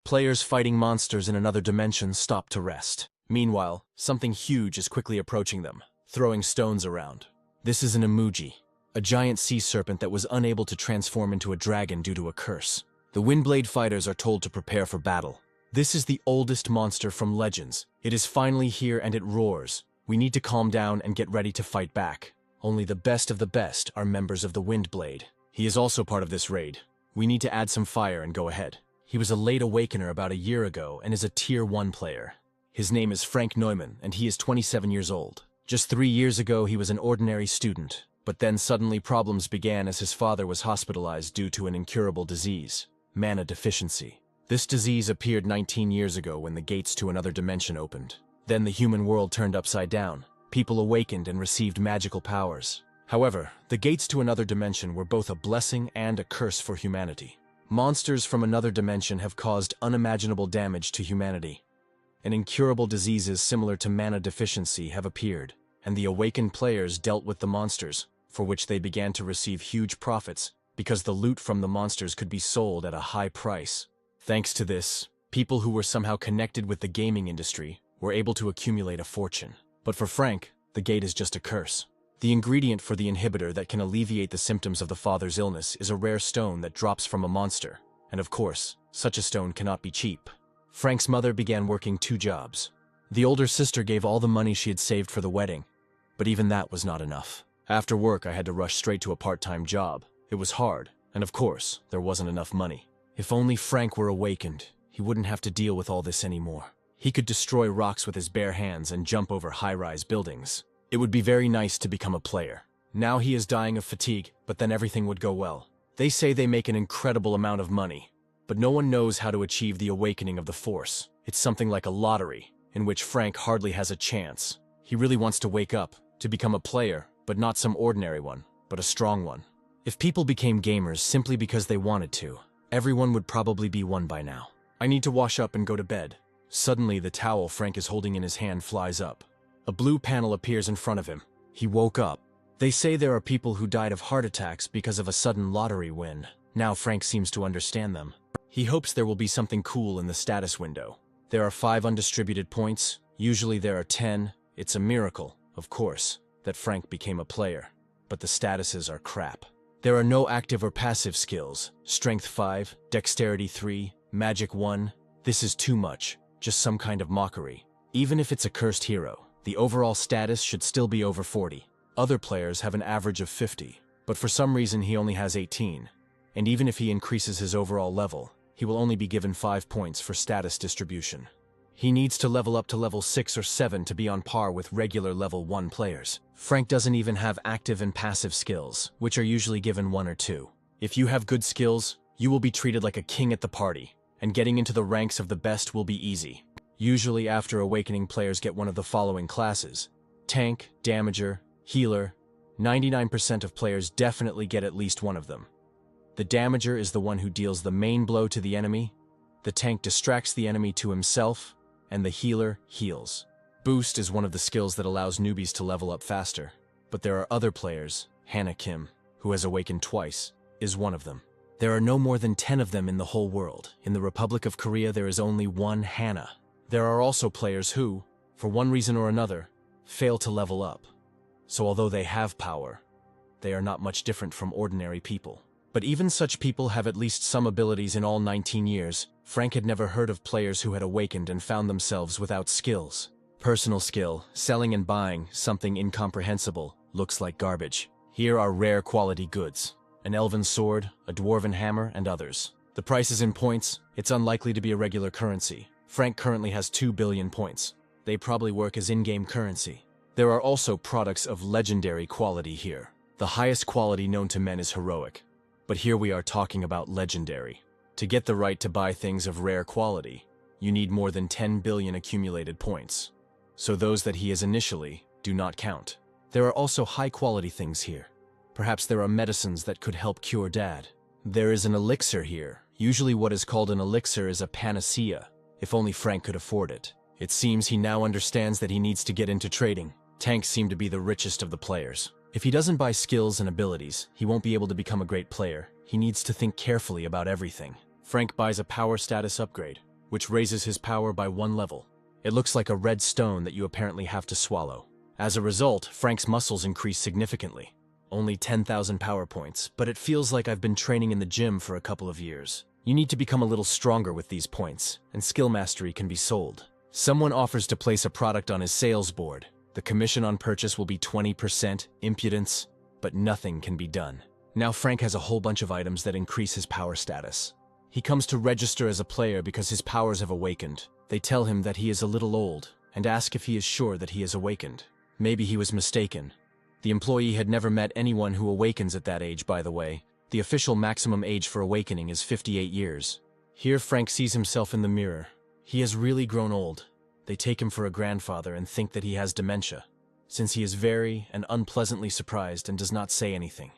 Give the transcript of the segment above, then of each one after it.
Players fighting monsters in another dimension stop to rest. Meanwhile, something huge is quickly approaching them, throwing stones around. This is an emoji, a giant sea serpent that was unable to transform into a dragon due to a curse. The Windblade fighters are told to prepare for battle. This is the oldest monster from Legends. It is finally here and it roars. We need to calm down and get ready to fight back. Only the best of the best are members of the Windblade. He is also part of this raid. We need to add some fire and go ahead. He was a late awakener about a year ago and is a Tier 1 player. His name is Frank Neumann and he is 27 years old. Just 3 years ago he was an ordinary student, but then suddenly problems began as his father was hospitalized due to an incurable disease, mana deficiency. This disease appeared 19 years ago when the gates to another dimension opened. Then the human world turned upside down. People awakened and received magical powers. However, the gates to another dimension were both a blessing and a curse for humanity. Monsters from another dimension have caused unimaginable damage to humanity. And incurable diseases similar to mana deficiency have appeared, and the awakened players dealt with the monsters, for which they began to receive huge profits because the loot from the monsters could be sold at a high price. Thanks to this, people who were somehow connected with the gaming industry were able to accumulate a fortune. But for Frank, the gate is just a curse. The ingredient for the inhibitor that can alleviate the symptoms of the father's illness is a rare stone that drops from a monster, and of course, such a stone cannot be cheap. Frank's mother began working 2 jobs. The older sister gave all the money she had saved for the wedding, but even that was not enough. After work, I had to rush straight to a part-time job. It was hard, and of course, there wasn't enough money. If only Frank were awakened, he wouldn't have to deal with all this anymore. He could destroy rocks with his bare hands and jump over high-rise buildings. It would be very nice to become a player. Now he is dying of fatigue, but then everything would go well. They say they make an incredible amount of money, but no one knows how to achieve the awakening of the Force. It's something like a lottery, in which Frank hardly has a chance. He really wants to wake up, to become a player, but not some ordinary one, but a strong one. If people became gamers simply because they wanted to, everyone would probably be one by now. I need to wash up and go to bed. Suddenly, the towel Frank is holding in his hand flies up. A blue panel appears in front of him. He woke up. They say there are people who died of heart attacks because of a sudden lottery win. Now Frank seems to understand them. He hopes there will be something cool in the status window. There are 5 undistributed points. Usually there are 10. It's a miracle, of course, that Frank became a player. But the statuses are crap. There are no active or passive skills. Strength 5, Dexterity 3, Magic 1. This is too much. Just some kind of mockery. Even if it's a cursed hero, the overall status should still be over 40. Other players have an average of 50, but for some reason he only has 18. And even if he increases his overall level, he will only be given 5 points for status distribution. He needs to level up to level 6 or 7 to be on par with regular level 1 players. Frank doesn't even have active and passive skills, which are usually given 1 or 2. If you have good skills, you will be treated like a king at the party, and getting into the ranks of the best will be easy. Usually after awakening, players get one of the following classes: Tank, Damager, Healer. 99% of players definitely get at least one of them. The Damager is the one who deals the main blow to the enemy, the Tank distracts the enemy to himself, and the Healer heals. Boost is one of the skills that allows newbies to level up faster. But there are other players. Hannah Kim, who has awakened twice, is one of them. There are no more than 10 of them in the whole world. In the Republic of Korea, there is only one Hannah. There are also players who, for one reason or another, fail to level up. So although they have power, they are not much different from ordinary people. But even such people have at least some abilities. In all 19 years, Frank had never heard of players who had awakened and found themselves without skills. Personal skill, selling and buying something incomprehensible, looks like garbage. Here are rare quality goods: an elven sword, a dwarven hammer, and others. The price is in points. It's unlikely to be a regular currency. Frank currently has 2 billion points. They probably work as in-game currency. There are also products of legendary quality here. The highest quality known to men is heroic. But here we are talking about legendary. To get the right to buy things of rare quality, you need more than 10 billion accumulated points. So those that he has initially do not count. There are also high-quality things here. Perhaps there are medicines that could help cure Dad. There is an elixir here. Usually what is called an elixir is a panacea. If only Frank could afford it. It seems he now understands that he needs to get into trading. Tanks seem to be the richest of the players. If he doesn't buy skills and abilities, he won't be able to become a great player. He needs to think carefully about everything. Frank buys a power status upgrade. which raises his power by 1 level. It looks like a red stone that you apparently have to swallow. As a result, Frank's muscles increase significantly. Only 10,000 power points, but it feels like I've been training in the gym for a couple of years. You need to become a little stronger with these points, and skill mastery can be sold. Someone offers to place a product on his sales board. The commission on purchase will be 20%, impudence, but nothing can be done. Now Frank has a whole bunch of items that increase his power status. He comes to register as a player because his powers have awakened. They tell him that he is a little old, and ask if he is sure that he is awakened. Maybe he was mistaken. The employee had never met anyone who awakens at that age, by the way. The official maximum age for awakening is 58 years. Here Frank sees himself in the mirror. He has really grown old. They take him for a grandfather and think that he has dementia, since he is very and unpleasantly surprised and does not say anything.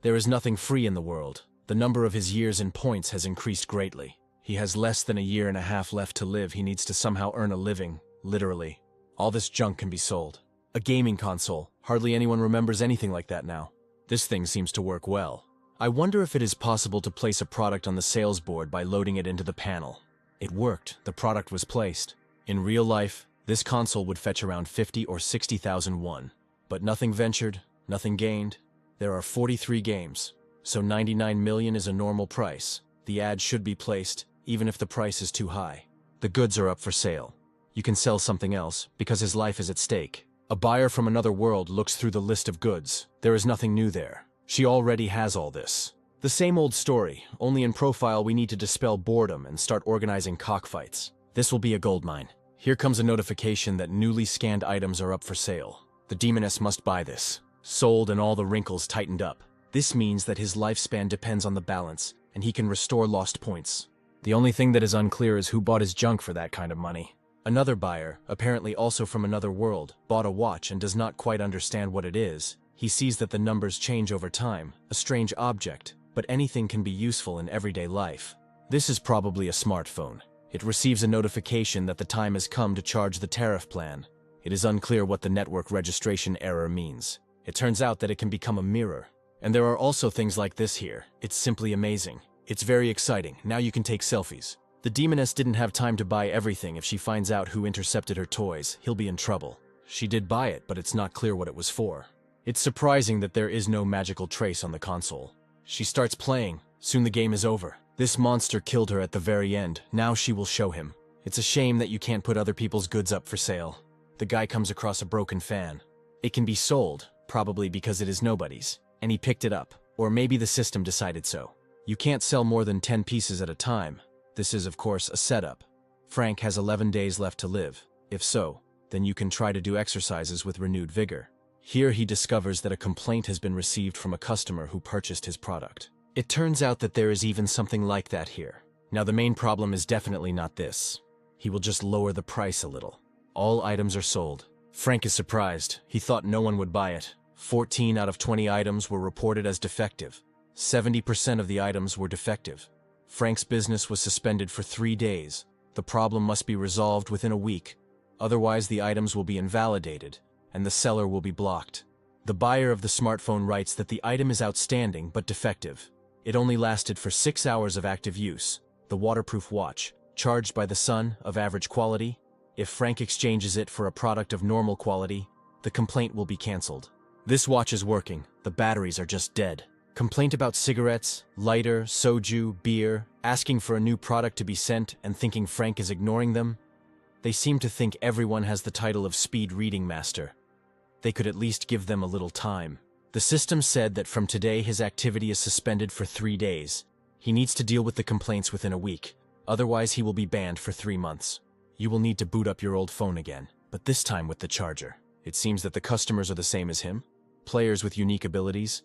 There is nothing free in the world. The number of his years in points has increased greatly. He has less than a year and a half left to live. He needs to somehow earn a living, literally. All this junk can be sold. A gaming console. Hardly anyone remembers anything like that now. This thing seems to work well. I wonder if it is possible to place a product on the sales board by loading it into the panel. It worked. The product was placed. In real life, this console would fetch around 50 or 60,000 won. But nothing ventured, nothing gained. There are 43 games, so 99 million is a normal price. The ad should be placed, even if the price is too high. The goods are up for sale. You can sell something else, because his life is at stake. A buyer from another world looks through the list of goods. There is nothing new there. She already has all this. The same old story, only in profile we need to dispel boredom and start organizing cockfights. This will be a goldmine. Here comes a notification that newly scanned items are up for sale. The demoness must buy this. Sold and all the wrinkles tightened up. This means that his lifespan depends on the balance, and he can restore lost points. The only thing that is unclear is who bought his junk for that kind of money. Another buyer, apparently also from another world, bought a watch and does not quite understand what it is. He sees that the numbers change over time, a strange object, but anything can be useful in everyday life. This is probably a smartphone. It receives a notification that the time has come to charge the tariff plan. It is unclear what the network registration error means. It turns out that it can become a mirror. And there are also things like this here. It's simply amazing. It's very exciting. Now you can take selfies. The demoness didn't have time to buy everything. If she finds out who intercepted her toys, he'll be in trouble. She did buy it, but it's not clear what it was for. It's surprising that there is no magical trace on the console. She starts playing. Soon the game is over. This monster killed her at the very end. Now she will show him. It's a shame that you can't put other people's goods up for sale. The guy comes across a broken fan. It can be sold, probably because it is nobody's, and he picked it up. Or maybe the system decided so. You can't sell more than 10 pieces at a time. This is, of course, a setup. Frank has 11 days left to live. If so, then you can try to do exercises with renewed vigor. Here he discovers that a complaint has been received from a customer who purchased his product. It turns out that there is even something like that here. Now the main problem is definitely not this. He will just lower the price a little. All items are sold. Frank is surprised. He thought no one would buy it. 14 out of 20 items were reported as defective. 70% of the items were defective. Frank's business was suspended for 3 days. The problem must be resolved within a week. Otherwise, the items will be invalidated, and the seller will be blocked. The buyer of the smartphone writes that the item is outstanding but defective. It only lasted for 6 hours of active use. The waterproof watch, charged by the sun, of average quality. If Frank exchanges it for a product of normal quality, the complaint will be cancelled. This watch is working. The batteries are just dead. Complaint about cigarettes, lighter, soju, beer, asking for a new product to be sent and thinking Frank is ignoring them. They seem to think everyone has the title of speed reading master. They could at least give them a little time. The system said that from today his activity is suspended for 3 days. He needs to deal with the complaints within a week. Otherwise he will be banned for 3 months. You will need to boot up your old phone again, but this time with the charger. It seems that the customers are the same as him. Players with unique abilities.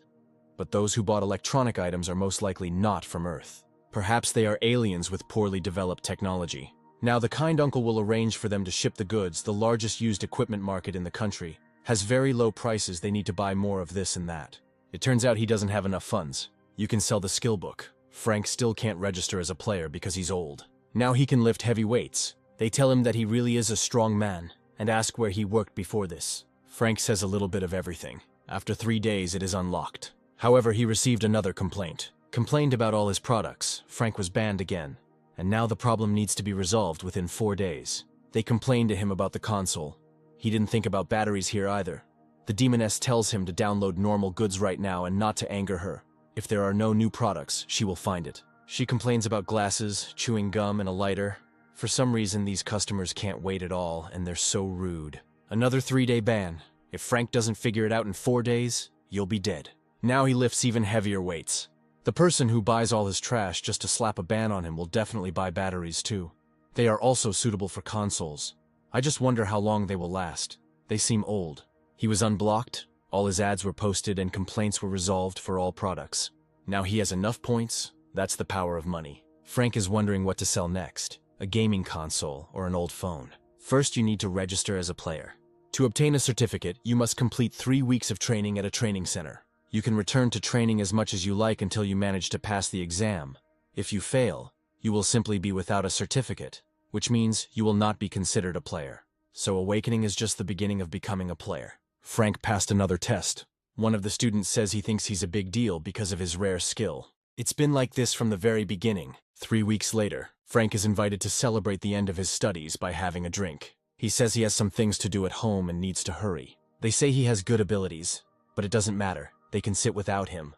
But those who bought electronic items are most likely not from Earth. Perhaps they are aliens with poorly developed technology. Now the kind uncle will arrange for them to ship the goods. The largest used equipment market in the country has very low prices. They need to buy more of this and that. It turns out he doesn't have enough funds. You can sell the skill book. Frank still can't register as a player because he's old. Now he can lift heavy weights. They tell him that he really is a strong man and ask where he worked before this. Frank says a little bit of everything. After 3 days it is unlocked. However, he received another complaint. Complained about all his products. Frank was banned again. and now the problem needs to be resolved within 4 days. They complain to him about the console. He didn't think about batteries here either. The demoness tells him to download normal goods right now and not to anger her. If there are no new products, she will find it. She complains about glasses, chewing gum, and a lighter. For some reason, these customers can't wait at all, and they're so rude. Another 3-day ban. If Frank doesn't figure it out in 4 days, you'll be dead. Now he lifts even heavier weights. The person who buys all his trash just to slap a ban on him will definitely buy batteries too. They are also suitable for consoles. I just wonder how long they will last. They seem old. He was unblocked, all his ads were posted, and complaints were resolved for all products. Now he has enough points. That's the power of money. Frank is wondering what to sell next, a gaming console or an old phone. First, you need to register as a player. To obtain a certificate, you must complete 3 weeks of training at a training center. You can return to training as much as you like until you manage to pass the exam. If you fail, you will simply be without a certificate, which means you will not be considered a player. So Awakening is just the beginning of becoming a player. Frank passed another test. One of the students says he thinks he's a big deal because of his rare skill. It's been like this from the very beginning. 3 weeks later, Frank is invited to celebrate the end of his studies by having a drink. He says he has some things to do at home and needs to hurry. They say he has good abilities, but it doesn't matter. They can sit without him.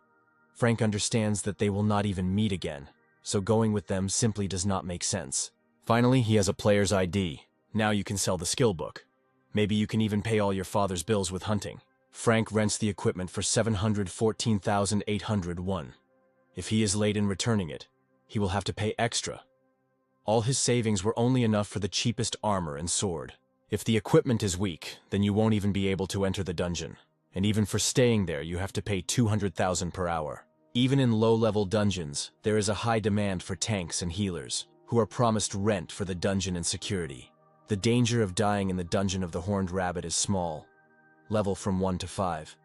Frank understands that they will not even meet again, so going with them simply does not make sense. Finally, he has a player's ID. Now you can sell the skill book. Maybe you can even pay all your father's bills with hunting. Frank rents the equipment for 714,801. If he is late in returning it, he will have to pay extra. All his savings were only enough for the cheapest armor and sword. If the equipment is weak, then you won't even be able to enter the dungeon. And even for staying there, you have to pay 200,000 per hour. Even in low-level dungeons, there is a high demand for tanks and healers, who are promised rent for the dungeon and security. The danger of dying in the dungeon of the Horned Rabbit is small, level from 1 to 5.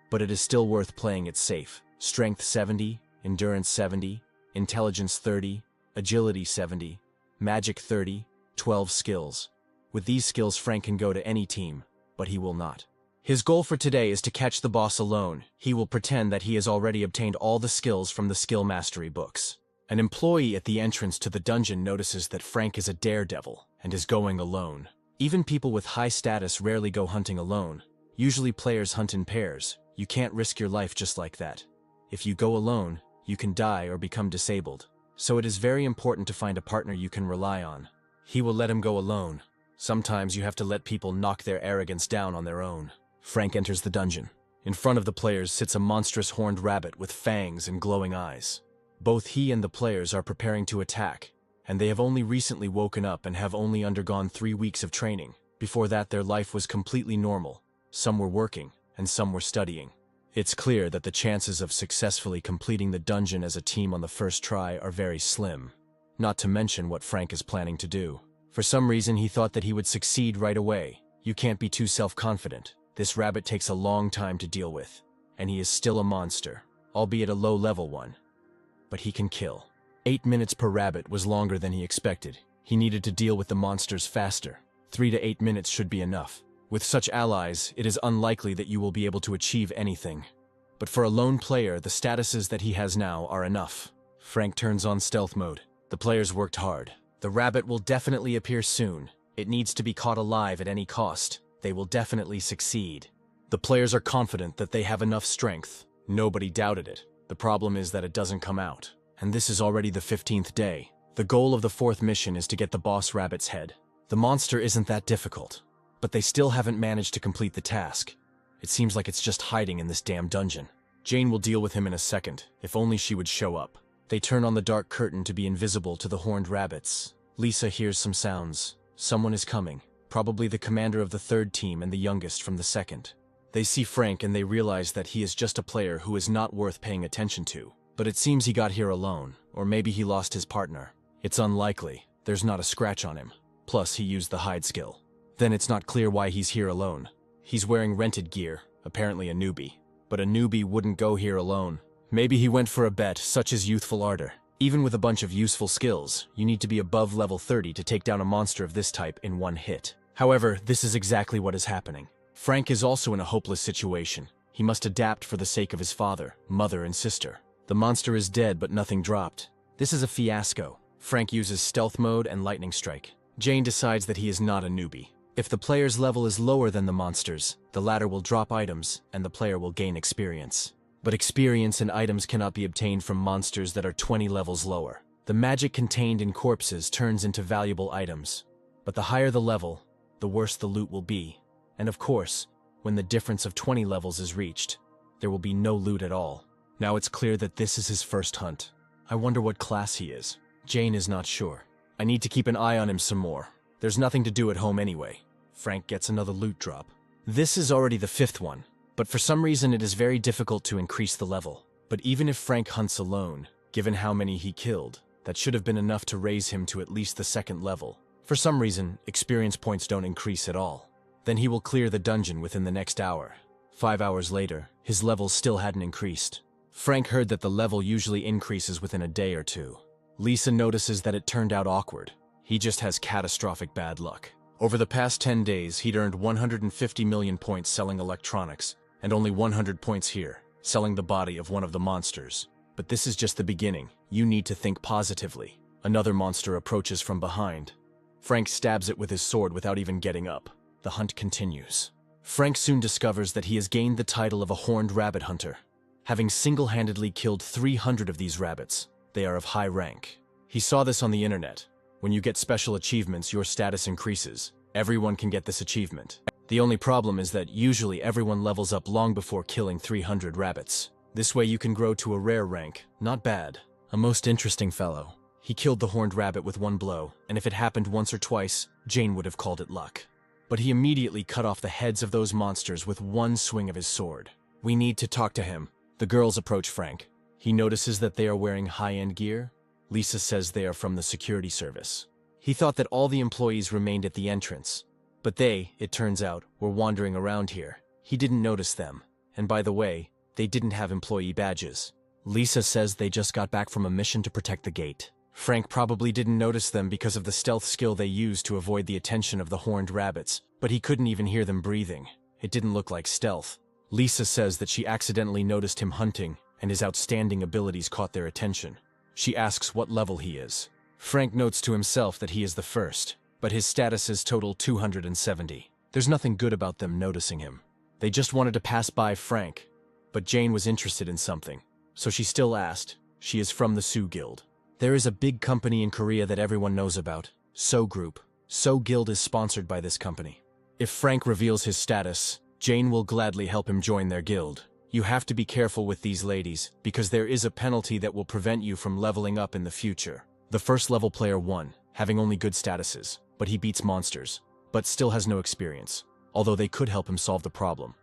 But it is still worth playing it safe. Strength 70, Endurance 70, Intelligence 30, Agility 70, Magic 30, 12 skills. With these skills, Frank can go to any team, but he will not. His goal for today is to catch the boss alone. He will pretend that he has already obtained all the skills from the skill mastery books. An employee at the entrance to the dungeon notices that Frank is a daredevil and is going alone. Even people with high status rarely go hunting alone. Usually players hunt in pairs. You can't risk your life just like that. If you go alone, you can die or become disabled. So it is very important to find a partner you can rely on. He will let him go alone. Sometimes you have to let people knock their arrogance down on their own. Frank enters the dungeon. In front of the players sits a monstrous horned rabbit with fangs and glowing eyes. Both he and the players are preparing to attack, and they have only recently woken up and have only undergone 3 weeks of training. Before that, their life was completely normal. Some were working, and some were studying. It's clear that the chances of successfully completing the dungeon as a team on the first try are very slim. Not to mention what Frank is planning to do. For some reason, he thought that he would succeed right away. You can't be too self-confident. This rabbit takes a long time to deal with, and he is still a monster, albeit a low-level one. But he can kill. 8 minutes per rabbit was longer than he expected. He needed to deal with the monsters faster. 3 to 8 minutes should be enough. With such allies, it is unlikely that you will be able to achieve anything. But for a lone player, the statuses that he has now are enough. Frank turns on stealth mode. The players worked hard. The rabbit will definitely appear soon. It needs to be caught alive at any cost. They will definitely succeed. The players are confident that they have enough strength. Nobody doubted it. The problem is that it doesn't come out. And this is already the 15th day. The goal of the 4th mission is to get the boss rabbit's head. The monster isn't that difficult, but they still haven't managed to complete the task. It seems like it's just hiding in this damn dungeon. Jane will deal with him in a second, if only she would show up. They turn on the dark curtain to be invisible to the horned rabbits. Lisa hears some sounds. Someone is coming. Probably the commander of the 3rd team and the youngest from the 2nd. They see Frank and they realize that he is just a player who is not worth paying attention to. But it seems he got here alone, or maybe he lost his partner. It's unlikely. There's not a scratch on him. Plus, he used the hide skill. Then it's not clear why he's here alone. He's wearing rented gear, apparently a newbie. But a newbie wouldn't go here alone. Maybe he went for a bet, such as youthful ardor. Even with a bunch of useful skills, you need to be above level 30 to take down a monster of this type in one hit. However, this is exactly what is happening. Frank is also in a hopeless situation. He must adapt for the sake of his father, mother, and sister. The monster is dead, but nothing dropped. This is a fiasco. Frank uses stealth mode and lightning strike. Jane decides that he is not a newbie. If the player's level is lower than the monsters, the latter will drop items and the player will gain experience. But experience and items cannot be obtained from monsters that are 20 levels lower. The magic contained in corpses turns into valuable items. But the higher the level, the worse the loot will be. And of course, when the difference of 20 levels is reached, there will be no loot at all. Now it's clear that this is his first hunt. I wonder what class he is. Jane is not sure. I need to keep an eye on him some more. There's nothing to do at home anyway. Frank gets another loot drop. This is already the 5th one, but for some reason it is very difficult to increase the level. But even if Frank hunts alone, given how many he killed, that should have been enough to raise him to at least the 2nd level. For some reason, experience points don't increase at all. Then he will clear the dungeon within the next hour. 5 hours later, his levels still hadn't increased. Frank heard that the level usually increases within a day or two. Lisa notices that it turned out awkward. He just has catastrophic bad luck. Over the past 10 days, he'd earned 150 million points selling electronics, and only 100 points here, selling the body of one of the monsters. But this is just the beginning. You need to think positively. Another monster approaches from behind. Frank stabs it with his sword without even getting up. The hunt continues. Frank soon discovers that he has gained the title of a horned rabbit hunter, having single-handedly killed 300 of these rabbits. They are of high rank. He saw this on the internet. When you get special achievements, your status increases. Everyone can get this achievement. The only problem is that usually everyone levels up long before killing 300 rabbits. This way you can grow to a rare rank. Not bad. A most interesting fellow. He killed the horned rabbit with one blow, and if it happened once or twice, Jane would have called it luck. But he immediately cut off the heads of those monsters with one swing of his sword. We need to talk to him. The girls approach Frank. He notices that they are wearing high-end gear. Lisa says they are from the security service. He thought that all the employees remained at the entrance, but they, it turns out, were wandering around here. He didn't notice them, and by the way, they didn't have employee badges. Lisa says they just got back from a mission to protect the gate. Frank probably didn't notice them because of the stealth skill they used to avoid the attention of the horned rabbits, but he couldn't even hear them breathing. It didn't look like stealth. Lisa says that she accidentally noticed him hunting, and his outstanding abilities caught their attention. She asks what level he is. Frank notes to himself that he is the 1st, but his status is total 270. There's nothing good about them noticing him. They just wanted to pass by Frank, but Jane was interested in something, so she still asked. She is from the Soo Guild. There is a big company in Korea that everyone knows about, So Group. So Guild is sponsored by this company. If Frank reveals his status, Jane will gladly help him join their guild. You have to be careful with these ladies, because there is a penalty that will prevent you from leveling up in the future. The 1st level player won, having only good statuses, but he beats monsters, but still has no experience, although they could help him solve the problem.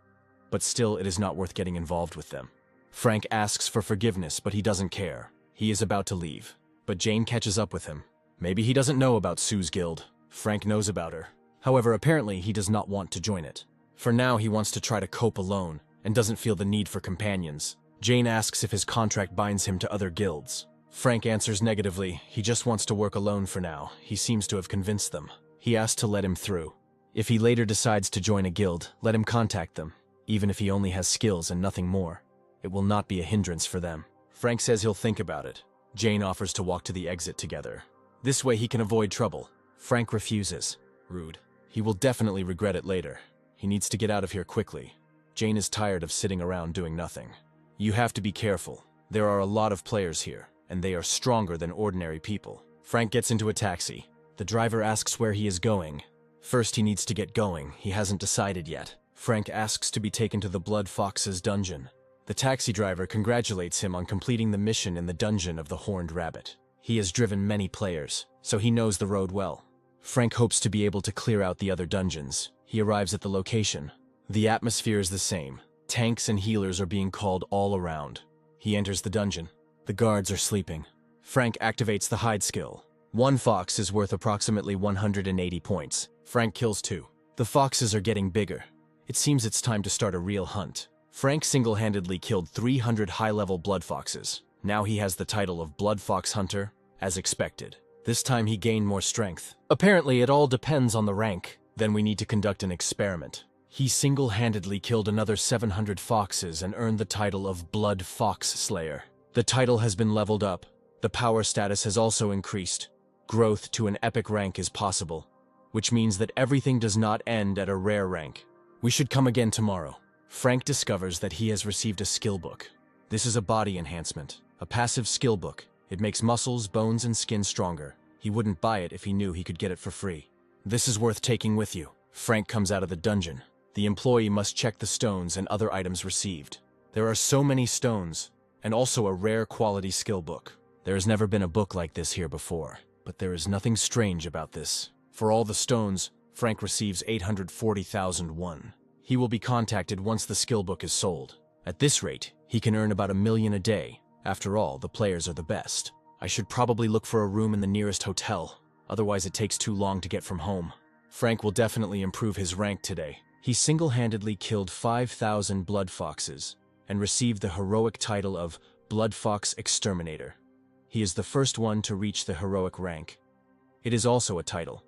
But still, it is not worth getting involved with them. Frank asks for forgiveness, but he doesn't care. He is about to leave, but Jane catches up with him. Maybe he doesn't know about Soo's guild. Frank knows about her. However, apparently he does not want to join it. For now, he wants to try to cope alone, and doesn't feel the need for companions. Jane asks if his contract binds him to other guilds. Frank answers negatively. He just wants to work alone for now. He seems to have convinced them. He asks to let him through. If he later decides to join a guild, let him contact them. Even if he only has skills and nothing more, it will not be a hindrance for them. Frank says he'll think about it. Jane offers to walk to the exit together. This way he can avoid trouble. Frank refuses. Rude. He will definitely regret it later. He needs to get out of here quickly. Jane is tired of sitting around doing nothing. You have to be careful. There are a lot of players here, and they are stronger than ordinary people. Frank gets into a taxi. The driver asks where he is going. First, he needs to get going. He hasn't decided yet. Frank asks to be taken to the Blood Fox's dungeon. The taxi driver congratulates him on completing the mission in the dungeon of the Horned Rabbit. He has driven many players, so he knows the road well. Frank hopes to be able to clear out the other dungeons. He arrives at the location. The atmosphere is the same. Tanks and healers are being called all around. He enters the dungeon. The guards are sleeping. Frank activates the hide skill. One fox is worth approximately 180 points. Frank kills 2. The foxes are getting bigger. It seems it's time to start a real hunt. Frank single-handedly killed 300 high-level blood foxes. Now he has the title of Blood Fox Hunter, as expected. This time he gained more strength. Apparently it all depends on the rank. Then we need to conduct an experiment. He single-handedly killed another 700 foxes and earned the title of Blood Fox Slayer. The title has been leveled up, The power status has also increased. Growth to an epic rank is possible, which means that everything does not end at a rare rank. We should come again tomorrow. Frank discovers that he has received a skill book. This is a body enhancement, a passive skill book. It makes muscles, bones, and skin stronger. He wouldn't buy it if he knew he could get it for free. This is worth taking with you. Frank comes out of the dungeon. The employee must check the stones and other items received. There are so many stones, and also a rare quality skill book. There has never been a book like this here before, but there is nothing strange about this. For all the stones, Frank receives 840,001. He will be contacted once the skill book is sold. At this rate, he can earn about $1 million a day. After all, the players are the best. I should probably look for a room in the nearest hotel, otherwise it takes too long to get from home. Frank will definitely improve his rank today. He single-handedly killed 5,000 Blood Foxes and received the heroic title of Blood Fox Exterminator. He is the first one to reach the heroic rank. It is also a title,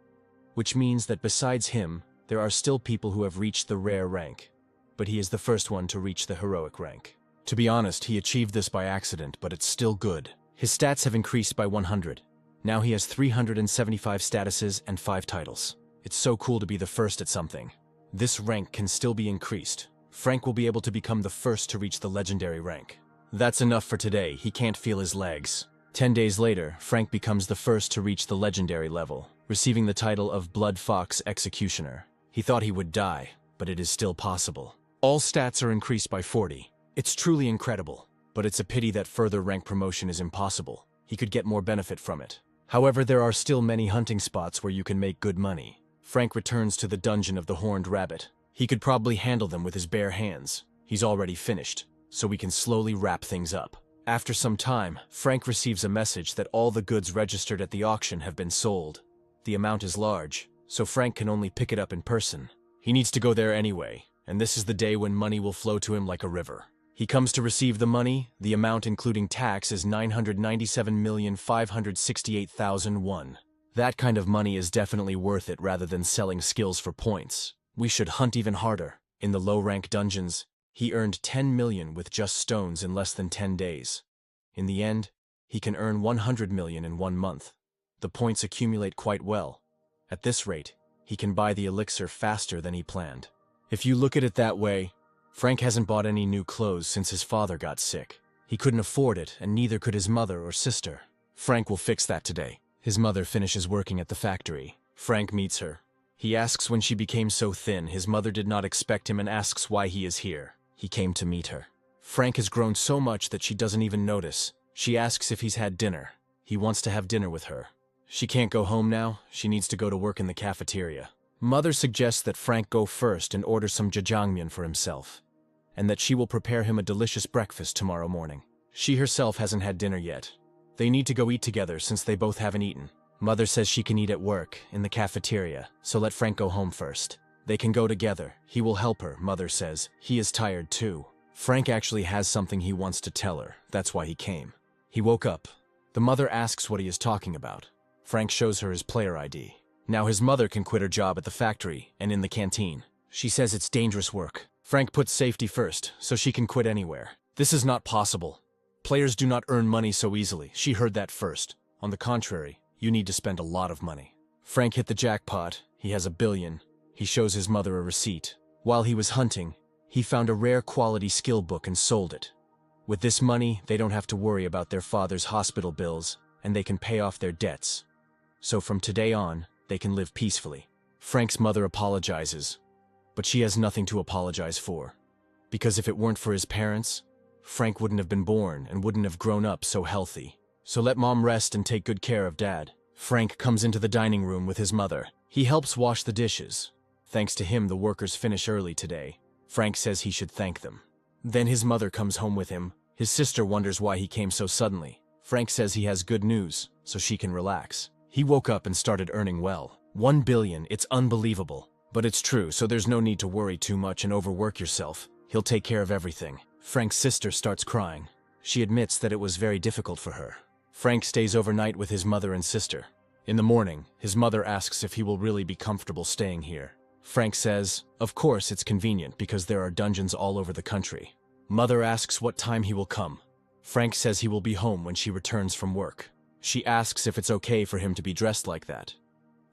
which means that besides him, there are still people who have reached the rare rank, but he is the first one to reach the heroic rank. To be honest, he achieved this by accident, but it's still good. His stats have increased by 100. Now he has 375 statuses and 5 titles. It's so cool to be the first at something. This rank can still be increased. Frank will be able to become the first to reach the legendary rank. That's enough for today. He can't feel his legs. 10 days later, Frank becomes the first to reach the legendary level, receiving the title of Blood Fox Executioner. He thought he would die, but it is still possible. All stats are increased by 40. It's truly incredible, but it's a pity that further rank promotion is impossible. He could get more benefit from it. However, there are still many hunting spots where you can make good money. Frank returns to the dungeon of the Horned Rabbit. He could probably handle them with his bare hands. He's already finished, so we can slowly wrap things up. After some time, Frank receives a message that all the goods registered at the auction have been sold. The amount is large, so Frank can only pick it up in person. He needs to go there anyway, and this is the day when money will flow to him like a river. He comes to receive the money. The amount including tax is 997,568,001. That kind of money is definitely worth it rather than selling skills for points. We should hunt even harder. In the low-rank dungeons, he earned 10 million with just stones in less than 10 days. In the end, he can earn 100 million in 1 month. The points accumulate quite well. At this rate, he can buy the elixir faster than he planned. If you look at it that way, Frank hasn't bought any new clothes since his father got sick. He couldn't afford it, and neither could his mother or sister. Frank will fix that today. His mother finishes working at the factory. Frank meets her. He asks when she became so thin. His mother did not expect him and asks why he is here. He came to meet her. Frank has grown so much that she doesn't even notice. She asks if he's had dinner. He wants to have dinner with her. She can't go home now. She needs to go to work in the cafeteria. Mother suggests that Frank go first and order some jjajangmyeon for himself, and that she will prepare him a delicious breakfast tomorrow morning. She herself hasn't had dinner yet. They need to go eat together since they both haven't eaten. Mother says she can eat at work, in the cafeteria, so let Frank go home first. They can go together. He will help her, Mother says. He is tired too. Frank actually has something he wants to tell her. That's why he came. He woke up. The mother asks what he is talking about. Frank shows her his player ID. Now his mother can quit her job at the factory and in the canteen. She says it's dangerous work. Frank puts safety first, so she can quit anywhere. This is not possible. Players do not earn money so easily. She heard that first. On the contrary, you need to spend a lot of money. Frank hit the jackpot. He has $1 billion. He shows his mother a receipt. While he was hunting, he found a rare quality skill book and sold it. With this money, they don't have to worry about their father's hospital bills, and they can pay off their debts. So from today on, they can live peacefully. Frank's mother apologizes, but she has nothing to apologize for. Because if it weren't for his parents, Frank wouldn't have been born and wouldn't have grown up so healthy. So let Mom rest and take good care of Dad. Frank comes into the dining room with his mother. He helps wash the dishes. Thanks to him, the workers finish early today. Frank says he should thank them. Then his mother comes home with him. His sister wonders why he came so suddenly. Frank says he has good news, so she can relax. He woke up and started earning well. 1 billion, it's unbelievable. But it's true, so there's no need to worry too much and overwork yourself. He'll take care of everything. Frank's sister starts crying. She admits that it was very difficult for her. Frank stays overnight with his mother and sister. In the morning, his mother asks if he will really be comfortable staying here. Frank says, of course it's convenient because there are dungeons all over the country. Mother asks what time he will come. Frank says he will be home when she returns from work. She asks if it's okay for him to be dressed like that.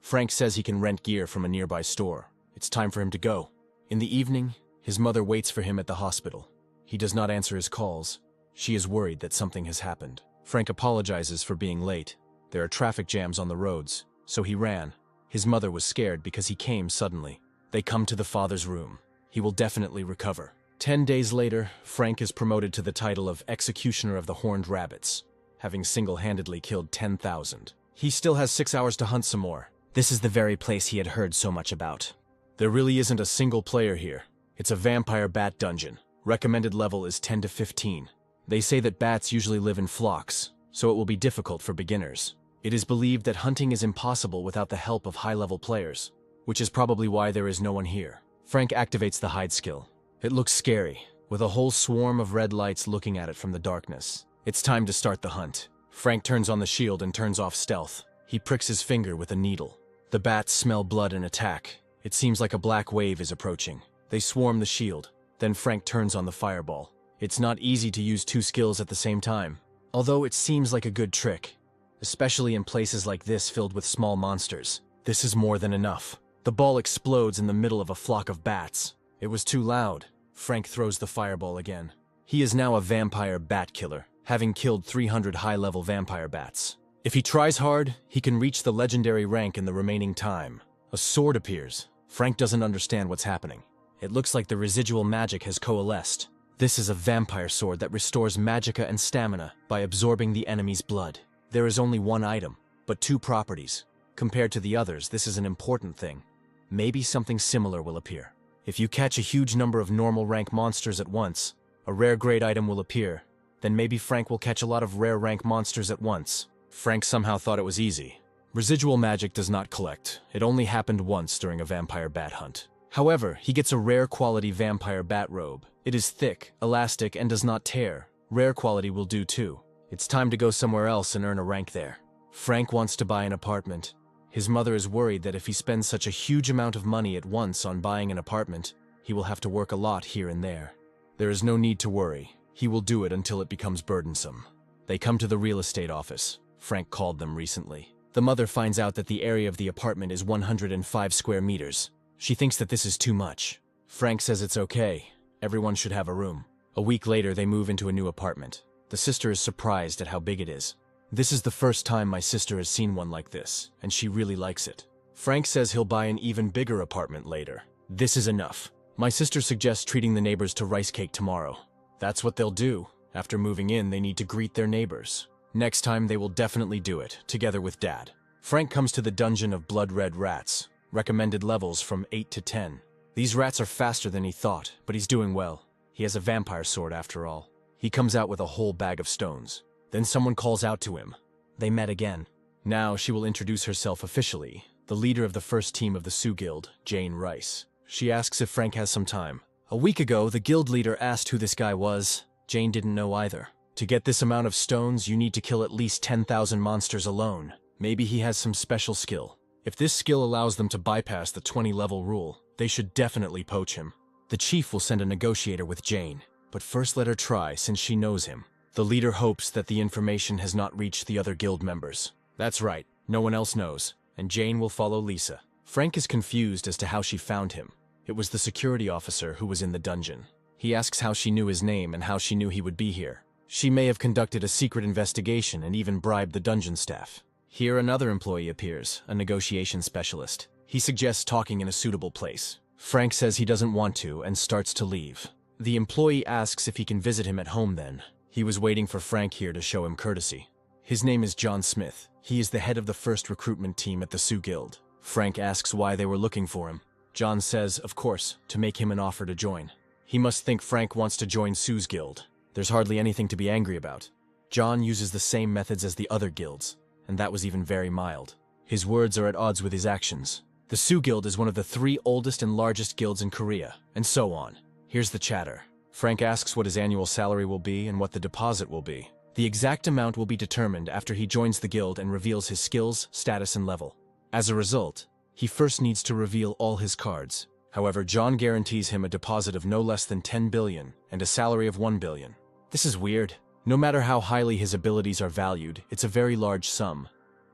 Frank says he can rent gear from a nearby store. It's time for him to go. In the evening, his mother waits for him at the hospital. He does not answer his calls. She is worried that something has happened. Frank apologizes for being late. There are traffic jams on the roads, so he ran. His mother was scared because he came suddenly. They come to the father's room. He will definitely recover. 10 days later, Frank is promoted to the title of Executioner of the Horned Rabbits, having single-handedly killed 10,000. He still has 6 hours to hunt some more. This is the very place he had heard so much about. There really isn't a single player here. It's a vampire bat dungeon. Recommended level is 10 to 15. They say that bats usually live in flocks, so it will be difficult for beginners. It is believed that hunting is impossible without the help of high-level players, which is probably why there is no one here. Frank activates the hide skill. It looks scary, with a whole swarm of red lights looking at it from the darkness. It's time to start the hunt. Frank turns on the shield and turns off stealth. He pricks his finger with a needle. The bats smell blood and attack. It seems like a black wave is approaching. They swarm the shield. Then Frank turns on the fireball. It's not easy to use two skills at the same time, although it seems like a good trick, especially in places like this filled with small monsters. This is more than enough. The ball explodes in the middle of a flock of bats. It was too loud. Frank throws the fireball again. He is now a vampire bat killer, having killed 300 high-level vampire bats. If he tries hard, he can reach the legendary rank in the remaining time. A sword appears. Frank doesn't understand what's happening. It looks like the residual magic has coalesced. This is a vampire sword that restores magicka and stamina by absorbing the enemy's blood. There is only one item, but two properties. Compared to the others, this is an important thing. Maybe something similar will appear. If you catch a huge number of normal rank monsters at once, a rare grade item will appear. Then maybe Frank will catch a lot of rare rank monsters at once. Frank somehow thought it was easy. Residual magic does not collect. It only happened once during a vampire bat hunt. However, he gets a rare quality vampire bat robe. It is thick, elastic, and does not tear. Rare quality will do too. It's time to go somewhere else and earn a rank there. Frank wants to buy an apartment. His mother is worried that if he spends such a huge amount of money at once on buying an apartment, he will have to work a lot here and there. There is no need to worry. He will do it until it becomes burdensome. They come to the real estate office. Frank called them recently. The mother finds out that the area of the apartment is 105 square meters. She thinks that this is too much. Frank says it's okay. Everyone should have a room. A week later, they move into a new apartment. The sister is surprised at how big it is. This is the first time my sister has seen one like this, and she really likes it. Frank says he'll buy an even bigger apartment later. This is enough. My sister suggests treating the neighbors to rice cake tomorrow. That's what they'll do. After moving in, they need to greet their neighbors. Next time, they will definitely do it, together with Dad. Frank comes to the dungeon of blood-red rats. Recommended levels from 8 to 10. These rats are faster than he thought, but he's doing well. He has a vampire sword after all. He comes out with a whole bag of stones. Then someone calls out to him. They met again. Now she will introduce herself officially, the leader of the first team of the Sioux Guild, Jane Rice. She asks if Frank has some time. A week ago, the guild leader asked who this guy was. Jane didn't know either. To get this amount of stones, you need to kill at least 10,000 monsters alone. Maybe he has some special skill. If this skill allows them to bypass the 20-level rule, they should definitely poach him. The chief will send a negotiator with Jane, but first let her try since she knows him. The leader hopes that the information has not reached the other guild members. That's right, no one else knows, and Jane will follow Lisa. Frank is confused as to how she found him. It was the security officer who was in the dungeon. He asks how she knew his name and how she knew he would be here. She may have conducted a secret investigation and even bribed the dungeon staff. Here another employee appears, a negotiation specialist. He suggests talking in a suitable place. Frank says he doesn't want to and starts to leave. The employee asks if he can visit him at home then. He was waiting for Frank here to show him courtesy. His name is John Smith. He is the head of the first recruitment team at the Sioux Guild. Frank asks why they were looking for him. John says, of course, to make him an offer to join. He must think Frank wants to join Sioux's guild. There's hardly anything to be angry about. John uses the same methods as the other guilds, and that was even very mild. His words are at odds with his actions. The Sioux Guild is one of the 3 oldest and largest guilds in Korea, and so on. Here's the chatter. Frank asks what his annual salary will be and what the deposit will be. The exact amount will be determined after he joins the guild and reveals his skills, status, and level. As a result, he first needs to reveal all his cards. However, John guarantees him a deposit of no less than 10 billion and a salary of 1 billion. This is weird. No matter how highly his abilities are valued, it's a very large sum.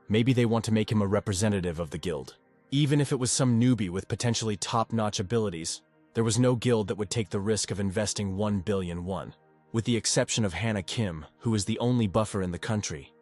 Maybe they want to make him a representative of the guild. Even if it was some newbie with potentially top-notch abilities, there was no guild that would take the risk of investing 1 billion won. With the exception of Hannah Kim, who is the only buffer in the country.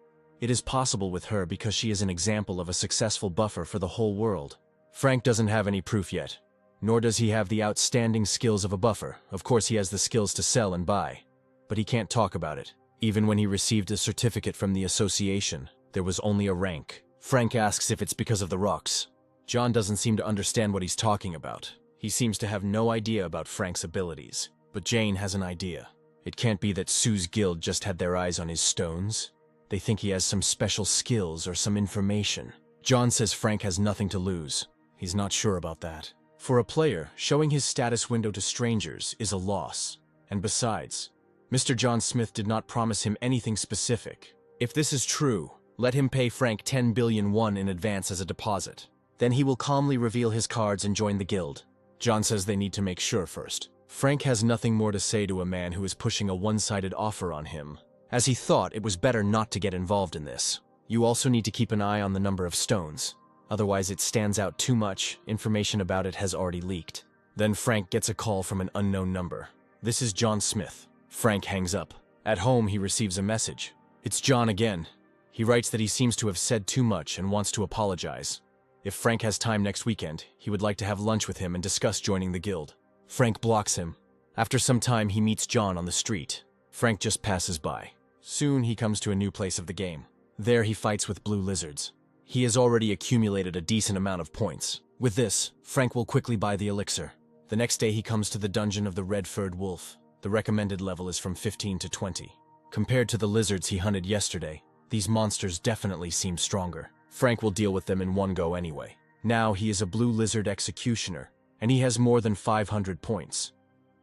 It is possible with her because she is an example of a successful buffer for the whole world. Frank doesn't have any proof yet, nor does he have the outstanding skills of a buffer. Of course he has the skills to sell and buy, but he can't talk about it. Even when he received a certificate from the association, there was only a rank. Frank asks if it's because of the rocks. John doesn't seem to understand what he's talking about. He seems to have no idea about Frank's abilities, but Jane has an idea. It can't be that Sue's guild just had their eyes on his stones. They think he has some special skills or some information. John says Frank has nothing to lose. He's not sure about that. For a player, showing his status window to strangers is a loss. And besides, Mr. John Smith did not promise him anything specific. If this is true, let him pay Frank 10 billion won in advance as a deposit. Then he will calmly reveal his cards and join the guild. John says they need to make sure first. Frank has nothing more to say to a man who is pushing a one-sided offer on him, as he thought it was better not to get involved in this. You also need to keep an eye on the number of stones. Otherwise it stands out too much, information about it has already leaked. Then Frank gets a call from an unknown number. This is John Smith. Frank hangs up. At home he receives a message. It's John again. He writes that he seems to have said too much and wants to apologize. If Frank has time next weekend, he would like to have lunch with him and discuss joining the guild. Frank blocks him. After some time, he meets John on the street. Frank just passes by. Soon, he comes to a new place of the game. There, he fights with blue lizards. He has already accumulated a decent amount of points. With this, Frank will quickly buy the elixir. The next day, he comes to the dungeon of the red-furred wolf. The recommended level is from 15 to 20. Compared to the lizards he hunted yesterday, these monsters definitely seem stronger. Frank will deal with them in one go anyway. Now he is a blue lizard executioner, and he has more than 500 points.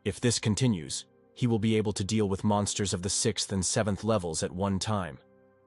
If this continues, he will be able to deal with monsters of the 6th and 7th levels at one time.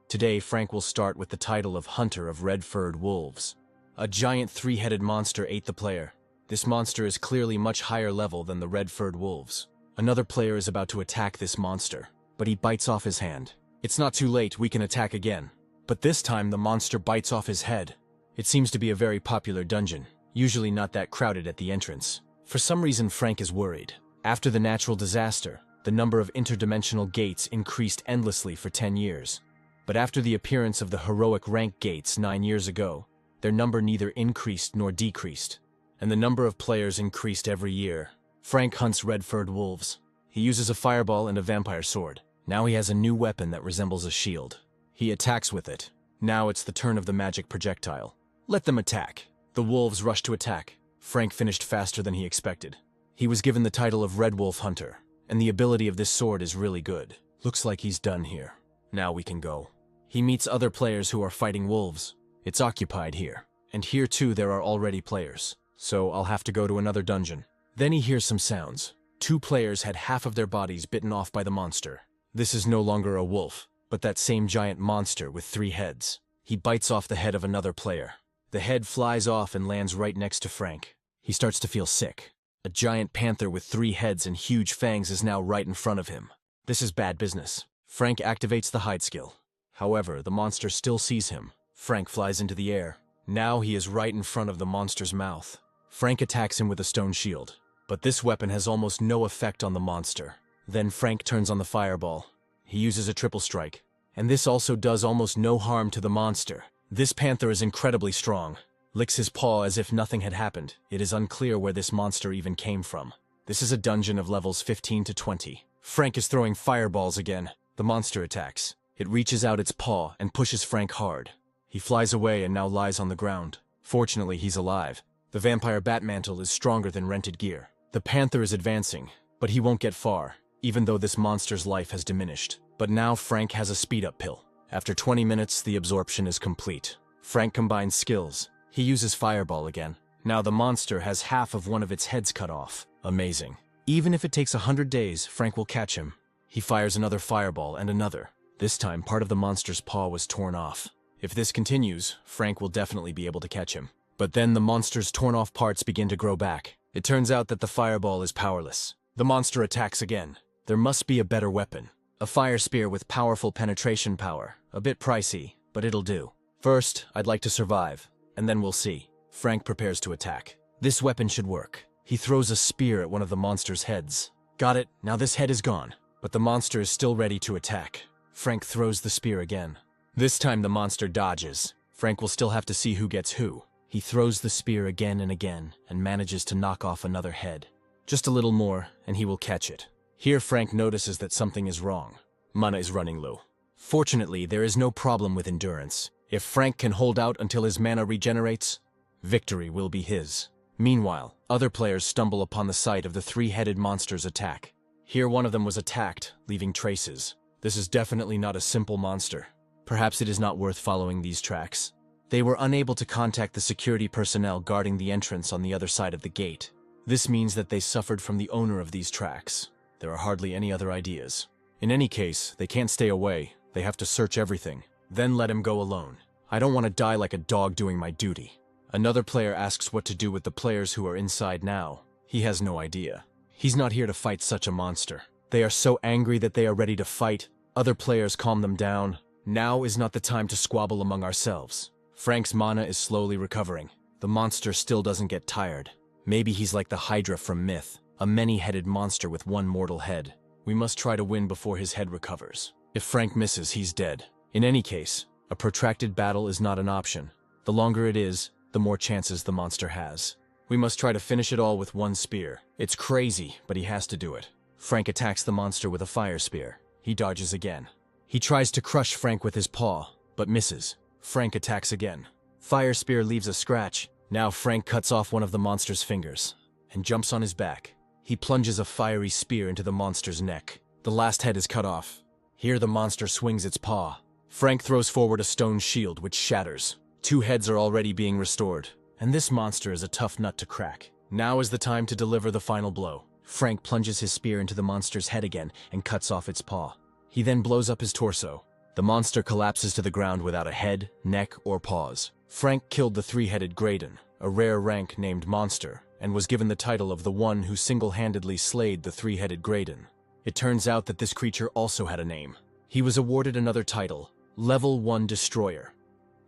Today, Frank will start with the title of Hunter of Red-Furred Wolves. A giant 3-headed monster ate the player. This monster is clearly much higher level than the red-furred wolves. Another player is about to attack this monster, but he bites off his hand. It's not too late, we can attack again. But this time the monster bites off his head. It seems to be a very popular dungeon, usually not that crowded at the entrance. For some reason Frank is worried. After the natural disaster, the number of interdimensional gates increased endlessly for 10 years. But after the appearance of the heroic rank gates 9 years ago, their number neither increased nor decreased. And the number of players increased every year. Frank hunts red-furred wolves. He uses a fireball and a vampire sword. Now he has a new weapon that resembles a shield. He attacks with it. Now it's the turn of the magic projectile. Let them attack. The wolves rush to attack. Frank finished faster than he expected. He was given the title of Red Wolf Hunter, and the ability of this sword is really good. Looks like he's done here. Now we can go. He meets other players who are fighting wolves. It's occupied here. And here too there are already players. So I'll have to go to another dungeon. Then he hears some sounds. 2 players had half of their bodies bitten off by the monster. This is no longer a wolf, but that same giant monster with 3 heads. He bites off the head of another player. The head flies off and lands right next to Frank. He starts to feel sick. A giant panther with 3 heads and huge fangs is now right in front of him. This is bad business. Frank activates the hide skill. However, the monster still sees him. Frank flies into the air. Now he is right in front of the monster's mouth. Frank attacks him with a stone shield. But this weapon has almost no effect on the monster. Then Frank turns on the fireball. He uses a triple strike. And this also does almost no harm to the monster. This panther is incredibly strong. Licks his paw as if nothing had happened. It is unclear where this monster even came from. This is a dungeon of levels 15 to 20. Frank is throwing fireballs again. The monster attacks. It reaches out its paw and pushes Frank hard. He flies away and now lies on the ground. Fortunately, he's alive. The vampire bat mantle is stronger than rented gear. The panther is advancing, but he won't get far, even though this monster's life has diminished. But now Frank has a speed-up pill. After 20 minutes, the absorption is complete. Frank combines skills. He uses fireball again. Now the monster has half of one of its heads cut off. Amazing. Even if it takes 100 days, Frank will catch him. He fires another fireball and another. This time, part of the monster's paw was torn off. If this continues, Frank will definitely be able to catch him. But then the monster's torn-off parts begin to grow back. It turns out that the fireball is powerless. The monster attacks again. There must be a better weapon. A fire spear with powerful penetration power. A bit pricey, but it'll do. First, I'd like to survive, and then we'll see. Frank prepares to attack. This weapon should work. He throws a spear at one of the monster's heads. Got it, now this head is gone. But the monster is still ready to attack. Frank throws the spear again. This time the monster dodges. Frank will still have to see who gets who. He throws the spear again and again, and manages to knock off another head. Just a little more, and he will catch it. Here Frank notices that something is wrong. Mana is running low. Fortunately, there is no problem with endurance. If Frank can hold out until his mana regenerates, victory will be his. Meanwhile, other players stumble upon the site of the three-headed monster's attack. Here one of them was attacked, leaving traces. This is definitely not a simple monster. Perhaps it is not worth following these tracks. They were unable to contact the security personnel guarding the entrance on the other side of the gate. This means that they suffered from the owner of these tracks. There are hardly any other ideas. In any case, they can't stay away. They have to search everything. Then let him go alone. I don't want to die like a dog doing my duty. Another player asks what to do with the players who are inside now. He has no idea. He's not here to fight such a monster. They are so angry that they are ready to fight. Other players calm them down. Now is not the time to squabble among ourselves. Frank's mana is slowly recovering. The monster still doesn't get tired. Maybe he's like the Hydra from Myth, a many-headed monster with one mortal head. We must try to win before his head recovers. If Frank misses, he's dead. In any case, a protracted battle is not an option. The longer it is, the more chances the monster has. We must try to finish it all with one spear. It's crazy, but he has to do it. Frank attacks the monster with a fire spear. He dodges again. He tries to crush Frank with his paw, but misses. Frank attacks again. Fire spear leaves a scratch. Now Frank cuts off one of the monster's fingers and jumps on his back. He plunges a fiery spear into the monster's neck. The last head is cut off. Here the monster swings its paw. Frank throws forward a stone shield, which shatters. 2 heads are already being restored, and this monster is a tough nut to crack. Now is the time to deliver the final blow. Frank plunges his spear into the monster's head again and cuts off its paw. He then blows up his torso. The monster collapses to the ground without a head, neck, or paws. Frank killed the 3-headed Graydon, a rare rank named Monster, and was given the title of the one who single-handedly slayed the 3-headed Graydon. It turns out that this creature also had a name. He was awarded another title, Level 1 Destroyer,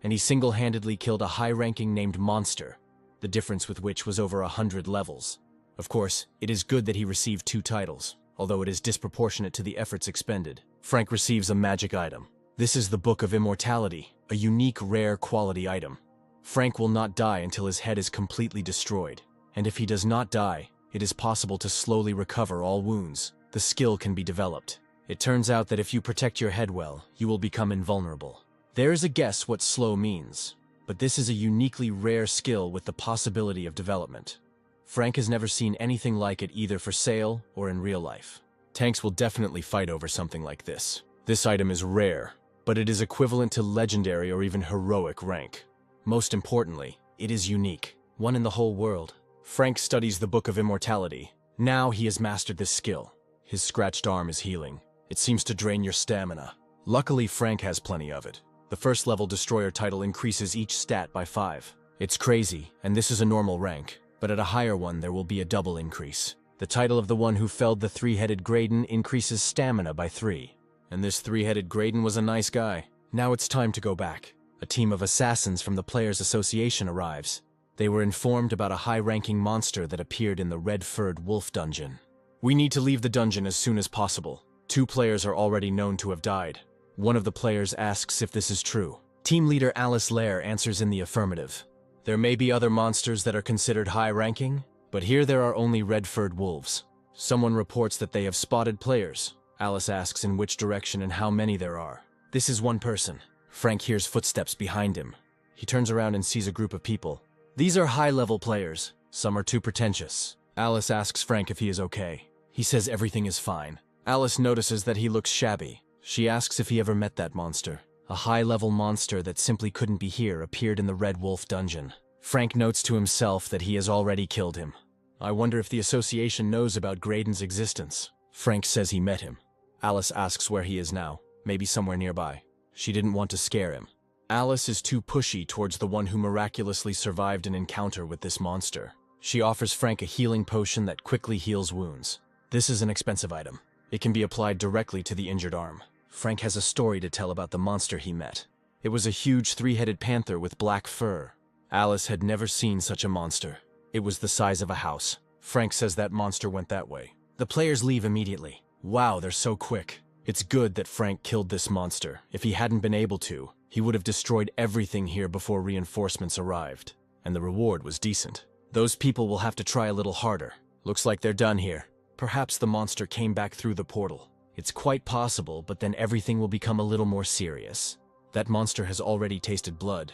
and he single-handedly killed a high-ranking named Monster, the difference with which was over 100 levels. Of course, it is good that he received 2 titles, although it is disproportionate to the efforts expended. Frank receives a magic item. This is the Book of Immortality, a unique rare quality item. Frank will not die until his head is completely destroyed, and if he does not die, it is possible to slowly recover all wounds. The skill can be developed. It turns out that if you protect your head well, you will become invulnerable. There is a guess what slow means, but this is a uniquely rare skill with the possibility of development. Frank has never seen anything like it either for sale or in real life. Tanks will definitely fight over something like this. This item is rare, but it is equivalent to legendary or even heroic rank. Most importantly, it is unique, one in the whole world. Frank studies the Book of Immortality. Now he has mastered this skill. His scratched arm is healing. It seems to drain your stamina. Luckily, Frank has plenty of it. The first level Destroyer title increases each stat by 5. It's crazy, and this is a normal rank, but at a higher one there will be a double increase. The title of the one who felled the 3-headed Graydon increases stamina by 3. And this 3-headed Graydon was a nice guy. Now it's time to go back. A team of assassins from the Players Association arrives. They were informed about a high-ranking monster that appeared in the Red-Furred Wolf dungeon. We need to leave the dungeon as soon as possible. 2 players are already known to have died. One of the players asks if this is true. Team leader Alice Lair answers in the affirmative. There may be other monsters that are considered high-ranking, but here there are only red-furred wolves. Someone reports that they have spotted players. Alice asks in which direction and how many there are. This is one person. Frank hears footsteps behind him. He turns around and sees a group of people. These are high-level players. Some are too pretentious. Alice asks Frank if he is okay. He says everything is fine. Alice notices that he looks shabby. She asks if he ever met that monster. A high-level monster that simply couldn't be here appeared in the Red Wolf dungeon. Frank notes to himself that he has already killed him. I wonder if the association knows about Graydon's existence. Frank says he met him. Alice asks where he is now, maybe somewhere nearby. She didn't want to scare him. Alice is too pushy towards the one who miraculously survived an encounter with this monster. She offers Frank a healing potion that quickly heals wounds. This is an expensive item. It can be applied directly to the injured arm. Frank has a story to tell about the monster he met. It was a huge three-headed panther with black fur. Alice had never seen such a monster. It was the size of a house. Frank says that monster went that way. The players leave immediately. Wow, they're so quick. It's good that Frank killed this monster. If he hadn't been able to, he would have destroyed everything here before reinforcements arrived. And the reward was decent. Those people will have to try a little harder. Looks like they're done here. Perhaps the monster came back through the portal. It's quite possible, but then everything will become a little more serious. That monster has already tasted blood.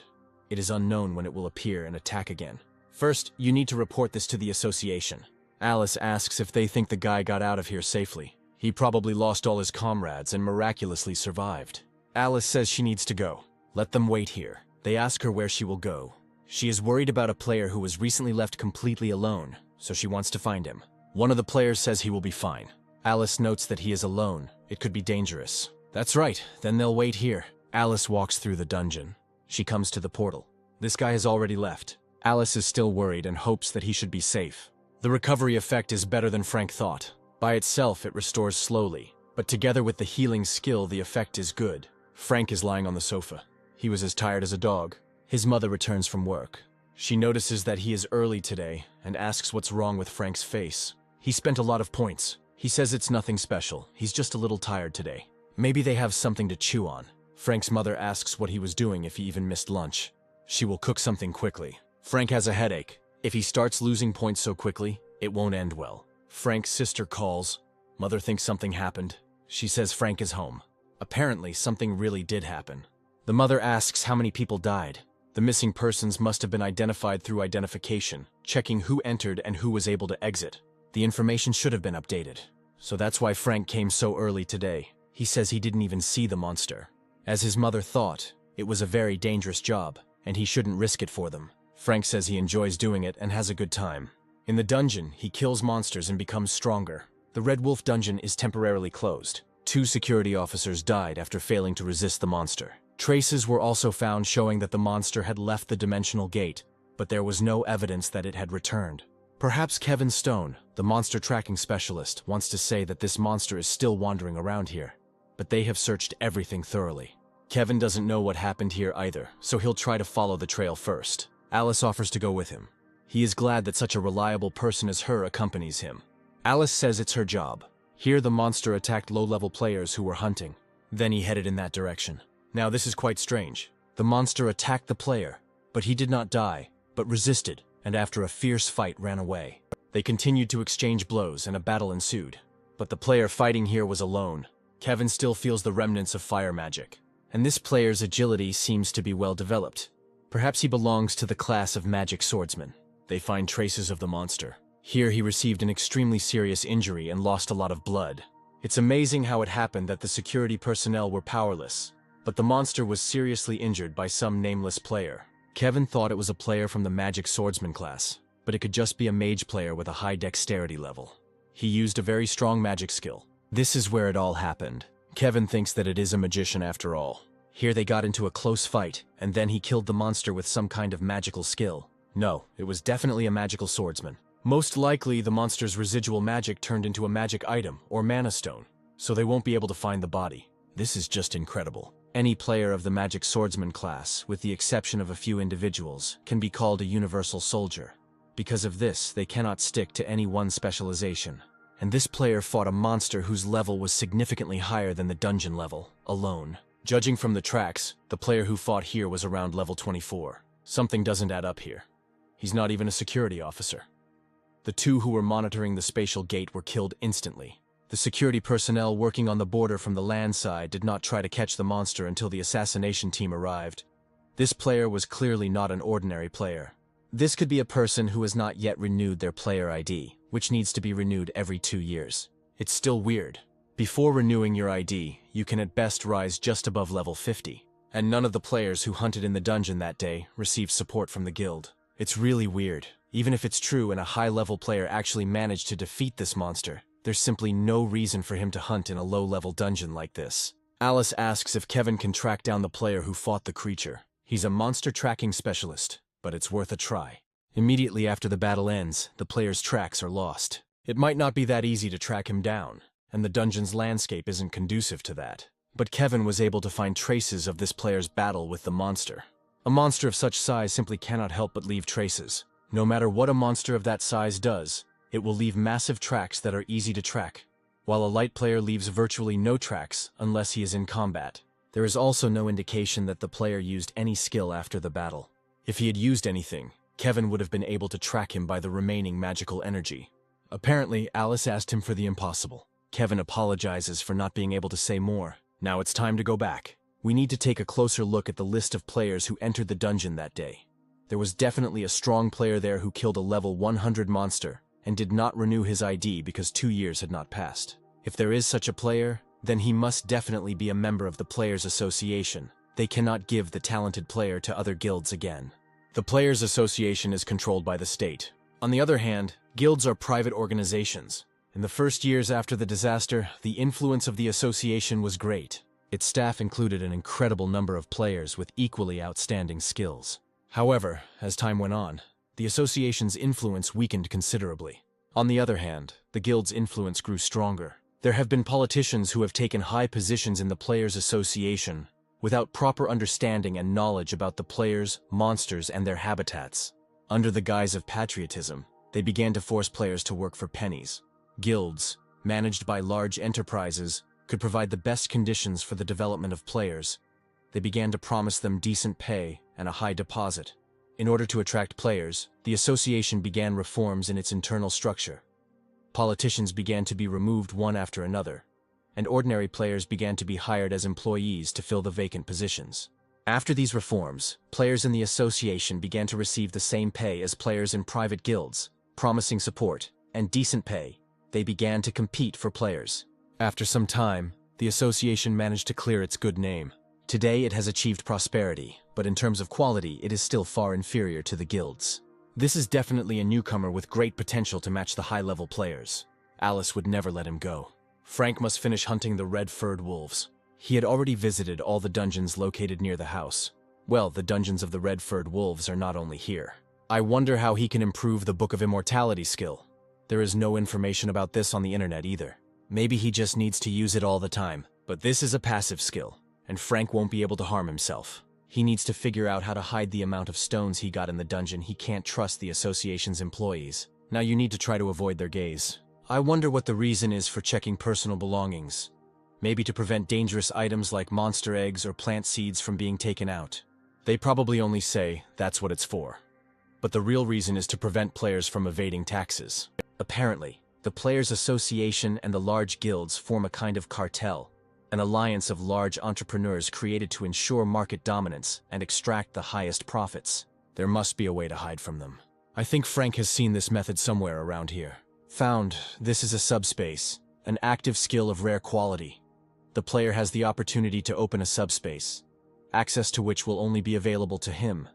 It is unknown when it will appear and attack again. First, you need to report this to the association. Alice asks if they think the guy got out of here safely. He probably lost all his comrades and miraculously survived. Alice says she needs to go. Let them wait here. They ask her where she will go. She is worried about a player who was recently left completely alone, so she wants to find him. One of the players says he will be fine. Alice notes that he is alone. It could be dangerous. That's right, then they'll wait here. Alice walks through the dungeon. She comes to the portal. This guy has already left. Alice is still worried and hopes that he should be safe. The recovery effect is better than Frank thought. By itself, it restores slowly, but together with the healing skill, the effect is good. Frank is lying on the sofa. He was as tired as a dog. His mother returns from work. She notices that he is early today and asks what's wrong with Frank's face. He spent a lot of points. He says it's nothing special. He's just a little tired today. Maybe they have something to chew on. Frank's mother asks what he was doing if he even missed lunch. She will cook something quickly. Frank has a headache. If he starts losing points so quickly, it won't end well. Frank's sister calls. Mother thinks something happened. She says Frank is home. Apparently, something really did happen. The mother asks how many people died. The missing persons must have been identified through identification, checking who entered and who was able to exit. The information should have been updated. So that's why Frank came so early today. He says he didn't even see the monster. As his mother thought, it was a very dangerous job, and he shouldn't risk it for them. Frank says he enjoys doing it and has a good time. In the dungeon, he kills monsters and becomes stronger. The Red Wolf dungeon is temporarily closed. 2 security officers died after failing to resist the monster. Traces were also found showing that the monster had left the dimensional gate, but there was no evidence that it had returned. Perhaps Kevin Stone, the monster tracking specialist, wants to say that this monster is still wandering around here, but they have searched everything thoroughly. Kevin doesn't know what happened here either, so he'll try to follow the trail first. Alice offers to go with him. He is glad that such a reliable person as her accompanies him. Alice says it's her job. Here the monster attacked low-level players who were hunting. Then he headed in that direction. Now this is quite strange. The monster attacked the player, but he did not die, but resisted, and after a fierce fight ran away. They continued to exchange blows and a battle ensued. But the player fighting here was alone. Kevin still feels the remnants of fire magic, and this player's agility seems to be well developed. Perhaps he belongs to the class of magic swordsman. They find traces of the monster. Here he received an extremely serious injury and lost a lot of blood. It's amazing how it happened that the security personnel were powerless, but the monster was seriously injured by some nameless player. Kevin thought it was a player from the magic swordsman class, but it could just be a mage player with a high dexterity level. He used a very strong magic skill. This is where it all happened. Kevin thinks that it is a magician after all. Here they got into a close fight, and then he killed the monster with some kind of magical skill. No, it was definitely a magical swordsman. Most likely, the monster's residual magic turned into a magic item, or mana stone, so they won't be able to find the body. This is just incredible. Any player of the magic swordsman class, with the exception of a few individuals, can be called a universal soldier. Because of this, they cannot stick to any one specialization. And this player fought a monster whose level was significantly higher than the dungeon level, alone. Judging from the tracks, the player who fought here was around level 24. Something doesn't add up here. He's not even a security officer. The 2 who were monitoring the spatial gate were killed instantly. The security personnel working on the border from the land side did not try to catch the monster until the assassination team arrived. This player was clearly not an ordinary player. This could be a person who has not yet renewed their player ID, which needs to be renewed every 2 years. It's still weird. Before renewing your ID, you can at best rise just above level 50, and none of the players who hunted in the dungeon that day received support from the guild. It's really weird. Even if it's true and a high-level player actually managed to defeat this monster, there's simply no reason for him to hunt in a low-level dungeon like this. Alice asks if Kevin can track down the player who fought the creature. He's a monster tracking specialist, but it's worth a try. Immediately after the battle ends, the player's tracks are lost. It might not be that easy to track him down, and the dungeon's landscape isn't conducive to that. But Kevin was able to find traces of this player's battle with the monster. A monster of such size simply cannot help but leave traces. No matter what a monster of that size does, it will leave massive tracks that are easy to track, while a light player leaves virtually no tracks unless he is in combat. There is also no indication that the player used any skill after the battle. If he had used anything, Kevin would have been able to track him by the remaining magical energy. Apparently, Alice asked him for the impossible. Kevin apologizes for not being able to say more. Now it's time to go back. We need to take a closer look at the list of players who entered the dungeon that day. There was definitely a strong player there who killed a level 100 monster and did not renew his ID because 2 years had not passed. If there is such a player, then he must definitely be a member of the Players Association. They cannot give the talented player to other guilds again. The Players Association is controlled by the state. On the other hand, guilds are private organizations. In the first years after the disaster, the influence of the association was great. Its staff included an incredible number of players with equally outstanding skills. However, as time went on, the association's influence weakened considerably. On the other hand, the guild's influence grew stronger. There have been politicians who have taken high positions in the Players Association without proper understanding and knowledge about the players, monsters, and their habitats. Under the guise of patriotism, they began to force players to work for pennies. Guilds, managed by large enterprises, could provide the best conditions for the development of players. They began to promise them decent pay and a high deposit. In order to attract players, the association began reforms in its internal structure. Politicians began to be removed one after another, and ordinary players began to be hired as employees to fill the vacant positions. After these reforms, players in the association began to receive the same pay as players in private guilds, promising support and decent pay. They began to compete for players. After some time, the association managed to clear its good name. Today it has achieved prosperity, but in terms of quality, it is still far inferior to the guilds. This is definitely a newcomer with great potential to match the high-level players. Alice would never let him go. Frank must finish hunting the red-furred wolves. He had already visited all the dungeons located near the house. Well, the dungeons of the red-furred wolves are not only here. I wonder how he can improve the Book of Immortality skill. There is no information about this on the internet either. Maybe he just needs to use it all the time. But this is a passive skill, and Frank won't be able to harm himself. He needs to figure out how to hide the amount of stones he got in the dungeon. He can't trust the association's employees. Now you need to try to avoid their gaze. I wonder what the reason is for checking personal belongings. Maybe to prevent dangerous items like monster eggs or plant seeds from being taken out. They probably only say that's what it's for. But the real reason is to prevent players from evading taxes. Apparently, the Players Association and the large guilds form a kind of cartel, an alliance of large entrepreneurs created to ensure market dominance and extract the highest profits. There must be a way to hide from them. I think Frank has seen this method somewhere around here. Found, this is a subspace, an active skill of rare quality. The player has the opportunity to open a subspace, access to which will only be available to him.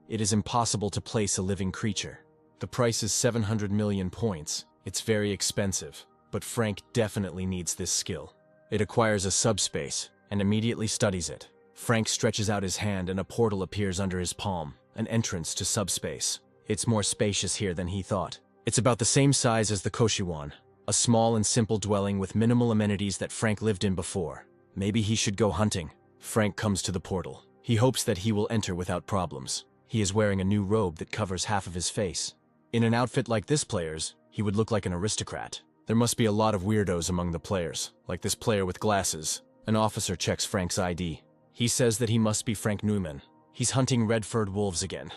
It is impossible to place a living creature. The price is 700 million points. It's very expensive, but Frank definitely needs this skill. It acquires a subspace and immediately studies it. Frank stretches out his hand and a portal appears under his palm, an entrance to subspace. It's more spacious here than he thought. It's about the same size as the Koshiwan, a small and simple dwelling with minimal amenities that Frank lived in before. Maybe he should go hunting. Frank comes to the portal. He hopes that he will enter without problems. He is wearing a new robe that covers half of his face. In an outfit like this player's, he would look like an aristocrat. There must be a lot of weirdos among the players, like this player with glasses. An officer checks Frank's ID. He says that he must be Frank Newman. He's hunting red-furred wolves again.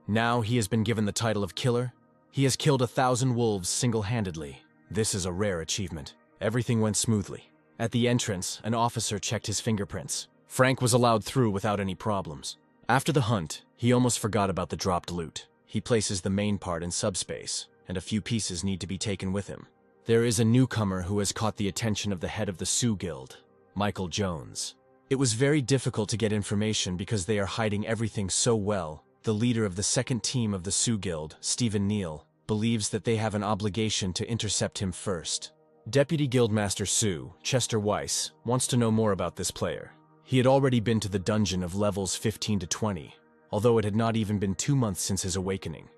Now he has been given the title of killer. He has killed 1,000 wolves single-handedly. This is a rare achievement. Everything went smoothly. At the entrance, an officer checked his fingerprints. Frank was allowed through without any problems. After the hunt, he almost forgot about the dropped loot. He places the main part in subspace, and a few pieces need to be taken with him. There is a newcomer who has caught the attention of the head of the Sioux Guild, Michael Jones. It was very difficult to get information because they are hiding everything so well. The leader of the second team of the Sioux Guild, Stephen Neal, believes that they have an obligation to intercept him first. Deputy Guildmaster Sioux, Chester Weiss, wants to know more about this player. He had already been to the dungeon of levels 15 to 20, although it had not even been 2 months since his awakening,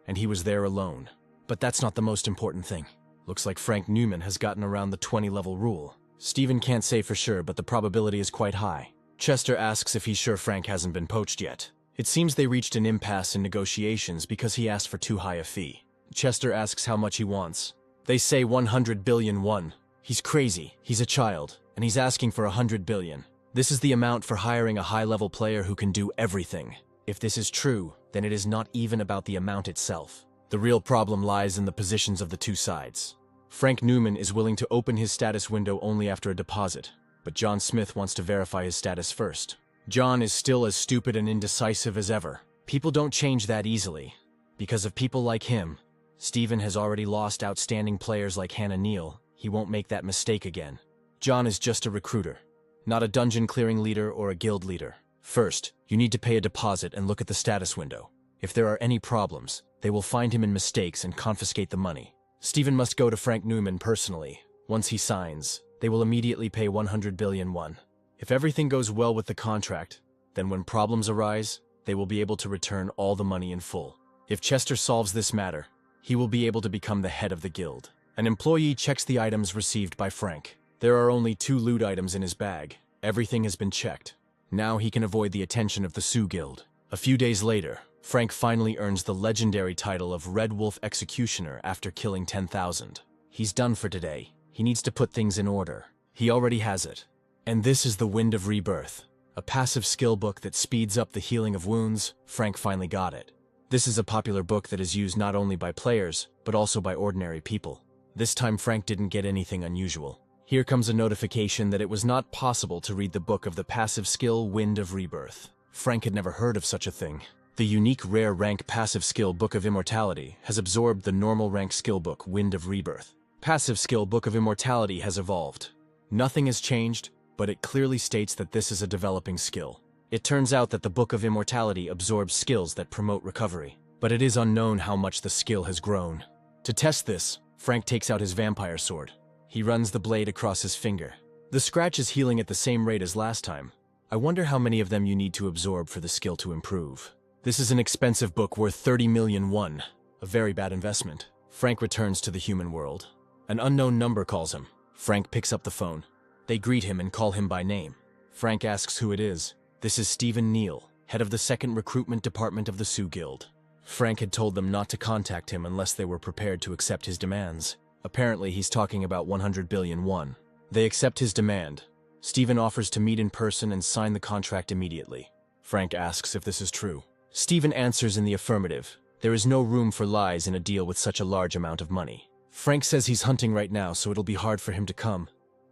and he was there alone. But that's not the most important thing. Looks like Frank Newman has gotten around the 20-level rule. Steven can't say for sure, but the probability is quite high. Chester asks if he's sure Frank hasn't been poached yet. It seems they reached an impasse in negotiations because he asked for too high a fee. Chester asks how much he wants. They say 100 billion won. He's crazy, he's a child, and he's asking for 100 billion. This is the amount for hiring a high-level player who can do everything. If this is true, then it is not even about the amount itself. The real problem lies in the positions of the two sides. Frank Newman is willing to open his status window only after a deposit, but John Smith wants to verify his status first. John is still as stupid and indecisive as ever. People don't change that easily. Because of people like him, Steven has already lost outstanding players like Hannah Neal. He won't make that mistake again. John is just a recruiter, not a dungeon-clearing leader or a guild leader. First, you need to pay a deposit and look at the status window. If there are any problems, they will find him in mistakes and confiscate the money. Steven must go to Frank Newman personally. Once he signs, they will immediately pay 100 billion won. If everything goes well with the contract, then when problems arise, they will be able to return all the money in full. If Chester solves this matter, he will be able to become the head of the guild. An employee checks the items received by Frank. There are only 2 loot items in his bag. Everything has been checked. Now he can avoid the attention of the Sioux Guild. A few days later, Frank finally earns the legendary title of Red Wolf Executioner after killing 10,000. He's done for today. He needs to put things in order. He already has it. And this is the Wind of Rebirth, a passive skill book that speeds up the healing of wounds. Frank finally got it. This is a popular book that is used not only by players, but also by ordinary people. This time Frank didn't get anything unusual. Here comes a notification that it was not possible to read the book of the passive skill Wind of Rebirth. Frank had never heard of such a thing. The unique rare rank passive skill Book of Immortality has absorbed the normal rank skill book Wind of Rebirth. Passive skill Book of Immortality has evolved. Nothing has changed, but it clearly states that this is a developing skill. It turns out that the Book of Immortality absorbs skills that promote recovery, but it is unknown how much the skill has grown. To test this, Frank takes out his vampire sword. He runs the blade across his finger. The scratch is healing at the same rate as last time. I wonder how many of them you need to absorb for the skill to improve. This is an expensive book worth 30 million won. A very bad investment. Frank returns to the human world. An unknown number calls him. Frank picks up the phone. They greet him and call him by name. Frank asks who it is. This is Steven Neal, head of the 2nd Recruitment Department of the Sioux Guild. Frank had told them not to contact him unless they were prepared to accept his demands. Apparently, he's talking about 100 billion won. They accept his demand. Steven offers to meet in person and sign the contract immediately. Frank asks if this is true. Steven answers in the affirmative. There is no room for lies in a deal with such a large amount of money. Frank says he's hunting right now, so it'll be hard for him to come.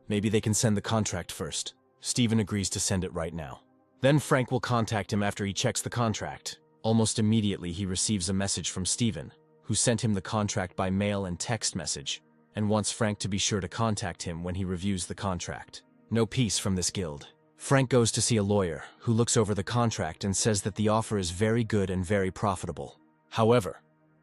Maybe they can send the contract first. Steven agrees to send it right now. Then Frank will contact him after he checks the contract. Almost immediately, he receives a message from Steven, who sent him the contract by mail and text message, and wants Frank to be sure to contact him when he reviews the contract. No peace from this guild. Frank goes to see a lawyer, who looks over the contract and says that the offer is very good and very profitable. However,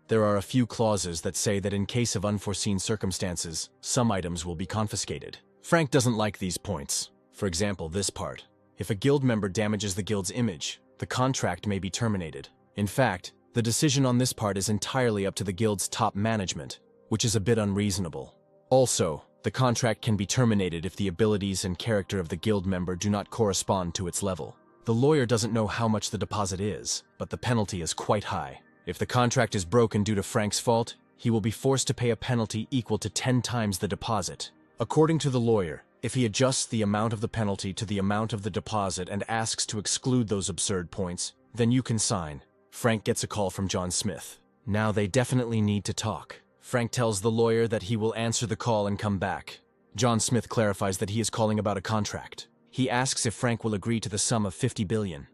there are a few clauses that say that in case of unforeseen circumstances, some items will be confiscated. Frank doesn't like these points. For example, this part. If a guild member damages the guild's image, the contract may be terminated. In fact, the decision on this part is entirely up to the guild's top management, which is a bit unreasonable. Also, the contract can be terminated if the abilities and character of the guild member do not correspond to its level. The lawyer doesn't know how much the deposit is, but the penalty is quite high. If the contract is broken due to Frank's fault, he will be forced to pay a penalty equal to 10 times the deposit. According to the lawyer, if he adjusts the amount of the penalty to the amount of the deposit and asks to exclude those absurd points, then you can sign. Frank gets a call from John Smith. Now they definitely need to talk. Frank tells the lawyer that he will answer the call and come back. John Smith clarifies that he is calling about a contract. He asks if Frank will agree to the sum of 50 billion.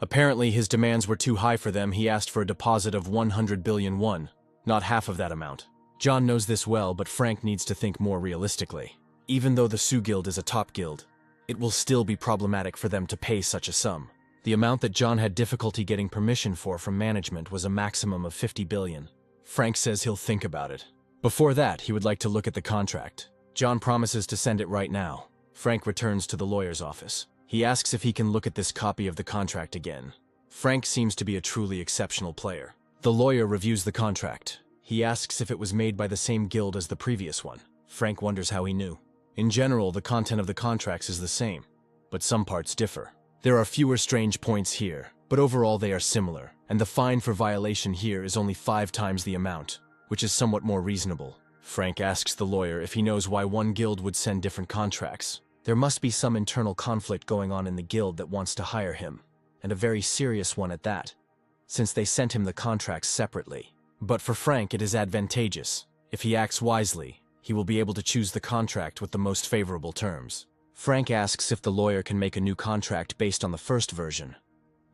Apparently his demands were too high for them. He asked for a deposit of 100 billion won, not half of that amount. John knows this well, but Frank needs to think more realistically. Even though the Sioux Guild is a top guild, it will still be problematic for them to pay such a sum. The amount that John had difficulty getting permission for from management was a maximum of 50 billion. Frank says he'll think about it. Before that, he would like to look at the contract. John promises to send it right now. Frank returns to the lawyer's office. He asks if he can look at this copy of the contract again. Frank seems to be a truly exceptional player. The lawyer reviews the contract. He asks if it was made by the same guild as the previous one. Frank wonders how he knew. In general, the content of the contracts is the same, but some parts differ. There are fewer strange points here, but overall they are similar, and the fine for violation here is only 5 times the amount, which is somewhat more reasonable. Frank asks the lawyer if he knows why one guild would send different contracts. There must be some internal conflict going on in the guild that wants to hire him, and a very serious one at that, since they sent him the contracts separately. But for Frank, it is advantageous. If he acts wisely, he will be able to choose the contract with the most favorable terms. Frank asks if the lawyer can make a new contract based on the first version,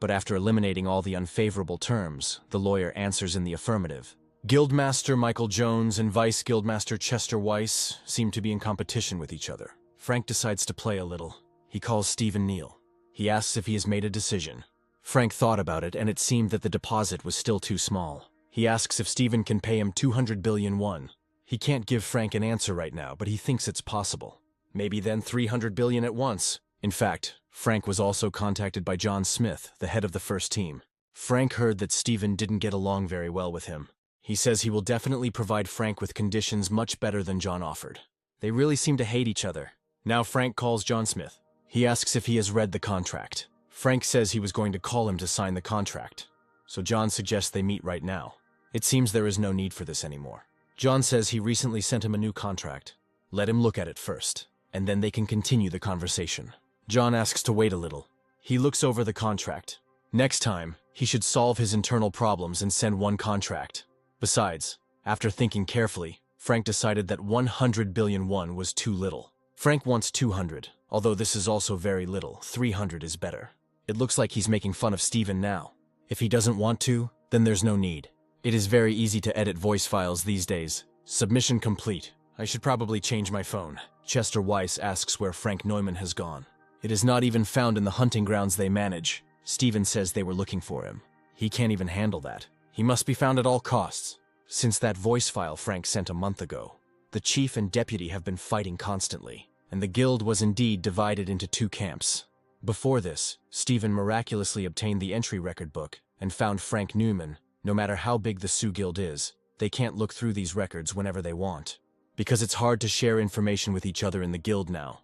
but after eliminating all the unfavorable terms, the lawyer answers in the affirmative. Guildmaster Michael Jones and Vice Guildmaster Chester Weiss seem to be in competition with each other. Frank decides to play a little. He calls Stephen Neal. He asks if he has made a decision. Frank thought about it, and it seemed that the deposit was still too small. He asks if Stephen can pay him 200 billion won. He can't give Frank an answer right now, but he thinks it's possible. Maybe then 300 billion at once. In fact, Frank was also contacted by John Smith, the head of the first team. Frank heard that Stephen didn't get along very well with him. He says he will definitely provide Frank with conditions much better than John offered. They really seem to hate each other. Now Frank calls John Smith. He asks if he has read the contract. Frank says he was going to call him to sign the contract, so John suggests they meet right now. It seems there is no need for this anymore. John says he recently sent him a new contract. Let him look at it first, and then they can continue the conversation. John asks to wait a little. He looks over the contract. Next time, he should solve his internal problems and send one contract. Besides, after thinking carefully, Frank decided that 100 billion won was too little. Frank wants 200, although this is also very little. 300 is better. It looks like he's making fun of Stephen now. If he doesn't want to, then there's no need. It is very easy to edit voice files these days. Submission complete. I should probably change my phone. Chester Weiss asks where Frank Neumann has gone. It is not even found in the hunting grounds they manage. Stephen says they were looking for him. He can't even handle that. He must be found at all costs. Since that voice file Frank sent a month ago, the chief and deputy have been fighting constantly, and the guild was indeed divided into 2 camps. Before this, Stephen miraculously obtained the entry record book and found Frank Neumann. No matter how big the Sioux Guild is, they can't look through these records whenever they want, because it's hard to share information with each other in the guild now.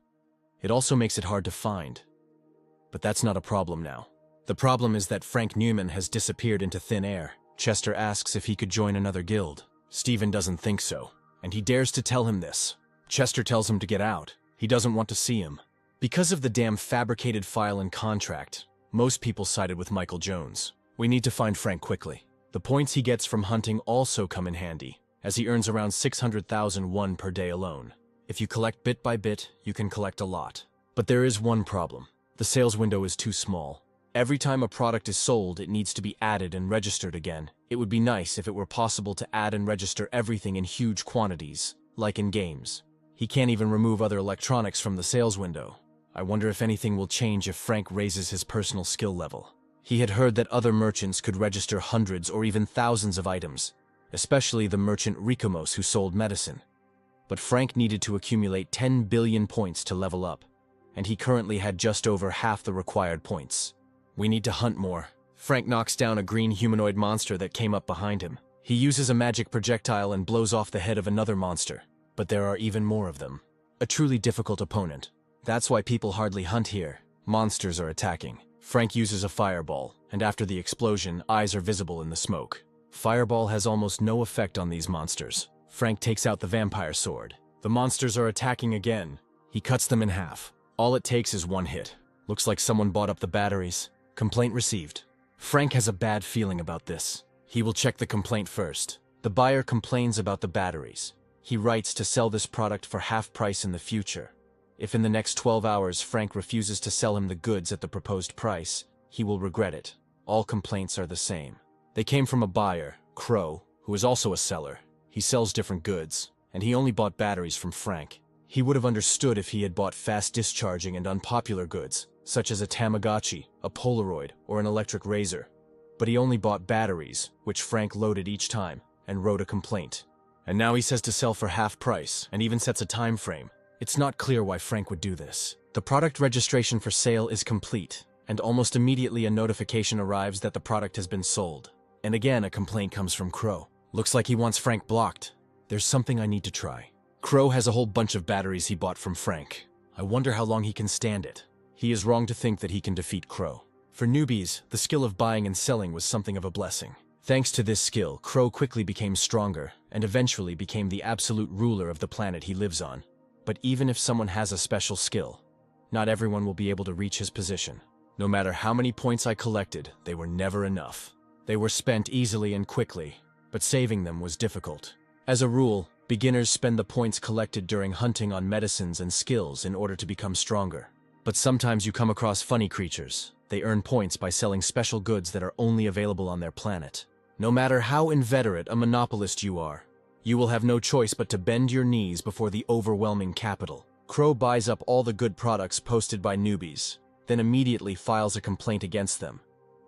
It also makes it hard to find. But that's not a problem now. The problem is that Frank Neumann has disappeared into thin air. Chester asks if he could join another guild. Stephen doesn't think so, and he dares to tell him this. Chester tells him to get out. He doesn't want to see him. Because of the damn fabricated file and contract, most people sided with Michael Jones. We need to find Frank quickly. The points he gets from hunting also come in handy, as he earns around 600,000 won per day alone. If you collect bit by bit, you can collect a lot. But there is one problem. The sales window is too small. Every time a product is sold, it needs to be added and registered again. It would be nice if it were possible to add and register everything in huge quantities, like in games. He can't even remove other electronics from the sales window. I wonder if anything will change if Frank raises his personal skill level. He had heard that other merchants could register hundreds or even thousands of items, especially the merchant Rikomos who sold medicine. But Frank needed to accumulate 10 billion points to level up, and he currently had just over half the required points. We need to hunt more. Frank knocks down a green humanoid monster that came up behind him. He uses a magic projectile and blows off the head of another monster, but there are even more of them. A truly difficult opponent. That's why people hardly hunt here. Monsters are attacking. Frank uses a fireball, and after the explosion, eyes are visible in the smoke. Fireball has almost no effect on these monsters. Frank takes out the vampire sword. The monsters are attacking again. He cuts them in half. All it takes is one hit. Looks like someone bought up the batteries. Complaint received. Frank has a bad feeling about this. He will check the complaint first. The buyer complains about the batteries. He writes to sell this product for half price in the future. If in the next 12 hours Frank refuses to sell him the goods at the proposed price, he will regret it. All complaints are the same. They came from a buyer, Crow, who is also a seller. He sells different goods, and he only bought batteries from Frank. He would have understood if he had bought fast-discharging and unpopular goods, such as a Tamagotchi, a Polaroid, or an electric razor. But he only bought batteries, which Frank loaded each time, and wrote a complaint. And now he says to sell for half price, and even sets a time frame. It's not clear why Frank would do this. The product registration for sale is complete, and almost immediately a notification arrives that the product has been sold. And again a complaint comes from Crow. Looks like he wants Frank blocked. There's something I need to try. Crow has a whole bunch of batteries he bought from Frank. I wonder how long he can stand it. He is wrong to think that he can defeat Crow. For newbies, the skill of buying and selling was something of a blessing. Thanks to this skill, Crow quickly became stronger and eventually became the absolute ruler of the planet he lives on. But even if someone has a special skill, not everyone will be able to reach his position. No matter how many points I collected, they were never enough. They were spent easily and quickly, but saving them was difficult. As a rule, beginners spend the points collected during hunting on medicines and skills in order to become stronger. But sometimes you come across funny creatures. They earn points by selling special goods that are only available on their planet. No matter how inveterate a monopolist you are, you will have no choice but to bend your knees before the overwhelming capital. Crow buys up all the good products posted by newbies, then immediately files a complaint against them.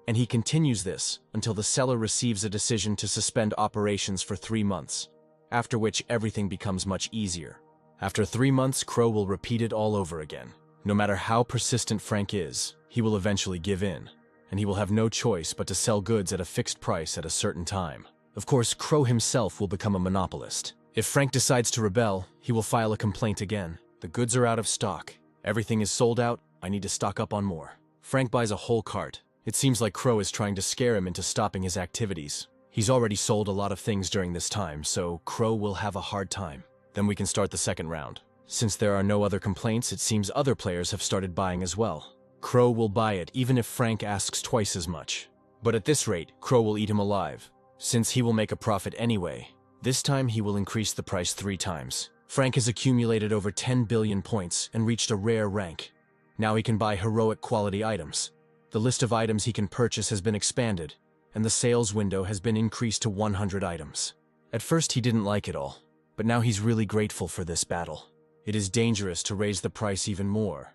And he continues this until the seller receives a decision to suspend operations for 3 months, after which everything becomes much easier. After 3 months, Crow will repeat it all over again. No matter how persistent Frank is, he will eventually give in, and he will have no choice but to sell goods at a fixed price at a certain time. Of course, Crow himself will become a monopolist. If Frank decides to rebel, he will file a complaint again. The goods are out of stock. Everything is sold out. I need to stock up on more. Frank buys a whole cart. It seems like Crow is trying to scare him into stopping his activities. He's already sold a lot of things during this time, so Crow will have a hard time. Then we can start the second round. Since there are no other complaints, it seems other players have started buying as well. Crow will buy it even if Frank asks twice as much. But at this rate, Crow will eat him alive, since he will make a profit anyway. This time he will increase the price 3 times. Frank has accumulated over 10 billion points and reached a rare rank. Now he can buy heroic quality items. The list of items he can purchase has been expanded, and the sales window has been increased to 100 items. At first he didn't like it all, but now he's really grateful for this battle. It is dangerous to raise the price even more,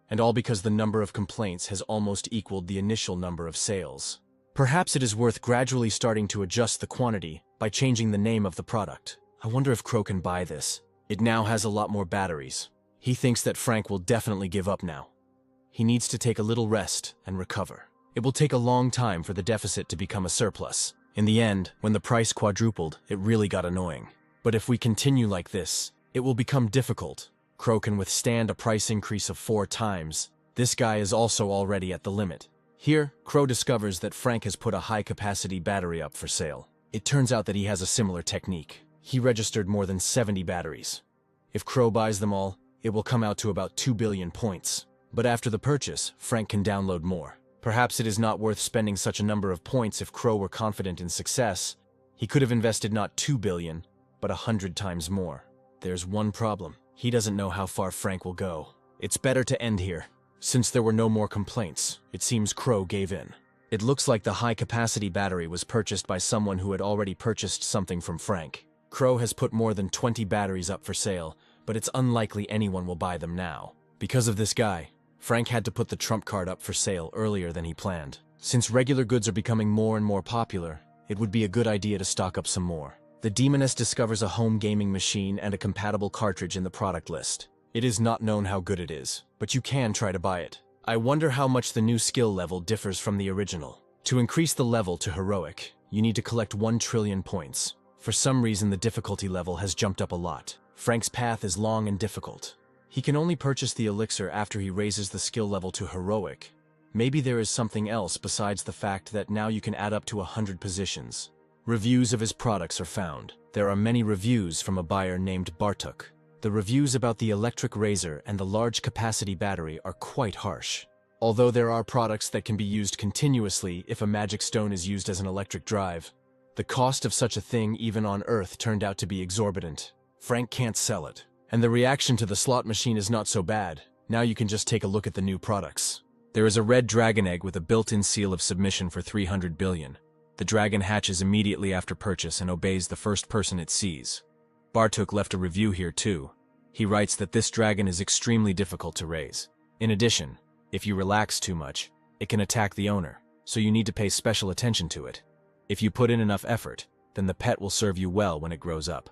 and all because the number of complaints has almost equaled the initial number of sales. Perhaps it is worth gradually starting to adjust the quantity by changing the name of the product. I wonder if Crow can buy this. It now has a lot more batteries. He thinks that Frank will definitely give up now. He needs to take a little rest and recover. It will take a long time for the deficit to become a surplus. In the end, when the price quadrupled, it really got annoying. But if we continue like this, it will become difficult. Crow can withstand a price increase of 4 times. This guy is also already at the limit. Here, Crow discovers that Frank has put a high-capacity battery up for sale. It turns out that he has a similar technique. He registered more than 70 batteries. If Crow buys them all, it will come out to about 2 billion points. But after the purchase, Frank can download more. Perhaps it is not worth spending such a number of points if Crow were confident in success. He could have invested not 2 billion, but 100 times more. There's one problem. He doesn't know how far Frank will go. It's better to end here. Since there were no more complaints, it seems Crow gave in. It looks like the high-capacity battery was purchased by someone who had already purchased something from Frank. Crow has put more than 20 batteries up for sale, but it's unlikely anyone will buy them now. Because of this guy, Frank had to put the trump card up for sale earlier than he planned. Since regular goods are becoming more and more popular, it would be a good idea to stock up some more. The Demoness discovers a home gaming machine and a compatible cartridge in the product list. It is not known how good it is, but you can try to buy it. I wonder how much the new skill level differs from the original. To increase the level to heroic, you need to collect 1 trillion points. For some reason, the difficulty level has jumped up a lot. Frank's path is long and difficult. He can only purchase the elixir after he raises the skill level to heroic. Maybe there is something else besides the fact that now you can add up to 100 positions. Reviews of his products are found. There are many reviews from a buyer named Bartuk. The reviews about the electric razor and the large capacity battery are quite harsh. Although there are products that can be used continuously if a magic stone is used as an electric drive, the cost of such a thing even on Earth turned out to be exorbitant. Frank can't sell it. And the reaction to the slot machine is not so bad. Now you can just take a look at the new products. There is a red dragon egg with a built-in seal of submission for 300 billion. The dragon hatches immediately after purchase and obeys the first person it sees. Bartuk left a review here too. He writes that this dragon is extremely difficult to raise. In addition, if you relax too much, it can attack the owner, so you need to pay special attention to it. If you put in enough effort, then the pet will serve you well when it grows up.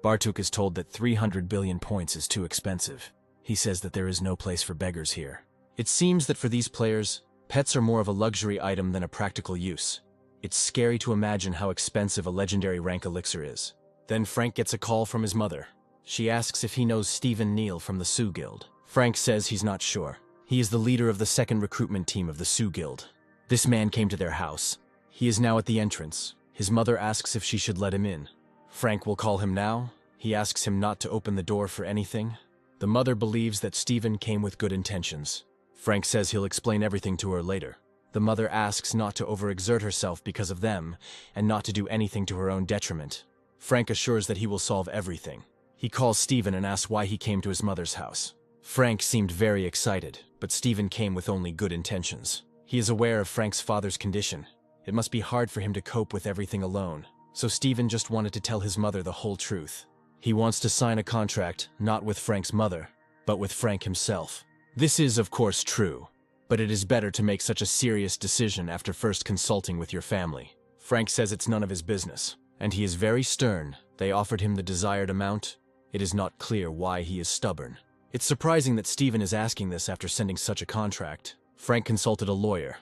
Bartuk is told that 300 billion points is too expensive. He says that there is no place for beggars here. It seems that for these players, pets are more of a luxury item than a practical use. It's scary to imagine how expensive a legendary rank elixir is. Then Frank gets a call from his mother. She asks if he knows Stephen Neal from the Sioux Guild. Frank says he's not sure. He is the leader of the second recruitment team of the Sioux Guild. This man came to their house. He is now at the entrance. His mother asks if she should let him in. Frank will call him now. He asks him not to open the door for anything. The mother believes that Stephen came with good intentions. Frank says he'll explain everything to her later. The mother asks not to overexert herself because of them, and not to do anything to her own detriment. Frank assures that he will solve everything. He calls Stephen and asks why he came to his mother's house. Frank seemed very excited, but Stephen came with only good intentions. He is aware of Frank's father's condition. It must be hard for him to cope with everything alone, so Stephen just wanted to tell his mother the whole truth. He wants to sign a contract, not with Frank's mother, but with Frank himself. This is, of course, true, but it is better to make such a serious decision after first consulting with your family. Frank says it's none of his business, and he is very stern. They offered him the desired amount. It is not clear why he is stubborn. It's surprising that Stephen is asking this after sending such a contract. Frank consulted a lawyer,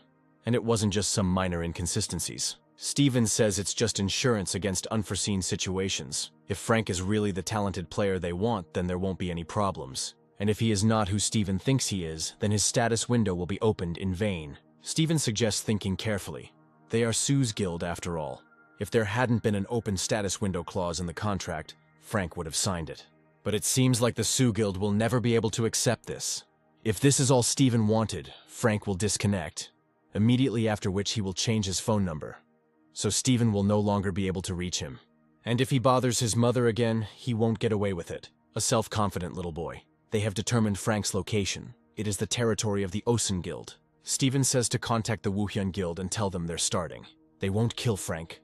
and it wasn't just some minor inconsistencies. Stephen says it's just insurance against unforeseen situations. If Frank is really the talented player they want, then there won't be any problems. And if he is not who Stephen thinks he is, then his status window will be opened in vain. Stephen suggests thinking carefully. They are Sioux's Guild after all. If there hadn't been an open status window clause in the contract, Frank would have signed it. But it seems like the Sioux Guild will never be able to accept this. If this is all Stephen wanted, Frank will disconnect, immediately after which he will change his phone number. So Stephen will no longer be able to reach him. And if he bothers his mother again, he won't get away with it. A self-confident little boy. They have determined Frank's location. It is the territory of the Osun Guild. Stephen says to contact the Wuhyun Guild and tell them they're starting. They won't kill Frank,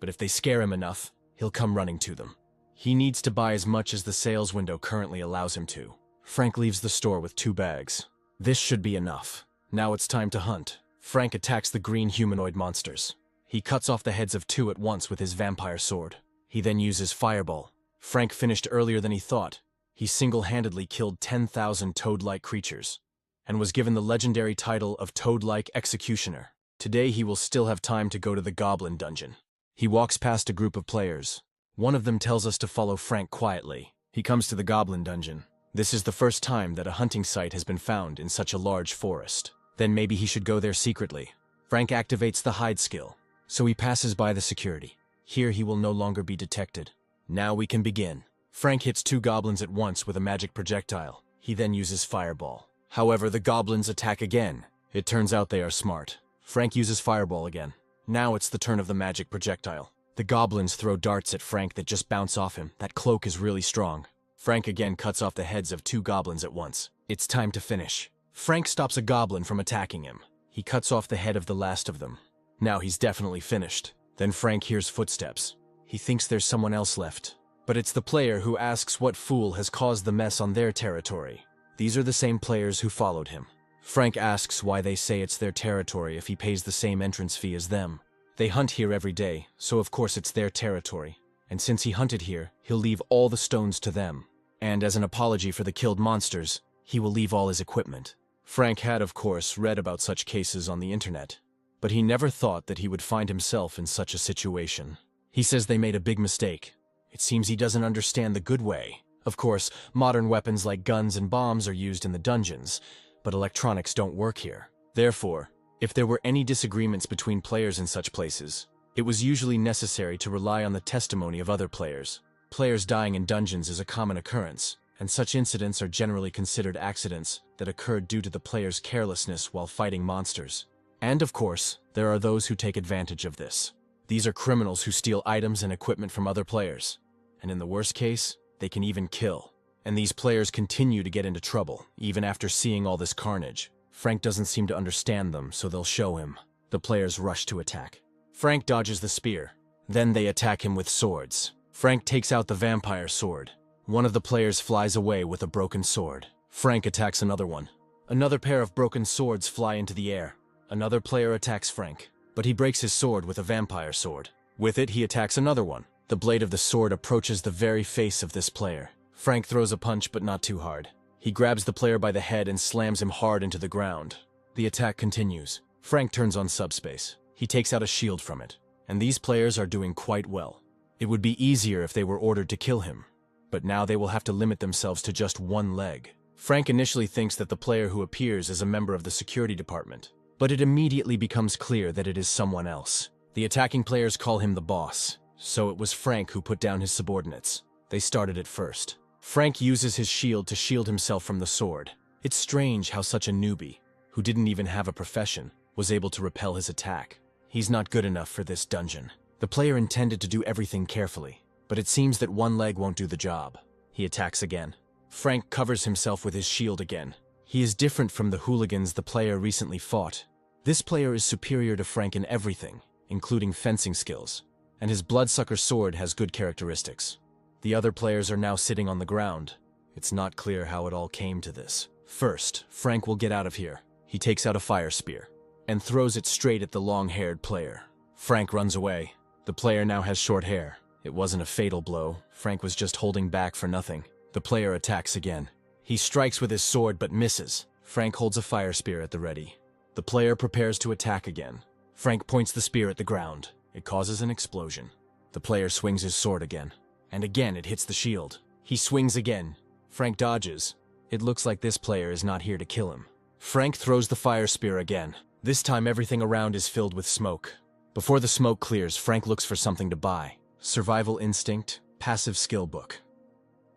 but if they scare him enough, he'll come running to them. He needs to buy as much as the sales window currently allows him to. Frank leaves the store with 2 bags. This should be enough. Now it's time to hunt. Frank attacks the green humanoid monsters. He cuts off the heads of 2 at once with his vampire sword. He then uses Fireball. Frank finished earlier than he thought. He single-handedly killed 10,000 toad-like creatures, and was given the legendary title of Toad-like Executioner. Today he will still have time to go to the Goblin Dungeon. He walks past a group of players. One of them tells us to follow Frank quietly. He comes to the Goblin Dungeon. This is the first time that a hunting site has been found in such a large forest. Then maybe he should go there secretly. Frank activates the hide skill, so he passes by the security. Here he will no longer be detected. Now we can begin. Frank hits 2 goblins at once with a magic projectile. He then uses Fireball. However, the goblins attack again. It turns out they are smart. Frank uses Fireball again. Now it's the turn of the magic projectile. The goblins throw darts at Frank that just bounce off him. That cloak is really strong. Frank again cuts off the heads of 2 goblins at once. It's time to finish. Frank stops a goblin from attacking him. He cuts off the head of the last of them. Now he's definitely finished. Then Frank hears footsteps. He thinks there's someone else left. But it's the player who asks what fool has caused the mess on their territory. These are the same players who followed him. Frank asks why they say it's their territory if he pays the same entrance fee as them. They hunt here every day, so of course it's their territory. And since he hunted here, he'll leave all the stones to them. And as an apology for the killed monsters, he will leave all his equipment. Frank had, of course, read about such cases on the internet, but he never thought that he would find himself in such a situation. He says they made a big mistake. It seems he doesn't understand the good way. Of course, modern weapons like guns and bombs are used in the dungeons, but electronics don't work here. Therefore, if there were any disagreements between players in such places, it was usually necessary to rely on the testimony of other players. Players dying in dungeons is a common occurrence, and such incidents are generally considered accidents that occurred due to the player's carelessness while fighting monsters. And of course, there are those who take advantage of this. These are criminals who steal items and equipment from other players. And in the worst case, they can even kill. And these players continue to get into trouble, even after seeing all this carnage. Frank doesn't seem to understand them, so they'll show him. The players rush to attack. Frank dodges the spear. Then they attack him with swords. Frank takes out the vampire sword. One of the players flies away with a broken sword. Frank attacks another one. Another pair of broken swords fly into the air. Another player attacks Frank, but he breaks his sword with a vampire sword. With it, he attacks another one. The blade of the sword approaches the very face of this player. Frank throws a punch, but not too hard. He grabs the player by the head and slams him hard into the ground. The attack continues. Frank turns on subspace. He takes out a shield from it. and these players are doing quite well. It would be easier if they were ordered to kill him, but now they will have to limit themselves to just one leg. Frank initially thinks that the player who appears is a member of the security department, but it immediately becomes clear that it is someone else. The attacking players call him the boss, so it was Frank who put down his subordinates. They started it first. Frank uses his shield to shield himself from the sword. It's strange how such a newbie, who didn't even have a profession, was able to repel his attack. He's not good enough for this dungeon. The player intended to do everything carefully, but it seems that one leg won't do the job. He attacks again. Frank covers himself with his shield again. He is different from the hooligans the player recently fought. This player is superior to Frank in everything, including fencing skills, and his bloodsucker sword has good characteristics. The other players are now sitting on the ground. It's not clear how it all came to this. First, Frank will get out of here. He takes out a fire spear and throws it straight at the long-haired player. Frank runs away. The player now has short hair. It wasn't a fatal blow. Frank was just holding back for nothing. The player attacks again. He strikes with his sword but misses. Frank holds a fire spear at the ready. The player prepares to attack again. Frank points the spear at the ground. It causes an explosion. The player swings his sword again. And again it hits the shield. He swings again. Frank dodges. It looks like this player is not here to kill him. Frank throws the fire spear again. This time everything around is filled with smoke. Before the smoke clears, Frank looks for something to buy. Survival instinct, passive skill book.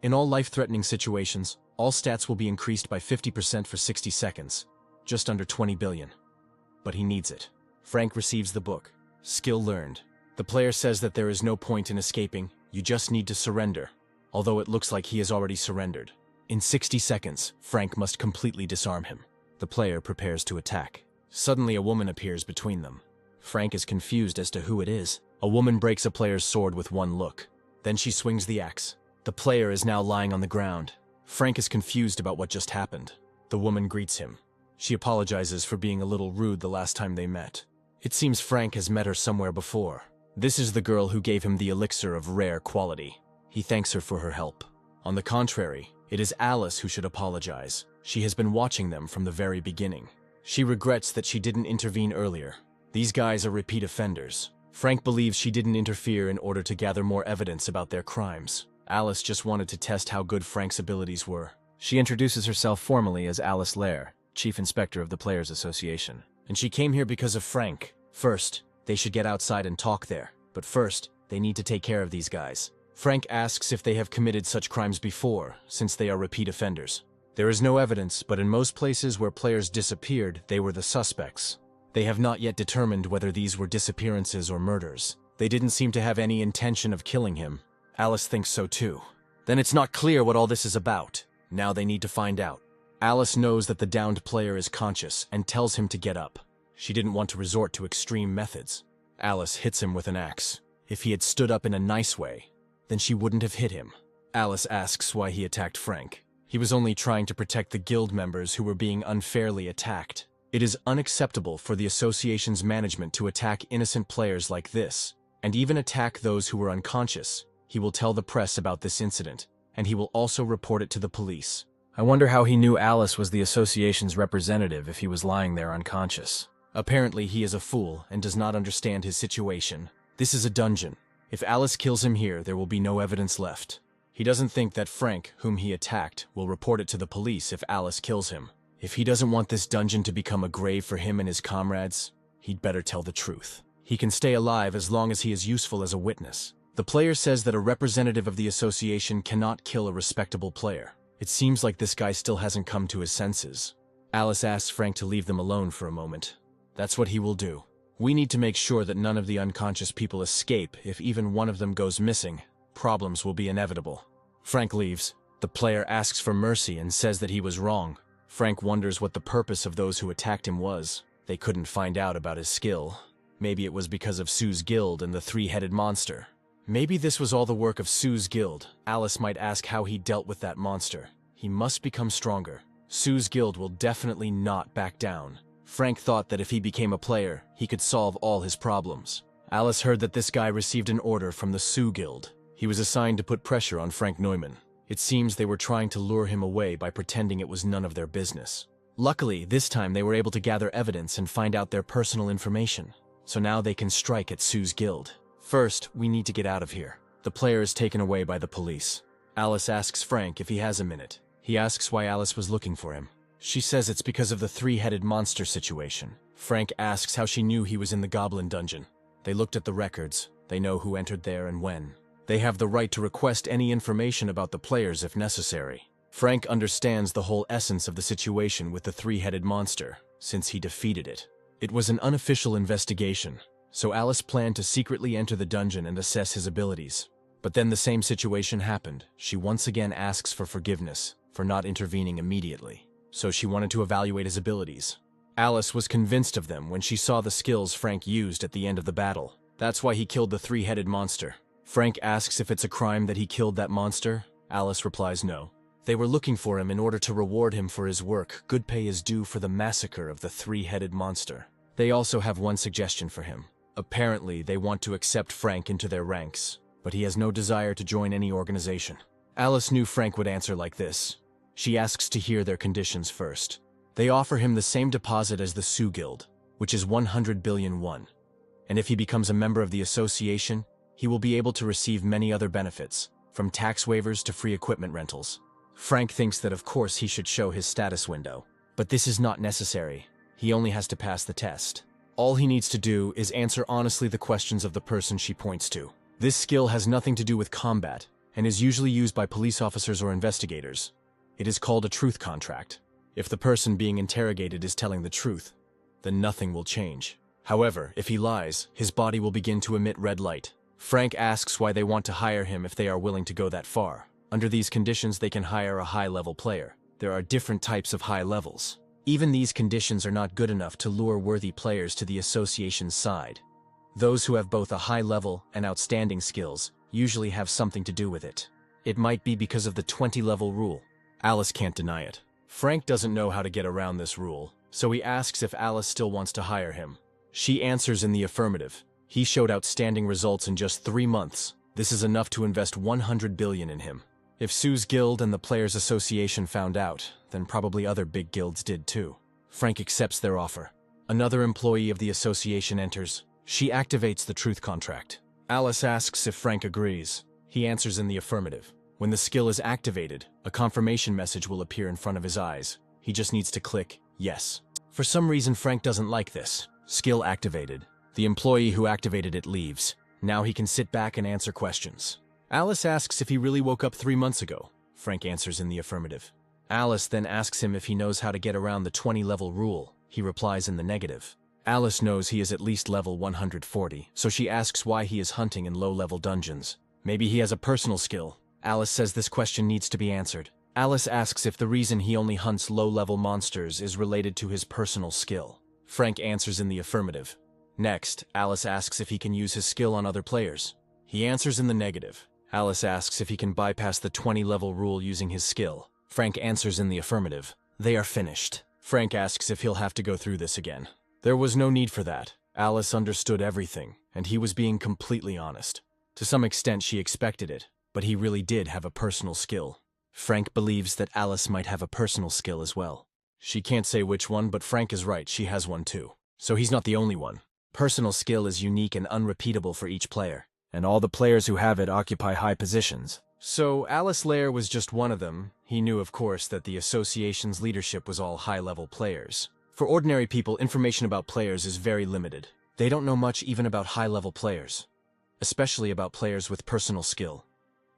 In all life-threatening situations, all stats will be increased by 50% for 60 seconds. Just under 20 billion. But he needs it. Frank receives the book. Skill learned. The player says that there is no point in escaping, you just need to surrender. Although it looks like he has already surrendered. In 60 seconds, Frank must completely disarm him. The player prepares to attack. Suddenly a woman appears between them. Frank is confused as to who it is. A woman breaks a player's sword with one look. Then she swings the axe. The player is now lying on the ground. Frank is confused about what just happened. The woman greets him. She apologizes for being a little rude the last time they met. It seems Frank has met her somewhere before. This is the girl who gave him the elixir of rare quality. He thanks her for her help. On the contrary, it is Alice who should apologize. She has been watching them from the very beginning. She regrets that she didn't intervene earlier. These guys are repeat offenders. Frank believes she didn't interfere in order to gather more evidence about their crimes. Alice just wanted to test how good Frank's abilities were. She introduces herself formally as Alice Lair, Chief Inspector of the Players Association. And she came here because of Frank. First, they should get outside and talk there. But first, they need to take care of these guys. Frank asks if they have committed such crimes before, since they are repeat offenders. There is no evidence, but in most places where players disappeared, they were the suspects. They have not yet determined whether these were disappearances or murders. They didn't seem to have any intention of killing him. Alice thinks so too. Then it's not clear what all this is about. Now they need to find out. Alice knows that the downed player is conscious and tells him to get up. She didn't want to resort to extreme methods. Alice hits him with an axe. If he had stood up in a nice way, then she wouldn't have hit him. Alice asks why he attacked Frank. He was only trying to protect the guild members who were being unfairly attacked. It is unacceptable for the association's management to attack innocent players like this, and even attack those who were unconscious. He will tell the press about this incident, and he will also report it to the police. I wonder how he knew Alice was the association's representative if he was lying there unconscious. Apparently he is a fool and does not understand his situation. This is a dungeon. If Alice kills him here, there will be no evidence left. He doesn't think that Frank, whom he attacked, will report it to the police if Alice kills him. If he doesn't want this dungeon to become a grave for him and his comrades, he'd better tell the truth. He can stay alive as long as he is useful as a witness. The player says that a representative of the association cannot kill a respectable player. It seems like this guy still hasn't come to his senses. Alice asks Frank to leave them alone for a moment. That's what he will do. We need to make sure that none of the unconscious people escape. If even one of them goes missing, problems will be inevitable. Frank leaves. The player asks for mercy and says that he was wrong. Frank wonders what the purpose of those who attacked him was. They couldn't find out about his skill. Maybe it was because of Sue's guild and the three-headed monster. Maybe this was all the work of Sue's guild. Alice might ask how he dealt with that monster. He must become stronger. Sue's guild will definitely not back down. Frank thought that if he became a player, he could solve all his problems. Alice heard that this guy received an order from the Sue Guild. He was assigned to put pressure on Frank Neumann. It seems they were trying to lure him away by pretending it was none of their business. Luckily, this time they were able to gather evidence and find out their personal information. so now they can strike at Sue's guild. First, we need to get out of here. The player is taken away by the police. Alice asks Frank if he has a minute. He asks why Alice was looking for him. She says it's because of the three-headed monster situation. Frank asks how she knew he was in the Goblin Dungeon. They looked at the records. They know who entered there and when. They have the right to request any information about the players if necessary. Frank understands the whole essence of the situation with the three-headed monster, since he defeated it. It was an unofficial investigation, so Alice planned to secretly enter the dungeon and assess his abilities. But then the same situation happened. She once again asks for forgiveness for not intervening immediately, so she wanted to evaluate his abilities. Alice was convinced of them when she saw the skills Frank used at the end of the battle. That's why he killed the three-headed monster. Frank asks if it's a crime that he killed that monster. Alice replies no. They were looking for him in order to reward him for his work. Good pay is due for the massacre of the three-headed monster. They also have one suggestion for him. Apparently, they want to accept Frank into their ranks, but he has no desire to join any organization. Alice knew Frank would answer like this. She asks to hear their conditions first. They offer him the same deposit as the Sue Guild, which is 100 billion won. And if he becomes a member of the association, he will be able to receive many other benefits, from tax waivers to free equipment rentals. Frank thinks that of course he should show his status window, but this is not necessary. He only has to pass the test. All he needs to do is answer honestly the questions of the person she points to. This skill has nothing to do with combat, and is usually used by police officers or investigators. It is called a truth contract. If the person being interrogated is telling the truth, then nothing will change. However, if he lies, his body will begin to emit red light. Frank asks why they want to hire him if they are willing to go that far. Under these conditions, they can hire a high-level player. There are different types of high levels. Even these conditions are not good enough to lure worthy players to the association's side. Those who have both a high level and outstanding skills usually have something to do with it. It might be because of the 20-level rule. Alice can't deny it. Frank doesn't know how to get around this rule, so he asks if Alice still wants to hire him. She answers in the affirmative. He showed outstanding results in just 3 months. This is enough to invest 100 billion in him. If Sue's guild and the Players Association found out, then probably other big guilds did too. Frank accepts their offer. Another employee of the association enters. She activates the truth contract. Alice asks if Frank agrees. He answers in the affirmative. When the skill is activated, a confirmation message will appear in front of his eyes. He just needs to click yes. For some reason, Frank doesn't like this. Skill activated. The employee who activated it leaves. Now he can sit back and answer questions. Alice asks if he really woke up 3 months ago. Frank answers in the affirmative. Alice then asks him if he knows how to get around the 20-level rule. He replies in the negative. Alice knows he is at least level 140, so she asks why he is hunting in low-level dungeons. Maybe he has a personal skill. Alice says this question needs to be answered. Alice asks if the reason he only hunts low-level monsters is related to his personal skill. Frank answers in the affirmative. Next, Alice asks if he can use his skill on other players. He answers in the negative. Alice asks if he can bypass the 20-level rule using his skill. Frank answers in the affirmative. They are finished. Frank asks if he'll have to go through this again. There was no need for that. Alice understood everything, and he was being completely honest. To some extent, she expected it, but he really did have a personal skill. Frank believes that Alice might have a personal skill as well. She can't say which one, but Frank is right, she has one too. So he's not the only one. Personal skill is unique and unrepeatable for each player, and all the players who have it occupy high positions. So Alice Lair was just one of them. He knew, of course, that the association's leadership was all high-level players. For ordinary people, information about players is very limited. They don't know much even about high-level players, especially about players with personal skill.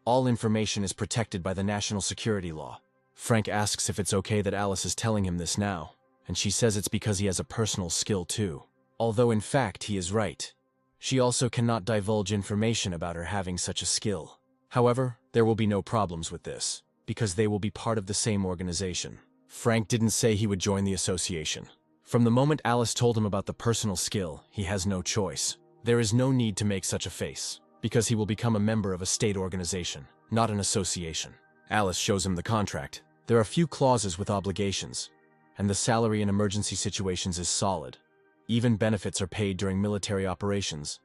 All information is protected by the national security law. Frank asks if it's okay that Alice is telling him this now, and she says it's because he has a personal skill too. Although in fact he is right. She also cannot divulge information about her having such a skill. However, there will be no problems with this, because they will be part of the same organization. Frank didn't say he would join the association. From the moment Alice told him about the personal skill, he has no choice. There is no need to make such a face, because he will become a member of a state organization, not an association. Alice shows him the contract. There are few clauses with obligations, and the salary in emergency situations is solid. Even benefits are paid during military operations,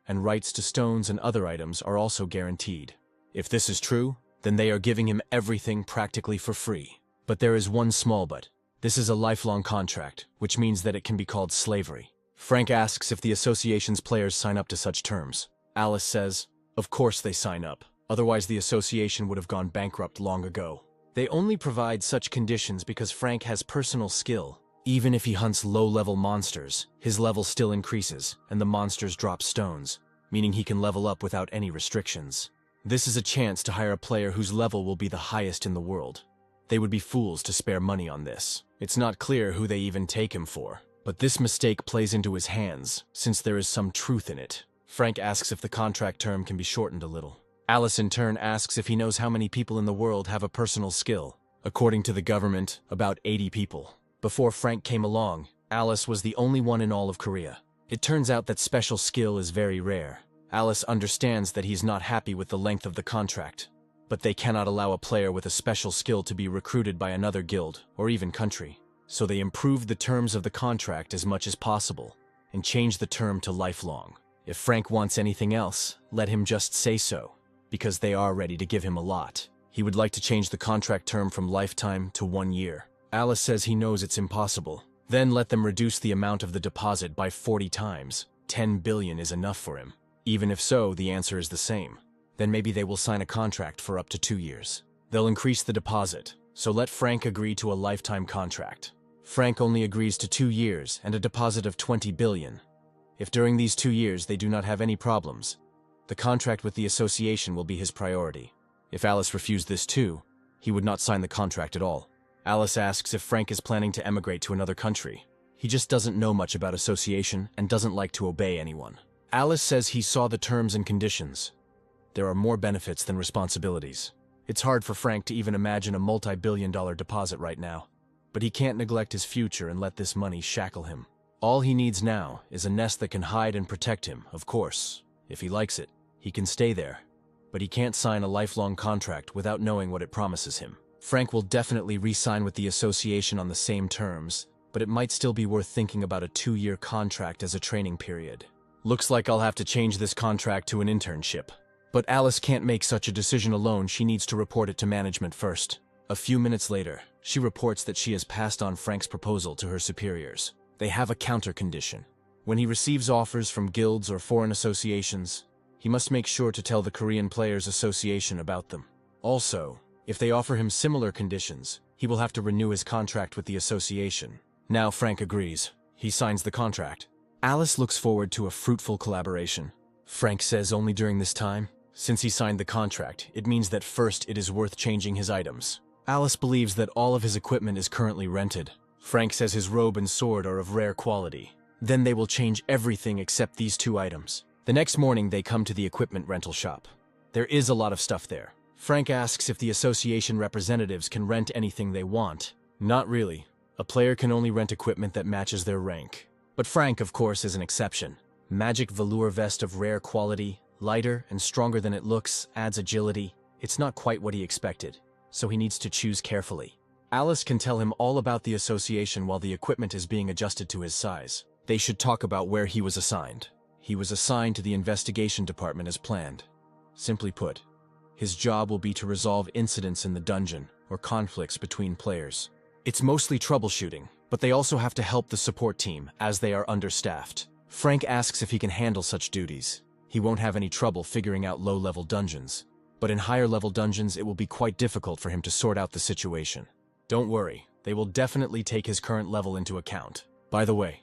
and rights to stones and other items are also guaranteed. If this is true, then they are giving him everything practically for free. But there is one small but. This is a lifelong contract, which means that it can be called slavery. Frank asks if the association's players sign up to such terms. Alice says, of course they sign up, otherwise the association would have gone bankrupt long ago. They only provide such conditions because Frank has personal skill. Even if he hunts low-level monsters, his level still increases, and the monsters drop stones, meaning he can level up without any restrictions. This is a chance to hire a player whose level will be the highest in the world. They would be fools to spare money on this. It's not clear who they even take him for. But this mistake plays into his hands, since there is some truth in it. Frank asks if the contract term can be shortened a little. Alice in turn asks if he knows how many people in the world have a personal skill. According to the government, about 80 people. Before Frank came along, Alice was the only one in all of Korea. It turns out that special skill is very rare. Alice understands that he's not happy with the length of the contract, but they cannot allow a player with a special skill to be recruited by another guild, or even country. So they improved the terms of the contract as much as possible, and changed the term to lifelong. If Frank wants anything else, let him just say so, because they are ready to give him a lot. He would like to change the contract term from lifetime to 1 year. Alice says he knows it's impossible. Then let them reduce the amount of the deposit by 40 times. 10 billion is enough for him. Even if so, the answer is the same. Then maybe they will sign a contract for up to 2 years. They'll increase the deposit, so let Frank agree to a lifetime contract. Frank only agrees to 2 years and a deposit of 20 billion. If during these 2 years they do not have any problems, the contract with the association will be his priority. If Alice refused this too, he would not sign the contract at all. Alice asks if Frank is planning to emigrate to another country. He just doesn't know much about association and doesn't like to obey anyone. Alice says he saw the terms and conditions. There are more benefits than responsibilities. It's hard for Frank to even imagine a multi-billion-dollar deposit right now. But he can't neglect his future and let this money shackle him. All he needs now is a nest that can hide and protect him, of course. If he likes it, he can stay there. But he can't sign a lifelong contract without knowing what it promises him. Frank will definitely re-sign with the association on the same terms, but it might still be worth thinking about a 2-year contract as a training period. Looks like I'll have to change this contract to an internship. But Alice can't make such a decision alone. She needs to report it to management first. A few minutes later, she reports that she has passed on Frank's proposal to her superiors. They have a counter condition. When he receives offers from guilds or foreign associations, he must make sure to tell the Korean Players Association about them. Also, if they offer him similar conditions, he will have to renew his contract with the association. Now Frank agrees. He signs the contract. Alice looks forward to a fruitful collaboration. Frank says only during this time, since he signed the contract, it means that first it is worth changing his items. Alice believes that all of his equipment is currently rented. Frank says his robe and sword are of rare quality. Then they will change everything except these 2 items. The next morning they come to the equipment rental shop. There is a lot of stuff there. Frank asks if the association representatives can rent anything they want. Not really. A player can only rent equipment that matches their rank. But Frank, of course, is an exception. Magic velour vest of rare quality, lighter and stronger than it looks, adds agility. It's not quite what he expected, so he needs to choose carefully. Alice can tell him all about the association while the equipment is being adjusted to his size. They should talk about where he was assigned. He was assigned to the investigation department as planned. Simply put, his job will be to resolve incidents in the dungeon or conflicts between players. It's mostly troubleshooting, but they also have to help the support team as they are understaffed. Frank asks if he can handle such duties. He won't have any trouble figuring out low-level dungeons, but in higher-level dungeons it will be quite difficult for him to sort out the situation. Don't worry, they will definitely take his current level into account. By the way,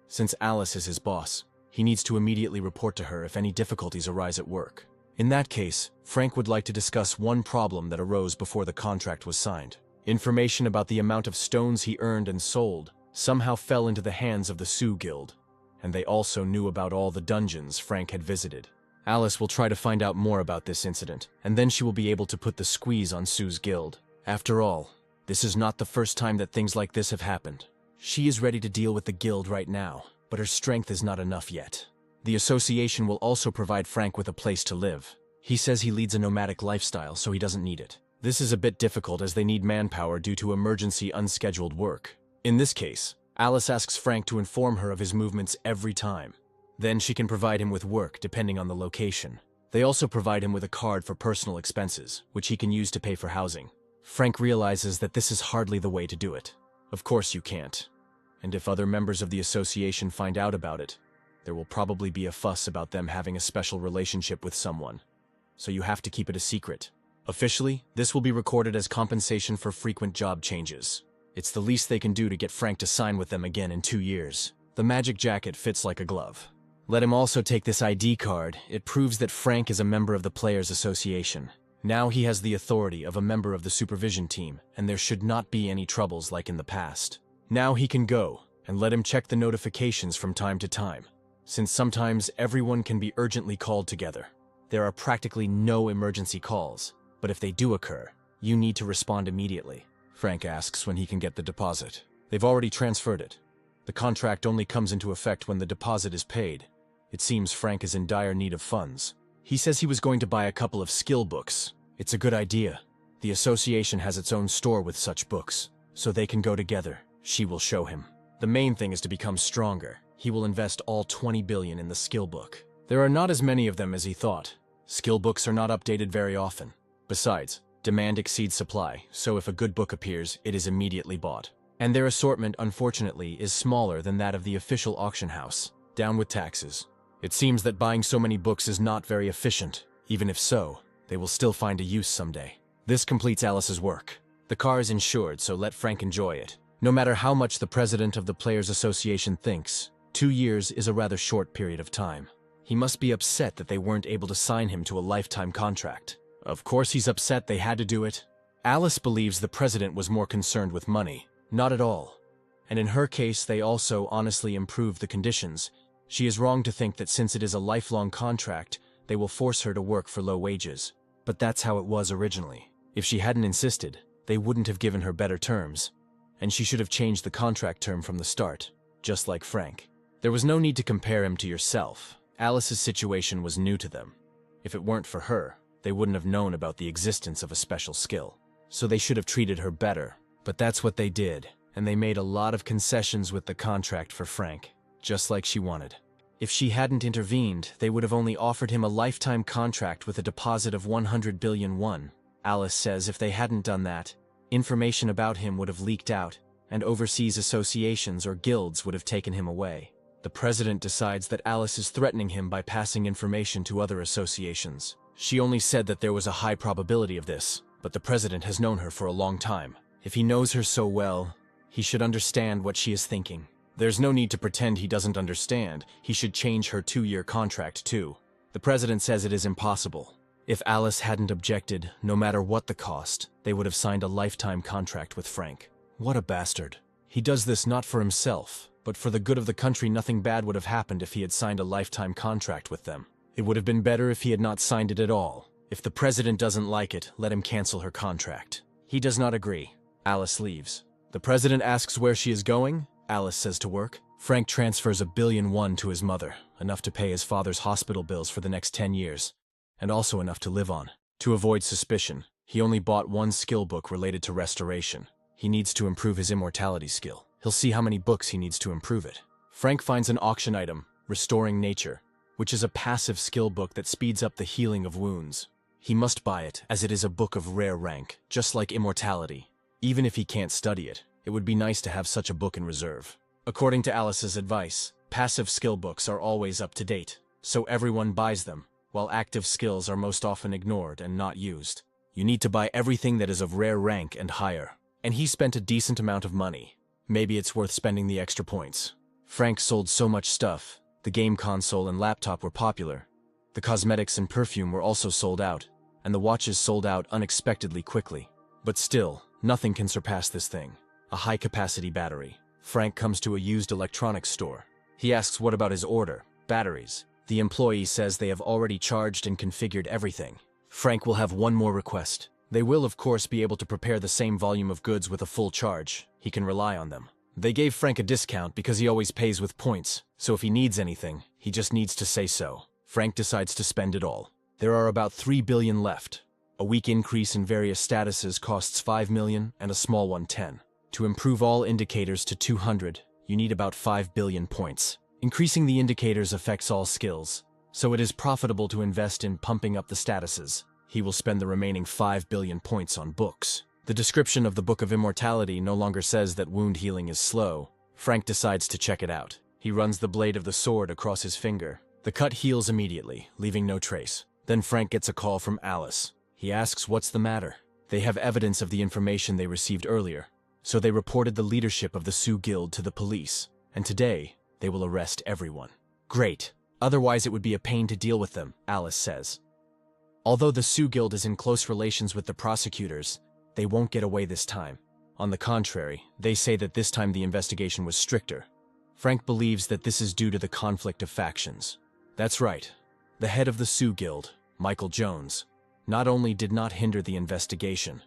since Alice is his boss, he needs to immediately report to her if any difficulties arise at work. In that case, Frank would like to discuss one problem that arose before the contract was signed. Information about the amount of stones he earned and sold somehow fell into the hands of the Sioux Guild, and they also knew about all the dungeons Frank had visited. Alice will try to find out more about this incident, and then she will be able to put the squeeze on Sioux's guild. After all, this is not the first time that things like this have happened. She is ready to deal with the guild right now, but her strength is not enough yet. The association will also provide Frank with a place to live. He says he leads a nomadic lifestyle, so he doesn't need it. This is a bit difficult as they need manpower due to emergency unscheduled work. In this case, Alice asks Frank to inform her of his movements every time. Then she can provide him with work depending on the location. They also provide him with a card for personal expenses, which he can use to pay for housing. Frank realizes that this is hardly the way to do it. Of course you can't. And if other members of the association find out about it, there will probably be a fuss about them having a special relationship with someone. So you have to keep it a secret. Officially, this will be recorded as compensation for frequent job changes. It's the least they can do to get Frank to sign with them again in 2 years. The magic jacket fits like a glove. Let him also take this ID card. It proves that Frank is a member of the Players Association. Now he has the authority of a member of the supervision team, and there should not be any troubles like in the past. Now he can go, and let him check the notifications from time to time, since sometimes everyone can be urgently called together. There are practically no emergency calls, but if they do occur, you need to respond immediately. Frank asks when he can get the deposit. They've already transferred it. The contract only comes into effect when the deposit is paid. It seems Frank is in dire need of funds. He says he was going to buy a couple of skill books. It's a good idea. The association has its own store with such books, so they can go together. She will show him. The main thing is to become stronger. He will invest all 20 billion in the skill book. There are not as many of them as he thought. Skill books are not updated very often. Besides, demand exceeds supply, so if a good book appears, it is immediately bought. And their assortment, unfortunately, is smaller than that of the official auction house. Down with taxes. It seems that buying so many books is not very efficient. Even if so, they will still find a use someday. This completes Alice's work. The car is insured, so let Frank enjoy it. No matter how much the president of the Players Association thinks, 2 years is a rather short period of time. He must be upset that they weren't able to sign him to a lifetime contract. Of course he's upset they had to do it. Alice believes the president was more concerned with money. Not at all. And in her case, they also honestly improved the conditions. She is wrong to think that since it is a lifelong contract, they will force her to work for low wages. But that's how it was originally. If she hadn't insisted, they wouldn't have given her better terms. And she should have changed the contract term from the start, just like Frank. There was no need to compare him to yourself. Alice's situation was new to them. If it weren't for her, they wouldn't have known about the existence of a special skill. So they should have treated her better. But that's what they did, and they made a lot of concessions with the contract for Frank, just like she wanted. If she hadn't intervened, they would have only offered him a lifetime contract with a deposit of 100 billion won. Alice says if they hadn't done that, information about him would have leaked out, and overseas associations or guilds would have taken him away. The president decides that Alice is threatening him by passing information to other associations. She only said that there was a high probability of this, but the president has known her for a long time. If he knows her so well, he should understand what she is thinking. There's no need to pretend he doesn't understand. He should change her 2-year contract too. The president says it is impossible. If Alice hadn't objected, no matter what the cost, they would have signed a lifetime contract with Frank. What a bastard. He does this not for himself, but for the good of the country. Nothing bad would have happened if he had signed a lifetime contract with them. It would have been better if he had not signed it at all. If the president doesn't like it, let him cancel her contract. He does not agree. Alice leaves. The president asks where she is going. Alice says to work. Frank transfers 1 billion won to his mother, enough to pay his father's hospital bills for the next 10 years, and also enough to live on. To avoid suspicion, he only bought 1 skill book related to restoration. He needs to improve his immortality skill. He'll see how many books he needs to improve it. Frank finds an auction item, Restoring Nature, which is a passive skill book that speeds up the healing of wounds. He must buy it, as it is a book of rare rank, just like immortality. Even if he can't study it, it would be nice to have such a book in reserve. According to Alice's advice, passive skill books are always up to date, so everyone buys them, while active skills are most often ignored and not used. You need to buy everything that is of rare rank and higher. And he spent a decent amount of money. Maybe it's worth spending the extra points. Frank sold so much stuff. The game console and laptop were popular. The cosmetics and perfume were also sold out, and the watches sold out unexpectedly quickly. But still, nothing can surpass this thing. A high-capacity battery. Frank comes to a used electronics store. He asks what about his order, batteries. The employee says they have already charged and configured everything. Frank will have one more request. They will, of course, be able to prepare the same volume of goods with a full charge. He can rely on them. They gave Frank a discount because he always pays with points, so if he needs anything, he just needs to say so. Frank decides to spend it all. There are about 3 billion left. A weak increase in various statuses costs 5 million and a small one 10. To improve all indicators to 200, you need about 5 billion points. Increasing the indicators affects all skills, so it is profitable to invest in pumping up the statuses. He will spend the remaining 5 billion points on books. The description of the Book of Immortality no longer says that wound healing is slow. Frank decides to check it out. He runs the blade of the sword across his finger. The cut heals immediately, leaving no trace. Then Frank gets a call from Alice. He asks what's the matter. They have evidence of the information they received earlier, so they reported the leadership of the Sioux Guild to the police, and today they will arrest everyone. Great. Otherwise it would be a pain to deal with them, Alice says. Although the Sioux Guild is in close relations with the prosecutors, they won't get away this time. On the contrary, they say that this time the investigation was stricter. Frank believes that this is due to the conflict of factions. That's right. The head of the Sioux Guild, Michael Jones, not only did not hinder the investigation,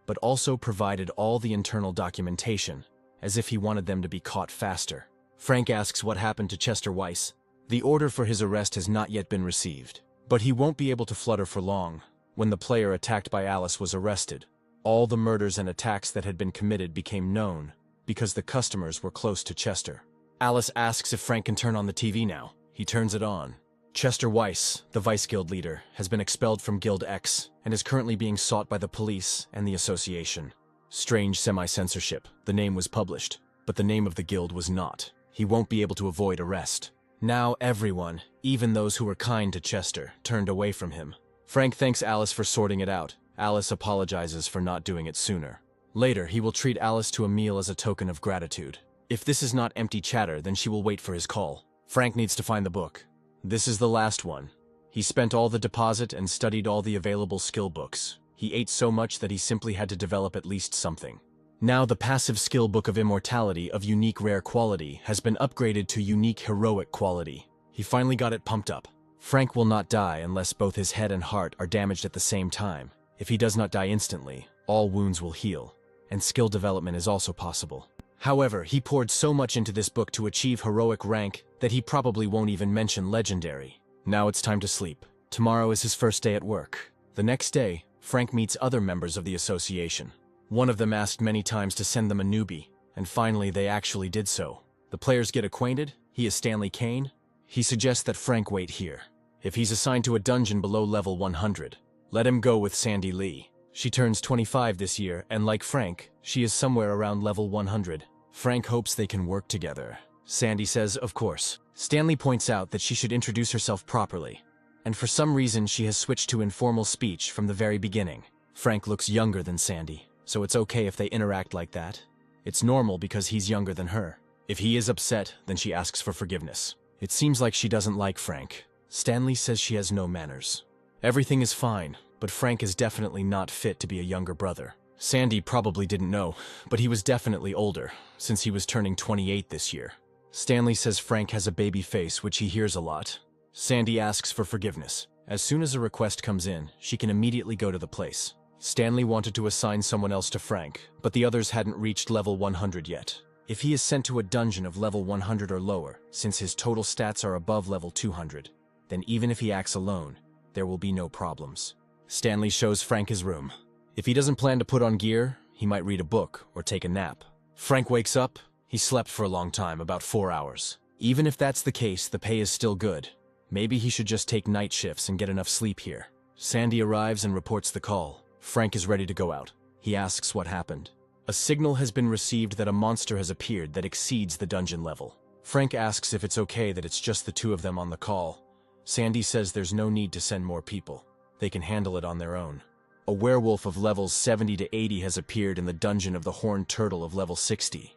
but also provided all the internal documentation, as if he wanted them to be caught faster. Frank asks what happened to Chester Weiss. The order for his arrest has not yet been received, but he won't be able to flutter for long. When the player attacked by Alice was arrested, all the murders and attacks that had been committed became known because the customers were close to Chester. Alice asks if Frank can turn on the TV now. He turns it on. Chester Weiss, the Vice Guild leader, has been expelled from Guild X and is currently being sought by the police and the association. Strange semi-censorship. The name was published, but the name of the guild was not. He won't be able to avoid arrest. Now everyone, even those who were kind to Chester, turned away from him. Frank thanks Alice for sorting it out. Alice apologizes for not doing it sooner. Later, he will treat Alice to a meal as a token of gratitude. If this is not empty chatter, then she will wait for his call. Frank needs to find the book. This is the last one. He spent all the deposit and studied all the available skill books. He ate so much that he simply had to develop at least something. Now the passive skill book of immortality of unique rare quality has been upgraded to unique heroic quality. He finally got it pumped up. Frank will not die unless both his head and heart are damaged at the same time. If he does not die instantly, all wounds will heal, and skill development is also possible. However, he poured so much into this book to achieve heroic rank that he probably won't even mention legendary. Now it's time to sleep. Tomorrow is his first day at work. The next day, Frank meets other members of the association. One of them asked many times to send them a newbie, and finally they actually did so. The players get acquainted. He is Stanley Kane. He suggests that Frank wait here. If he's assigned to a dungeon below level 100, let him go with Sandy Lee. She turns 25 this year, and like Frank, she is somewhere around level 100. Frank hopes they can work together. Sandy says, of course. Stanley points out that she should introduce herself properly, and for some reason she has switched to informal speech from the very beginning. Frank looks younger than Sandy, so it's okay if they interact like that. It's normal because he's younger than her. If he is upset, then she asks for forgiveness. It seems like she doesn't like Frank. Stanley says she has no manners. Everything is fine, but Frank is definitely not fit to be a younger brother. Sandy probably didn't know, but he was definitely older, since he was turning 28 this year. Stanley says Frank has a baby face, which he hears a lot. Sandy asks for forgiveness. As soon as a request comes in, she can immediately go to the place. Stanley wanted to assign someone else to Frank, but the others hadn't reached level 100 yet. If he is sent to a dungeon of level 100 or lower, since his total stats are above level 200, then even if he acts alone, there will be no problems. Stanley shows Frank his room. If he doesn't plan to put on gear, he might read a book or take a nap. Frank wakes up. He slept for a long time, about 4 hours. Even if that's the case, the pay is still good. Maybe he should just take night shifts and get enough sleep here. Sandy arrives and reports the call. Frank is ready to go out. He asks what happened. A signal has been received that a monster has appeared that exceeds the dungeon level. Frank asks if it's okay that it's just the two of them on the call. Sandy says there's no need to send more people. They can handle it on their own. A werewolf of levels 70 to 80 has appeared in the dungeon of the Horned Turtle of level 60.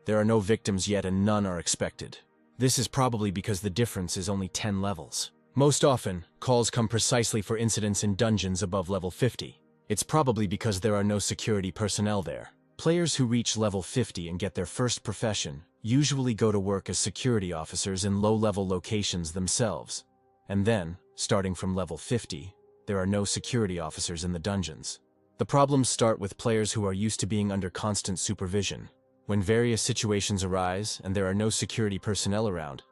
There are no victims yet and none are expected. This is probably because the difference is only 10 levels. Most often, calls come precisely for incidents in dungeons above level 50. It's probably because there are no security personnel there. Players who reach level 50 and get their first profession usually go to work as security officers in low-level locations themselves. And then, starting from level 50, there are no security officers in the dungeons. The problems start with players who are used to being under constant supervision. When various situations arise and there are no security personnel around,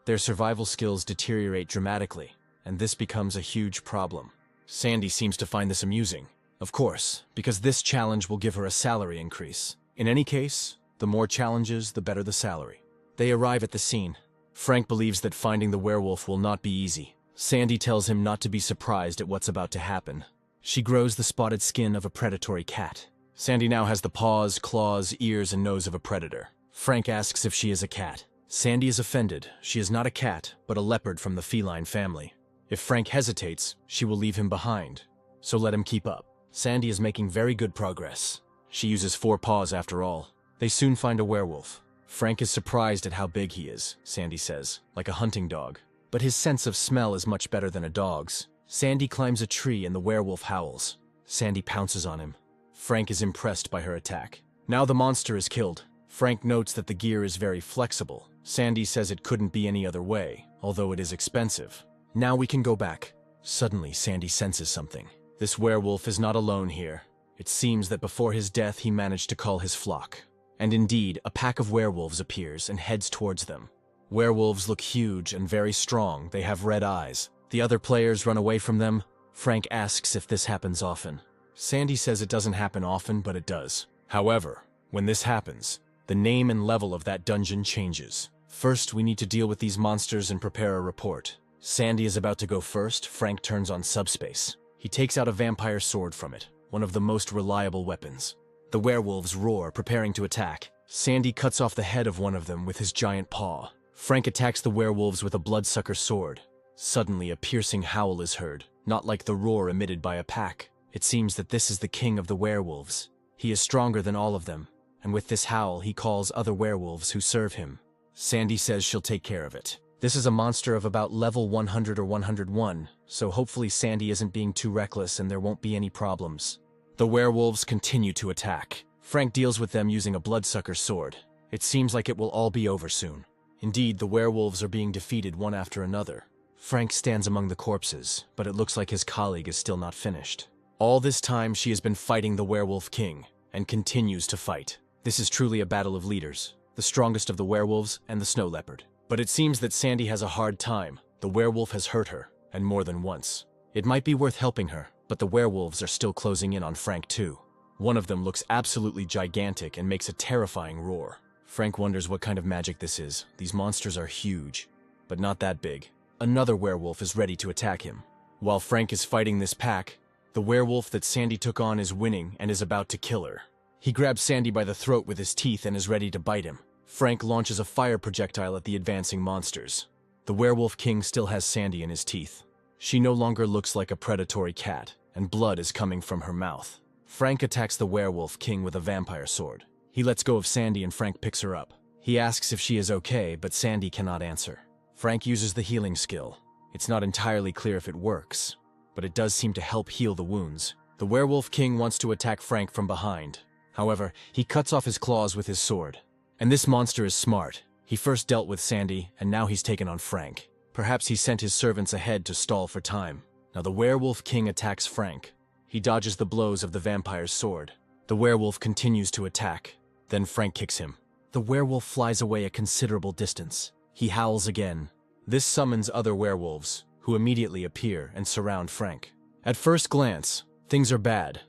their survival skills deteriorate dramatically, and this becomes a huge problem. Sandy seems to find this amusing. Of course, because this challenge will give her a salary increase. In any case, the more challenges, the better the salary. They arrive at the scene. Frank believes that finding the werewolf will not be easy. Sandy tells him not to be surprised at what's about to happen. She grows the spotted skin of a predatory cat. Sandy now has the paws, claws, ears, and nose of a predator. Frank asks if she is a cat. Sandy is offended. She is not a cat, but a leopard from the feline family. If Frank hesitates, she will leave him behind. So let him keep up. Sandy is making very good progress. She uses 4 paws after all. They soon find a werewolf. Frank is surprised at how big he is, Sandy says, like a hunting dog. But his sense of smell is much better than a dog's. Sandy climbs a tree and the werewolf howls. Sandy pounces on him. Frank is impressed by her attack. Now the monster is killed. Frank notes that the gear is very flexible. Sandy says it couldn't be any other way, although it is expensive. Now we can go back. Suddenly, Sandy senses something. This werewolf is not alone here. It seems that before his death he managed to call his flock. And indeed, a pack of werewolves appears and heads towards them. Werewolves look huge and very strong. They have red eyes. The other players run away from them. Frank asks if this happens often. Sandy says it doesn't happen often, but it does. However, when this happens, the name and level of that dungeon changes. First, we need to deal with these monsters and prepare a report. Sandy is about to go first. Frank turns on subspace. He takes out a vampire sword from it, one of the most reliable weapons. The werewolves roar, preparing to attack. Sandy cuts off the head of one of them with his giant paw. Frank attacks the werewolves with a bloodsucker sword. Suddenly, a piercing howl is heard, not like the roar emitted by a pack. It seems that this is the king of the werewolves. He is stronger than all of them, and with this howl, he calls other werewolves who serve him. Sandy says she'll take care of it. This is a monster of about level 100 or 101, so hopefully Sandy isn't being too reckless and there won't be any problems. The werewolves continue to attack. Frank deals with them using a bloodsucker sword. It seems like it will all be over soon. Indeed, the werewolves are being defeated one after another. Frank stands among the corpses, but it looks like his colleague is still not finished. All this time, she has been fighting the Werewolf King, and continues to fight. This is truly a battle of leaders, the strongest of the werewolves and the snow leopard. But it seems that Sandy has a hard time. The werewolf has hurt her, and more than once. It might be worth helping her, but the werewolves are still closing in on Frank too. One of them looks absolutely gigantic and makes a terrifying roar. Frank wonders what kind of magic this is. These monsters are huge, but not that big. Another werewolf is ready to attack him. While Frank is fighting this pack, the werewolf that Sandy took on is winning and is about to kill her. He grabs Sandy by the throat with his teeth and is ready to bite him. Frank launches a fire projectile at the advancing monsters. The Werewolf King still has Sandy in his teeth. She no longer looks like a predatory cat, and blood is coming from her mouth. Frank attacks the Werewolf King with a vampire sword. He lets go of Sandy and Frank picks her up. He asks if she is okay, but Sandy cannot answer. Frank uses the healing skill. It's not entirely clear if it works, but it does seem to help heal the wounds. The Werewolf King wants to attack Frank from behind. However, he cuts off his claws with his sword. And this monster is smart. He first dealt with Sandy, and now he's taken on Frank. Perhaps he sent his servants ahead to stall for time. Now the Werewolf King attacks Frank. He dodges the blows of the vampire's sword. The werewolf continues to attack. Then Frank kicks him. The werewolf flies away a considerable distance. He howls again. This summons other werewolves, who immediately appear and surround Frank. At first glance, things are bad.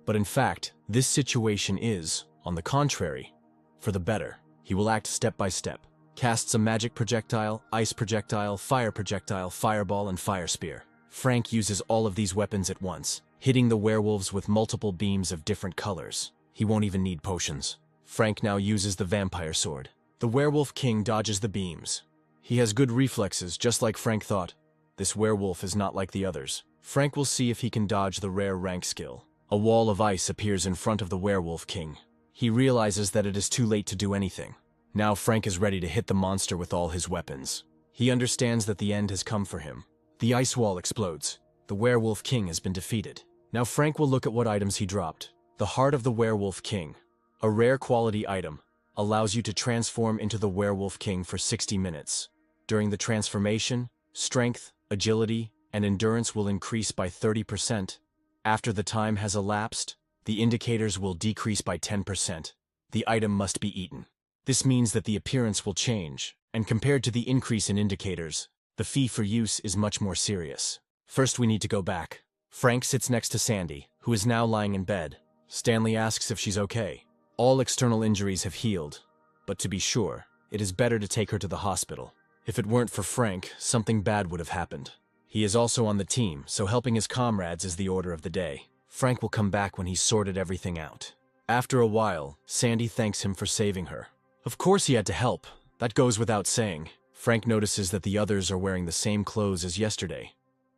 But in fact, this situation is, on the contrary, for the better. He will act step by step. Casts a magic projectile, ice projectile, fireball, and fire spear. Frank uses all of these weapons at once, hitting the werewolves with multiple beams of different colors. He won't even need potions. Frank now uses the vampire sword. The Werewolf King dodges the beams. He has good reflexes, just like Frank thought. This werewolf is not like the others. Frank will see if he can dodge the rare rank skill. A wall of ice appears in front of the Werewolf King. He realizes that it is too late to do anything. Now Frank is ready to hit the monster with all his weapons. He understands that the end has come for him. The ice wall explodes. The Werewolf King has been defeated. Now Frank will look at what items he dropped. The Heart of the Werewolf King, a rare quality item, allows you to transform into the Werewolf King for 60 minutes. During the transformation, strength, agility, and endurance will increase by 30%. After the time has elapsed, the indicators will decrease by 10%. The item must be eaten. This means that the appearance will change, and compared to the increase in indicators, the fee for use is much more serious. First, we need to go back. Frank sits next to Sandy, who is now lying in bed. Stanley asks if she's okay. All external injuries have healed, but to be sure, it is better to take her to the hospital. If it weren't for Frank, something bad would have happened. He is also on the team, so helping his comrades is the order of the day. Frank will come back when he's sorted everything out. After a while, Sandy thanks him for saving her. Of course he had to help. That goes without saying. Frank notices that the others are wearing the same clothes as yesterday.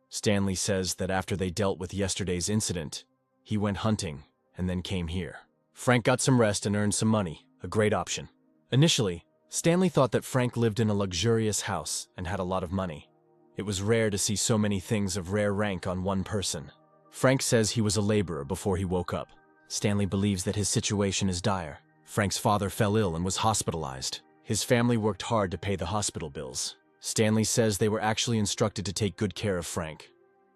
Stanley says that after they dealt with yesterday's incident, he went hunting and then came here. Frank got some rest and earned some money, a great option. Initially, Stanley thought that Frank lived in a luxurious house and had a lot of money. It was rare to see so many things of rare rank on one person. Frank says he was a laborer before he woke up. Stanley believes that his situation is dire. Frank's father fell ill and was hospitalized. His family worked hard to pay the hospital bills. Stanley says they were actually instructed to take good care of Frank,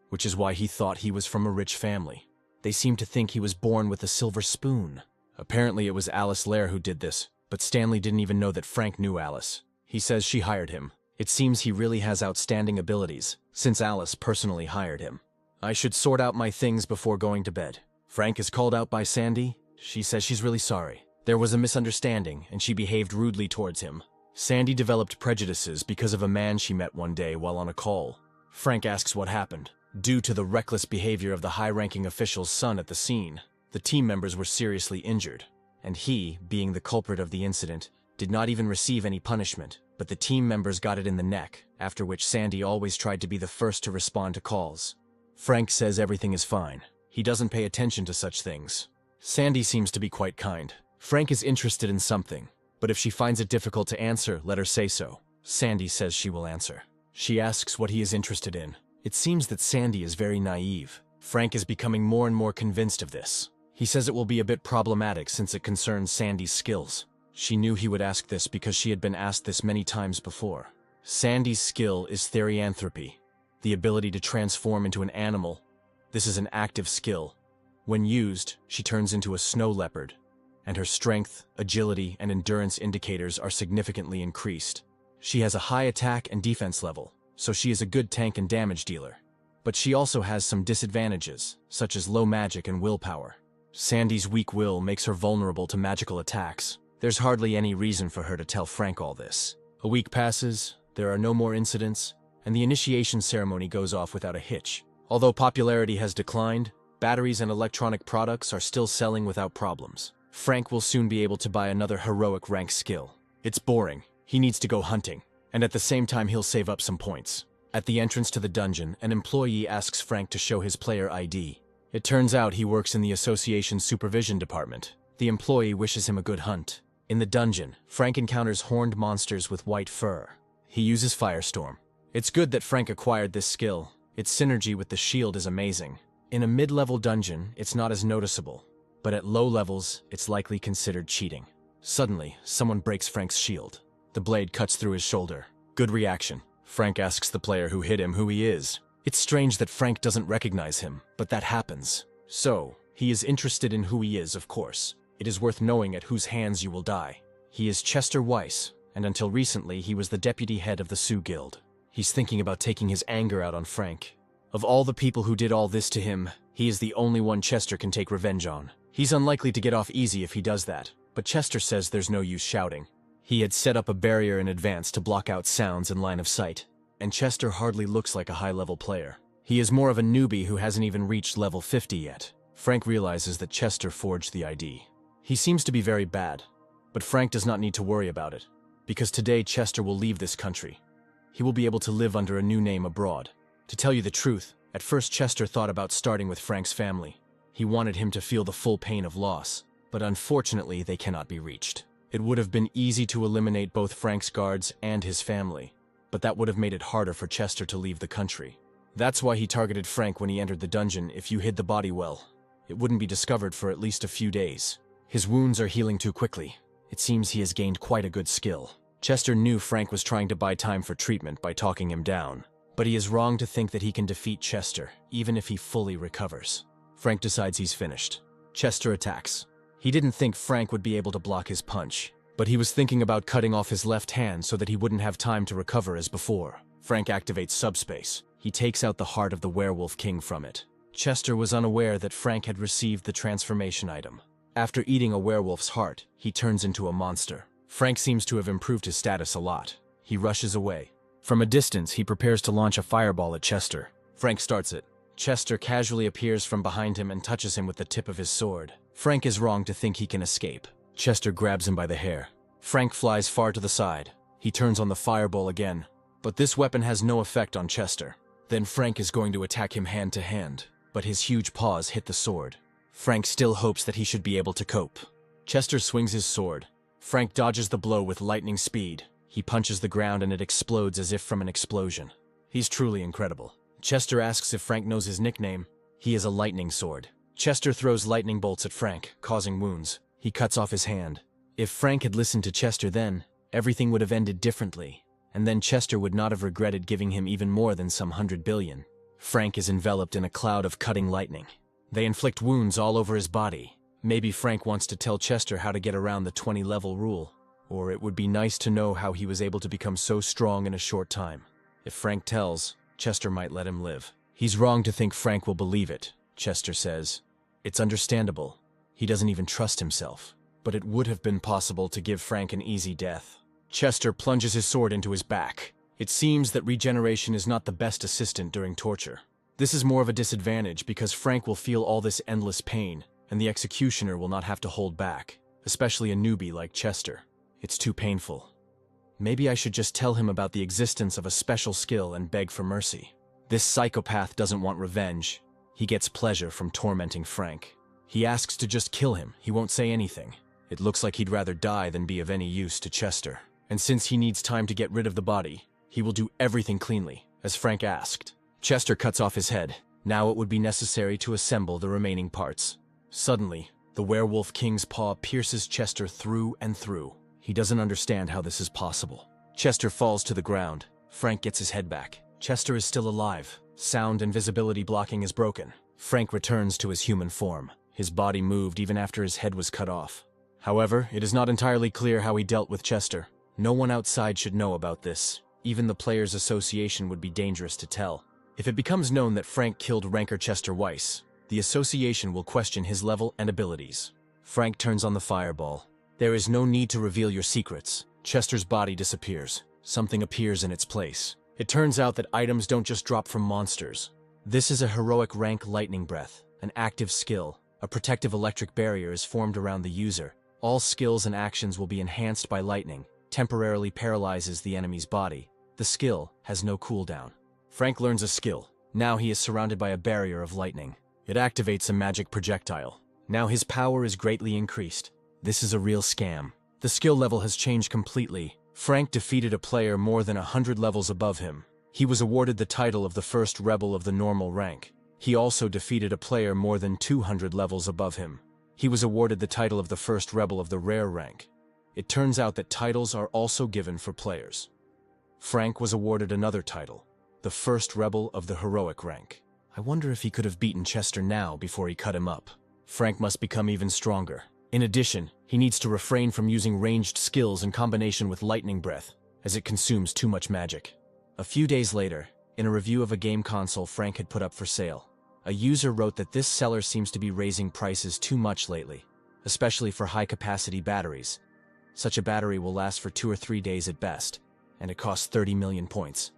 which is why he thought he was from a rich family. They seemed to think he was born with a silver spoon. Apparently it was Alice Lair who did this, but Stanley didn't even know that Frank knew Alice. He says she hired him. It seems he really has outstanding abilities, since Alice personally hired him. I should sort out my things before going to bed. Frank is called out by Sandy. She says she's really sorry. There was a misunderstanding, and she behaved rudely towards him. Sandy developed prejudices because of a man she met one day while on a call. Frank asks what happened. Due to the reckless behavior of the high-ranking official's son at the scene, the team members were seriously injured, and he, being the culprit of the incident, did not even receive any punishment, but the team members got it in the neck, after which Sandy always tried to be the first to respond to calls. Frank says everything is fine. He doesn't pay attention to such things. Sandy seems to be quite kind. Frank is interested in something, but if she finds it difficult to answer, let her say so. Sandy says she will answer. She asks what he is interested in. It seems that Sandy is very naive. Frank is becoming more and more convinced of this. He says it will be a bit problematic since it concerns Sandy's skills. She knew he would ask this because she had been asked this many times before. Sandy's skill is therianthropy, the ability to transform into an animal. This is an active skill. When used, she turns into a snow leopard, and her strength, agility, and endurance indicators are significantly increased. She has a high attack and defense level, so she is a good tank and damage dealer. But she also has some disadvantages, such as low magic and willpower. Sandy's weak will makes her vulnerable to magical attacks. There's hardly any reason for her to tell Frank all this. A week passes, there are no more incidents, and the initiation ceremony goes off without a hitch. Although popularity has declined, batteries and electronic products are still selling without problems. Frank will soon be able to buy another heroic rank skill. It's boring. He needs to go hunting, and at the same time he'll save up some points. At the entrance to the dungeon, an employee asks Frank to show his player ID. It turns out he works in the association's supervision department. The employee wishes him a good hunt. In the dungeon, Frank encounters horned monsters with white fur. He uses Firestorm. It's good that Frank acquired this skill. Its synergy with the shield is amazing. In a mid-level dungeon, it's not as noticeable, but at low levels, it's likely considered cheating. Suddenly, someone breaks Frank's shield. The blade cuts through his shoulder. Good reaction. Frank asks the player who hit him who he is. It's strange that Frank doesn't recognize him, but that happens. So, he is interested in who he is, of course. It is worth knowing at whose hands you will die. He is Chester Weiss, and until recently he was the deputy head of the Sioux Guild. He's thinking about taking his anger out on Frank. Of all the people who did all this to him, he is the only one Chester can take revenge on. He's unlikely to get off easy if he does that, but Chester says there's no use shouting. He had set up a barrier in advance to block out sounds in line of sight, and Chester hardly looks like a high-level player. He is more of a newbie who hasn't even reached level 50 yet. Frank realizes that Chester forged the ID. He seems to be very bad, but Frank does not need to worry about it, because today Chester will leave this country. He will be able to live under a new name abroad. To tell you the truth, at first Chester thought about starting with Frank's family. He wanted him to feel the full pain of loss, but unfortunately they cannot be reached. It would have been easy to eliminate both Frank's guards and his family, but that would have made it harder for Chester to leave the country. That's why he targeted Frank when he entered the dungeon. If you hid the body well, it wouldn't be discovered for at least a few days. His wounds are healing too quickly. It seems he has gained quite a good skill. Chester knew Frank was trying to buy time for treatment by talking him down, but he is wrong to think that he can defeat Chester, even if he fully recovers. Frank decides he's finished. Chester attacks. He didn't think Frank would be able to block his punch, but he was thinking about cutting off his left hand so that he wouldn't have time to recover as before. Frank activates subspace. He takes out the heart of the werewolf king from it. Chester was unaware that Frank had received the transformation item. After eating a werewolf's heart, he turns into a monster. Frank seems to have improved his status a lot. He rushes away. From a distance, he prepares to launch a fireball at Chester. Frank starts it. Chester casually appears from behind him and touches him with the tip of his sword. Frank is wrong to think he can escape. Chester grabs him by the hair. Frank flies far to the side. He turns on the fireball again, but this weapon has no effect on Chester. Then Frank is going to attack him hand to hand, but his huge paws hit the sword. Frank still hopes that he should be able to cope. Chester swings his sword. Frank dodges the blow with lightning speed. He punches the ground and it explodes as if from an explosion. He's truly incredible. Chester asks if Frank knows his nickname. He is a lightning sword. Chester throws lightning bolts at Frank, causing wounds. He cuts off his hand. If Frank had listened to Chester then, everything would have ended differently, and then Chester would not have regretted giving him even more than some 100 billion. Frank is enveloped in a cloud of cutting lightning. They inflict wounds all over his body. Maybe Frank wants to tell Chester how to get around the 20-level rule, or it would be nice to know how he was able to become so strong in a short time. If Frank tells, Chester might let him live. He's wrong to think Frank will believe it, Chester says. It's understandable. He doesn't even trust himself. But it would have been possible to give Frank an easy death. Chester plunges his sword into his back. It seems that regeneration is not the best assistant during torture. This is more of a disadvantage because Frank will feel all this endless pain, and the executioner will not have to hold back, especially a newbie like Chester. It's too painful. Maybe I should just tell him about the existence of a special skill and beg for mercy. This psychopath doesn't want revenge. He gets pleasure from tormenting Frank. He asks to just kill him. He won't say anything. It looks like he'd rather die than be of any use to Chester. And since he needs time to get rid of the body, he will do everything cleanly, as Frank asked. Chester cuts off his head. Now it would be necessary to assemble the remaining parts. Suddenly, the werewolf king's paw pierces Chester through and through. He doesn't understand how this is possible. Chester falls to the ground. Frank gets his head back. Chester is still alive. Sound and visibility blocking is broken. Frank returns to his human form. His body moved even after his head was cut off. However, it is not entirely clear how he dealt with Chester. No one outside should know about this. Even the Players' Association would be dangerous to tell. If it becomes known that Frank killed Ranker Chester Weiss, the association will question his level and abilities. Frank turns on the fireball. There is no need to reveal your secrets. Chester's body disappears. Something appears in its place. It turns out that items don't just drop from monsters. This is a heroic rank lightning breath, an active skill. A protective electric barrier is formed around the user. All skills and actions will be enhanced by lightning, temporarily paralyzes the enemy's body. The skill has no cooldown. Frank learns a skill. Now he is surrounded by a barrier of lightning. It activates a magic projectile. Now his power is greatly increased. This is a real scam. The skill level has changed completely. Frank defeated a player more than 100 levels above him. He was awarded the title of the first rebel of the normal rank. He also defeated a player more than 200 levels above him. He was awarded the title of the first rebel of the rare rank. It turns out that titles are also given for players. Frank was awarded another title, the first rebel of the heroic rank. I wonder if he could have beaten Chester now before he cut him up. Frank must become even stronger. In addition, he needs to refrain from using ranged skills in combination with lightning breath, as it consumes too much magic. A few days later, in a review of a game console Frank had put up for sale, a user wrote that this seller seems to be raising prices too much lately, especially for high-capacity batteries. Such a battery will last for 2 or 3 days at best, and it costs 30 million points.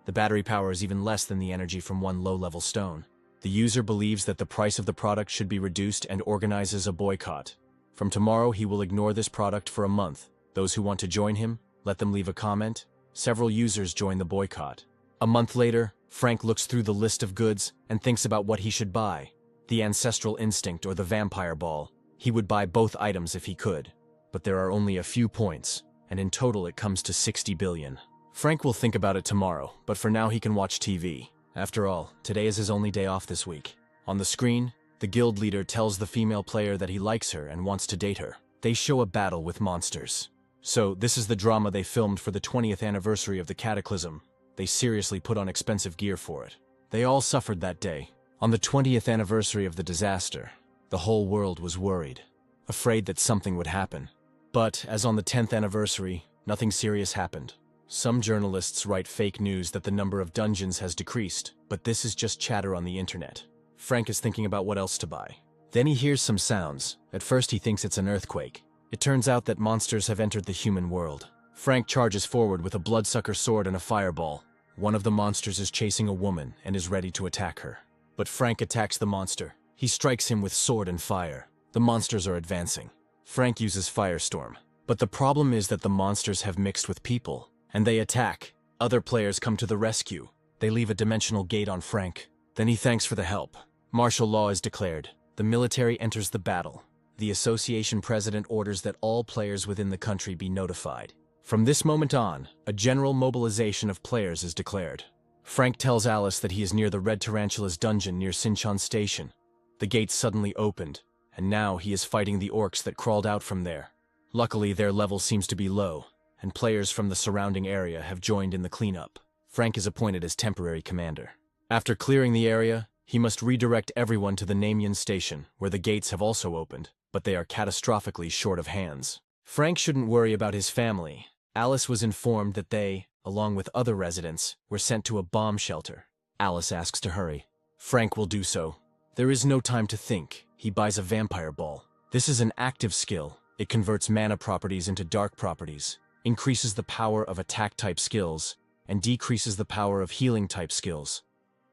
The battery power is even less than the energy from one low-level stone. The user believes that the price of the product should be reduced and organizes a boycott. From tomorrow, he will ignore this product for a month. Those who want to join him, let them leave a comment. Several users join the boycott. A month later, Frank looks through the list of goods and thinks about what he should buy. The Ancestral Instinct or the Vampire Ball. He would buy both items if he could. But there are only a few points, and in total it comes to 60 billion. Frank will think about it tomorrow, but for now he can watch TV. After all, today is his only day off this week. On the screen, the guild leader tells the female player that he likes her and wants to date her. They show a battle with monsters. So, this is the drama they filmed for the 20th anniversary of the Cataclysm. They seriously put on expensive gear for it. They all suffered that day. On the 20th anniversary of the disaster, the whole world was worried, afraid that something would happen. But, as on the 10th anniversary, nothing serious happened. Some journalists write fake news that the number of dungeons has decreased, but this is just chatter on the internet. Frank is thinking about what else to buy. Then he hears some sounds. At first he thinks it's an earthquake. It turns out that monsters have entered the human world. Frank charges forward with a bloodsucker sword and a fireball. One of the monsters is chasing a woman and is ready to attack her. But Frank attacks the monster. He strikes him with sword and fire. The monsters are advancing. Frank uses Firestorm. But the problem is that the monsters have mixed with people, and they attack. Other players come to the rescue. They leave a dimensional gate on Frank. Then he thanks for the help. Martial law is declared. The military enters the battle. The association president orders that all players within the country be notified. From this moment on, a general mobilization of players is declared. Frank tells Alice that he is near the Red Tarantula's dungeon near Sinchon Station. The gates suddenly opened, and now he is fighting the orcs that crawled out from there. Luckily, their level seems to be low, and players from the surrounding area have joined in the cleanup. Frank is appointed as temporary commander. After clearing the area, he must redirect everyone to the Namyan Station, where the gates have also opened, but they are catastrophically short of hands. Frank shouldn't worry about his family. Alice was informed that they, along with other residents, were sent to a bomb shelter. Alice asks to hurry. Frank will do so. There is no time to think. He buys a vampire ball. This is an active skill. It converts mana properties into dark properties, increases the power of attack-type skills, and decreases the power of healing-type skills.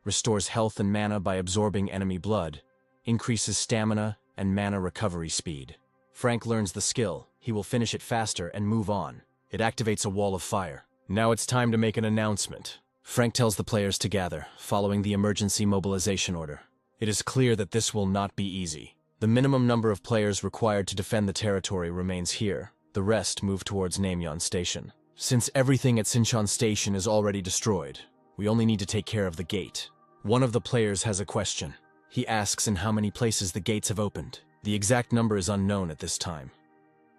Restores health and mana by absorbing enemy blood, increases stamina and mana recovery speed. Frank learns the skill. He will finish it faster and move on. It activates a wall of fire. Now it's time to make an announcement. Frank tells the players to gather, following the emergency mobilization order. It is clear that this will not be easy. The minimum number of players required to defend the territory remains here. The rest move towards Namyan Station. Since everything at Sinchon Station is already destroyed, we only need to take care of the gate. One of the players has a question. He asks in how many places the gates have opened. The exact number is unknown at this time,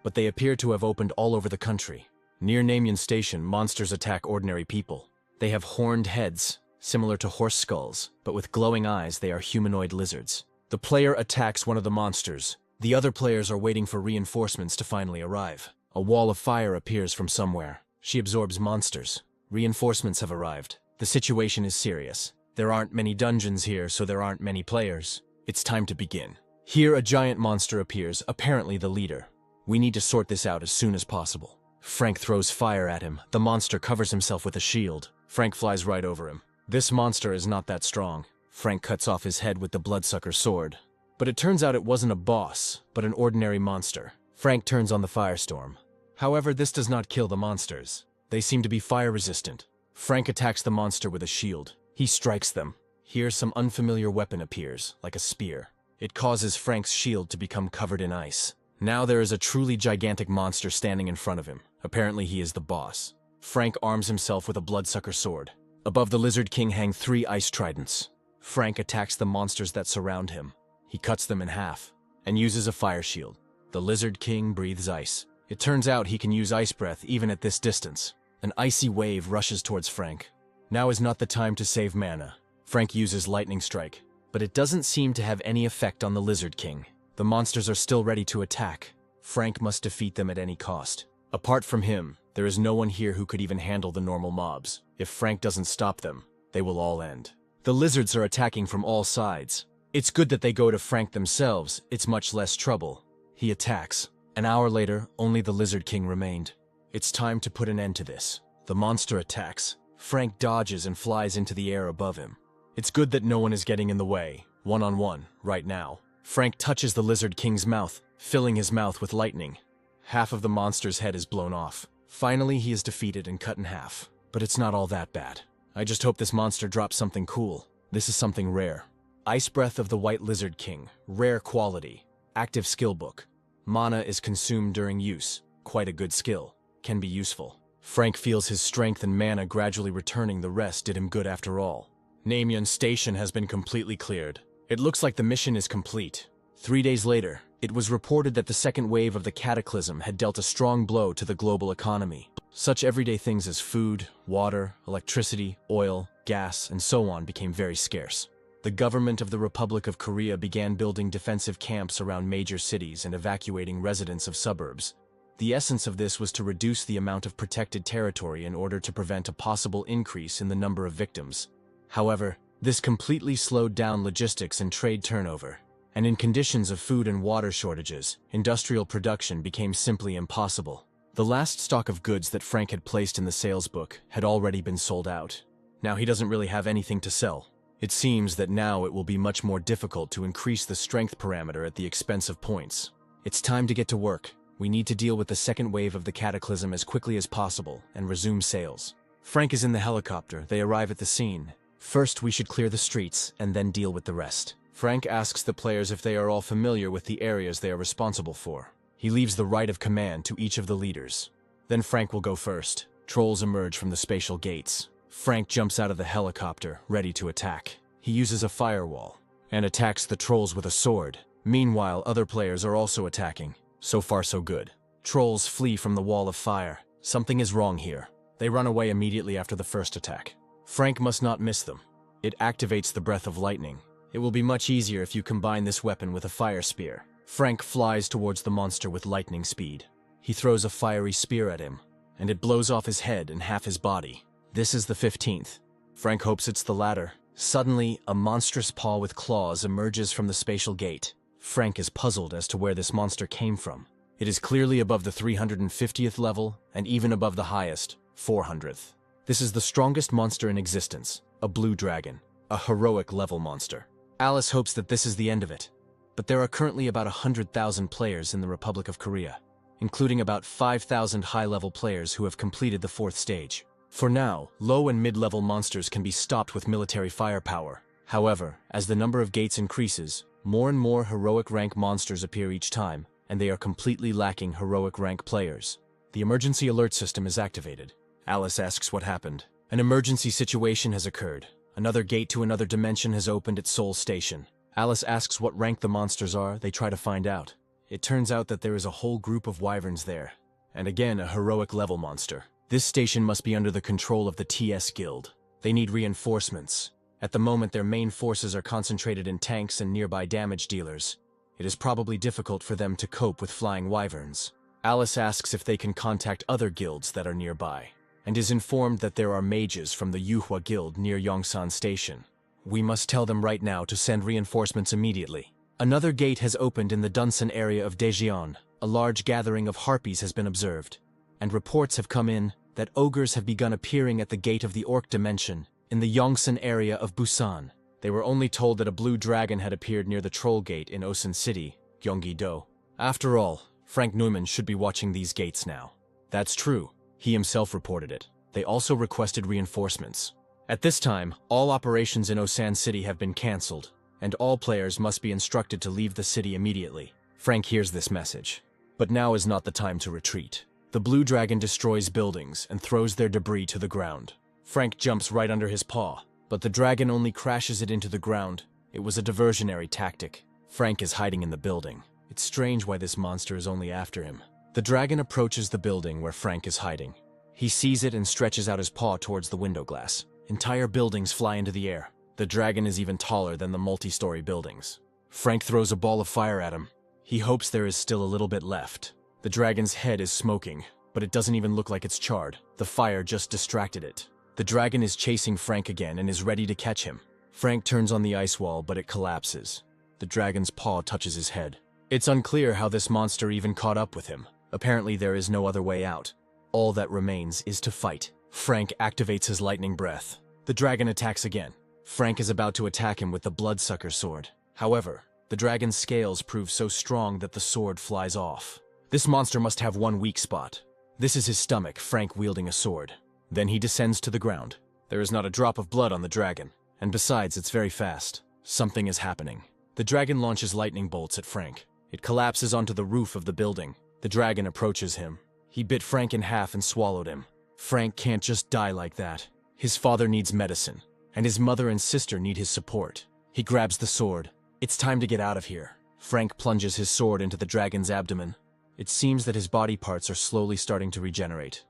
but they appear to have opened all over the country. Near Namyan Station, monsters attack ordinary people. They have horned heads, similar to horse skulls, but with glowing eyes they are humanoid lizards. The player attacks one of the monsters. The other players are waiting for reinforcements to finally arrive. A wall of fire appears from somewhere. She absorbs monsters. Reinforcements have arrived. The situation is serious. There aren't many dungeons here, so there aren't many players. It's time to begin. Here a giant monster appears, apparently the leader. We need to sort this out as soon as possible. Frank throws fire at him. The monster covers himself with a shield. Frank flies right over him. This monster is not that strong. Frank cuts off his head with the bloodsucker sword. But it turns out it wasn't a boss, but an ordinary monster. Frank turns on the firestorm. However, this does not kill the monsters. They seem to be fire-resistant. Frank attacks the monster with a shield. He strikes them. Here some unfamiliar weapon appears, like a spear. It causes Frank's shield to become covered in ice. Now there is a truly gigantic monster standing in front of him. Apparently he is the boss. Frank arms himself with a bloodsucker sword. Above the Lizard King hang 3 ice tridents. Frank attacks the monsters that surround him. He cuts them in half, and uses a fire shield. The Lizard King breathes ice. It turns out he can use ice breath even at this distance. An icy wave rushes towards Frank. Now is not the time to save mana. Frank uses Lightning Strike, but it doesn't seem to have any effect on the Lizard King. The monsters are still ready to attack. Frank must defeat them at any cost. Apart from him, there is no one here who could even handle the normal mobs. If Frank doesn't stop them, they will all end. The lizards are attacking from all sides. It's good that they go to Frank themselves. It's much less trouble. He attacks. An hour later, only the Lizard King remained. It's time to put an end to this. The monster attacks. Frank dodges and flies into the air above him. It's good that no one is getting in the way, one-on-one, right now. Frank touches the Lizard King's mouth, filling his mouth with lightning. Half of the monster's head is blown off. Finally, he is defeated and cut in half. But it's not all that bad. I just hope this monster drops something cool. This is something rare. Ice Breath of the White Lizard King. Rare quality. Active skill book. Mana is consumed during use. Quite a good skill. Can be useful. Frank feels his strength and mana gradually returning. The rest did him good after all. Namyan Station has been completely cleared. It looks like the mission is complete. 3 days later, it was reported that the second wave of the Cataclysm had dealt a strong blow to the global economy. Such everyday things as food, water, electricity, oil, gas, and so on became very scarce. The government of the Republic of Korea began building defensive camps around major cities and evacuating residents of suburbs. The essence of this was to reduce the amount of protected territory in order to prevent a possible increase in the number of victims. However, this completely slowed down logistics and trade turnover. And in conditions of food and water shortages, industrial production became simply impossible. The last stock of goods that Frank had placed in the sales book had already been sold out. Now he doesn't really have anything to sell. It seems that now it will be much more difficult to increase the strength parameter at the expense of points. It's time to get to work. We need to deal with the second wave of the cataclysm as quickly as possible and resume sales. Frank is in the helicopter. They arrive at the scene. First, we should clear the streets and then deal with the rest. Frank asks the players if they are all familiar with the areas they are responsible for. He leaves the right of command to each of the leaders. Then Frank will go first. Trolls emerge from the spatial gates. Frank jumps out of the helicopter, ready to attack. He uses a firewall and attacks the trolls with a sword. Meanwhile, other players are also attacking. So far, so good. Trolls flee from the wall of fire. Something is wrong here. They run away immediately after the first attack. Frank must not miss them. It activates the breath of lightning. It will be much easier if you combine this weapon with a fire spear. Frank flies towards the monster with lightning speed. He throws a fiery spear at him, and it blows off his head and half his body. This is the 15th. Frank hopes it's the latter. Suddenly, a monstrous paw with claws emerges from the spatial gate. Frank is puzzled as to where this monster came from. It is clearly above the 350th level, and even above the highest, 400th. This is the strongest monster in existence, a blue dragon, a heroic level monster. Alice hopes that this is the end of it, but there are currently about 100,000 players in the Republic of Korea, including about 5,000 high-level players who have completed the 4th stage. For now, low and mid-level monsters can be stopped with military firepower. However, as the number of gates increases, more and more heroic rank monsters appear each time, and they are completely lacking heroic rank players. The emergency alert system is activated. Alice asks what happened. An emergency situation has occurred. Another gate to another dimension has opened at Seoul Station. Alice asks what rank the monsters are. They try to find out. It turns out that there is a whole group of wyverns there, and again a heroic level monster. This station must be under the control of the TS Guild. They need reinforcements. At the moment, their main forces are concentrated in tanks and nearby damage dealers. It is probably difficult for them to cope with flying wyverns. Alice asks if they can contact other guilds that are nearby, and is informed that there are mages from the Yuhua Guild near Yongsan Station. We must tell them right now to send reinforcements immediately. Another gate has opened in the Dunsan area of Daejeon. A large gathering of harpies has been observed, and reports have come in that ogres have begun appearing at the gate of the Orc Dimension in the Yongsan area of Busan. They were only told that a blue dragon had appeared near the Troll Gate in Osun City, Gyeonggi-do. After all, Frank Neumann should be watching these gates now. That's true. He himself reported it. They also requested reinforcements. At this time, all operations in Osan City have been cancelled, and all players must be instructed to leave the city immediately. Frank hears this message. But now is not the time to retreat. The blue dragon destroys buildings and throws their debris to the ground. Frank jumps right under his paw, but the dragon only crashes it into the ground. It was a diversionary tactic. Frank is hiding in the building. It's strange why this monster is only after him. The dragon approaches the building where Frank is hiding. He sees it and stretches out his paw towards the window glass. Entire buildings fly into the air. The dragon is even taller than the multi-story buildings. Frank throws a ball of fire at him. He hopes there is still a little bit left. The dragon's head is smoking, but it doesn't even look like it's charred. The fire just distracted it. The dragon is chasing Frank again and is ready to catch him. Frank turns on the ice wall, but it collapses. The dragon's paw touches his head. It's unclear how this monster even caught up with him. Apparently there is no other way out. All that remains is to fight. Frank activates his lightning breath. The dragon attacks again. Frank is about to attack him with the bloodsucker sword. However, the dragon's scales prove so strong that the sword flies off. This monster must have one weak spot. This is his stomach, Frank wielding a sword. Then he descends to the ground. There is not a drop of blood on the dragon, and besides, it's very fast. Something is happening. The dragon launches lightning bolts at Frank. It collapses onto the roof of the building. The dragon approaches him. He bit Frank in half and swallowed him. Frank can't just die like that. His father needs medicine, and his mother and sister need his support. He grabs the sword. It's time to get out of here. Frank plunges his sword into the dragon's abdomen. It seems that his body parts are slowly starting to regenerate.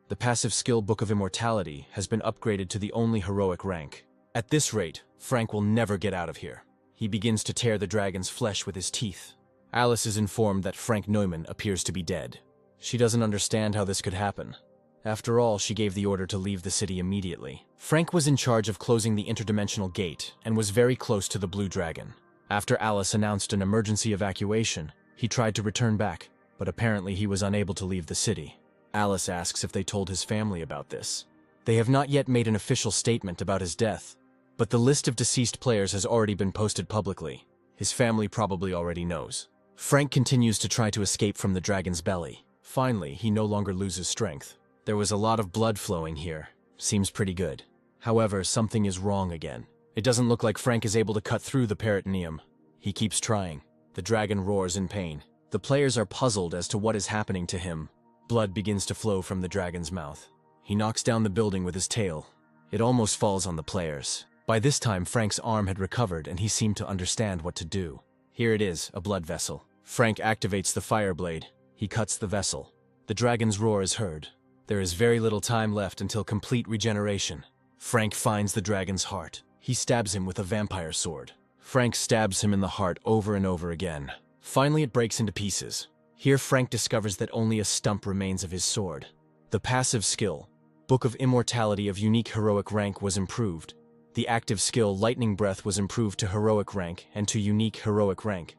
The passive skill Book of Immortality has been upgraded to the only heroic rank. At this rate, Frank will never get out of here. He begins to tear the dragon's flesh with his teeth. Alice is informed that Frank Neumann appears to be dead. She doesn't understand how this could happen. After all, she gave the order to leave the city immediately. Frank was in charge of closing the interdimensional gate and was very close to the blue dragon. After Alice announced an emergency evacuation, he tried to return back, but apparently he was unable to leave the city. Alice asks if they told his family about this. They have not yet made an official statement about his death, but the list of deceased players has already been posted publicly. His family probably already knows. Frank continues to try to escape from the dragon's belly. Finally, he no longer loses strength. There was a lot of blood flowing here. Seems pretty good. However, something is wrong again. It doesn't look like Frank is able to cut through the peritoneum. He keeps trying. The dragon roars in pain. The players are puzzled as to what is happening to him. Blood begins to flow from the dragon's mouth. He knocks down the building with his tail. It almost falls on the players. By this time, Frank's arm had recovered and he seemed to understand what to do. Here it is, a blood vessel. Frank activates the fire blade. He cuts the vessel. The dragon's roar is heard. There is very little time left until complete regeneration. Frank finds the dragon's heart. He stabs him with a vampire sword. Frank stabs him in the heart over and over again. Finally, it breaks into pieces. Here, Frank discovers that only a stump remains of his sword. The passive skill, Book of Immortality of unique heroic rank, was improved. The active skill, Lightning Breath, was improved to heroic rank and to unique heroic rank.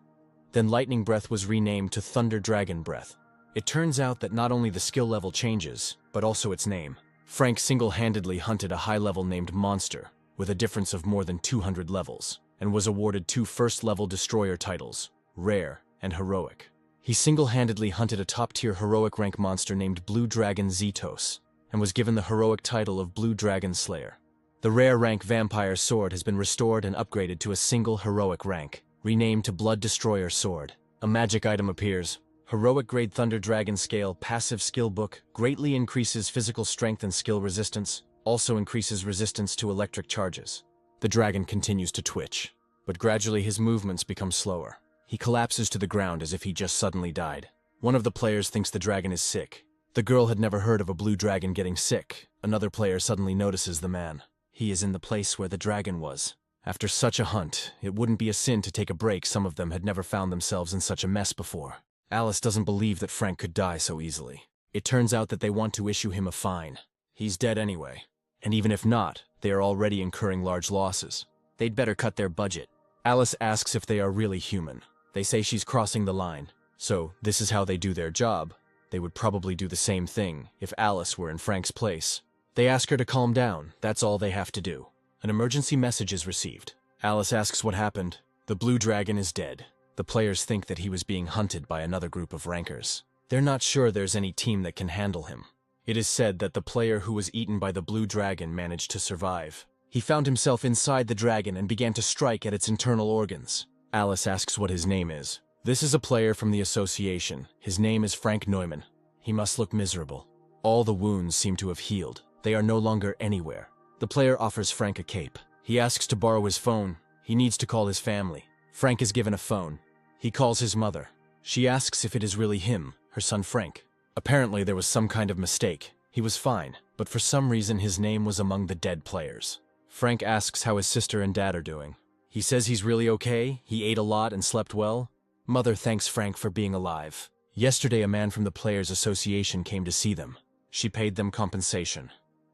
Then Lightning Breath was renamed to Thunder Dragon Breath. It turns out that not only the skill level changes, but also its name. Frank single-handedly hunted a high-level named Monster, with a difference of more than 200 levels, and was awarded 2 first-level Destroyer titles, Rare and Heroic. He single-handedly hunted a top-tier heroic rank monster named Blue Dragon Zetos, and was given the heroic title of Blue Dragon Slayer. The rare rank Vampire Sword has been restored and upgraded to a single heroic rank, renamed to Blood Destroyer Sword. A magic item appears. Heroic Grade Thunder Dragon Scale Passive Skill Book greatly increases physical strength and skill resistance, also increases resistance to electric charges. The dragon continues to twitch, but gradually his movements become slower. He collapses to the ground as if he just suddenly died. One of the players thinks the dragon is sick. The girl had never heard of a blue dragon getting sick. Another player suddenly notices the man. He is in the place where the dragon was. After such a hunt, it wouldn't be a sin to take a break. Some of them had never found themselves in such a mess before. Alice doesn't believe that Frank could die so easily. It turns out that they want to issue him a fine. He's dead anyway. And even if not, they are already incurring large losses. They'd better cut their budget. Alice asks if they are really human. They say she's crossing the line. So, this is how they do their job. They would probably do the same thing if Alice were in Frank's place. They ask her to calm down. That's all they have to do. An emergency message is received. Alice asks what happened. The blue dragon is dead. The players think that he was being hunted by another group of rankers. They're not sure there's any team that can handle him. It is said that the player who was eaten by the blue dragon managed to survive. He found himself inside the dragon and began to strike at its internal organs. Alice asks what his name is. This is a player from the association. His name is Frank Neumann. He must look miserable. All the wounds seem to have healed. They are no longer anywhere. The player offers Frank a cape. He asks to borrow his phone. He needs to call his family. Frank is given a phone. He calls his mother. She asks if it is really him, her son Frank. Apparently there was some kind of mistake. He was fine, but for some reason his name was among the dead players. Frank asks how his sister and dad are doing. He says he's really okay, he ate a lot and slept well. Mother thanks Frank for being alive. Yesterday a man from the Players Association came to see them. She paid them compensation,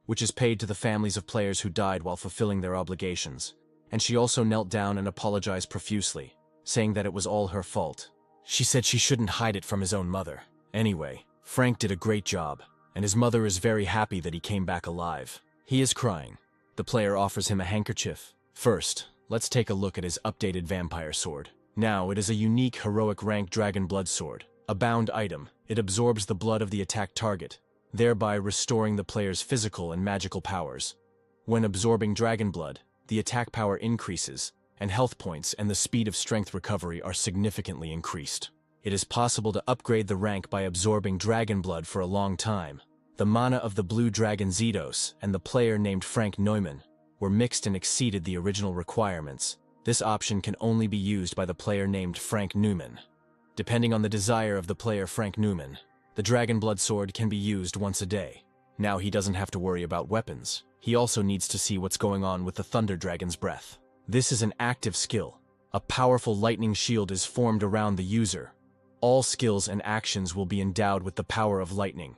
which is paid to the families of players who died while fulfilling their obligations. And she also knelt down and apologized profusely, saying that it was all her fault. She said she shouldn't hide it from his own mother. Anyway, Frank did a great job, and his mother is very happy that he came back alive. He is crying. The player offers him a handkerchief. First, let's take a look at his updated vampire sword. Now, it is a unique heroic rank dragon blood sword. A bound item, it absorbs the blood of the attacked target, thereby restoring the player's physical and magical powers. When absorbing dragon blood, the attack power increases, and health points and the speed of strength recovery are significantly increased. It is possible to upgrade the rank by absorbing dragon blood for a long time. The mana of the blue dragon Zetos and the player named Frank Neumann were mixed and exceeded the original requirements. This option can only be used by the player named Frank Neumann. Depending on the desire of the player Frank Neumann, the dragon blood sword can be used once a day. Now he doesn't have to worry about weapons. He also needs to see what's going on with the Thunder Dragon's breath. This is an active skill. A powerful lightning shield is formed around the user. All skills and actions will be endowed with the power of lightning.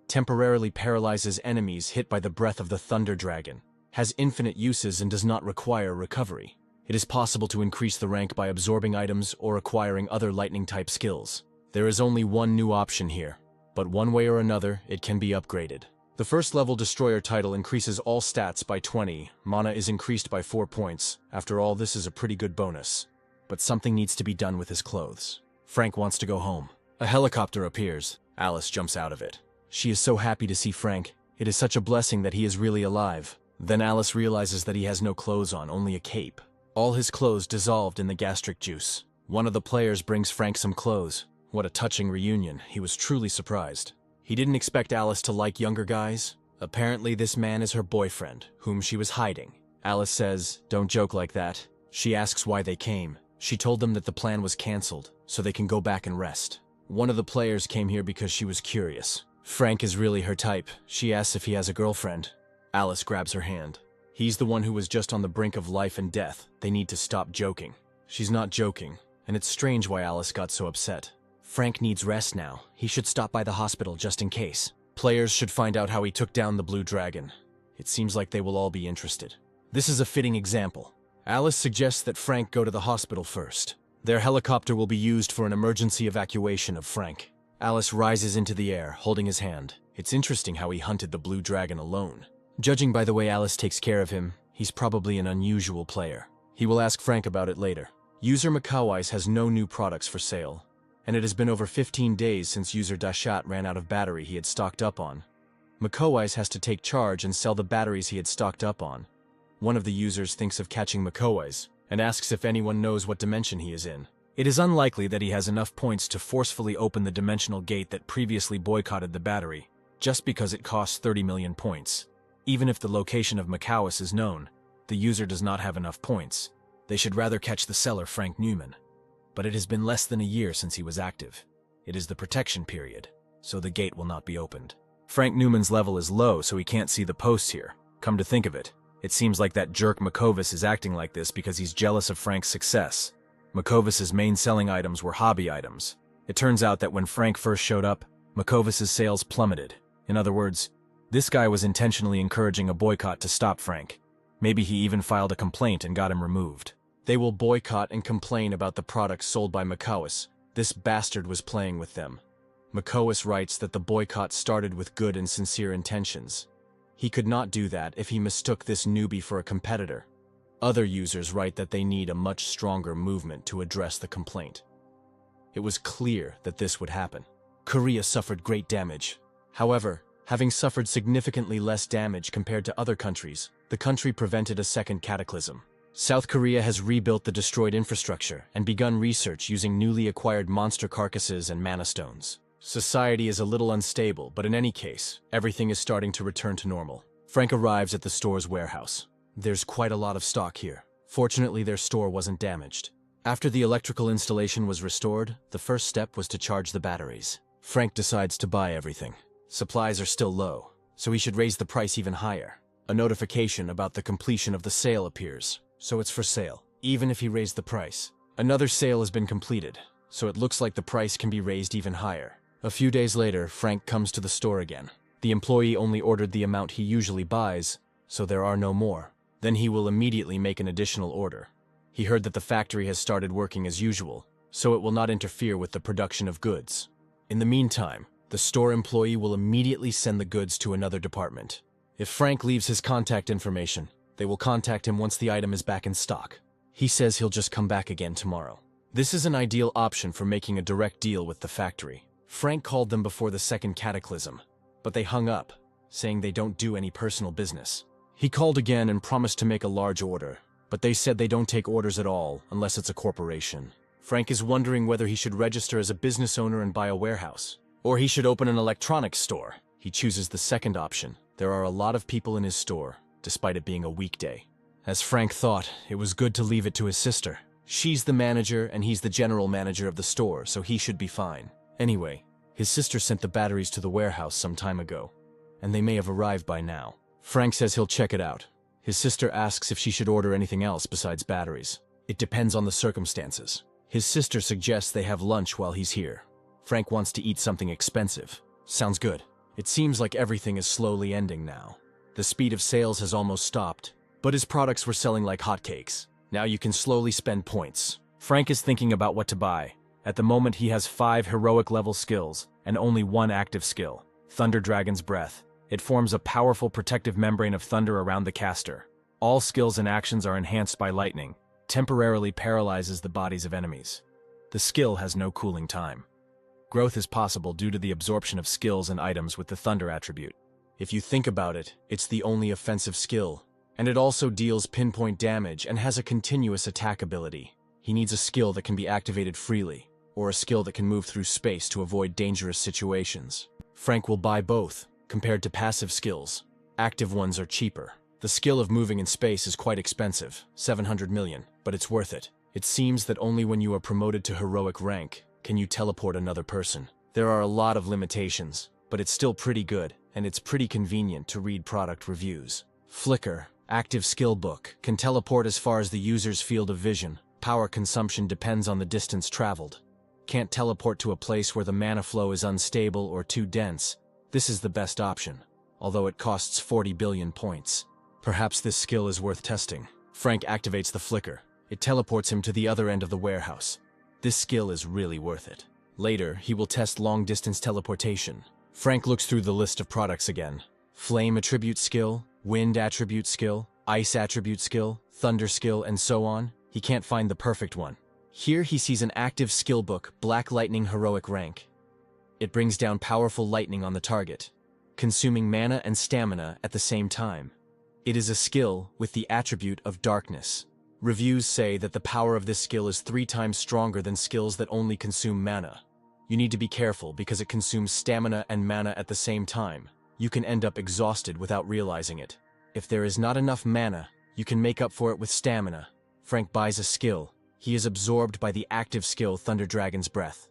Temporarily paralyzes enemies hit by the breath of the Thunder Dragon. Has infinite uses and does not require recovery. It is possible to increase the rank by absorbing items or acquiring other lightning-type skills. There is only one new option here, but one way or another, it can be upgraded. The first level Destroyer title increases all stats by 20, mana is increased by 4 points. After all, this is a pretty good bonus. But something needs to be done with his clothes. Frank wants to go home. A helicopter appears. Alice jumps out of it. She is so happy to see Frank. It is such a blessing that he is really alive. Then Alice realizes that he has no clothes on, only a cape. All his clothes dissolved in the gastric juice. One of the players brings Frank some clothes. What a touching reunion. He was truly surprised. He didn't expect Alice to like younger guys. Apparently this man is her boyfriend, whom she was hiding. Alice says, "Don't joke like that." She asks why they came. She told them that the plan was cancelled, so they can go back and rest. One of the players came here because she was curious. Frank is really her type. She asks if he has a girlfriend. Alice grabs her hand. He's the one who was just on the brink of life and death. They need to stop joking. She's not joking, and it's strange why Alice got so upset. Frank needs rest now. He should stop by the hospital just in case. Players should find out how he took down the Blue Dragon. It seems like they will all be interested. This is a fitting example. Alice suggests that Frank go to the hospital first. Their helicopter will be used for an emergency evacuation of Frank. Alice rises into the air, holding his hand. It's interesting how he hunted the Blue Dragon alone. Judging by the way Alice takes care of him, he's probably an unusual player. He will ask Frank about it later. User Makawais has no new products for sale, and it has been over 15 days since user Dashat ran out of battery he had stocked up on. Makawais has to take charge and sell the batteries he had stocked up on. One of the users thinks of catching Makawais and asks if anyone knows what dimension he is in. It is unlikely that he has enough points to forcefully open the dimensional gate that previously boycotted the battery, just because it costs 30 million points. Even if the location of Makawais is known, the user does not have enough points. They should rather catch the seller, Frank Newman. But it has been less than a year since he was active. It is the protection period, so the gate will not be opened. Frank Newman's level is low, so he can't see the posts here. Come to think of it, it seems like that jerk Makawais is acting like this because he's jealous of Frank's success. Makawais' main selling items were hobby items. It turns out that when Frank first showed up, Makawais' sales plummeted. In other words, this guy was intentionally encouraging a boycott to stop Frank. Maybe he even filed a complaint and got him removed. They will boycott and complain about the products sold by Makawais. This bastard was playing with them. Makawais writes that the boycott started with good and sincere intentions. He could not do that if he mistook this newbie for a competitor. Other users write that they need a much stronger movement to address the complaint. It was clear that this would happen. Korea suffered great damage. However, having suffered significantly less damage compared to other countries, the country prevented a second cataclysm. South Korea has rebuilt the destroyed infrastructure and begun research using newly acquired monster carcasses and mana stones. Society is a little unstable, but in any case, everything is starting to return to normal. Frank arrives at the store's warehouse. There's quite a lot of stock here. Fortunately, their store wasn't damaged. After the electrical installation was restored, the first step was to charge the batteries. Frank decides to buy everything. Supplies are still low, so he should raise the price even higher. A notification about the completion of the sale appears, so it's for sale, even if he raised the price. Another sale has been completed, so it looks like the price can be raised even higher. A few days later, Frank comes to the store again. The employee only ordered the amount he usually buys, so there are no more. Then he will immediately make an additional order. He heard that the factory has started working as usual, so it will not interfere with the production of goods. In the meantime, the store employee will immediately send the goods to another department. If Frank leaves his contact information, they will contact him once the item is back in stock. He says he'll just come back again tomorrow. This is an ideal option for making a direct deal with the factory. Frank called them before the second cataclysm, but they hung up, saying they don't do any personal business. He called again and promised to make a large order, but they said they don't take orders at all unless it's a corporation. Frank is wondering whether he should register as a business owner and buy a warehouse, or he should open an electronics store. He chooses the second option. There are a lot of people in his store, despite it being a weekday. As Frank thought, it was good to leave it to his sister. She's the manager and he's the general manager of the store, so he should be fine. Anyway, his sister sent the batteries to the warehouse some time ago, and they may have arrived by now. Frank says he'll check it out. His sister asks if she should order anything else besides batteries. It depends on the circumstances. His sister suggests they have lunch while he's here. Frank wants to eat something expensive. Sounds good. It seems like everything is slowly ending now. The speed of sales has almost stopped, but his products were selling like hotcakes. Now you can slowly spend points. Frank is thinking about what to buy. At the moment he has 5 heroic level skills and only 1 active skill, Thunder Dragon's Breath. It forms a powerful protective membrane of thunder around the caster. All skills and actions are enhanced by lightning, temporarily paralyzes the bodies of enemies. The skill has no cooling time. Growth is possible due to the absorption of skills and items with the Thunder attribute. If you think about it, it's the only offensive skill, and it also deals pinpoint damage and has a continuous attack ability. He needs a skill that can be activated freely, or a skill that can move through space to avoid dangerous situations. Frank will buy both. Compared to passive skills, active ones are cheaper. The skill of moving in space is quite expensive, 700 million, but it's worth it. It seems that only when you are promoted to heroic rank can you teleport another person. There are a lot of limitations, but it's still pretty good, and it's pretty convenient to read product reviews. Flicker, active skill book, can teleport as far as the user's field of vision. Power consumption depends on the distance traveled. Can't teleport to a place where the mana flow is unstable or too dense. This is the best option, although it costs 40 billion points. Perhaps this skill is worth testing. Frank activates the flicker. It teleports him to the other end of the warehouse. This skill is really worth it. Later, he will test long-distance teleportation. Frank looks through the list of products again. Flame attribute skill, wind attribute skill, ice attribute skill, thunder skill, and so on. He can't find the perfect one. Here he sees an active skill book, Black Lightning Heroic Rank. It brings down powerful lightning on the target, consuming mana and stamina at the same time. It is a skill with the attribute of darkness. Reviews say that the power of this skill is 3 times stronger than skills that only consume mana. You need to be careful because it consumes stamina and mana at the same time. You can end up exhausted without realizing it. If there is not enough mana, you can make up for it with stamina. Frank buys a skill. He is absorbed by the active skill Thunder Dragon's Breath.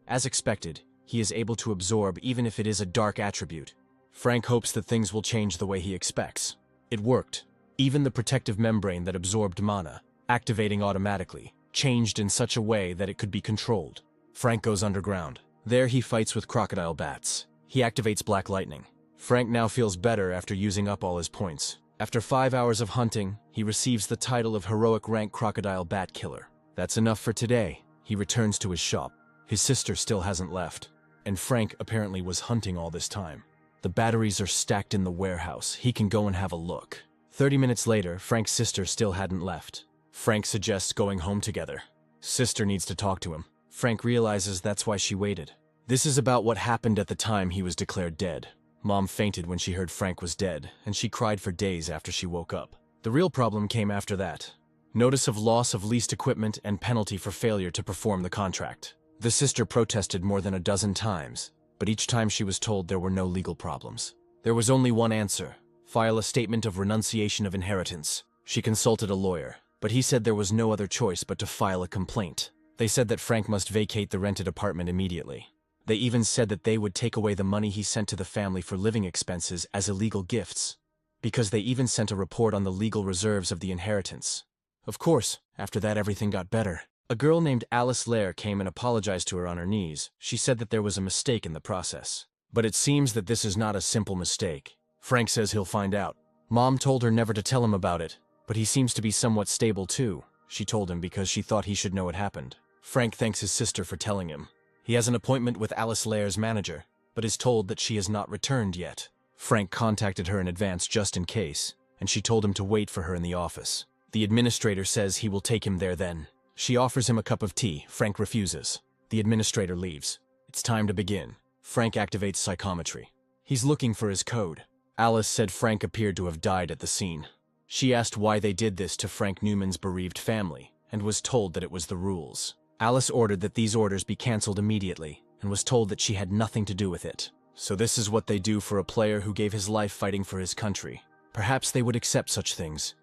As expected, he is able to absorb even if it is a dark attribute. Frank hopes that things will change the way he expects. It worked. Even the protective membrane that absorbed mana, activating automatically, changed in such a way that it could be controlled. Frank goes underground. There he fights with crocodile bats. He activates Black Lightning. Frank now feels better after using up all his points. After 5 hours of hunting, he receives the title of Heroic Rank Crocodile Bat Killer. That's enough for today. He returns to his shop. His sister still hasn't left, and Frank apparently was hunting all this time. The batteries are stacked in the warehouse. He can go and have a look. 30 minutes later, Frank's sister still hadn't left. Frank suggests going home together. Sister needs to talk to him. Frank realizes that's why she waited. This is about what happened at the time he was declared dead. Mom fainted when she heard Frank was dead, and she cried for days after she woke up. The real problem came after that. Notice of loss of leased equipment and penalty for failure to perform the contract. The sister protested more than a dozen times, but each time she was told there were no legal problems. There was only one answer: file a statement of renunciation of inheritance. She consulted a lawyer, but he said there was no other choice but to file a complaint. They said that Frank must vacate the rented apartment immediately. They even said that they would take away the money he sent to the family for living expenses as illegal gifts, because they even sent a report on the legal reserves of the inheritance. Of course, after that everything got better. A girl named Alice Lair came and apologized to her on her knees. She said that there was a mistake in the process. But it seems that this is not a simple mistake. Frank says he'll find out. Mom told her never to tell him about it, but he seems to be somewhat stable too. She told him because she thought he should know it happened. Frank thanks his sister for telling him. He has an appointment with Alice Lair's manager, but is told that she has not returned yet. Frank contacted her in advance just in case, and she told him to wait for her in the office. The administrator says he will take him there then. She offers him a cup of tea. Frank refuses. The administrator leaves. It's time to begin. Frank activates psychometry. He's looking for his code. Alice said Frank appeared to have died at the scene. She asked why they did this to Frank Newman's bereaved family, and was told that it was the rules. Alice ordered that these orders be cancelled immediately, and was told that she had nothing to do with it. So this is what they do for a player who gave his life fighting for his country. Perhaps they would accept such things.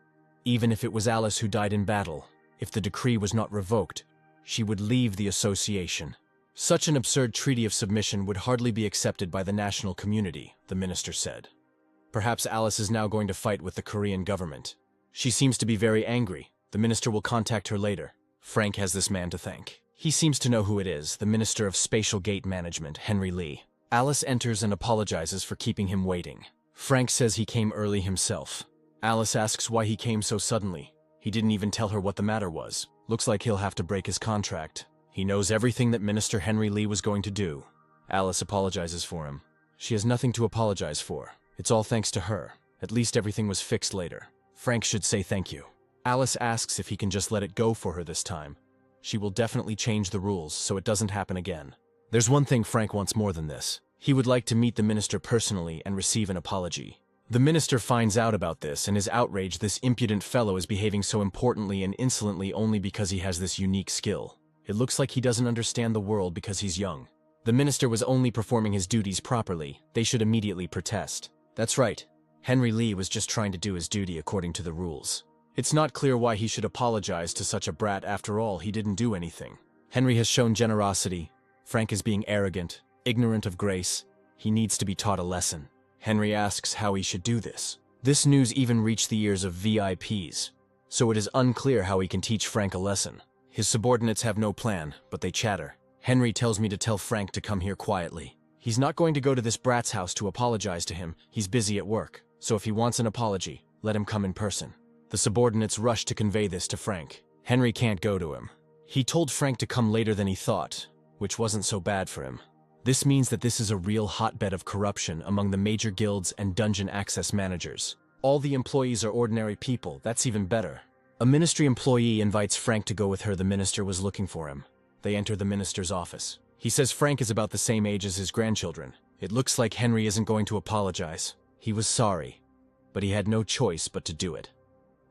Even if it was Alice who died in battle, if the decree was not revoked, she would leave the association. Such an absurd treaty of submission would hardly be accepted by the national community, the minister said. Perhaps Alice is now going to fight with the Korean government. She seems to be very angry. The minister will contact her later. Frank has this man to thank. He seems to know who it is, the Minister of Spatial Gate Management, Henry Lee. Alice enters and apologizes for keeping him waiting. Frank says he came early himself. Alice asks why he came so suddenly. He didn't even tell her what the matter was. Looks like he'll have to break his contract. He knows everything that Minister Henry Lee was going to do. Alice apologizes for him. She has nothing to apologize for. It's all thanks to her. At least everything was fixed later. Frank should say thank you. Alice asks if he can just let it go for her this time. She will definitely change the rules so it doesn't happen again. There's one thing Frank wants more than this. He would like to meet the minister personally and receive an apology. The minister finds out about this and is outraged this impudent fellow is behaving so importantly and insolently only because he has this unique skill. It looks like he doesn't understand the world because he's young. The minister was only performing his duties properly. They should immediately protest. That's right. Henry Lee was just trying to do his duty according to the rules. It's not clear why he should apologize to such a brat. After all, he didn't do anything. Henry has shown generosity. Frank is being arrogant, ignorant of grace. He needs to be taught a lesson. Henry asks how he should do this. This news even reached the ears of VIPs, so it is unclear how he can teach Frank a lesson. His subordinates have no plan, but they chatter. Henry tells me to tell Frank to come here quietly. He's not going to go to this brat's house to apologize to him. He's busy at work, so if he wants an apology, let him come in person. The subordinates rush to convey this to Frank. Henry can't go to him. He told Frank to come later than he thought, which wasn't so bad for him. This means that this is a real hotbed of corruption among the major guilds and dungeon access managers. All the employees are ordinary people. That's even better. A ministry employee invites Frank to go with her. The minister was looking for him. They enter the minister's office. He says Frank is about the same age as his grandchildren. It looks like Henry isn't going to apologize. He was sorry, but he had no choice but to do it.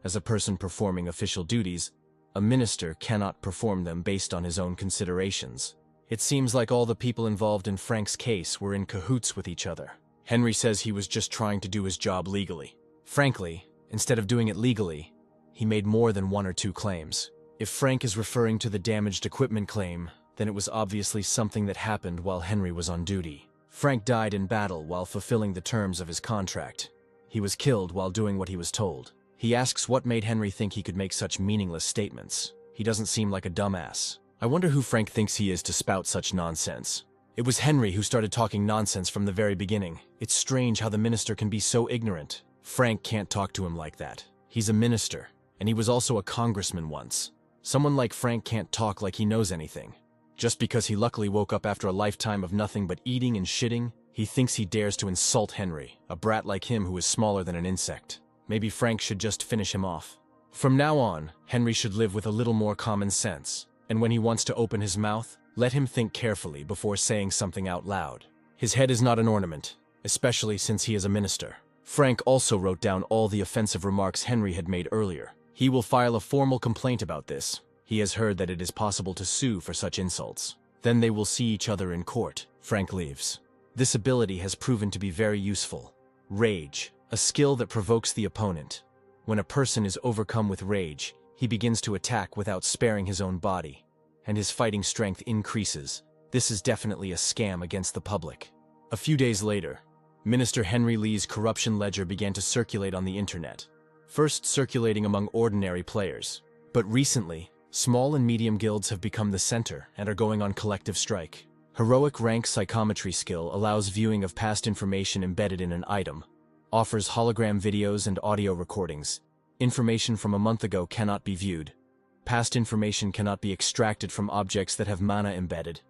As a person performing official duties, a minister cannot perform them based on his own considerations. It seems like all the people involved in Frank's case were in cahoots with each other. Henry says he was just trying to do his job legally. Frankly, instead of doing it legally, he made more than one or two claims. If Frank is referring to the damaged equipment claim, then it was obviously something that happened while Henry was on duty. Frank died in battle while fulfilling the terms of his contract. He was killed while doing what he was told. He asks what made Henry think he could make such meaningless statements. He doesn't seem like a dumbass. I wonder who Frank thinks he is to spout such nonsense. It was Henry who started talking nonsense from the very beginning. It's strange how the minister can be so ignorant. Frank can't talk to him like that. He's a minister, and he was also a congressman once. Someone like Frank can't talk like he knows anything. Just because he luckily woke up after a lifetime of nothing but eating and shitting, he thinks he dares to insult Henry, a brat like him who is smaller than an insect. Maybe Frank should just finish him off. From now on, Henry should live with a little more common sense, and when he wants to open his mouth, let him think carefully before saying something out loud. His head is not an ornament, especially since he is a minister. Frank also wrote down all the offensive remarks Henry had made earlier. He will file a formal complaint about this. He has heard that it is possible to sue for such insults. Then they will see each other in court. Frank leaves. This ability has proven to be very useful. Rage, a skill that provokes the opponent. When a person is overcome with rage, he begins to attack without sparing his own body, and his fighting strength increases. This is definitely a scam against the public. A few days later, Minister Henry Lee's corruption ledger began to circulate on the internet. First circulating among ordinary players, but recently, small and medium guilds have become the center and are going on collective strike. Heroic rank psychometry skill allows viewing of past information embedded in an item, offers hologram videos and audio recordings. Information from a month ago cannot be viewed. Past information cannot be extracted from objects that have mana embedded.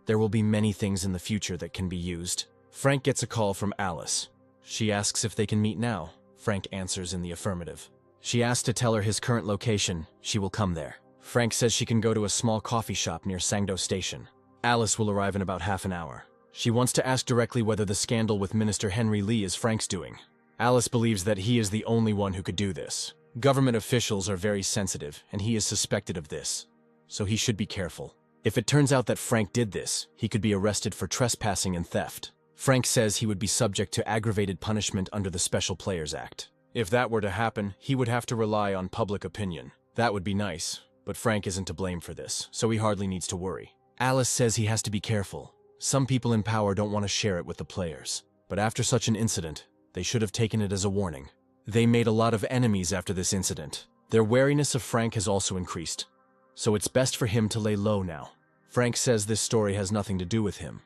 There will be many things in the future that can be used. Frank gets a call from Alice. She asks if they can meet now. Frank answers in the affirmative. She asks to tell her his current location. She will come there. Frank says she can go to a small coffee shop near Sangdo Station. Alice will arrive in about half an hour. She wants to ask directly whether the scandal with Minister Henry Lee is Frank's doing. Alice believes that he is the only one who could do this. Government officials are very sensitive, and he is suspected of this, so he should be careful. If it turns out that Frank did this, he could be arrested for trespassing and theft. Frank says he would be subject to aggravated punishment under the Special Players Act. If that were to happen, he would have to rely on public opinion. That would be nice, but Frank isn't to blame for this, so he hardly needs to worry. Alice says he has to be careful. Some people in power don't want to share it with the players, but after such an incident, they should have taken it as a warning. They made a lot of enemies after this incident. Their wariness of Frank has also increased, so it's best for him to lay low now. Frank says this story has nothing to do with him,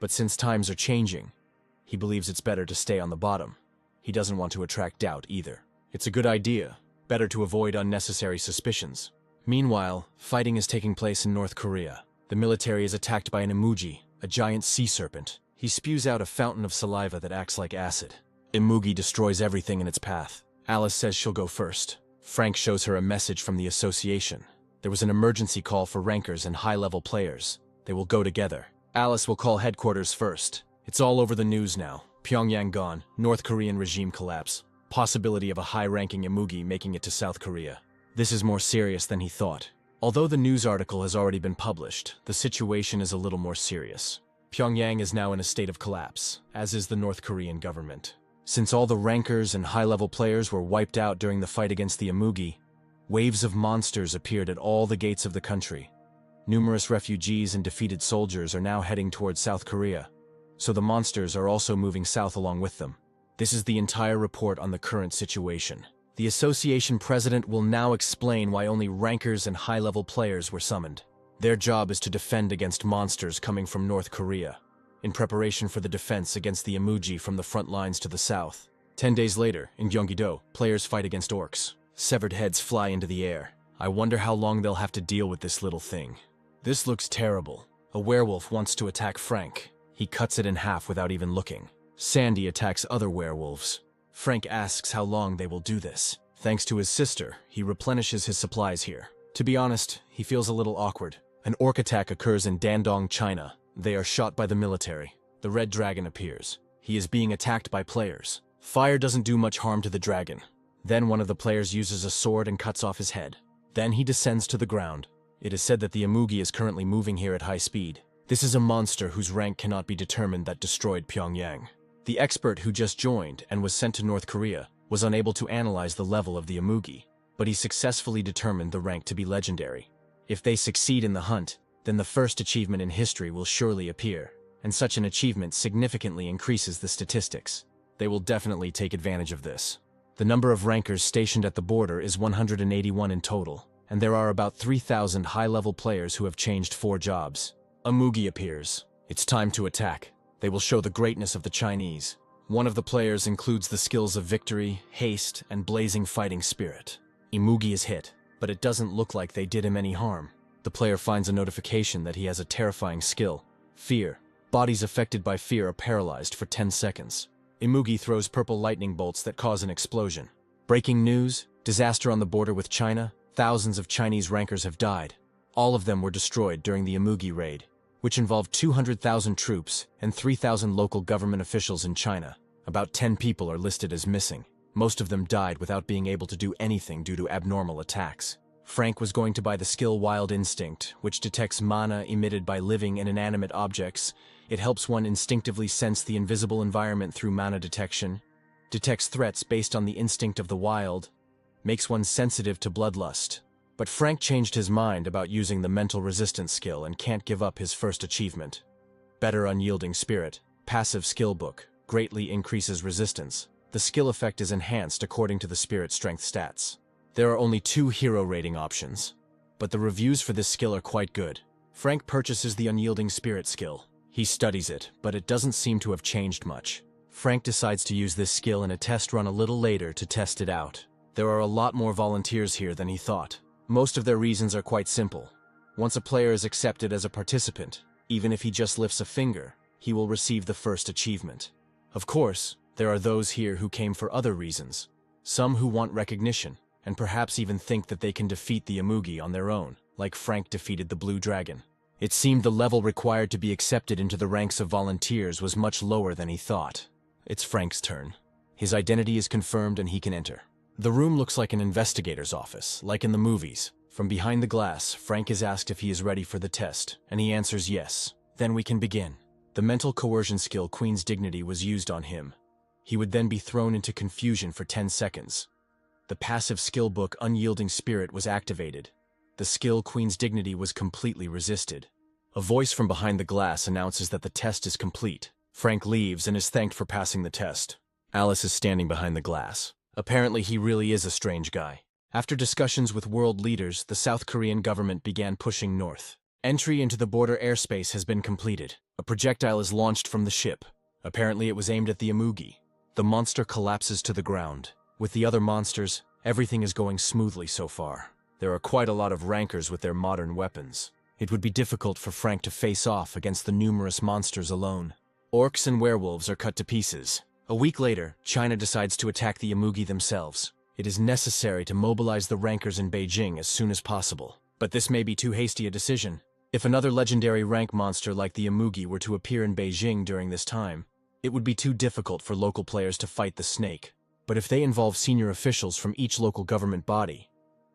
but since times are changing, he believes it's better to stay on the bottom. He doesn't want to attract doubt either. It's a good idea, better to avoid unnecessary suspicions. Meanwhile, fighting is taking place in North Korea. The military is attacked by an Imugi, a giant sea serpent. He spews out a fountain of saliva that acts like acid. Imugi destroys everything in its path. Alice says she'll go first. Frank shows her a message from the association. There was an emergency call for rankers and high-level players. They will go together. Alice will call headquarters first. It's all over the news now. Pyongyang gone, North Korean regime collapse. Possibility of a high-ranking Imugi making it to South Korea. This is more serious than he thought. Although the news article has already been published, the situation is a little more serious. Pyongyang is now in a state of collapse, as is the North Korean government. Since all the rankers and high-level players were wiped out during the fight against the Imugi, waves of monsters appeared at all the gates of the country. Numerous refugees and defeated soldiers are now heading towards South Korea, so the monsters are also moving south along with them. This is the entire report on the current situation. The association president will now explain why only rankers and high-level players were summoned. Their job is to defend against monsters coming from North Korea, in preparation for the defense against the Imugi from the front lines to the south. 10 days later, in Gyeonggi-do, players fight against orcs. Severed heads fly into the air. I wonder how long they'll have to deal with this little thing. This looks terrible. A werewolf wants to attack Frank. He cuts it in half without even looking. Sandy attacks other werewolves. Frank asks how long they will do this. Thanks to his sister, he replenishes his supplies here. To be honest, he feels a little awkward. An orc attack occurs in Dandong, China. They are shot by the military. The red dragon appears. He is being attacked by players. Fire doesn't do much harm to the dragon. Then one of the players uses a sword and cuts off his head. Then he descends to the ground. It is said that the Imugi is currently moving here at high speed. This is a monster whose rank cannot be determined that destroyed Pyongyang. The expert who just joined and was sent to North Korea was unable to analyze the level of the Imugi, but he successfully determined the rank to be legendary. If they succeed in the hunt, then the first achievement in history will surely appear, and such an achievement significantly increases the statistics. They will definitely take advantage of this. The number of rankers stationed at the border is 181 in total, and there are about 3,000 high-level players who have changed 4 jobs. Imugi appears. It's time to attack. They will show the greatness of the Chinese. One of the players includes the skills of victory, haste, and blazing fighting spirit. Imugi is hit, but it doesn't look like they did him any harm. The player finds a notification that he has a terrifying skill, Fear. Bodies affected by fear are paralyzed for 10 seconds. Imugi throws purple lightning bolts that cause an explosion. Breaking news, disaster on the border with China, thousands of Chinese rankers have died. All of them were destroyed during the Imugi raid, which involved 200,000 troops and 3,000 local government officials in China. About 10 people are listed as missing. Most of them died without being able to do anything due to abnormal attacks. Frank was going to buy the skill Wild Instinct, which detects mana emitted by living and inanimate objects. It helps one instinctively sense the invisible environment through mana detection, detects threats based on the instinct of the wild, makes one sensitive to bloodlust. But Frank changed his mind about using the mental resistance skill and can't give up his first achievement. Better Unyielding Spirit, passive skill book, greatly increases resistance. The skill effect is enhanced according to the spirit strength stats. There are only 2 hero rating options, but the reviews for this skill are quite good. Frank purchases the Unyielding Spirit skill. He studies it, but it doesn't seem to have changed much. Frank decides to use this skill in a test run a little later to test it out. There are a lot more volunteers here than he thought. Most of their reasons are quite simple. Once a player is accepted as a participant, even if he just lifts a finger, he will receive the first achievement. Of course, there are those here who came for other reasons. Some who want recognition, and perhaps even think that they can defeat the Imugi on their own, like Frank defeated the Blue Dragon. It seemed the level required to be accepted into the ranks of volunteers was much lower than he thought. It's Frank's turn. His identity is confirmed and he can enter. The room looks like an investigator's office, like in the movies. From behind the glass, Frank is asked if he is ready for the test, and he answers yes. Then we can begin. The mental coercion skill Queen's Dignity was used on him. He would then be thrown into confusion for 10 seconds. The passive skill book Unyielding Spirit was activated. The skill Queen's Dignity was completely resisted. A voice from behind the glass announces that the test is complete. Frank leaves and is thanked for passing the test. Alice is standing behind the glass. Apparently he really is a strange guy. After discussions with world leaders, the South Korean government began pushing north. Entry into the border airspace has been completed. A projectile is launched from the ship. Apparently it was aimed at the Imugi. The monster collapses to the ground. With the other monsters, everything is going smoothly so far. There are quite a lot of rankers with their modern weapons. It would be difficult for Frank to face off against the numerous monsters alone. Orcs and werewolves are cut to pieces. A week later, China decides to attack the Imugi themselves. It is necessary to mobilize the rankers in Beijing as soon as possible. But this may be too hasty a decision. If another legendary rank monster like the Imugi were to appear in Beijing during this time, it would be too difficult for local players to fight the snake. But if they involve senior officials from each local government body,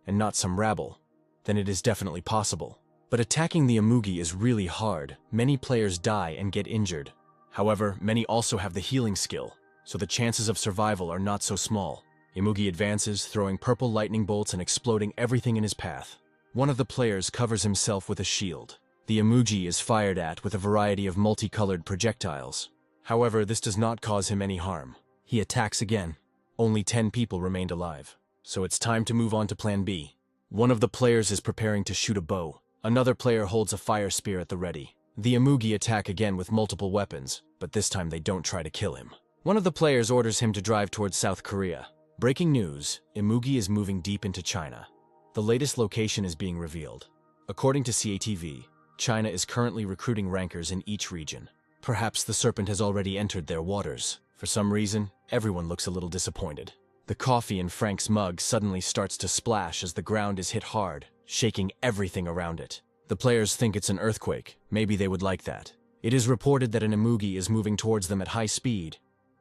and not some rabble, then it is definitely possible. But attacking the Imugi is really hard. Many players die and get injured. However, many also have the healing skill, so the chances of survival are not so small. Imugi advances, throwing purple lightning bolts and exploding everything in his path. One of the players covers himself with a shield. The Imugi is fired at with a variety of multicolored projectiles. However, this does not cause him any harm. He attacks again. Only 10 people remained alive, so it's time to move on to Plan B. One of the players is preparing to shoot a bow. Another player holds a fire spear at the ready. The Imugi attack again with multiple weapons, but this time they don't try to kill him. One of the players orders him to drive towards South Korea. Breaking news, Imugi is moving deep into China. The latest location is being revealed. According to CATV, China is currently recruiting rankers in each region. Perhaps the serpent has already entered their waters. For some reason, everyone looks a little disappointed. The coffee in Frank's mug suddenly starts to splash as the ground is hit hard, shaking everything around it. The players think it's an earthquake. Maybe they would like that. It is reported that an Imugi is moving towards them at high speed.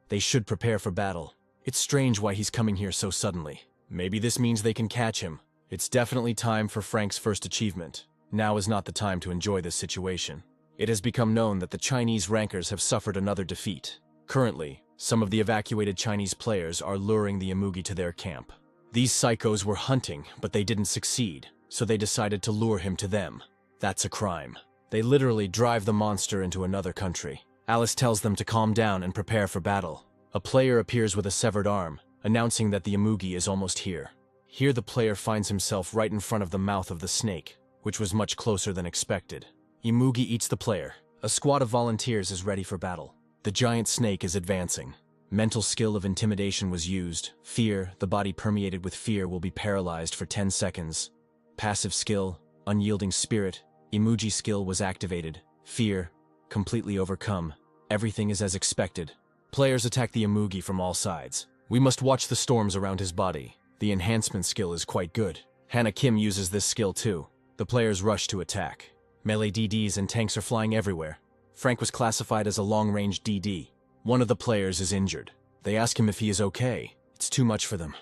They should prepare for battle. It's strange why he's coming here so suddenly. Maybe this means they can catch him. It's definitely time for Frank's first achievement. Now is not the time to enjoy this situation. It has become known that the Chinese rankers have suffered another defeat. Currently, some of the evacuated Chinese players are luring the Imugi to their camp. These psychos were hunting, but they didn't succeed, so they decided to lure him to them. That's a crime. They literally drive the monster into another country. Alice tells them to calm down and prepare for battle. A player appears with a severed arm, announcing that the Imugi is almost here. Here the player finds himself right in front of the mouth of the snake, which was much closer than expected. Imugi eats the player. A squad of volunteers is ready for battle. The giant snake is advancing. Mental skill of intimidation was used. Fear, the body permeated with fear will be paralyzed for 10 seconds. Passive skill, unyielding spirit. Imugi skill was activated. Fear, completely overcome. Everything is as expected. Players attack the Imugi from all sides. We must watch the storms around his body. The enhancement skill is quite good. Hannah Kim uses this skill too. The players rush to attack. Melee DDs and tanks are flying everywhere. Frank was classified as a long-range DD. One of the players is injured. They ask him if he is okay. It's too much for them.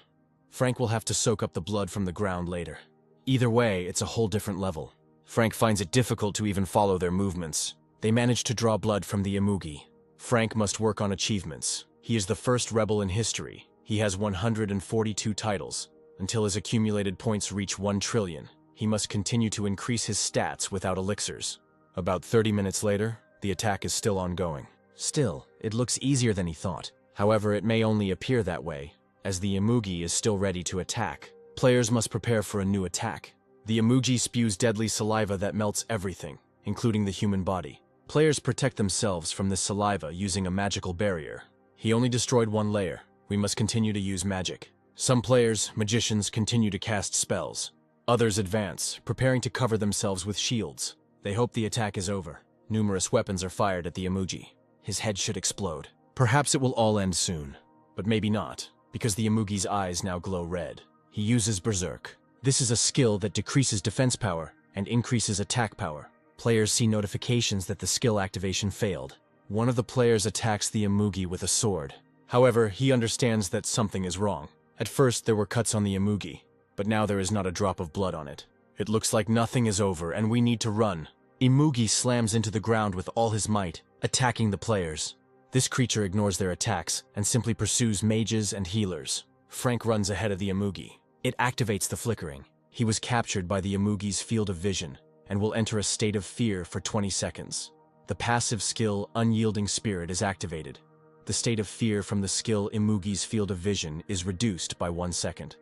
Frank will have to soak up the blood from the ground later. Either way, it's a whole different level. Frank finds it difficult to even follow their movements. They manage to draw blood from the Imugi. Frank must work on achievements. He is the first rebel in history. He has 142 titles. Until his accumulated points reach 1 trillion, he must continue to increase his stats without elixirs. About 30 minutes later, the attack is still ongoing. Still, it looks easier than he thought. However, it may only appear that way, as the Imugi is still ready to attack. Players must prepare for a new attack. The Imugi spews deadly saliva that melts everything, including the human body. Players protect themselves from this saliva using a magical barrier. He only destroyed 1 layer. We must continue to use magic. Some players, magicians, continue to cast spells. Others advance, preparing to cover themselves with shields. They hope the attack is over. Numerous weapons are fired at the Imugi. His head should explode. Perhaps it will all end soon. But maybe not, because the Imugi's eyes now glow red. He uses Berserk. This is a skill that decreases defense power and increases attack power. Players see notifications that the skill activation failed. One of the players attacks the Imugi with a sword. However, he understands that something is wrong. At first, there were cuts on the Imugi, but now there is not a drop of blood on it. It looks like nothing is over and we need to run. Imugi slams into the ground with all his might, attacking the players. This creature ignores their attacks and simply pursues mages and healers. Frank runs ahead of the Imugi. It activates the flickering. He was captured by the Imugi's field of vision and will enter a state of fear for 20 seconds. The passive skill Unyielding Spirit is activated. The state of fear from the skill Imugi's field of vision is reduced by 1 second.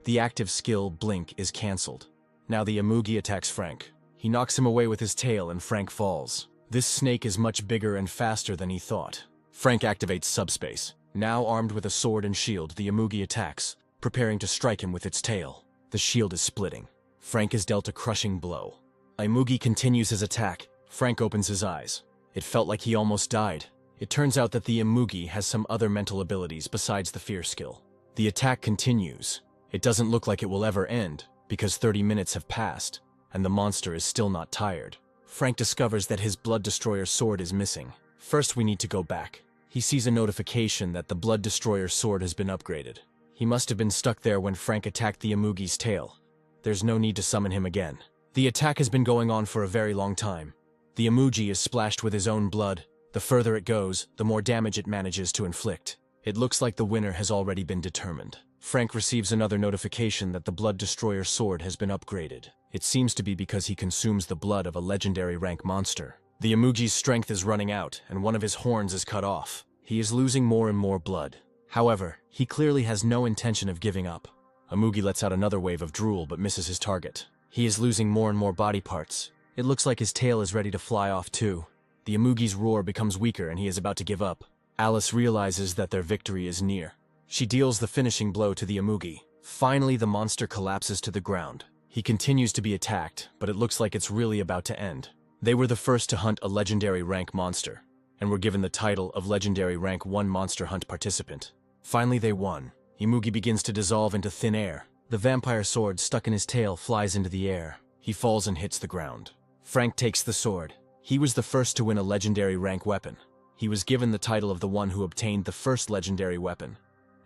The active skill Blink is cancelled. Now the Imugi attacks Frank. He knocks him away with his tail and Frank falls. This snake is much bigger and faster than he thought. Frank activates Subspace. Now armed with a sword and shield, the Imugi attacks, preparing to strike him with its tail. The shield is splitting. Frank is dealt a crushing blow. Imugi continues his attack. Frank opens his eyes. It felt like he almost died. It turns out that the Imugi has some other mental abilities besides the fear skill. The attack continues. It doesn't look like it will ever end, because 30 minutes have passed, and the monster is still not tired. Frank discovers that his Blood Destroyer sword is missing. First, we need to go back. He sees a notification that the Blood Destroyer sword has been upgraded. He must have been stuck there when Frank attacked the Amugi's tail. There's no need to summon him again. The attack has been going on for a very long time. The Amugi is splashed with his own blood. The further it goes, the more damage it manages to inflict. It looks like the winner has already been determined. Frank receives another notification that the Blood Destroyer sword has been upgraded. It seems to be because he consumes the blood of a legendary rank monster. The Amugi's strength is running out, and one of his horns is cut off. He is losing more and more blood. However, he clearly has no intention of giving up. Amugi lets out another wave of drool but misses his target. He is losing more and more body parts. It looks like his tail is ready to fly off too. The Amugi's roar becomes weaker and he is about to give up. Alice realizes that their victory is near. She deals the finishing blow to the Amugi. Finally, the monster collapses to the ground. He continues to be attacked, but it looks like it's really about to end. They were the first to hunt a legendary rank monster, and were given the title of Legendary Rank 1 Monster Hunt Participant. Finally, they won. Amugi begins to dissolve into thin air. The vampire sword stuck in his tail flies into the air. He falls and hits the ground. Frank takes the sword. He was the first to win a legendary rank weapon. He was given the title of the one who obtained the first legendary weapon,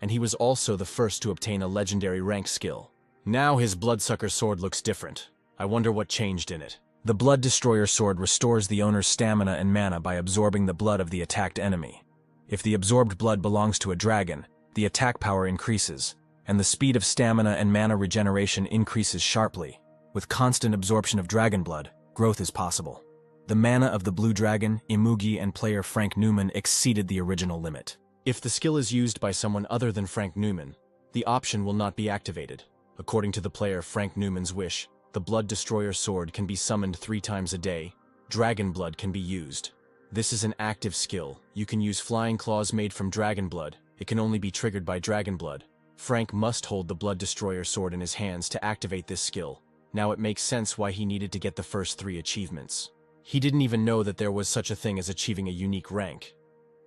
and he was also the first to obtain a legendary rank skill. Now his Bloodsucker sword looks different. I wonder what changed in it. The Blood Destroyer sword restores the owner's stamina and mana by absorbing the blood of the attacked enemy. If the absorbed blood belongs to a dragon, the attack power increases, and the speed of stamina and mana regeneration increases sharply. With constant absorption of dragon blood, growth is possible. The mana of the blue dragon, Amugi, and player Frank Newman exceeded the original limit. If the skill is used by someone other than Frank Newman, the option will not be activated. According to the player Frank Newman's wish, the Blood Destroyer sword can be summoned 3 times a day. Dragon blood can be used. This is an active skill. You can use flying claws made from dragon blood. It can only be triggered by dragon blood. Frank must hold the Blood Destroyer sword in his hands to activate this skill. Now it makes sense why he needed to get the first 3 achievements. He didn't even know that there was such a thing as achieving a unique rank,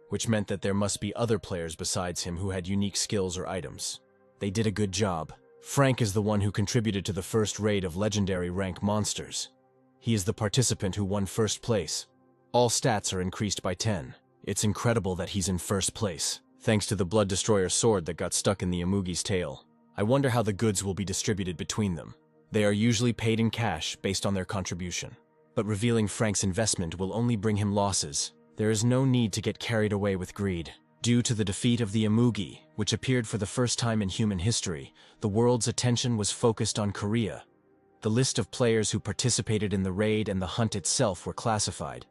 which meant that there must be other players besides him who had unique skills or items. They did a good job. Frank is the one who contributed to the first raid of legendary rank monsters. He is the participant who won first place. All stats are increased by 10. It's incredible that he's in first place, thanks to the Blood Destroyer sword that got stuck in the Amugi's tail. I wonder how the goods will be distributed between them. They are usually paid in cash based on their contribution. But revealing Frank's investment will only bring him losses. There is no need to get carried away with greed. Due to the defeat of the Amugi, which appeared for the first time in human history, the world's attention was focused on Korea. The list of players who participated in the raid and the hunt itself were classified,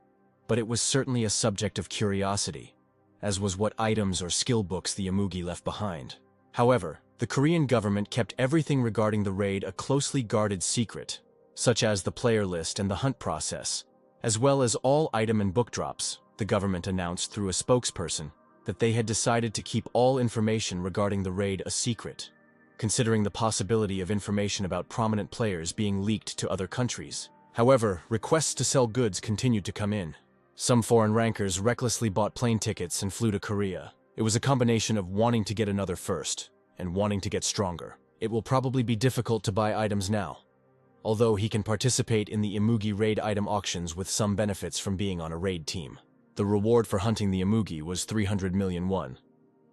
but it was certainly a subject of curiosity, as was what items or skill books the Amugi left behind. However, the Korean government kept everything regarding the raid a closely guarded secret, such as the player list and the hunt process, as well as all item and book drops. The government announced through a spokesperson that they had decided to keep all information regarding the raid a secret, considering the possibility of information about prominent players being leaked to other countries. However, requests to sell goods continued to come in. Some foreign rankers recklessly bought plane tickets and flew to Korea. It was a combination of wanting to get another first and wanting to get stronger. It will probably be difficult to buy items now, although he can participate in the Amugi raid item auctions with some benefits from being on a raid team. The reward for hunting the Amugi was 300 million won,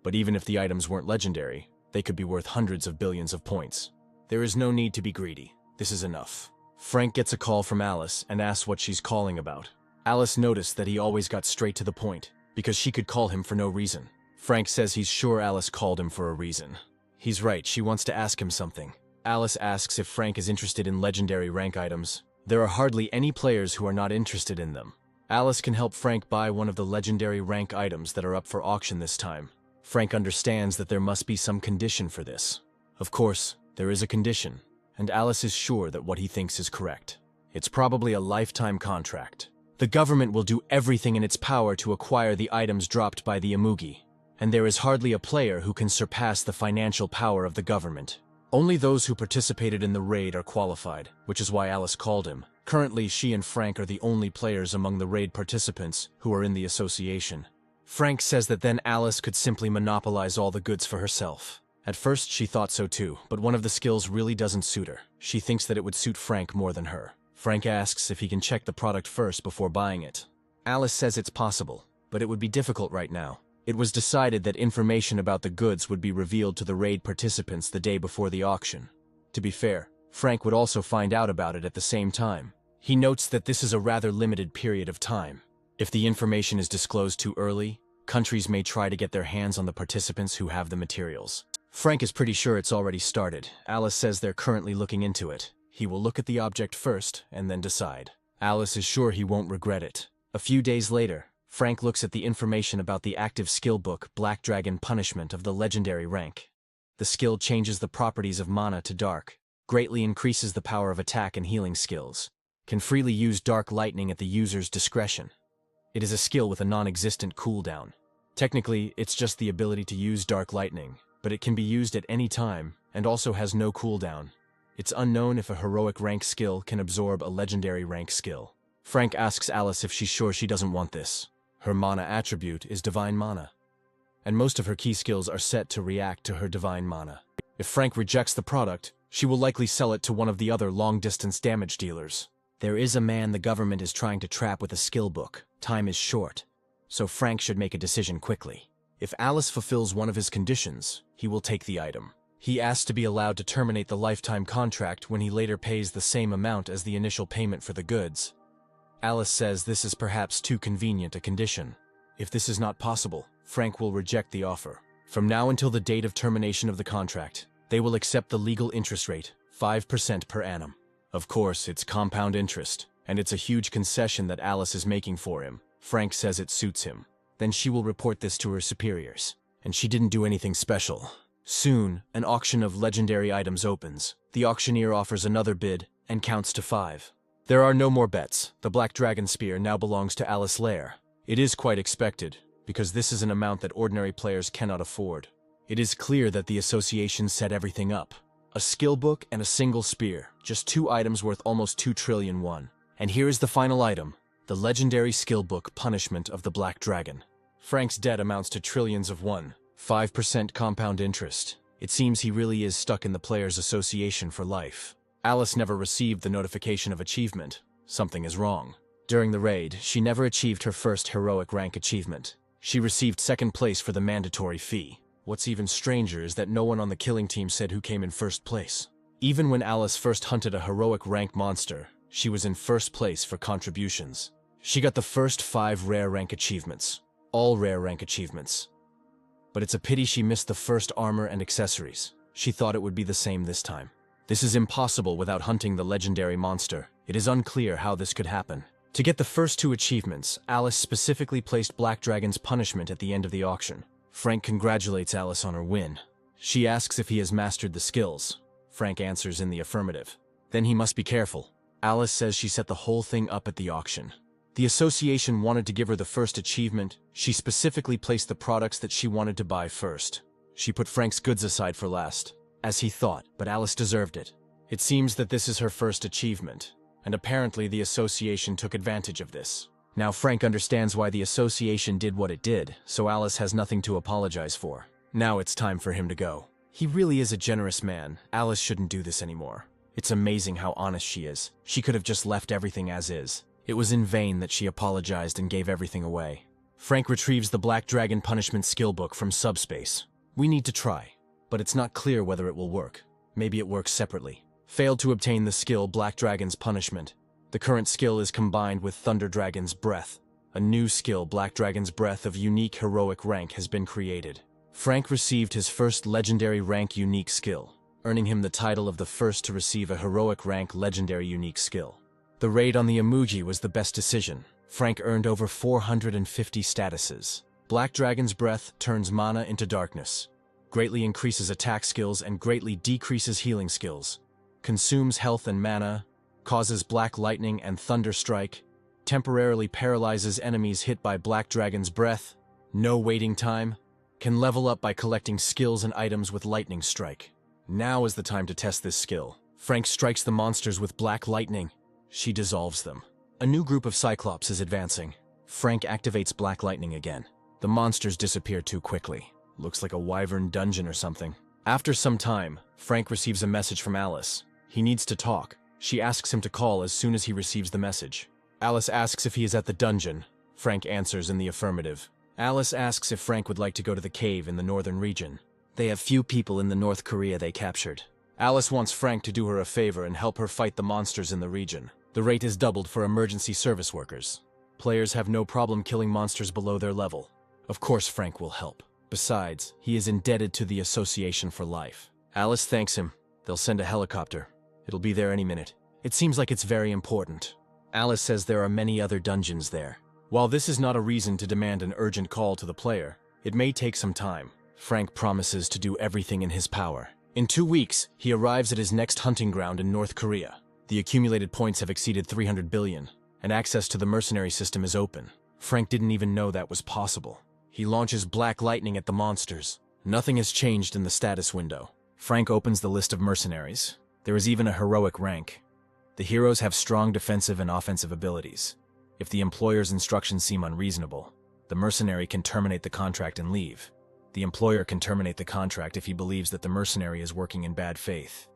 but even if the items weren't legendary, they could be worth hundreds of billions of points. There is no need to be greedy. This is enough. Frank gets a call from Alice and asks what she's calling about. Alice noticed that he always got straight to the point, because she could call him for no reason. Frank says he's sure Alice called him for a reason. He's right, she wants to ask him something. Alice asks if Frank is interested in legendary rank items. There are hardly any players who are not interested in them. Alice can help Frank buy one of the legendary rank items that are up for auction this time. Frank understands that there must be some condition for this. Of course, there is a condition, and Alice is sure that what he thinks is correct. It's probably a lifetime contract. The government will do everything in its power to acquire the items dropped by the Amugi, and there is hardly a player who can surpass the financial power of the government. Only those who participated in the raid are qualified, which is why Alice called him. Currently, she and Frank are the only players among the raid participants who are in the association. Frank says that then Alice could simply monopolize all the goods for herself. At first, she thought so too, but one of the skills really doesn't suit her. She thinks that it would suit Frank more than her. Frank asks if he can check the product first before buying it. Alice says it's possible, but it would be difficult right now. It was decided that information about the goods would be revealed to the raid participants the day before the auction. To be fair, Frank would also find out about it at the same time. He notes that this is a rather limited period of time. If the information is disclosed too early, countries may try to get their hands on the participants who have the materials. Frank is pretty sure it's already started. Alice says they're currently looking into it. He will look at the object first and then decide. Alice is sure he won't regret it. A few days later, Frank looks at the information about the active skill book Black Dragon Punishment of the legendary rank. The skill changes the properties of mana to dark, greatly increases the power of attack and healing skills, can freely use dark lightning at the user's discretion. It is a skill with a non-existent cooldown. Technically, it's just the ability to use dark lightning, but it can be used at any time and also has no cooldown. It's unknown if a heroic rank skill can absorb a legendary rank skill. Frank asks Alice if she's sure she doesn't want this. Her mana attribute is Divine Mana, and most of her key skills are set to react to her Divine Mana. If Frank rejects the product, she will likely sell it to one of the other long-distance damage dealers. There is a man the government is trying to trap with a skill book. Time is short, so Frank should make a decision quickly. If Alice fulfills one of his conditions, he will take the item. He asks to be allowed to terminate the lifetime contract when he later pays the same amount as the initial payment for the goods. Alice says this is perhaps too convenient a condition. If this is not possible, Frank will reject the offer. From now until the date of termination of the contract, they will accept the legal interest rate, 5% per annum. Of course, it's compound interest, and it's a huge concession that Alice is making for him. Frank says it suits him. Then she will report this to her superiors. And she didn't do anything special. Soon, an auction of legendary items opens. The auctioneer offers another bid and counts to 5. There are no more bets. The Black Dragon Spear now belongs to Alice Lair. It is quite expected, because this is an amount that ordinary players cannot afford. It is clear that the association set everything up. A skill book and a single spear, just 2 items worth almost 2 trillion won. And here is the final item, the legendary skill book Punishment of the Black Dragon. Frank's debt amounts to trillions of won, 5% compound interest. It seems he really is stuck in the Players Association for life. Alice never received the notification of achievement. Something is wrong. During the raid, she never achieved her first heroic rank achievement. She received 2nd place for the mandatory fee. What's even stranger is that no one on the killing team said who came in 1st place. Even when Alice first hunted a heroic rank monster, she was in 1st place for contributions. She got the first 5 rare rank achievements. All rare rank achievements. But it's a pity she missed the first armor and accessories. She thought it would be the same this time. This is impossible without hunting the legendary monster. It is unclear how this could happen. To get the first 2 achievements, Alice specifically placed Black Dragon's Punishment at the end of the auction. Frank congratulates Alice on her win. She asks if he has mastered the skills. Frank answers in the affirmative. Then he must be careful. Alice says she set the whole thing up at the auction. The association wanted to give her the first achievement. She specifically placed the products that she wanted to buy first. She put Frank's goods aside for last, as he thought, but Alice deserved it. It seems that this is her first achievement, and apparently the association took advantage of this. Now Frank understands why the association did what it did, so Alice has nothing to apologize for. Now it's time for him to go. He really is a generous man. Alice shouldn't do this anymore. It's amazing how honest she is. She could have just left everything as is. It was in vain that she apologized and gave everything away. Frank retrieves the Black Dragon Punishment skill book from subspace. We need to try, but it's not clear whether it will work. Maybe it works separately. Failed to obtain the skill Black Dragon's Punishment. The current skill is combined with Thunder Dragon's Breath. A new skill, Black Dragon's Breath of unique heroic rank, has been created. Frank received his first legendary rank unique skill, earning him the title of the first to receive a heroic rank legendary unique skill. The raid on the Amugi was the best decision. Frank earned over 450 statuses. Black Dragon's Breath turns mana into darkness, greatly increases attack skills and greatly decreases healing skills, consumes health and mana, causes Black Lightning and Thunder Strike, temporarily paralyzes enemies hit by Black Dragon's Breath, no waiting time, can level up by collecting skills and items with Lightning Strike. Now is the time to test this skill. Frank strikes the monsters with Black Lightning. She dissolves them. A new group of Cyclops is advancing. Frank activates Black Lightning again. The monsters disappear too quickly. Looks like a wyvern dungeon or something. After some time, Frank receives a message from Alice. He needs to talk. She asks him to call as soon as he receives the message. Alice asks if he is at the dungeon. Frank answers in the affirmative. Alice asks if Frank would like to go to the cave in the northern region. They have few people in the North Korea they captured. Alice wants Frank to do her a favor and help her fight the monsters in the region. The rate is doubled for emergency service workers. Players have no problem killing monsters below their level. Of course Frank will help. Besides, he is indebted to the Association for Life. Alice thanks him. They'll send a helicopter. It'll be there any minute. It seems like it's very important. Alice says there are many other dungeons there. While this is not a reason to demand an urgent call to the player, it may take some time. Frank promises to do everything in his power. In 2 weeks, he arrives at his next hunting ground in North Korea. The accumulated points have exceeded 300 billion, and access to the mercenary system is open. Frank didn't even know that was possible. He launches Black Lightning at the monsters. Nothing has changed in the status window. Frank opens the list of mercenaries. There is even a heroic rank. The heroes have strong defensive and offensive abilities. If the employer's instructions seem unreasonable, the mercenary can terminate the contract and leave. The employer can terminate the contract if he believes that the mercenary is working in bad faith.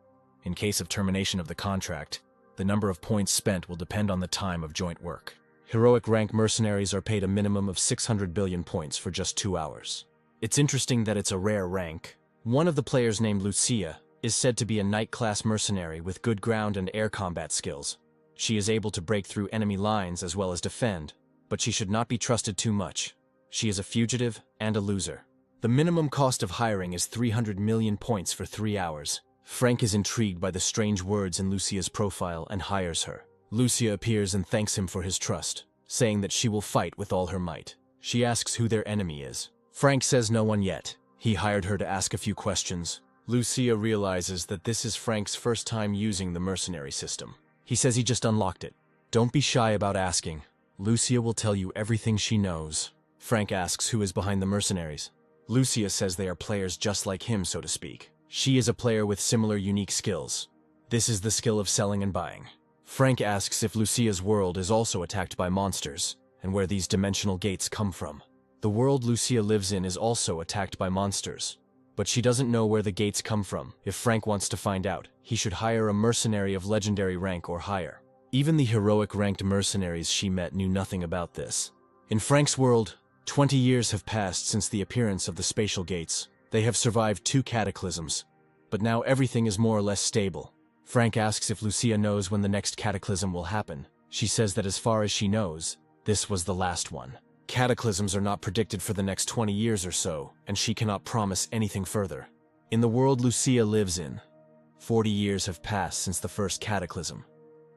In case of termination of the contract, the number of points spent will depend on the time of joint work. Heroic rank mercenaries are paid a minimum of 600 billion points for just 2 hours. It's interesting that it's a rare rank. One of the players, named Lucia, is said to be a Knight-class mercenary with good ground and air combat skills. She is able to break through enemy lines as well as defend, but she should not be trusted too much. She is a fugitive and a loser. The minimum cost of hiring is 300 million points for 3 hours. Frank is intrigued by the strange words in Lucia's profile and hires her. Lucia appears and thanks him for his trust, saying that she will fight with all her might. She asks who their enemy is. Frank says no one yet. He hired her to ask a few questions. Lucia realizes that this is Frank's first time using the mercenary system. He says he just unlocked it. Don't be shy about asking. Lucia will tell you everything she knows. Frank asks who is behind the mercenaries. Lucia says they are players just like him, so to speak. She is a player with similar unique skills. This is the skill of selling and buying. Frank asks if Lucia's world is also attacked by monsters, and where these dimensional gates come from. The world Lucia lives in is also attacked by monsters, but she doesn't know where the gates come from. If Frank wants to find out, he should hire a mercenary of legendary rank or higher. Even the heroic ranked mercenaries she met knew nothing about this. In Frank's world, 20 years have passed since the appearance of the spatial gates. They have survived 2 cataclysms, but now everything is more or less stable. Frank asks if Lucia knows when the next cataclysm will happen. She says that as far as she knows, this was the last one. Cataclysms are not predicted for the next 20 years or so, and she cannot promise anything further. In the world Lucia lives in, 40 years have passed since the first cataclysm,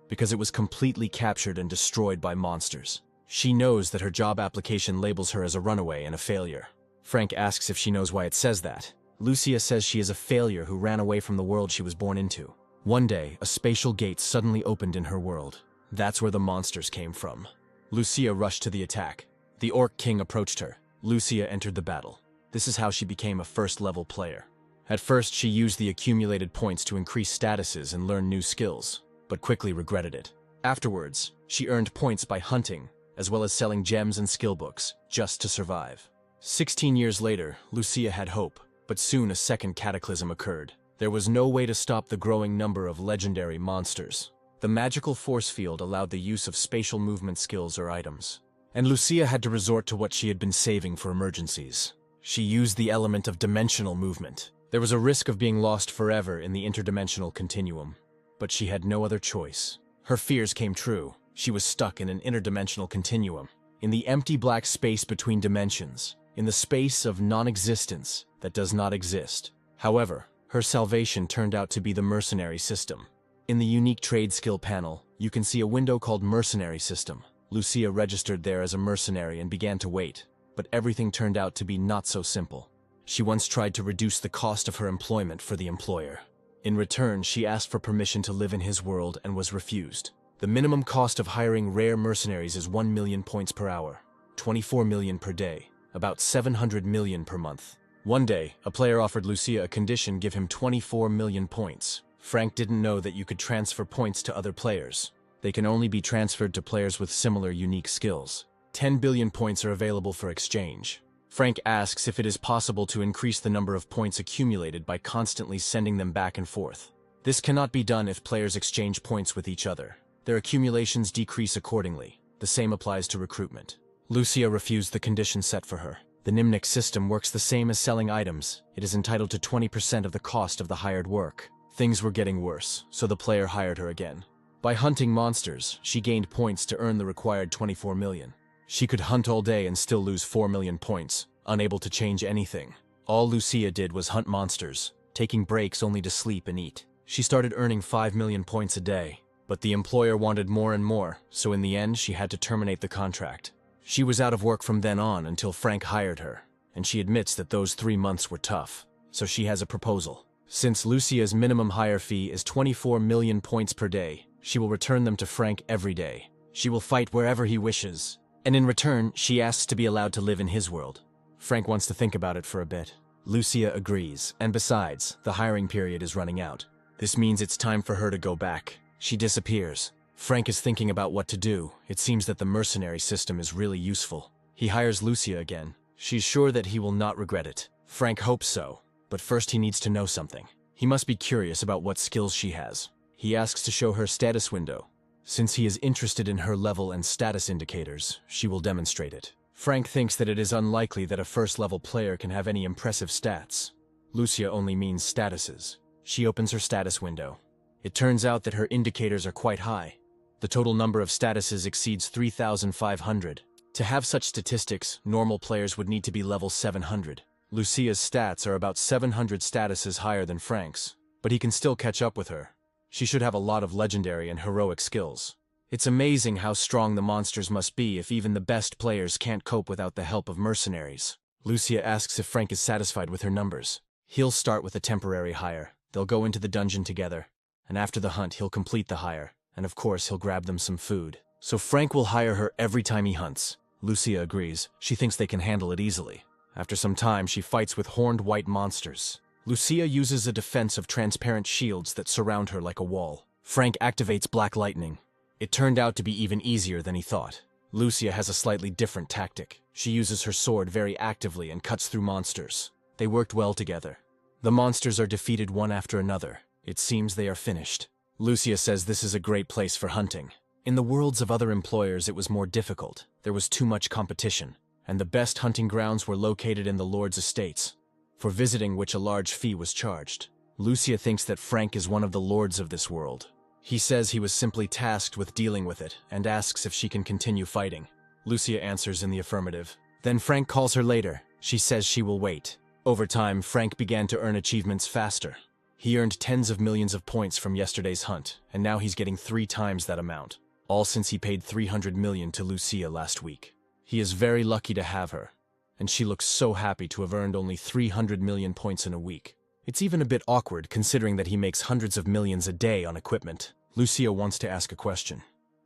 because it was completely captured and destroyed by monsters. She knows that her job application labels her as a runaway and a failure. Frank asks if she knows why it says that. Lucia says she is a failure who ran away from the world she was born into. One day, a spatial gate suddenly opened in her world. That's where the monsters came from. Lucia rushed to the attack. The Orc King approached her. Lucia entered the battle. This is how she became a first-level player. At first, she used the accumulated points to increase statuses and learn new skills, but quickly regretted it. Afterwards, she earned points by hunting, as well as selling gems and skill books, just to survive. 16 years later, Lucia had hope, but soon a second cataclysm occurred. There was no way to stop the growing number of legendary monsters. The magical force field allowed the use of spatial movement skills or items, and Lucia had to resort to what she had been saving for emergencies. She used the element of dimensional movement. There was a risk of being lost forever in the interdimensional continuum, but she had no other choice. Her fears came true. She was stuck in an interdimensional continuum, in the empty black space between dimensions, in the space of non-existence that does not exist. However, her salvation turned out to be the mercenary system. In the unique trade skill panel, you can see a window called Mercenary System. Lucia registered there as a mercenary and began to wait, but everything turned out to be not so simple. She once tried to reduce the cost of her employment for the employer. In return, she asked for permission to live in his world and was refused. The minimum cost of hiring rare mercenaries is 1 million points per hour, 24 million per day, about 700 million per month. One day, a player offered Lucia a condition: give him 24 million points. Frank didn't know that you could transfer points to other players. They can only be transferred to players with similar unique skills. 10 billion points are available for exchange. Frank asks if it is possible to increase the number of points accumulated by constantly sending them back and forth. This cannot be done if players exchange points with each other. Their accumulations decrease accordingly. The same applies to recruitment. Lucia refused the condition set for her. The Nimnik system works the same as selling items. It is entitled to 20% of the cost of the hired work. Things were getting worse, so the player hired her again. By hunting monsters, she gained points to earn the required 24 million. She could hunt all day and still lose 4 million points, unable to change anything. All Lucia did was hunt monsters, taking breaks only to sleep and eat. She started earning 5 million points a day, but the employer wanted more and more, so in the end she had to terminate the contract. She was out of work from then on until Frank hired her, and she admits that those 3 months were tough, so she has a proposal. Since Lucia's minimum hire fee is 24 million points per day, she will return them to Frank every day. She will fight wherever he wishes, and in return, she asks to be allowed to live in his world. Frank wants to think about it for a bit. Lucia agrees, and besides, the hiring period is running out. This means it's time for her to go back. She disappears. Frank is thinking about what to do. It seems that the mercenary system is really useful. He hires Lucia again. She's sure that he will not regret it. Frank hopes so, but first he needs to know something. He must be curious about what skills she has. He asks to show her status window. Since he is interested in her level and status indicators, she will demonstrate it. Frank thinks that it is unlikely that a first-level player can have any impressive stats. Lucia only means statuses. She opens her status window. It turns out that her indicators are quite high. The total number of statuses exceeds 3,500. To have such statistics, normal players would need to be level 700. Lucia's stats are about 700 statuses higher than Frank's, but he can still catch up with her. She should have a lot of legendary and heroic skills. It's amazing how strong the monsters must be if even the best players can't cope without the help of mercenaries. Lucia asks if Frank is satisfied with her numbers. He'll start with a temporary hire. They'll go into the dungeon together, and after the hunt he'll complete the hire, and of course he'll grab them some food. So Frank will hire her every time he hunts. Lucia agrees. She thinks they can handle it easily. After some time, she fights with horned white monsters. Lucia uses a defense of transparent shields that surround her like a wall. Frank activates Black Lightning. It turned out to be even easier than he thought. Lucia has a slightly different tactic. She uses her sword very actively and cuts through monsters. They worked well together. The monsters are defeated one after another. It seems they are finished. Lucia says this is a great place for hunting. In the worlds of other employers it was more difficult. There was too much competition, and the best hunting grounds were located in the Lord's estates, for visiting which a large fee was charged. Lucia thinks that Frank is one of the lords of this world. He says he was simply tasked with dealing with it, and asks if she can continue fighting. Lucia answers in the affirmative. Then Frank calls her later. She says she will wait. Over time, Frank began to earn achievements faster. He earned tens of millions of points from yesterday's hunt, and now he's getting 3 times that amount, all since he paid 300 million to Lucia last week. He is very lucky to have her, and she looks so happy to have earned only 300 million points in a week. It's even a bit awkward considering that he makes hundreds of millions a day on equipment. Lucia wants to ask a question.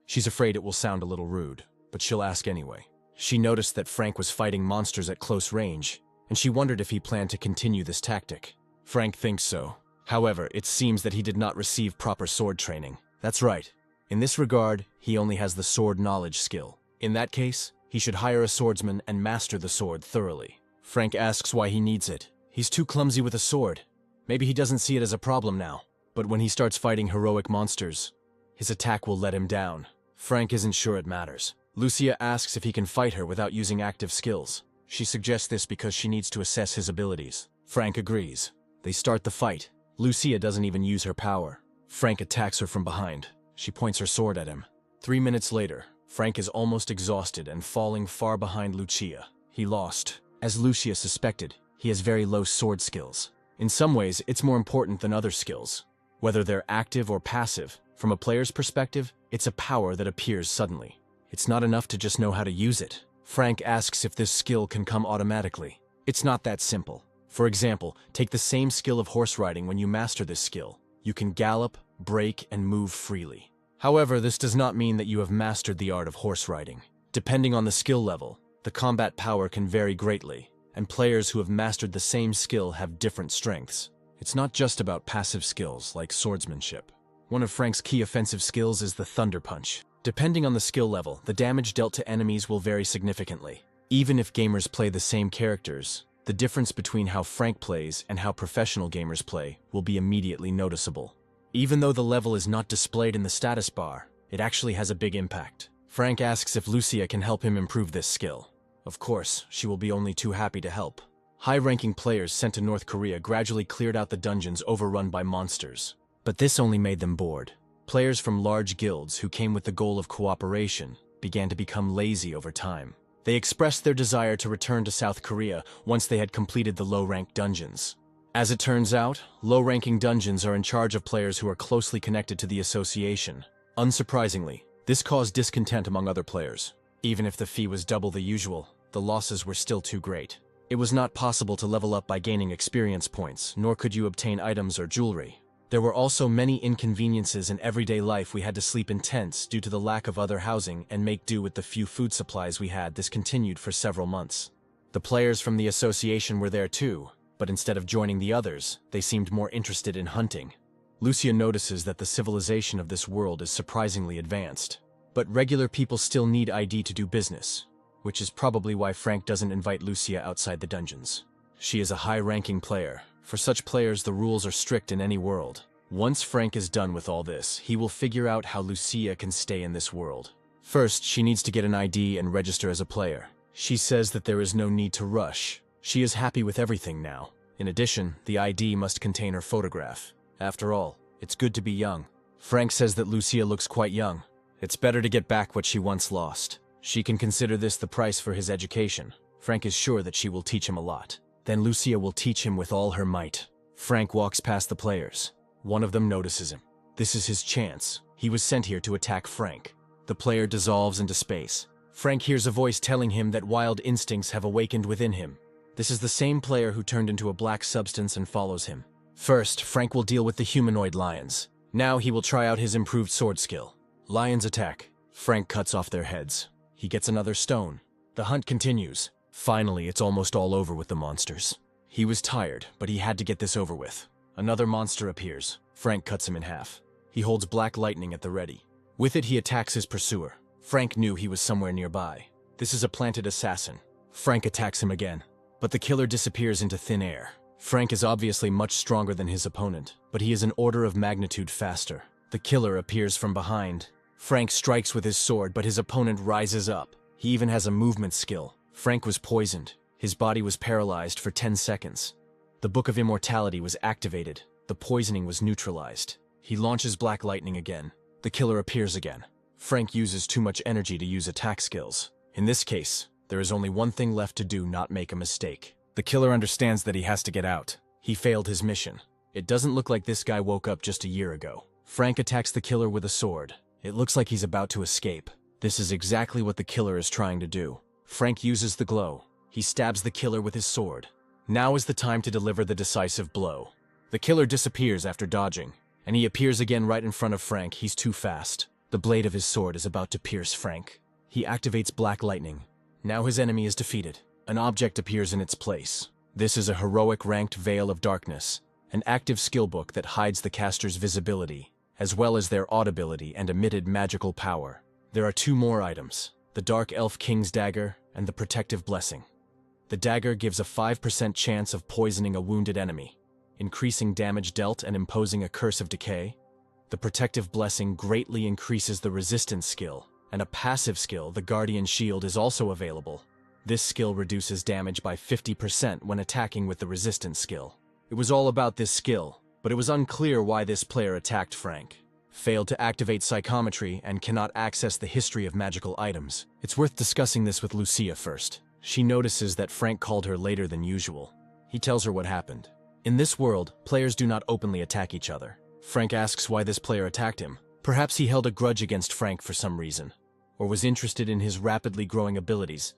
She's afraid it will sound a little rude, but she'll ask anyway. She noticed that Frank was fighting monsters at close range, and she wondered if he planned to continue this tactic. Frank thinks so. However, it seems that he did not receive proper sword training. That's right. In this regard, he only has the sword knowledge skill. In that case, he should hire a swordsman and master the sword thoroughly. Frank asks why he needs it. He's too clumsy with a sword. Maybe he doesn't see it as a problem now. But when he starts fighting heroic monsters, his attack will let him down. Frank isn't sure it matters. Lucia asks if he can fight her without using active skills. She suggests this because she needs to assess his abilities. Frank agrees. They start the fight. Lucia doesn't even use her power. Frank attacks her from behind. She points her sword at him. 3 minutes later, Frank is almost exhausted and falling far behind Lucia. He lost. As Lucia suspected, he has very low sword skills. In some ways, it's more important than other skills. Whether they're active or passive, from a player's perspective, it's a power that appears suddenly. It's not enough to just know how to use it. Frank asks if this skill can come automatically. It's not that simple. For example, take the same skill of horse riding. When you master this skill, you can gallop, brake, and move freely. However, this does not mean that you have mastered the art of horse riding. Depending on the skill level, the combat power can vary greatly, and players who have mastered the same skill have different strengths. It's not just about passive skills like swordsmanship. One of Frank's key offensive skills is the Thunder Punch. Depending on the skill level, the damage dealt to enemies will vary significantly. Even if gamers play the same characters, the difference between how Frank plays and how professional gamers play will be immediately noticeable. Even though the level is not displayed in the status bar, it actually has a big impact. Frank asks if Lucia can help him improve this skill. Of course, she will be only too happy to help. High-ranking players sent to North Korea gradually cleared out the dungeons overrun by monsters. But this only made them bored. Players from large guilds who came with the goal of cooperation began to become lazy over time. They expressed their desire to return to South Korea once they had completed the low-ranked dungeons. As it turns out, low-ranking dungeons are in charge of players who are closely connected to the association. Unsurprisingly, this caused discontent among other players. Even if the fee was double the usual, the losses were still too great. It was not possible to level up by gaining experience points, nor could you obtain items or jewelry. There were also many inconveniences in everyday life. We had to sleep in tents due to the lack of other housing and make do with the few food supplies we had. This continued for several months. The players from the association were there too, but instead of joining the others, they seemed more interested in hunting. Lucia notices that the civilization of this world is surprisingly advanced. But regular people still need ID to do business, which is probably why Frank doesn't invite Lucia outside the dungeons. She is a high-ranking player. For such players, the rules are strict in any world. Once Frank is done with all this, he will figure out how Lucia can stay in this world. First, she needs to get an ID and register as a player. She says that there is no need to rush. She is happy with everything now. In addition, the ID must contain her photograph. After all, it's good to be young. Frank says that Lucia looks quite young. It's better to get back what she once lost. She can consider this the price for his education. Frank is sure that she will teach him a lot. Then Lucia will teach him with all her might. Frank walks past the players. One of them notices him. This is his chance. He was sent here to attack Frank. The player dissolves into space. Frank hears a voice telling him that wild instincts have awakened within him. This is the same player who turned into a black substance and follows him. First, Frank will deal with the humanoid lions. Now he will try out his improved sword skill. Lions attack. Frank cuts off their heads. He gets another stone. The hunt continues. Finally, it's almost all over with the monsters. He was tired, but he had to get this over with. Another monster appears. Frank cuts him in half. He holds black lightning at the ready. With it, he attacks his pursuer. Frank knew he was somewhere nearby. This is a planted assassin. Frank attacks him again, but the killer disappears into thin air. Frank is obviously much stronger than his opponent, but he is an order of magnitude faster. The killer appears from behind. Frank strikes with his sword, but his opponent rises up. He even has a movement skill. Frank was poisoned. His body was paralyzed for 10 seconds. The Book of Immortality was activated. The poisoning was neutralized. He launches black lightning again. The killer appears again. Frank uses too much energy to use attack skills. In this case, there is only one thing left to do: not make a mistake. The killer understands that he has to get out. He failed his mission. It doesn't look like this guy woke up just a year ago. Frank attacks the killer with a sword. It looks like he's about to escape. This is exactly what the killer is trying to do. Frank uses the glow. He stabs the killer with his sword. Now is the time to deliver the decisive blow. The killer disappears after dodging, and he appears again right in front of Frank. He's too fast. The blade of his sword is about to pierce Frank. He activates black lightning. Now his enemy is defeated. An object appears in its place. This is a heroic ranked Veil of Darkness, an active skill book that hides the caster's visibility, as well as their audibility and emitted magical power. There are two more items: the Dark Elf King's Dagger and the Protective Blessing. The dagger gives a 5% chance of poisoning a wounded enemy, increasing damage dealt and imposing a curse of decay. The Protective Blessing greatly increases the resistance skill, and a passive skill, the Guardian Shield, is also available. This skill reduces damage by 50% when attacking with the resistance skill. It was all about this skill, but it was unclear why this player attacked Frank. Failed to activate psychometry and cannot access the history of magical items. It's worth discussing this with Lucia first. She notices that Frank called her later than usual. He tells her what happened. In this world, players do not openly attack each other. Frank asks why this player attacked him. Perhaps he held a grudge against Frank for some reason, or was interested in his rapidly growing abilities.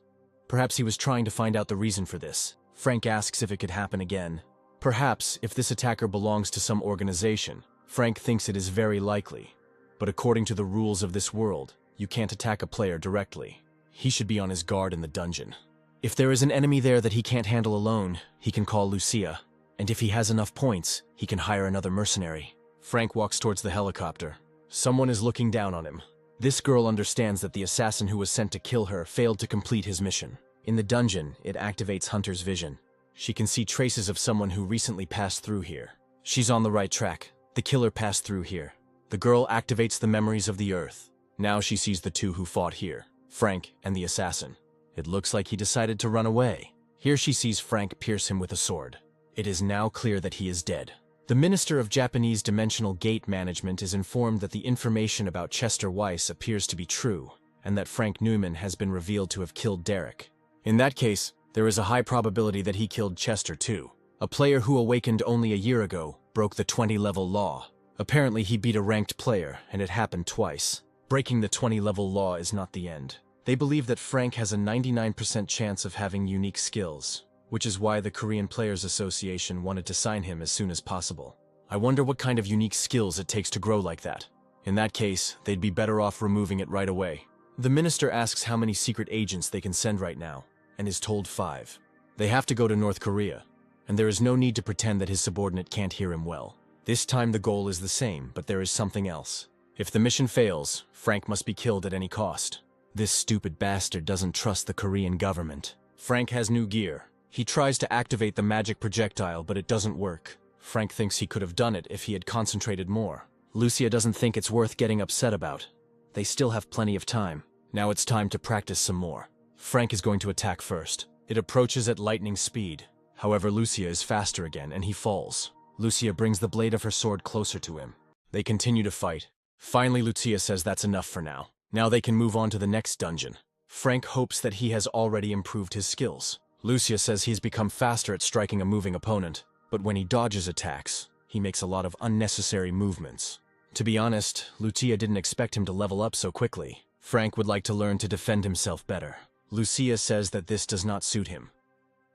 Perhaps he was trying to find out the reason for this. Frank asks if it could happen again. Perhaps, if this attacker belongs to some organization. Frank thinks it is very likely. But according to the rules of this world, you can't attack a player directly. He should be on his guard in the dungeon. If there is an enemy there that he can't handle alone, he can call Lucia. And if he has enough points, he can hire another mercenary. Frank walks towards the helicopter. Someone is looking down on him. This girl understands that the assassin who was sent to kill her failed to complete his mission. In the dungeon, it activates Hunter's vision. She can see traces of someone who recently passed through here. She's on the right track. The killer passed through here. The girl activates the memories of the Earth. Now she sees the two who fought here, Frank and the assassin. It looks like he decided to run away. Here she sees Frank pierce him with a sword. It is now clear that he is dead. The Minister of Japanese Dimensional Gate Management is informed that the information about Chester Weiss appears to be true, and that Frank Newman has been revealed to have killed Derek. In that case, there is a high probability that he killed Chester too. A player who awakened only a year ago broke the 20-level law. Apparently he beat a ranked player, and it happened twice. Breaking the 20-level law is not the end. They believe that Frank has a 99% chance of having unique skills, which is why the Korean Players Association wanted to sign him as soon as possible. I wonder what kind of unique skills it takes to grow like that. In that case, they'd be better off removing it right away. The minister asks how many secret agents they can send right now, and is told 5. They have to go to North Korea, and there is no need to pretend that his subordinate can't hear him well. This time the goal is the same, but there is something else. If the mission fails, Frank must be killed at any cost. This stupid bastard doesn't trust the Korean government. Frank has new gear. He tries to activate the magic projectile, but it doesn't work. Frank thinks he could have done it if he had concentrated more. Lucia doesn't think it's worth getting upset about. They still have plenty of time. Now it's time to practice some more. Frank is going to attack first. It approaches at lightning speed. However, Lucia is faster again, and he falls. Lucia brings the blade of her sword closer to him. They continue to fight. Finally, Lucia says that's enough for now. Now they can move on to the next dungeon. Frank hopes that he has already improved his skills. Lucia says he's become faster at striking a moving opponent, but when he dodges attacks, he makes a lot of unnecessary movements. To be honest, Lucia didn't expect him to level up so quickly. Frank would like to learn to defend himself better. Lucia says that this does not suit him.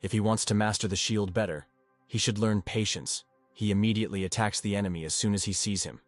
If he wants to master the shield better, he should learn patience. He immediately attacks the enemy as soon as he sees him.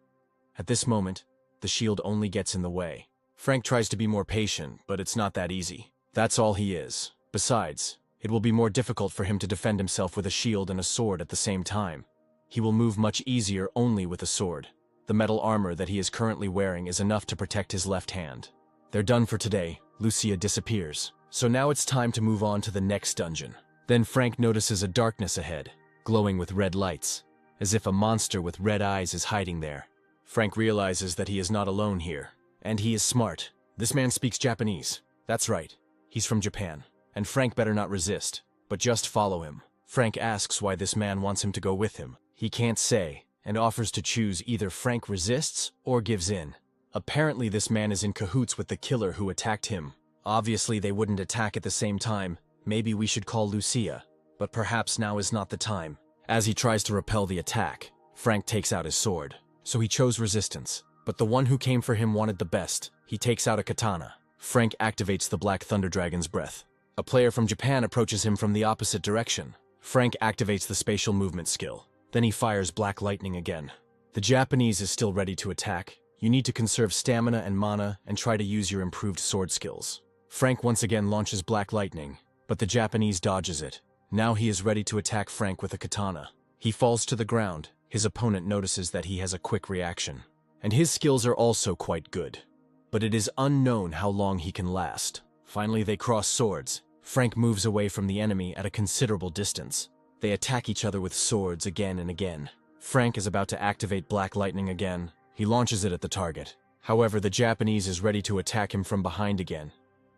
At this moment, the shield only gets in the way. Frank tries to be more patient, but it's not that easy. That's all he is. Besides, it will be more difficult for him to defend himself with a shield and a sword at the same time. He will move much easier only with a sword. The metal armor that he is currently wearing is enough to protect his left hand. They're done for today. Lucia disappears. So now it's time to move on to the next dungeon. Then Frank notices a darkness ahead, glowing with red lights, as if a monster with red eyes is hiding there. Frank realizes that he is not alone here, and he is smart. This man speaks Japanese. That's right, he's from Japan, and Frank better not resist, but just follow him. Frank asks why this man wants him to go with him. He can't say, and offers to choose either Frank resists or gives in. Apparently this man is in cahoots with the killer who attacked him. Obviously they wouldn't attack at the same time. Maybe we should call Lucia, but perhaps now is not the time. As he tries to repel the attack, Frank takes out his sword. So he chose resistance, but the one who came for him wanted the best. He takes out a katana. Frank activates the Black Thunder Dragon's breath. A player from Japan approaches him from the opposite direction. Frank activates the spatial movement skill. Then he fires Black Lightning again. The Japanese is still ready to attack. You need to conserve stamina and mana and try to use your improved sword skills. Frank once again launches Black Lightning, but the Japanese dodges it. Now he is ready to attack Frank with a katana. He falls to the ground. His opponent notices that he has a quick reaction. And his skills are also quite good. But it is unknown how long he can last. Finally they cross swords. Frank moves away from the enemy at a considerable distance. They attack each other with swords again and again. Frank is about to activate Black Lightning again. He launches it at the target. However, the Japanese is ready to attack him from behind again.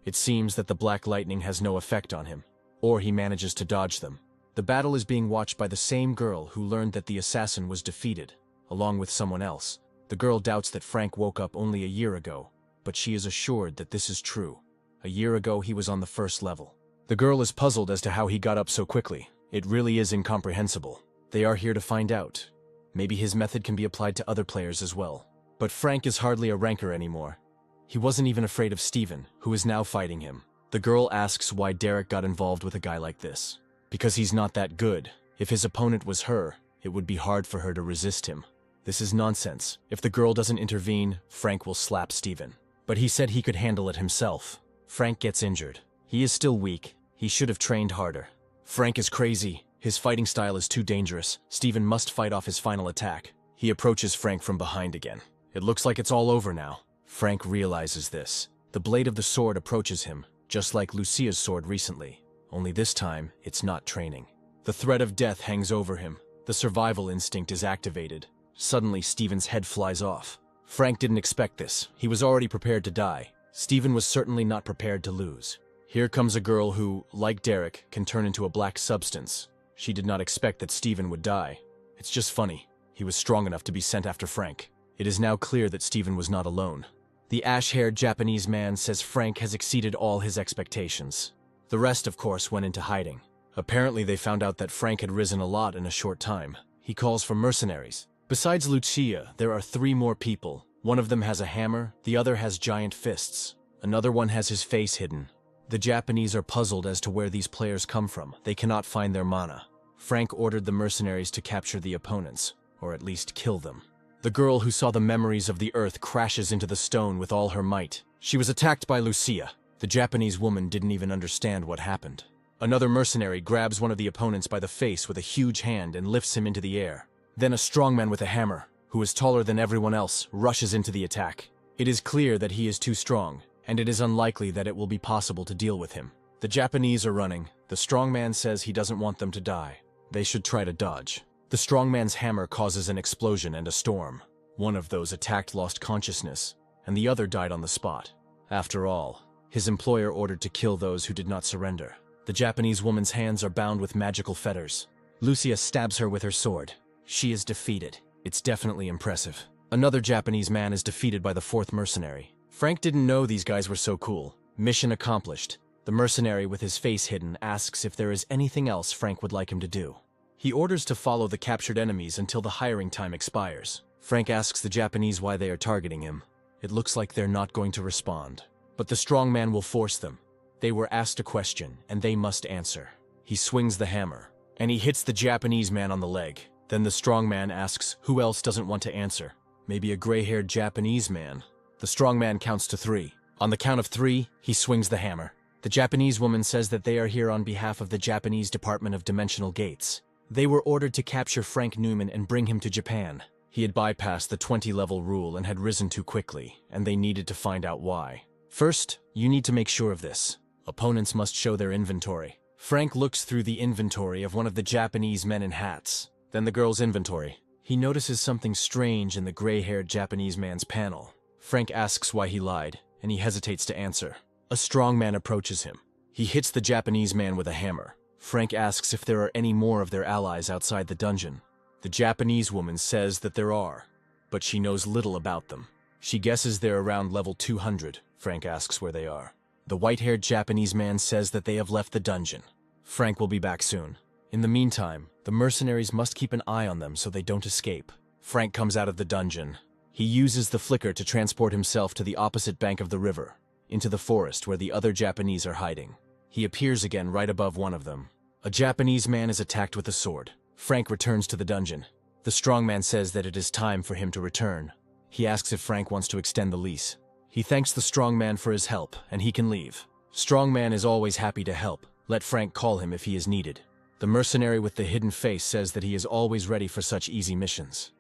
It seems that the Black Lightning has no effect on him, or he manages to dodge them. The battle is being watched by the same girl who learned that the assassin was defeated, along with someone else. The girl doubts that Frank woke up only a year ago, but she is assured that this is true. A year ago he was on the first level. The girl is puzzled as to how he got up so quickly. It really is incomprehensible. They are here to find out. Maybe his method can be applied to other players as well. But Frank is hardly a ranker anymore. He wasn't even afraid of Steven, who is now fighting him. The girl asks why Derek got involved with a guy like this. Because he's not that good. If his opponent was her, it would be hard for her to resist him. This is nonsense. If the girl doesn't intervene, Frank will slap Steven. But he said he could handle it himself. Frank gets injured. He is still weak. He should have trained harder. Frank is crazy. His fighting style is too dangerous. Steven must fight off his final attack. He approaches Frank from behind again. It looks like it's all over now. Frank realizes this. The blade of the sword approaches him, just like Lucia's sword recently. Only this time, it's not training. The threat of death hangs over him. The survival instinct is activated. Suddenly, Steven's head flies off. Frank didn't expect this. He was already prepared to die. Steven was certainly not prepared to lose. Here comes a girl who, like Derek, can turn into a black substance. She did not expect that Steven would die. It's just funny. He was strong enough to be sent after Frank. It is now clear that Steven was not alone. The ash-haired Japanese man says Frank has exceeded all his expectations. The rest, of course, went into hiding. Apparently, they found out that Frank had risen a lot in a short time. He calls for mercenaries. Besides Lucia, there are 3 more people. One of them has a hammer, the other has giant fists. Another one has his face hidden. The Japanese are puzzled as to where these players come from. They cannot find their mana. Frank ordered the mercenaries to capture the opponents, or at least kill them. The girl who saw the memories of the earth crashes into the stone with all her might. She was attacked by Lucia. The Japanese woman didn't even understand what happened. Another mercenary grabs one of the opponents by the face with a huge hand and lifts him into the air. Then a strongman with a hammer, who is taller than everyone else, rushes into the attack. It is clear that he is too strong, and it is unlikely that it will be possible to deal with him. The Japanese are running. The strongman says he doesn't want them to die. They should try to dodge. The strongman's hammer causes an explosion and a storm. One of those attacked lost consciousness, and the other died on the spot. After all, his employer ordered to kill those who did not surrender. The Japanese woman's hands are bound with magical fetters. Lucia stabs her with her sword. She is defeated. It's definitely impressive. Another Japanese man is defeated by the 4th mercenary. Frank didn't know these guys were so cool. Mission accomplished. The mercenary with his face hidden asks if there is anything else Frank would like him to do. He orders to follow the captured enemies until the hiring time expires. Frank asks the Japanese why they are targeting him. It looks like they're not going to respond. But the strong man will force them. They were asked a question, and they must answer. He swings the hammer, and he hits the Japanese man on the leg. Then the strong man asks who else doesn't want to answer. Maybe a gray-haired Japanese man. The strong man counts to 3. On the count of 3, he swings the hammer. The Japanese woman says that they are here on behalf of the Japanese Department of Dimensional Gates. They were ordered to capture Frank Newman and bring him to Japan. He had bypassed the 20-level rule and had risen too quickly, and they needed to find out why. First, you need to make sure of this. Opponents must show their inventory. Frank looks through the inventory of one of the Japanese men in hats, then the girl's inventory. He notices something strange in the gray-haired Japanese man's panel. Frank asks why he lied, and he hesitates to answer. A strong man approaches him. He hits the Japanese man with a hammer. Frank asks if there are any more of their allies outside the dungeon. The Japanese woman says that there are, but she knows little about them. She guesses they're around level 200. Frank asks where they are. The white-haired Japanese man says that they have left the dungeon. Frank will be back soon. In the meantime, the mercenaries must keep an eye on them so they don't escape. Frank comes out of the dungeon. He uses the flicker to transport himself to the opposite bank of the river, into the forest where the other Japanese are hiding. He appears again right above one of them. A Japanese man is attacked with a sword. Frank returns to the dungeon. The strongman says that it is time for him to return. He asks if Frank wants to extend the lease. He thanks the strongman for his help, and he can leave. Strongman is always happy to help. Let Frank call him if he is needed. The mercenary with the hidden face says that he is always ready for such easy missions.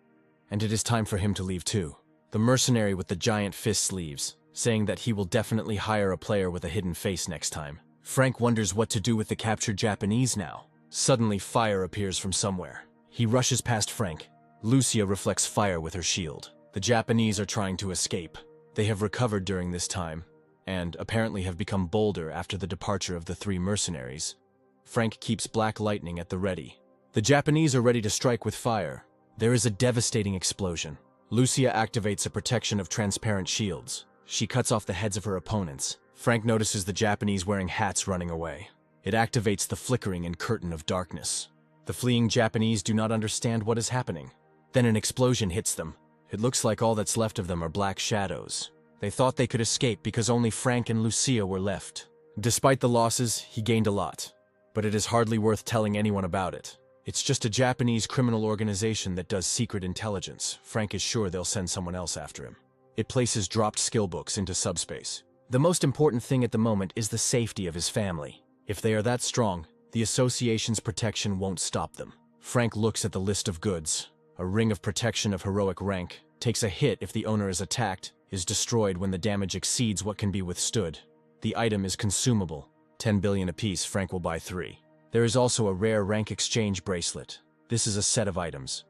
And it is time for him to leave too. The mercenary with the giant fists leaves, saying that he will definitely hire a player with a hidden face next time. Frank wonders what to do with the captured Japanese now. Suddenly, fire appears from somewhere. He rushes past Frank. Lucia reflects fire with her shield. The Japanese are trying to escape. They have recovered during this time, and apparently have become bolder after the departure of the 3 mercenaries. Frank keeps black lightning at the ready. The Japanese are ready to strike with fire. There is a devastating explosion. Lucia activates a protection of transparent shields. She cuts off the heads of her opponents. Frank notices the Japanese wearing hats running away. It activates the flickering and curtain of darkness. The fleeing Japanese do not understand what is happening. Then an explosion hits them. It looks like all that's left of them are black shadows. They thought they could escape because only Frank and Lucia were left. Despite the losses, he gained a lot. But it is hardly worth telling anyone about it. It's just a Japanese criminal organization that does secret intelligence. Frank is sure they'll send someone else after him. It places dropped skill books into subspace. The most important thing at the moment is the safety of his family. If they are that strong, the association's protection won't stop them. Frank looks at the list of goods. A ring of protection of heroic rank, takes a hit if the owner is attacked, is destroyed when the damage exceeds what can be withstood. The item is consumable. 10 billion apiece, Frank will buy 3. There is also a rare rank exchange bracelet. This is a set of items.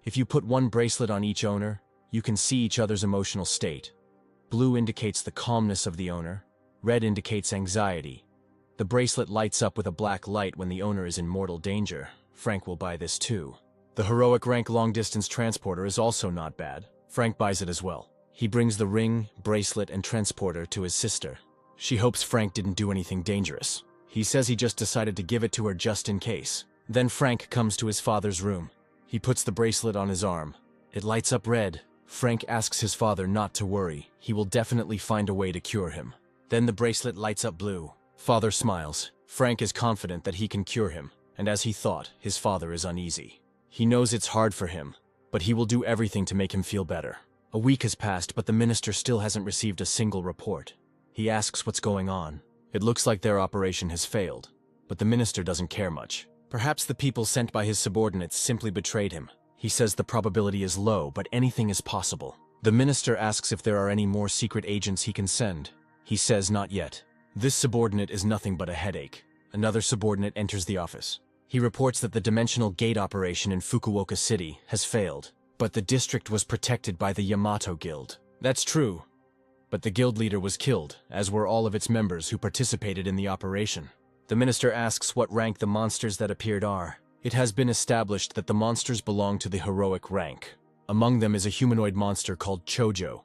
If you put one bracelet on each owner, you can see each other's emotional state. Blue indicates the calmness of the owner, red indicates anxiety. The bracelet lights up with a black light when the owner is in mortal danger. Frank will buy this too. The heroic rank long-distance transporter is also not bad. Frank buys it as well. He brings the ring, bracelet, and transporter to his sister. She hopes Frank didn't do anything dangerous. He says he just decided to give it to her just in case. Then Frank comes to his father's room. He puts the bracelet on his arm. It lights up red. Frank asks his father not to worry. He will definitely find a way to cure him. Then the bracelet lights up blue. Father smiles. Frank is confident that he can cure him, and as he thought, his father is uneasy. He knows it's hard for him, but he will do everything to make him feel better. A week has passed, but the minister still hasn't received a single report. He asks what's going on. It looks like their operation has failed, but the minister doesn't care much. Perhaps the people sent by his subordinates simply betrayed him. He says the probability is low, but anything is possible. The minister asks if there are any more secret agents he can send. He says not yet. This subordinate is nothing but a headache. Another subordinate enters the office. He reports that the dimensional gate operation in Fukuoka City has failed, but the district was protected by the Yamato Guild. That's true, but the guild leader was killed, as were all of its members who participated in the operation. The minister asks what rank the monsters that appeared are. It has been established that the monsters belong to the heroic rank. Among them is a humanoid monster called Chojo.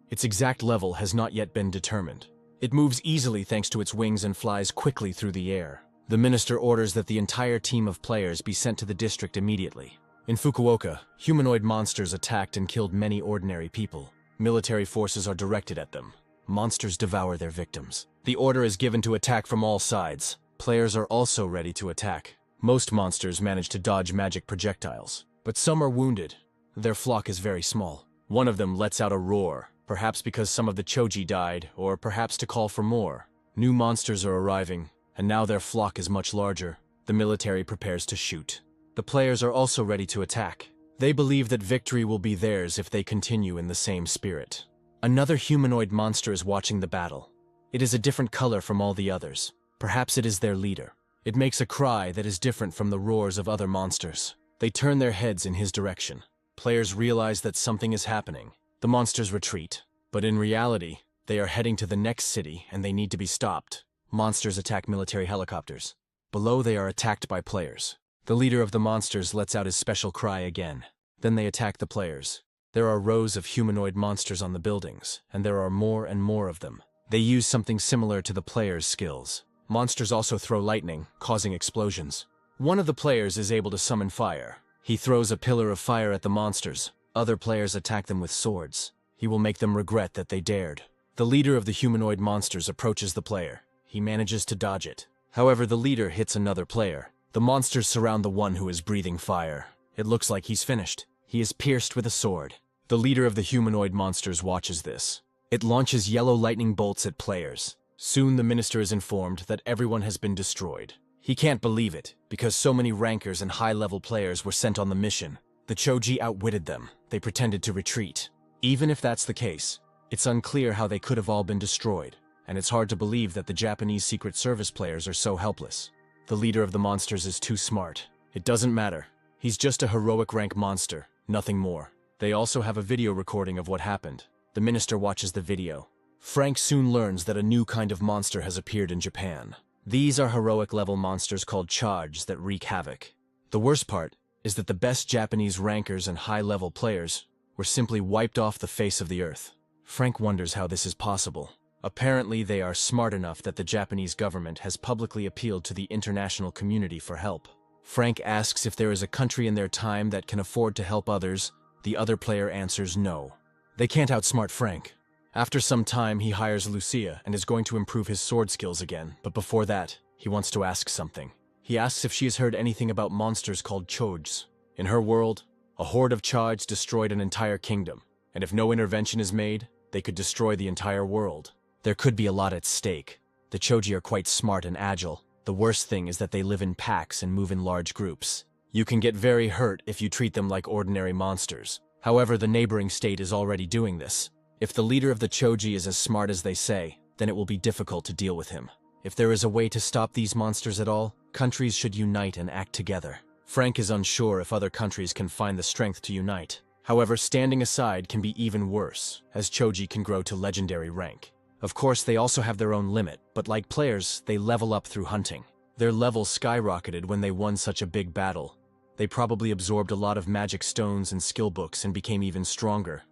Its exact level has not yet been determined. It moves easily thanks to its wings and flies quickly through the air. The minister orders that the entire team of players be sent to the district immediately. In Fukuoka, humanoid monsters attacked and killed many ordinary people. Military forces are directed at them. Monsters devour their victims. The order is given to attack from all sides. Players are also ready to attack. Most monsters manage to dodge magic projectiles, but some are wounded. Their flock is very small. One of them lets out a roar, perhaps because some of the Choji died, or perhaps to call for more. New monsters are arriving, and now their flock is much larger. The military prepares to shoot. The players are also ready to attack. They believe that victory will be theirs if they continue in the same spirit. Another humanoid monster is watching the battle. It is a different color from all the others. Perhaps it is their leader. It makes a cry that is different from the roars of other monsters. They turn their heads in his direction. Players realize that something is happening. The monsters retreat, but in reality, they are heading to the next city and they need to be stopped. Monsters attack military helicopters. Below, they are attacked by players. The leader of the monsters lets out his special cry again. Then they attack the players. There are rows of humanoid monsters on the buildings, and there are more and more of them. They use something similar to the players' skills. Monsters also throw lightning, causing explosions. One of the players is able to summon fire. He throws a pillar of fire at the monsters. Other players attack them with swords. He will make them regret that they dared. The leader of the humanoid monsters approaches the player. He manages to dodge it. However, the leader hits another player. The monsters surround the one who is breathing fire. It looks like he's finished. He is pierced with a sword. The leader of the humanoid monsters watches this. It launches yellow lightning bolts at players. Soon the minister is informed that everyone has been destroyed. He can't believe it, because so many rankers and high-level players were sent on the mission. The Choji outwitted them. They pretended to retreat. Even if that's the case, it's unclear how they could have all been destroyed, and it's hard to believe that the Japanese Secret Service players are so helpless. The leader of the monsters is too smart. It doesn't matter. He's just a heroic rank monster, nothing more. They also have a video recording of what happened. The minister watches the video. Frank soon learns that a new kind of monster has appeared in Japan. These are heroic-level monsters called Charge that wreak havoc. The worst part is that the best Japanese rankers and high-level players were simply wiped off the face of the earth. Frank wonders how this is possible. Apparently, they are smart enough that the Japanese government has publicly appealed to the international community for help. Frank asks if there is a country in their time that can afford to help others. The other player answers no. They can't outsmart Frank. After some time, he hires Lucia and is going to improve his sword skills again, but before that, he wants to ask something. He asks if she has heard anything about monsters called Chojs. In her world, a horde of Chojs destroyed an entire kingdom, and if no intervention is made, they could destroy the entire world. There could be a lot at stake. The Choji are quite smart and agile. The worst thing is that they live in packs and move in large groups. You can get very hurt if you treat them like ordinary monsters. However, the neighboring state is already doing this. If the leader of the Choji is as smart as they say, then it will be difficult to deal with him. If there is a way to stop these monsters at all, countries should unite and act together. Frank is unsure if other countries can find the strength to unite. However, standing aside can be even worse, as Choji can grow to legendary rank. Of course, they also have their own limit, but like players, they level up through hunting. Their levels skyrocketed when they won such a big battle. They probably absorbed a lot of magic stones and skill books and became even stronger.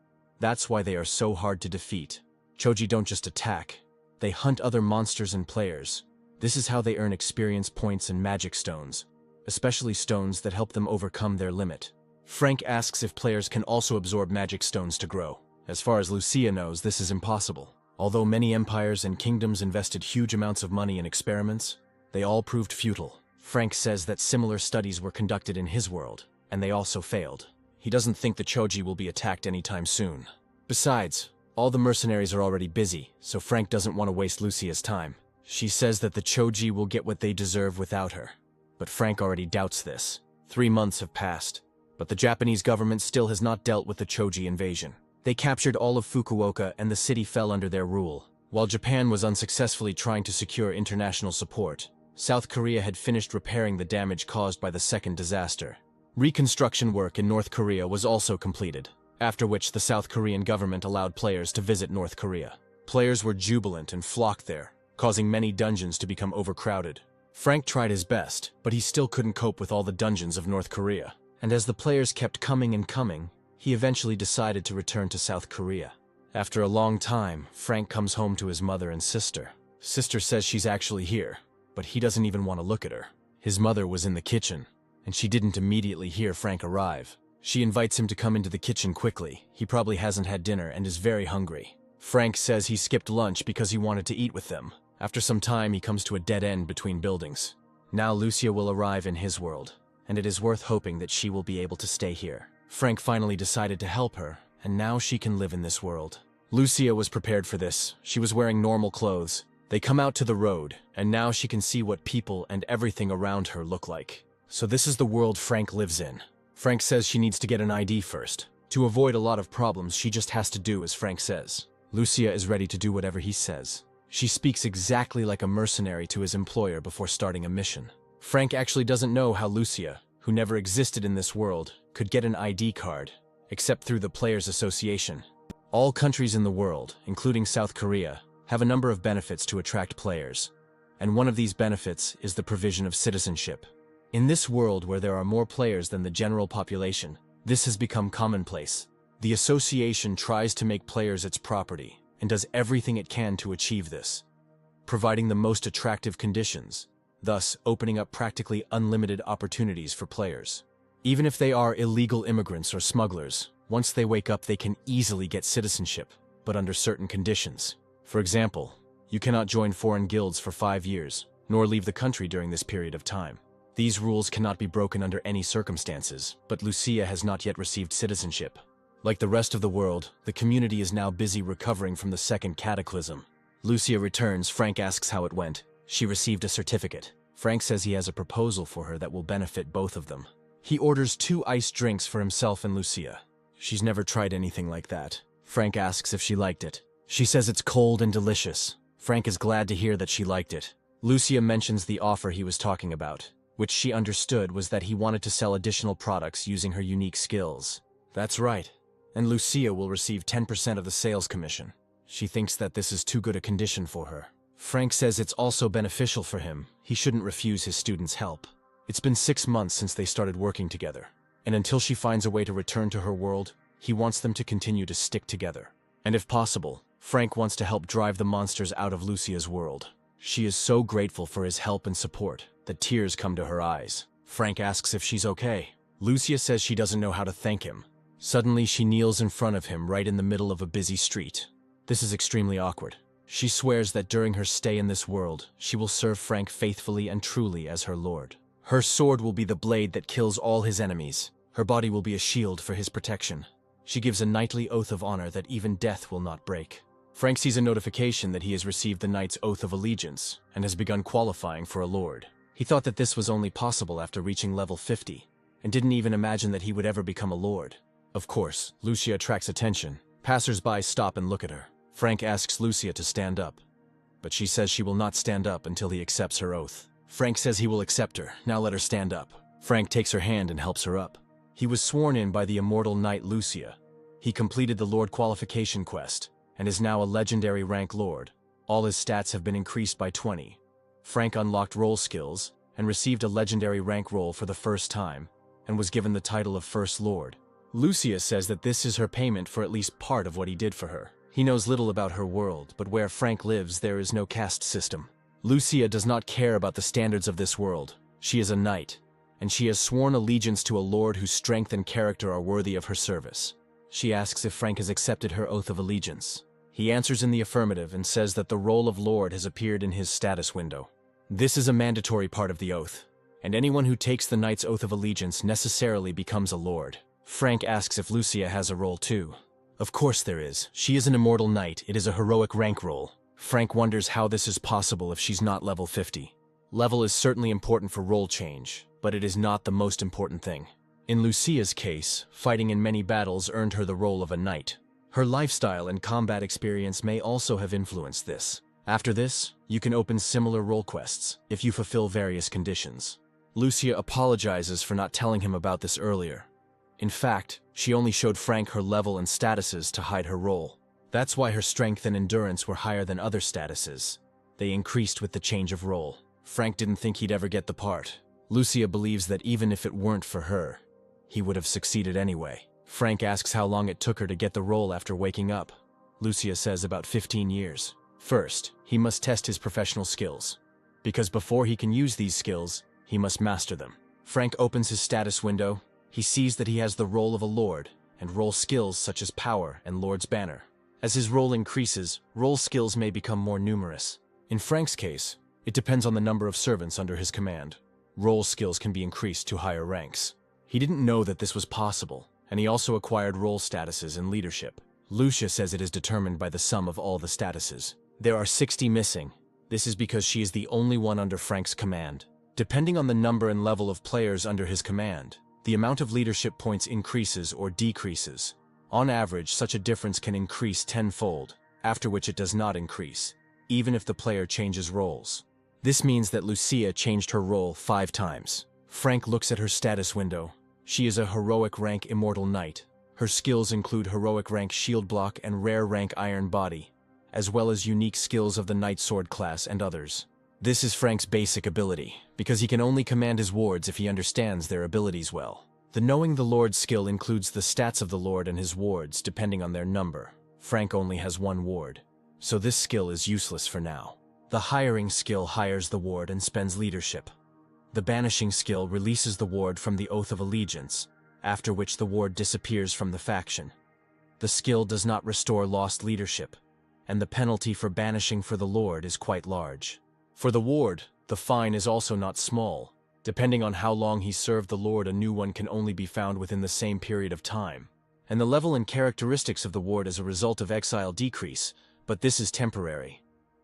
That's why they are so hard to defeat. Choji don't just attack, they hunt other monsters and players. This is how they earn experience points and magic stones, especially stones that help them overcome their limit. Frank asks if players can also absorb magic stones to grow. As far as Lucia knows, this is impossible. Although many empires and kingdoms invested huge amounts of money in experiments, they all proved futile. Frank says that similar studies were conducted in his world, and they also failed. He doesn't think the Choji will be attacked anytime soon. Besides, all the mercenaries are already busy, so Frank doesn't want to waste Lucia's time. She says that the Choji will get what they deserve without her. But Frank already doubts this. 3 months have passed, but the Japanese government still has not dealt with the Choji invasion. They captured all of Fukuoka and the city fell under their rule. While Japan was unsuccessfully trying to secure international support, South Korea had finished repairing the damage caused by the second disaster. Reconstruction work in North Korea was also completed, after which the South Korean government allowed players to visit North Korea. Players were jubilant and flocked there, causing many dungeons to become overcrowded. Frank tried his best, but he still couldn't cope with all the dungeons of North Korea. And as the players kept coming and coming, he eventually decided to return to South Korea. After a long time, Frank comes home to his mother and sister. Sister says she's actually here, but he doesn't even want to look at her. His mother was in the kitchen, and she didn't immediately hear Frank arrive. She invites him to come into the kitchen quickly. He probably hasn't had dinner and is very hungry. Frank says he skipped lunch because he wanted to eat with them. After some time, he comes to a dead end between buildings. Now Lucia will arrive in his world, and it is worth hoping that she will be able to stay here. Frank finally decided to help her, and now she can live in this world. Lucia was prepared for this. She was wearing normal clothes. They come out to the road, and now she can see what people and everything around her look like. So this is the world Frank lives in. Frank says she needs to get an ID first. To avoid a lot of problems, she just has to do as Frank says. Lucia is ready to do whatever he says. She speaks exactly like a mercenary to his employer before starting a mission. Frank actually doesn't know how Lucia, who never existed in this world, could get an ID card, except through the Players Association. All countries in the world, including South Korea, have a number of benefits to attract players, and one of these benefits is the provision of citizenship. In this world where there are more players than the general population, this has become commonplace. The association tries to make players its property, and does everything it can to achieve this, providing the most attractive conditions, thus opening up practically unlimited opportunities for players. Even if they are illegal immigrants or smugglers, once they wake up they can easily get citizenship, but under certain conditions. For example, you cannot join foreign guilds for 5 years, nor leave the country during this period of time. These rules cannot be broken under any circumstances, but Lucia has not yet received citizenship. Like the rest of the world, the community is now busy recovering from the second cataclysm. Lucia returns. Frank asks how it went. She received a certificate. Frank says he has a proposal for her that will benefit both of them. He orders 2 iced drinks for himself and Lucia. She's never tried anything like that. Frank asks if she liked it. She says it's cold and delicious. Frank is glad to hear that she liked it. Lucia mentions the offer he was talking about, which she understood was that he wanted to sell additional products using her unique skills. That's right. And Lucia will receive 10% of the sales commission. She thinks that this is too good a condition for her. Frank says it's also beneficial for him. He shouldn't refuse his students' help. It's been 6 months since they started working together, and until she finds a way to return to her world, he wants them to continue to stick together. And if possible, Frank wants to help drive the monsters out of Lucia's world. She is so grateful for his help and support that tears come to her eyes. Frank asks if she's okay. Lucia says she doesn't know how to thank him. Suddenly, she kneels in front of him right in the middle of a busy street. This is extremely awkward. She swears that during her stay in this world, she will serve Frank faithfully and truly as her lord. Her sword will be the blade that kills all his enemies. Her body will be a shield for his protection. She gives a knightly oath of honor that even death will not break. Frank sees a notification that he has received the Knight's Oath of Allegiance and has begun qualifying for a lord. He thought that this was only possible after reaching level 50, and didn't even imagine that he would ever become a lord. Of course, Lucia attracts attention. Passers-by stop and look at her. Frank asks Lucia to stand up, but she says she will not stand up until he accepts her oath. Frank says he will accept her. Now let her stand up. Frank takes her hand and helps her up. He was sworn in by the immortal knight Lucia. He completed the Lord qualification quest and is now a legendary rank Lord. All his stats have been increased by 20. Frank unlocked role skills and received a legendary rank role for the first time and was given the title of First Lord. Lucia says that this is her payment for at least part of what he did for her. He knows little about her world, but where Frank lives there is no caste system. Lucia does not care about the standards of this world. She is a knight, and she has sworn allegiance to a lord whose strength and character are worthy of her service. She asks if Frank has accepted her oath of allegiance. He answers in the affirmative and says that the role of lord has appeared in his status window. This is a mandatory part of the oath, and anyone who takes the knight's oath of allegiance necessarily becomes a lord. Frank asks if Lucia has a role too. Of course there is. She is an immortal knight. It is a heroic rank role. Frank wonders how this is possible if she's not level 50. Level is certainly important for role change, but it is not the most important thing. In Lucia's case, fighting in many battles earned her the role of a knight. Her lifestyle and combat experience may also have influenced this. After this, you can open similar role quests if you fulfill various conditions. Lucia apologizes for not telling him about this earlier. In fact, she only showed Frank her level and statuses to hide her role. That's why her strength and endurance were higher than other statuses. They increased with the change of role. Frank didn't think he'd ever get the part. Lucia believes that even if it weren't for her, he would have succeeded anyway. Frank asks how long it took her to get the role after waking up. Lucia says about 15 years. First, he must test his professional skills, because before he can use these skills, he must master them. Frank opens his status window. He sees that he has the role of a lord, and role skills such as power and Lord's Banner. As his role increases, role skills may become more numerous. In Frank's case, it depends on the number of servants under his command. Role skills can be increased to higher ranks. He didn't know that this was possible, and he also acquired role statuses in leadership. Lucia says it is determined by the sum of all the statuses. There are 60 missing. This is because she is the only one under Frank's command. Depending on the number and level of players under his command, the amount of leadership points increases or decreases. On average, such a difference can increase tenfold, after which it does not increase, even if the player changes roles. This means that Lucia changed her role 5 times. Frank looks at her status window. She is a heroic rank immortal knight. Her skills include heroic rank shield block and rare rank iron body, as well as unique skills of the knight sword class and others. This is Frank's basic ability, because he can only command his wards if he understands their abilities well. The knowing the Lord's skill includes the stats of the Lord and his wards depending on their number. Frank only has 1 ward, so this skill is useless for now. The hiring skill hires the ward and spends leadership. The banishing skill releases the ward from the Oath of Allegiance, after which the ward disappears from the faction. The skill does not restore lost leadership, and the penalty for banishing for the Lord is quite large. For the ward, the fine is also not small. Depending on how long he served the Lord, a new one can only be found within the same period of time. And the level and characteristics of the ward as a result of exile decrease, but this is temporary.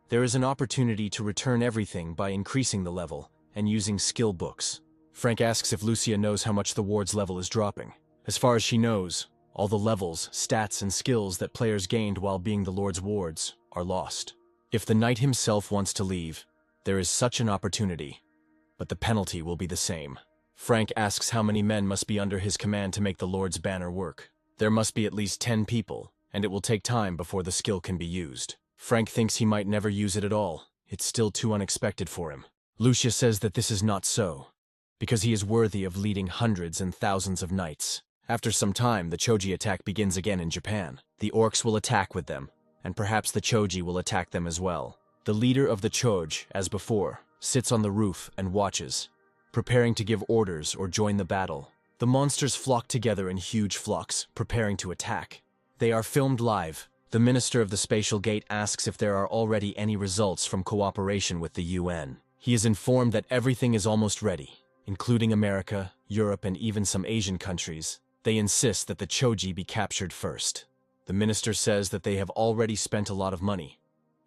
There is an opportunity to return everything by increasing the level and using skill books. Frank asks if Lucia knows how much the ward's level is dropping. As far as she knows, all the levels, stats, and skills that players gained while being the Lord's wards are lost. If the knight himself wants to leave, there is such an opportunity, but the penalty will be the same. Frank asks how many men must be under his command to make the Lord's Banner work. There must be at least 10 people, and it will take time before the skill can be used. Frank thinks he might never use it at all. It's still too unexpected for him. Lucia says that this is not so, because he is worthy of leading hundreds and thousands of knights. After some time, the Choji attack begins again in Japan. The orcs will attack with them, and perhaps the Choji will attack them as well. The leader of the Choj, as before, sits on the roof and watches, preparing to give orders or join the battle. The monsters flock together in huge flocks, preparing to attack. They are filmed live. The Minister of the Spatial Gate asks if there are already any results from cooperation with the UN. He is informed that everything is almost ready, including America, Europe, and even some Asian countries. They insist that the Choji be captured first. The minister says that they have already spent a lot of money,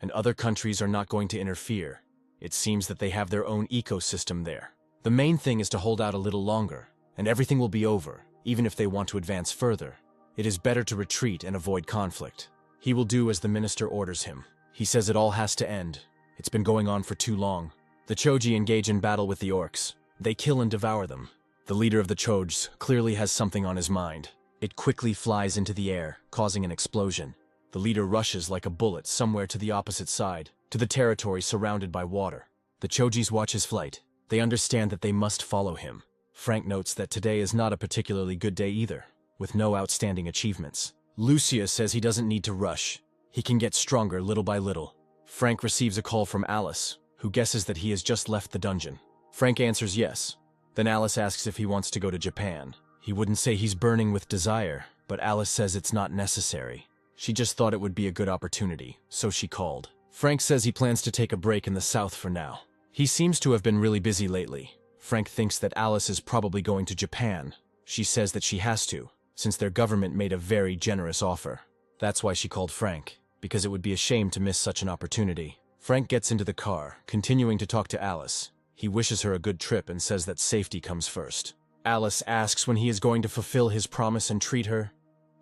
and other countries are not going to interfere. It seems that they have their own ecosystem there. The main thing is to hold out a little longer, and everything will be over, even if they want to advance further. It is better to retreat and avoid conflict. He will do as the minister orders him. He says it all has to end. It's been going on for too long. The Choji engage in battle with the orcs. They kill and devour them. The leader of the Chogs clearly has something on his mind. It quickly flies into the air, causing an explosion. The leader rushes like a bullet somewhere to the opposite side, to the territory surrounded by water. The Chogis watch his flight. They understand that they must follow him. Frank notes that today is not a particularly good day either, with no outstanding achievements. Lucia says he doesn't need to rush. He can get stronger little by little. Frank receives a call from Alice, who guesses that he has just left the dungeon. Frank answers yes. Then Alice asks if he wants to go to Japan. He wouldn't say he's burning with desire, but Alice says it's not necessary. She just thought it would be a good opportunity, so she called. Frank says he plans to take a break in the South for now. He seems to have been really busy lately. Frank thinks that Alice is probably going to Japan. She says that she has to, since their government made a very generous offer. That's why she called Frank, because it would be a shame to miss such an opportunity. Frank gets into the car, continuing to talk to Alice. He wishes her a good trip and says that safety comes first. Alice asks when he is going to fulfill his promise and treat her.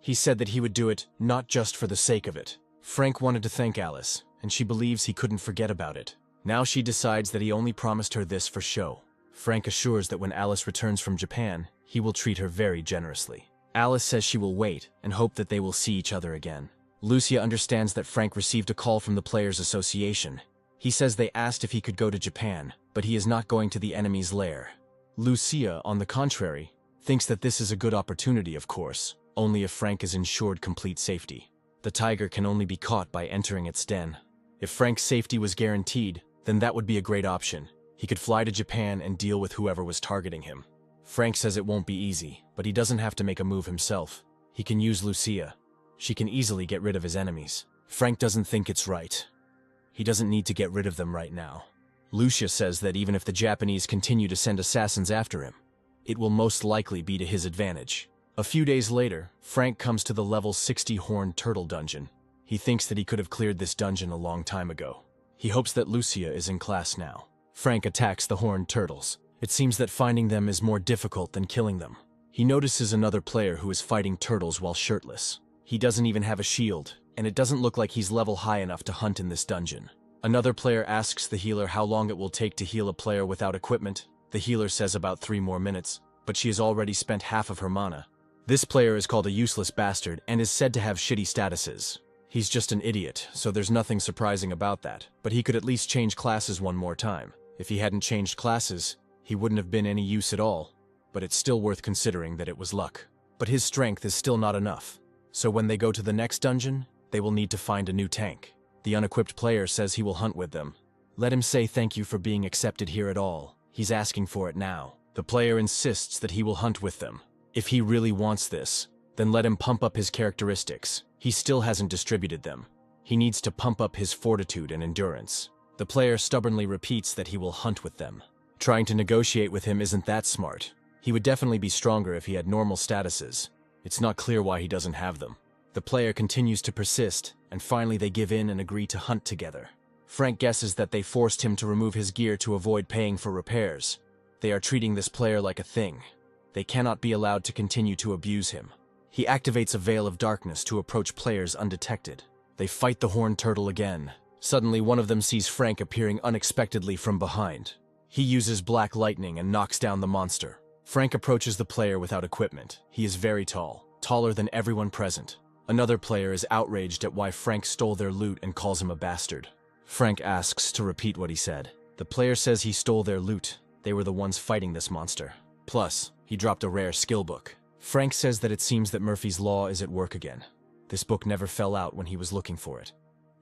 He said that he would do it not just for the sake of it. Frank wanted to thank Alice, and she believes he couldn't forget about it. Now she decides that he only promised her this for show. Frank assures that when Alice returns from Japan, he will treat her very generously. Alice says she will wait and hope that they will see each other again. Lucia understands that Frank received a call from the Players Association. He says they asked if he could go to Japan, but he is not going to the enemy's lair. Lucia, on the contrary, thinks that this is a good opportunity, of course, only if Frank is ensured complete safety. The tiger can only be caught by entering its den. If Frank's safety was guaranteed, then that would be a great option. He could fly to Japan and deal with whoever was targeting him. Frank says it won't be easy, but he doesn't have to make a move himself. He can use Lucia. She can easily get rid of his enemies. Frank doesn't think it's right. He doesn't need to get rid of them right now. Lucia says that even if the Japanese continue to send assassins after him, it will most likely be to his advantage. A few days later, Frank comes to the level 60 Horned Turtle dungeon. He thinks that he could have cleared this dungeon a long time ago. He hopes that Lucia is in class now. Frank attacks the Horned Turtles. It seems that finding them is more difficult than killing them. He notices another player who is fighting turtles while shirtless. He doesn't even have a shield, and it doesn't look like he's level high enough to hunt in this dungeon. Another player asks the healer how long it will take to heal a player without equipment. The healer says about 3 more minutes, but she has already spent half of her mana. This player is called a useless bastard and is said to have shitty statuses. He's just an idiot, so there's nothing surprising about that, but he could at least change classes one more time. If he hadn't changed classes, he wouldn't have been any use at all, but it's still worth considering that it was luck. But his strength is still not enough, so when they go to the next dungeon, they will need to find a new tank. The unequipped player says he will hunt with them. Let him say thank you for being accepted here at all. He's asking for it now. The player insists that he will hunt with them. If he really wants this, then let him pump up his characteristics. He still hasn't distributed them. He needs to pump up his fortitude and endurance. The player stubbornly repeats that he will hunt with them. Trying to negotiate with him isn't that smart. He would definitely be stronger if he had normal statuses. It's not clear why he doesn't have them. The player continues to persist, and finally they give in and agree to hunt together. Frank guesses that they forced him to remove his gear to avoid paying for repairs. They are treating this player like a thing. They cannot be allowed to continue to abuse him. He activates a veil of darkness to approach players undetected. They fight the Horned Turtle again. Suddenly, one of them sees Frank appearing unexpectedly from behind. He uses black lightning and knocks down the monster. Frank approaches the player without equipment. He is very tall, taller than everyone present. Another player is outraged at why Frank stole their loot and calls him a bastard. Frank asks to repeat what he said. The player says he stole their loot. They were the ones fighting this monster. Plus, he dropped a rare skill book. Frank says that it seems that Murphy's Law is at work again. This book never fell out when he was looking for it.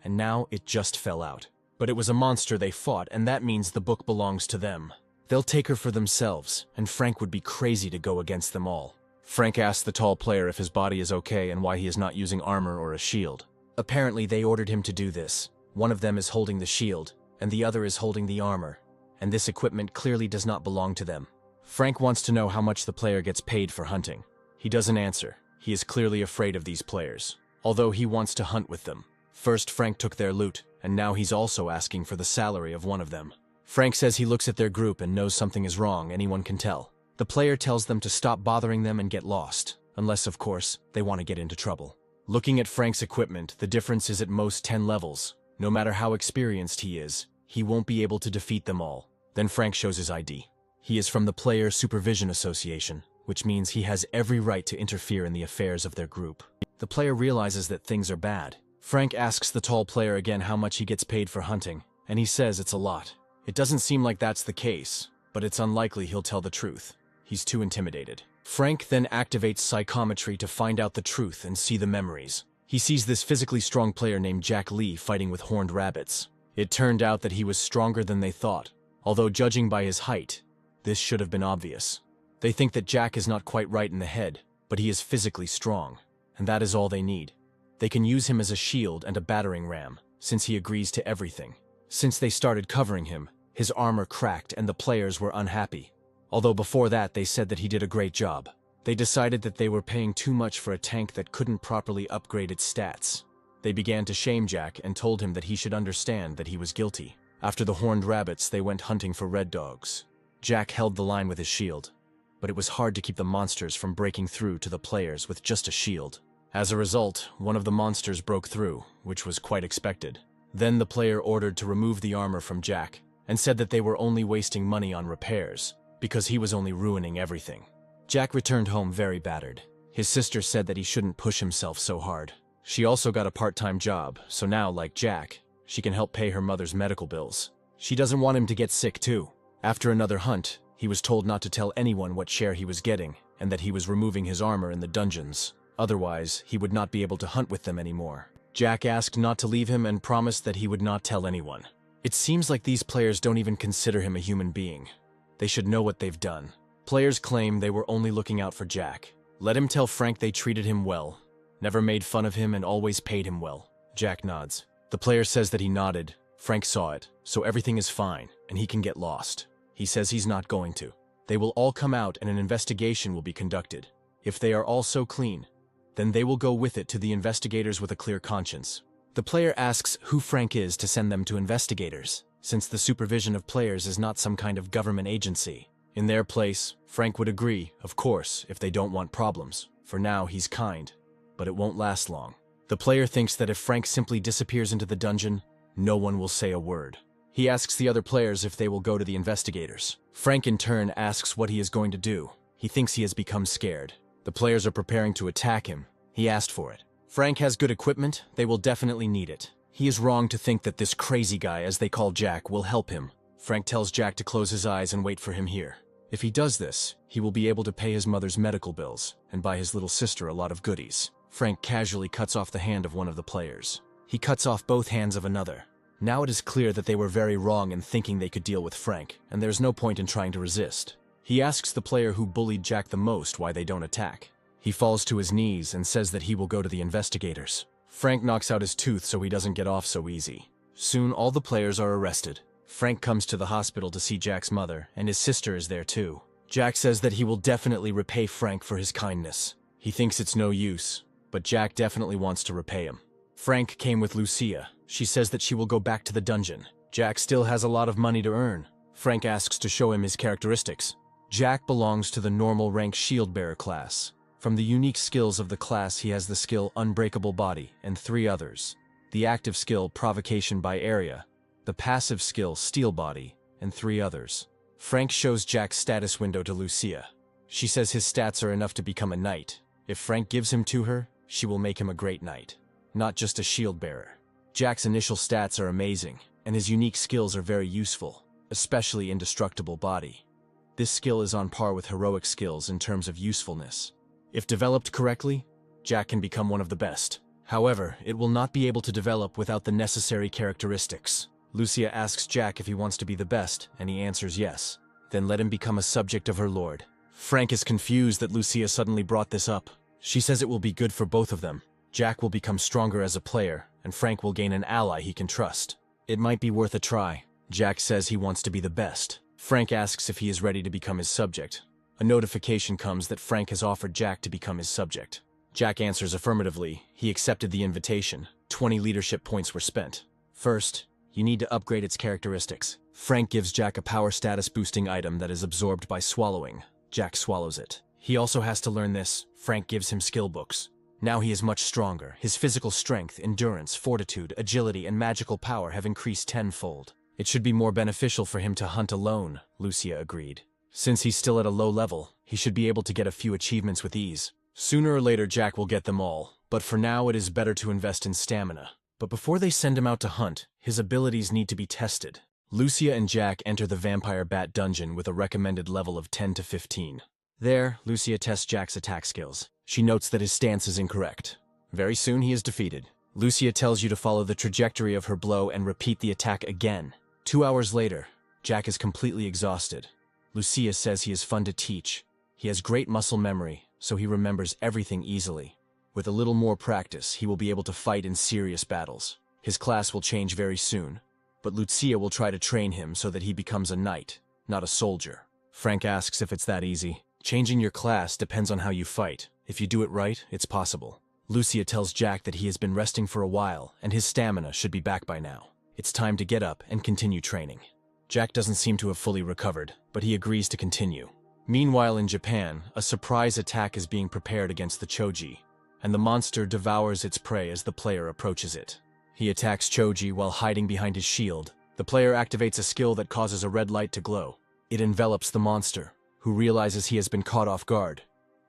And now it just fell out. But it was a monster they fought, and that means the book belongs to them. They'll take her for themselves, and Frank would be crazy to go against them all. Frank asks the tall player if his body is okay and why he is not using armor or a shield. Apparently they ordered him to do this. One of them is holding the shield, and the other is holding the armor, and this equipment clearly does not belong to them. Frank wants to know how much the player gets paid for hunting. He doesn't answer. He is clearly afraid of these players, although he wants to hunt with them. First, Frank took their loot, and now he's also asking for the salary of one of them. Frank says he looks at their group and knows something is wrong, anyone can tell. The player tells them to stop bothering them and get lost, unless, of course, they want to get into trouble. Looking at Frank's equipment, the difference is at most 10 levels. No matter how experienced he is, he won't be able to defeat them all. Then Frank shows his ID. He is from the Player Supervision Association, which means he has every right to interfere in the affairs of their group. The player realizes that things are bad. Frank asks the tall player again how much he gets paid for hunting, and he says it's a lot. It doesn't seem like that's the case, but it's unlikely he'll tell the truth. He's too intimidated. Frank then activates psychometry to find out the truth and see the memories. He sees this physically strong player named Jack Lee fighting with horned rabbits. It turned out that he was stronger than they thought, although judging by his height, this should have been obvious. They think that Jack is not quite right in the head, but he is physically strong, and that is all they need. They can use him as a shield and a battering ram, since he agrees to everything. Since they started covering him, his armor cracked and the players were unhappy. Although before that they said that he did a great job. They decided that they were paying too much for a tank that couldn't properly upgrade its stats. They began to shame Jack and told him that he should understand that he was guilty. After the horned rabbits, they went hunting for red dogs. Jack held the line with his shield, but it was hard to keep the monsters from breaking through to the players with just a shield. As a result, one of the monsters broke through, which was quite expected. Then the player ordered to remove the armor from Jack, and said that they were only wasting money on repairs, because he was only ruining everything. Jack returned home very battered. His sister said that he shouldn't push himself so hard. She also got a part-time job, so now, like Jack, she can help pay her mother's medical bills. She doesn't want him to get sick too. After another hunt, he was told not to tell anyone what share he was getting, and that he was removing his armor in the dungeons. Otherwise, he would not be able to hunt with them anymore. Jack asked not to leave him and promised that he would not tell anyone. It seems like these players don't even consider him a human being. They should know what they've done. Players claim they were only looking out for Jack. Let him tell Frank they treated him well, never made fun of him, and always paid him well. Jack nods. The player says that he nodded. Frank saw it, so everything is fine, and he can get lost. He says he's not going to. They will all come out and an investigation will be conducted. If they are all so clean, then they will go with it to the investigators with a clear conscience. The player asks who Frank is to send them to investigators, since the supervision of players is not some kind of government agency. In their place, Frank would agree, of course, if they don't want problems. For now, he's kind, but it won't last long. The player thinks that if Frank simply disappears into the dungeon, no one will say a word. He asks the other players if they will go to the investigators. Frank in turn asks what he is going to do. He thinks he has become scared. The players are preparing to attack him. He asked for it. Frank has good equipment. They will definitely need it. He is wrong to think that this crazy guy, as they call Jack, will help him. Frank tells Jack to close his eyes and wait for him here. If he does this, he will be able to pay his mother's medical bills and buy his little sister a lot of goodies. Frank casually cuts off the hand of one of the players. He cuts off both hands of another. Now it is clear that they were very wrong in thinking they could deal with Frank, and there's no point in trying to resist. He asks the player who bullied Jack the most why they don't attack. He falls to his knees and says that he will go to the investigators. Frank knocks out his tooth so he doesn't get off so easy. Soon all the players are arrested. Frank comes to the hospital to see Jack's mother, and his sister is there too. Jack says that he will definitely repay Frank for his kindness. He thinks it's no use, but Jack definitely wants to repay him. Frank came with Lucia. She says that she will go back to the dungeon. Jack still has a lot of money to earn. Frank asks to show him his characteristics. Jack belongs to the normal rank shield bearer class. From the unique skills of the class, he has the skill Unbreakable Body and 3 others. The active skill Provocation by Area, the passive skill Steel Body, and 3 others. Frank shows Jack's status window to Lucia. She says his stats are enough to become a knight. If Frank gives him to her, she will make him a great knight, not just a shield bearer. Jack's initial stats are amazing, and his unique skills are very useful, especially Indestructible Body. This skill is on par with heroic skills in terms of usefulness. If developed correctly, Jack can become one of the best. However, it will not be able to develop without the necessary characteristics. Lucia asks Jack if he wants to be the best, and he answers yes. Then let him become a subject of her lord. Frank is confused that Lucia suddenly brought this up. She says it will be good for both of them. Jack will become stronger as a player, and Frank will gain an ally he can trust. It might be worth a try. Jack says he wants to be the best. Frank asks if he is ready to become his subject. A notification comes that Frank has offered Jack to become his subject. Jack answers affirmatively. He accepted the invitation. 20 leadership points were spent. First, you need to upgrade its characteristics. Frank gives Jack a power status boosting item that is absorbed by swallowing. Jack swallows it. He also has to learn this. Frank gives him skill books. Now he is much stronger. His physical strength, endurance, fortitude, agility, and magical power have increased tenfold. It should be more beneficial for him to hunt alone, Lucia agreed. Since he's still at a low level, he should be able to get a few achievements with ease. Sooner or later Jack will get them all, but for now it is better to invest in stamina. But before they send him out to hunt, his abilities need to be tested. Lucia and Jack enter the Vampire Bat dungeon with a recommended level of 10 to 15. There, Lucia tests Jack's attack skills. She notes that his stance is incorrect. Very soon he is defeated. Lucia tells you to follow the trajectory of her blow and repeat the attack again. 2 hours later, Jack is completely exhausted. Lucia says he is fun to teach. He has great muscle memory, so he remembers everything easily. With a little more practice, he will be able to fight in serious battles. His class will change very soon, but Lucia will try to train him so that he becomes a knight, not a soldier. Frank asks if it's that easy. Changing your class depends on how you fight. If you do it right, it's possible. Lucia tells Jack that he has been resting for a while and his stamina should be back by now. It's time to get up and continue training. Jack doesn't seem to have fully recovered, but he agrees to continue. Meanwhile in Japan, a surprise attack is being prepared against the Choji, and the monster devours its prey as the player approaches it. He attacks Choji while hiding behind his shield. The player activates a skill that causes a red light to glow. It envelops the monster, who realizes he has been caught off guard.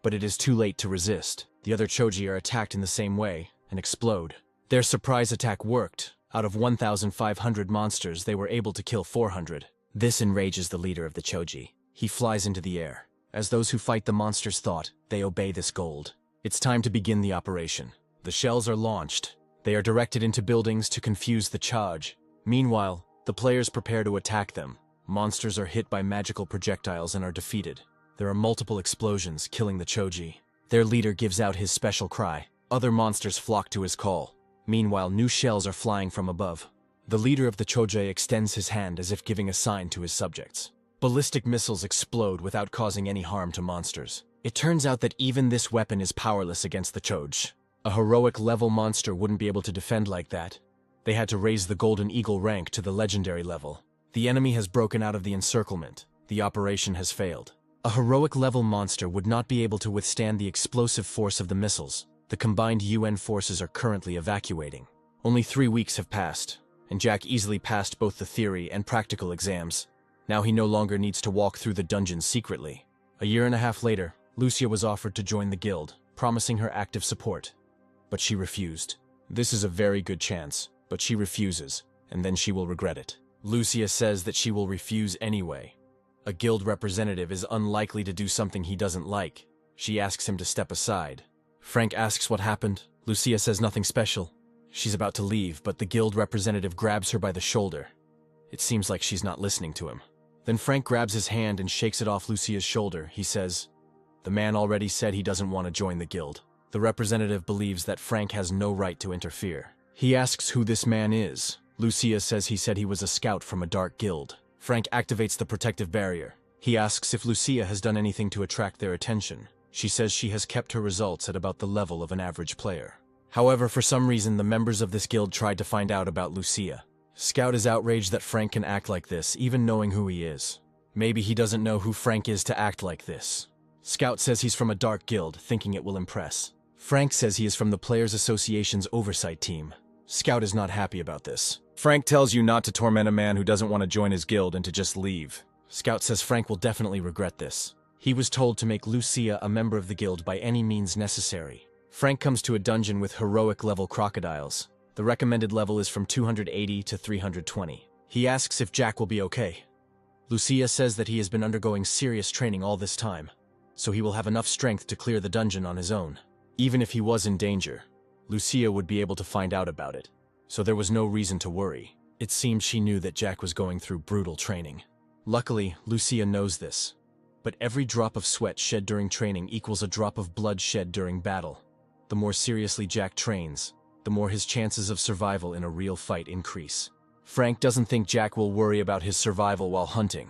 But it is too late to resist. The other Choji are attacked in the same way and explode. Their surprise attack worked. Out of 1,500 monsters, they were able to kill 400. This enrages the leader of the Choji. He flies into the air. As those who fight the monsters thought, they obey this gold. It's time to begin the operation. The shells are launched. They are directed into buildings to confuse the charge. Meanwhile, the players prepare to attack them. Monsters are hit by magical projectiles and are defeated. There are multiple explosions, killing the Choji. Their leader gives out his special cry. Other monsters flock to his call. Meanwhile, new shells are flying from above. The leader of the Choji extends his hand as if giving a sign to his subjects. Ballistic missiles explode without causing any harm to monsters. It turns out that even this weapon is powerless against the Choji. A heroic level monster wouldn't be able to defend like that. They had to raise the Golden Eagle rank to the legendary level. The enemy has broken out of the encirclement. The operation has failed. A heroic level monster would not be able to withstand the explosive force of the missiles. The combined UN forces are currently evacuating. Only 3 weeks have passed, and Jack easily passed both the theory and practical exams. Now he no longer needs to walk through the dungeon secretly. A year and a half later, Lucia was offered to join the guild, promising her active support. But she refused. This is a very good chance, but she refuses, and then she will regret it. Lucia says that she will refuse anyway. A guild representative is unlikely to do something he doesn't like. She asks him to step aside. Frank asks what happened. Lucia says nothing special. She's about to leave, but the guild representative grabs her by the shoulder. It seems like she's not listening to him. Then Frank grabs his hand and shakes it off Lucia's shoulder. He says, "The man already said he doesn't want to join the guild." The representative believes that Frank has no right to interfere. He asks who this man is. Lucia says he said he was a scout from a dark guild. Frank activates the protective barrier. He asks if Lucia has done anything to attract their attention. She says she has kept her results at about the level of an average player. However, for some reason, the members of this guild tried to find out about Lucia. Scout is outraged that Frank can act like this, even knowing who he is. Maybe he doesn't know who Frank is to act like this. Scout says he's from a dark guild, thinking it will impress. Frank says he is from the Players Association's oversight team. Scout is not happy about this. Frank tells you not to torment a man who doesn't want to join his guild and to just leave. Scout says Frank will definitely regret this. He was told to make Lucia a member of the guild by any means necessary. Frank comes to a dungeon with heroic level crocodiles. The recommended level is from 280 to 320. He asks if Jack will be okay. Lucia says that he has been undergoing serious training all this time, so he will have enough strength to clear the dungeon on his own. Even if he was in danger, Lucia would be able to find out about it, so there was no reason to worry. It seemed she knew that Jack was going through brutal training. Luckily, Lucia knows this. But every drop of sweat shed during training equals a drop of blood shed during battle. The more seriously Jack trains, the more his chances of survival in a real fight increase. Frank doesn't think Jack will worry about his survival while hunting.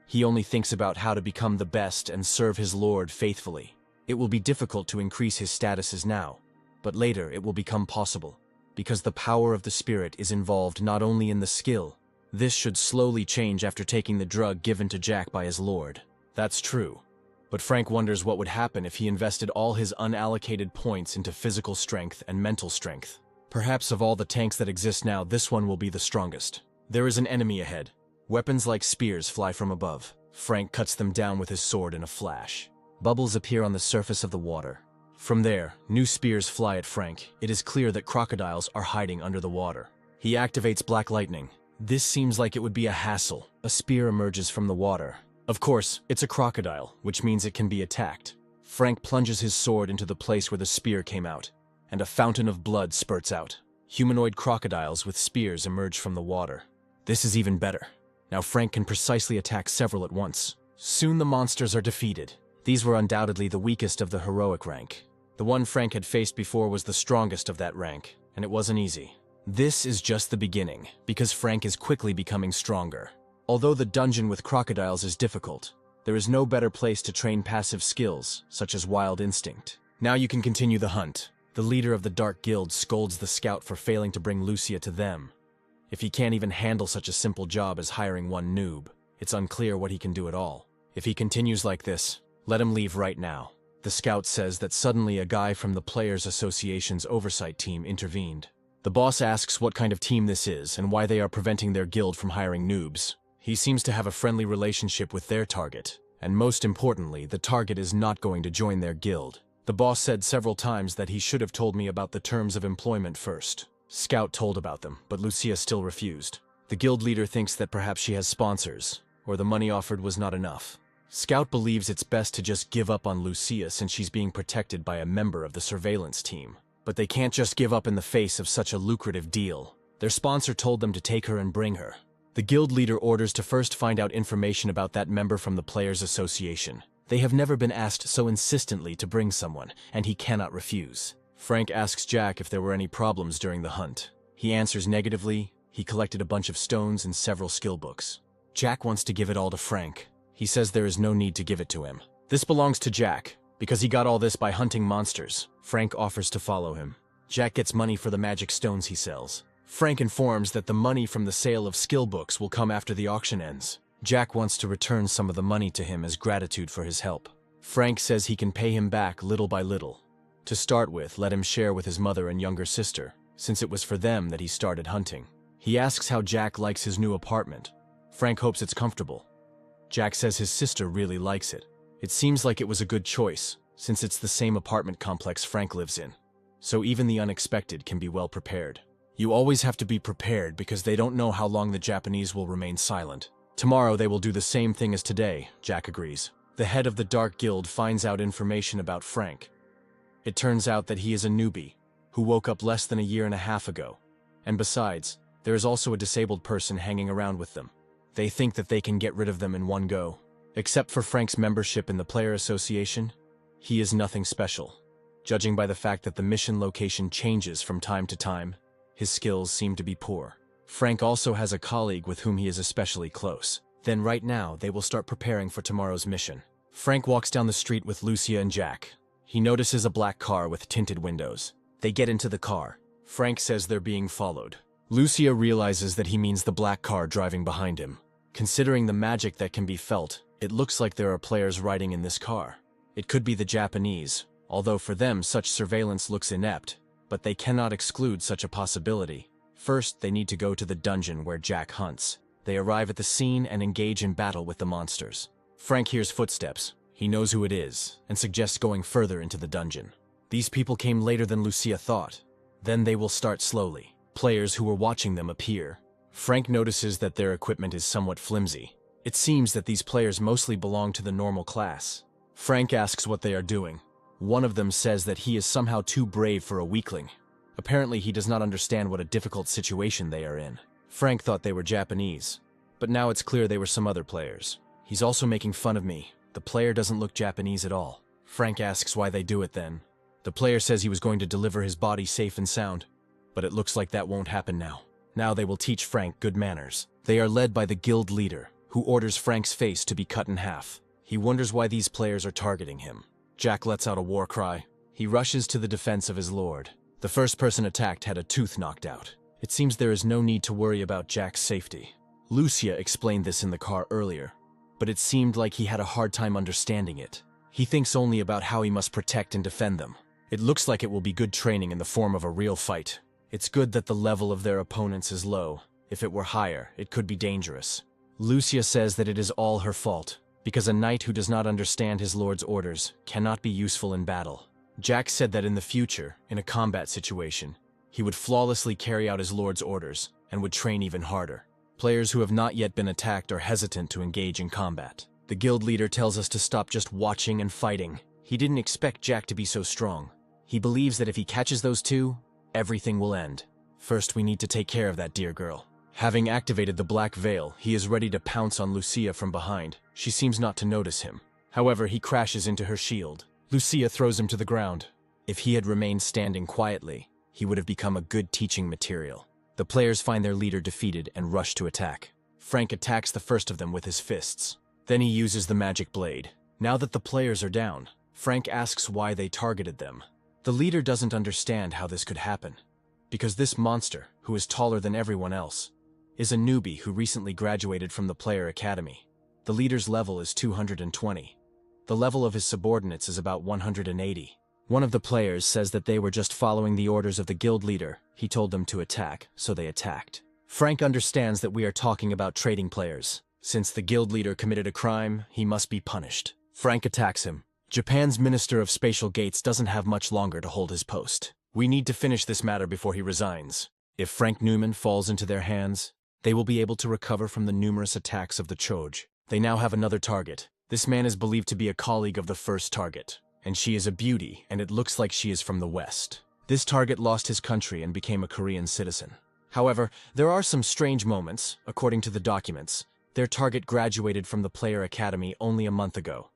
He only thinks about how to become the best and serve his lord faithfully. It will be difficult to increase his statuses now, but later it will become possible, because the power of the spirit is involved not only in the skill. This should slowly change after taking the drug given to Jack by his lord. That's true. But Frank wonders what would happen if he invested all his unallocated points into physical strength and mental strength. Perhaps of all the tanks that exist now, this one will be the strongest. There is an enemy ahead. Weapons like spears fly from above. Frank cuts them down with his sword in a flash. Bubbles appear on the surface of the water. From there, new spears fly at Frank. It is clear that crocodiles are hiding under the water. He activates Black Lightning. This seems like it would be a hassle. A spear emerges from the water. Of course, it's a crocodile, which means it can be attacked. Frank plunges his sword into the place where the spear came out, and a fountain of blood spurts out. Humanoid crocodiles with spears emerge from the water. This is even better. Now Frank can precisely attack several at once. Soon the monsters are defeated. These were undoubtedly the weakest of the heroic rank. The one Frank had faced before was the strongest of that rank, and it wasn't easy. This is just the beginning, because Frank is quickly becoming stronger. Although the dungeon with crocodiles is difficult, there is no better place to train passive skills, such as Wild Instinct. Now you can continue the hunt. The leader of the Dark Guild scolds the scout for failing to bring Lucia to them. If he can't even handle such a simple job as hiring one noob, it's unclear what he can do at all. If he continues like this, let him leave right now. The scout says that suddenly a guy from the Players Association's oversight team intervened. The boss asks what kind of team this is and why they are preventing their guild from hiring noobs. He seems to have a friendly relationship with their target, and most importantly, the target is not going to join their guild. The boss said several times that he should have told me about the terms of employment first. Scout told about them, but Lucia still refused. The guild leader thinks that perhaps she has sponsors, or the money offered was not enough. Scout believes it's best to just give up on Lucia since she's being protected by a member of the surveillance team. But they can't just give up in the face of such a lucrative deal. Their sponsor told them to take her and bring her. The guild leader orders to first find out information about that member from the Players Association. They have never been asked so insistently to bring someone, and he cannot refuse. Frank asks Jack if there were any problems during the hunt. He answers negatively. He collected a bunch of stones and several skill books. Jack wants to give it all to Frank. He says there is no need to give it to him. This belongs to Jack, because he got all this by hunting monsters. Frank offers to follow him. Jack gets money for the magic stones he sells. Frank informs that the money from the sale of skill books will come after the auction ends. Jack wants to return some of the money to him as gratitude for his help. Frank says he can pay him back little by little. To start with, let him share with his mother and younger sister, since it was for them that he started hunting. He asks how Jack likes his new apartment. Frank hopes it's comfortable. Jack says his sister really likes it. It seems like it was a good choice, since it's the same apartment complex Frank lives in. So even the unexpected can be well prepared. You always have to be prepared because they don't know how long the Japanese will remain silent. Tomorrow they will do the same thing as today, Jack agrees. The head of the Dark Guild finds out information about Frank. It turns out that he is a newbie, who woke up less than a year and a half ago. And besides, there is also a disabled person hanging around with them. They think that they can get rid of them in one go. Except for Frank's membership in the Player Association, he is nothing special. Judging by the fact that the mission location changes from time to time, his skills seem to be poor. Frank also has a colleague with whom he is especially close. Then right now, they will start preparing for tomorrow's mission. Frank walks down the street with Lucia and Jack. He notices a black car with tinted windows. They get into the car. Frank says they're being followed. Lucia realizes that he means the black car driving behind him. Considering the magic that can be felt, it looks like there are players riding in this car. It could be the Japanese, although for them such surveillance looks inept, but they cannot exclude such a possibility. First, they need to go to the dungeon where Jack hunts. They arrive at the scene and engage in battle with the monsters. Frank hears footsteps. He knows who it is, and suggests going further into the dungeon. These people came later than Lucia thought. Then they will start slowly. Players who were watching them appear. Frank notices that their equipment is somewhat flimsy. It seems that these players mostly belong to the normal class. Frank asks what they are doing. One of them says that he is somehow too brave for a weakling. Apparently he does not understand what a difficult situation they are in. Frank thought they were Japanese, but now it's clear they were some other players. He's also making fun of me. The player doesn't look Japanese at all. Frank asks why they do it then. The player says he was going to deliver his body safe and sound, but it looks like that won't happen now. Now they will teach Frank good manners. They are led by the guild leader, who orders Frank's face to be cut in half. He wonders why these players are targeting him. Jack lets out a war cry. He rushes to the defense of his lord. The first person attacked had a tooth knocked out. It seems there is no need to worry about Jack's safety. Lucia explained this in the car earlier, but it seemed like he had a hard time understanding it. He thinks only about how he must protect and defend them. It looks like it will be good training in the form of a real fight. It's good that the level of their opponents is low. If it were higher, it could be dangerous. Lucia says that it is all her fault. because a knight who does not understand his lord's orders cannot be useful in battle. Jack said that in the future, in a combat situation, he would flawlessly carry out his lord's orders and would train even harder. Players who have not yet been attacked are hesitant to engage in combat. The guild leader tells us to stop just watching and fighting. He didn't expect Jack to be so strong. He believes that if he catches those two, everything will end. First, we need to take care of that dear girl. Having activated the Black Veil, he is ready to pounce on Lucia from behind. She seems not to notice him. However, he crashes into her shield. Lucia throws him to the ground. If he had remained standing quietly, he would have become a good teaching material. The players find their leader defeated and rush to attack. Frank attacks the first of them with his fists. Then he uses the magic blade. Now that the players are down, Frank asks why they targeted them. The leader doesn't understand how this could happen, because this monster, who is taller than everyone else, is a newbie who recently graduated from the player academy. The leader's level is 220. The level of his subordinates is about 180. One of the players says that they were just following the orders of the guild leader. He told them to attack, so they attacked. Frank understands that we are talking about trading players. Since the guild leader committed a crime, he must be punished. Frank attacks him. Japan's Minister of Spatial Gates doesn't have much longer to hold his post. We need to finish this matter before he resigns. If Frank Newman falls into their hands, they will be able to recover from the numerous attacks of the Choj. They now have another target. This man is believed to be a colleague of the first target, and she is a beauty, and it looks like she is from the West. This target lost his country and became a Korean citizen. However, there are some strange moments. According to the documents, their target graduated from the Player Academy only a month ago.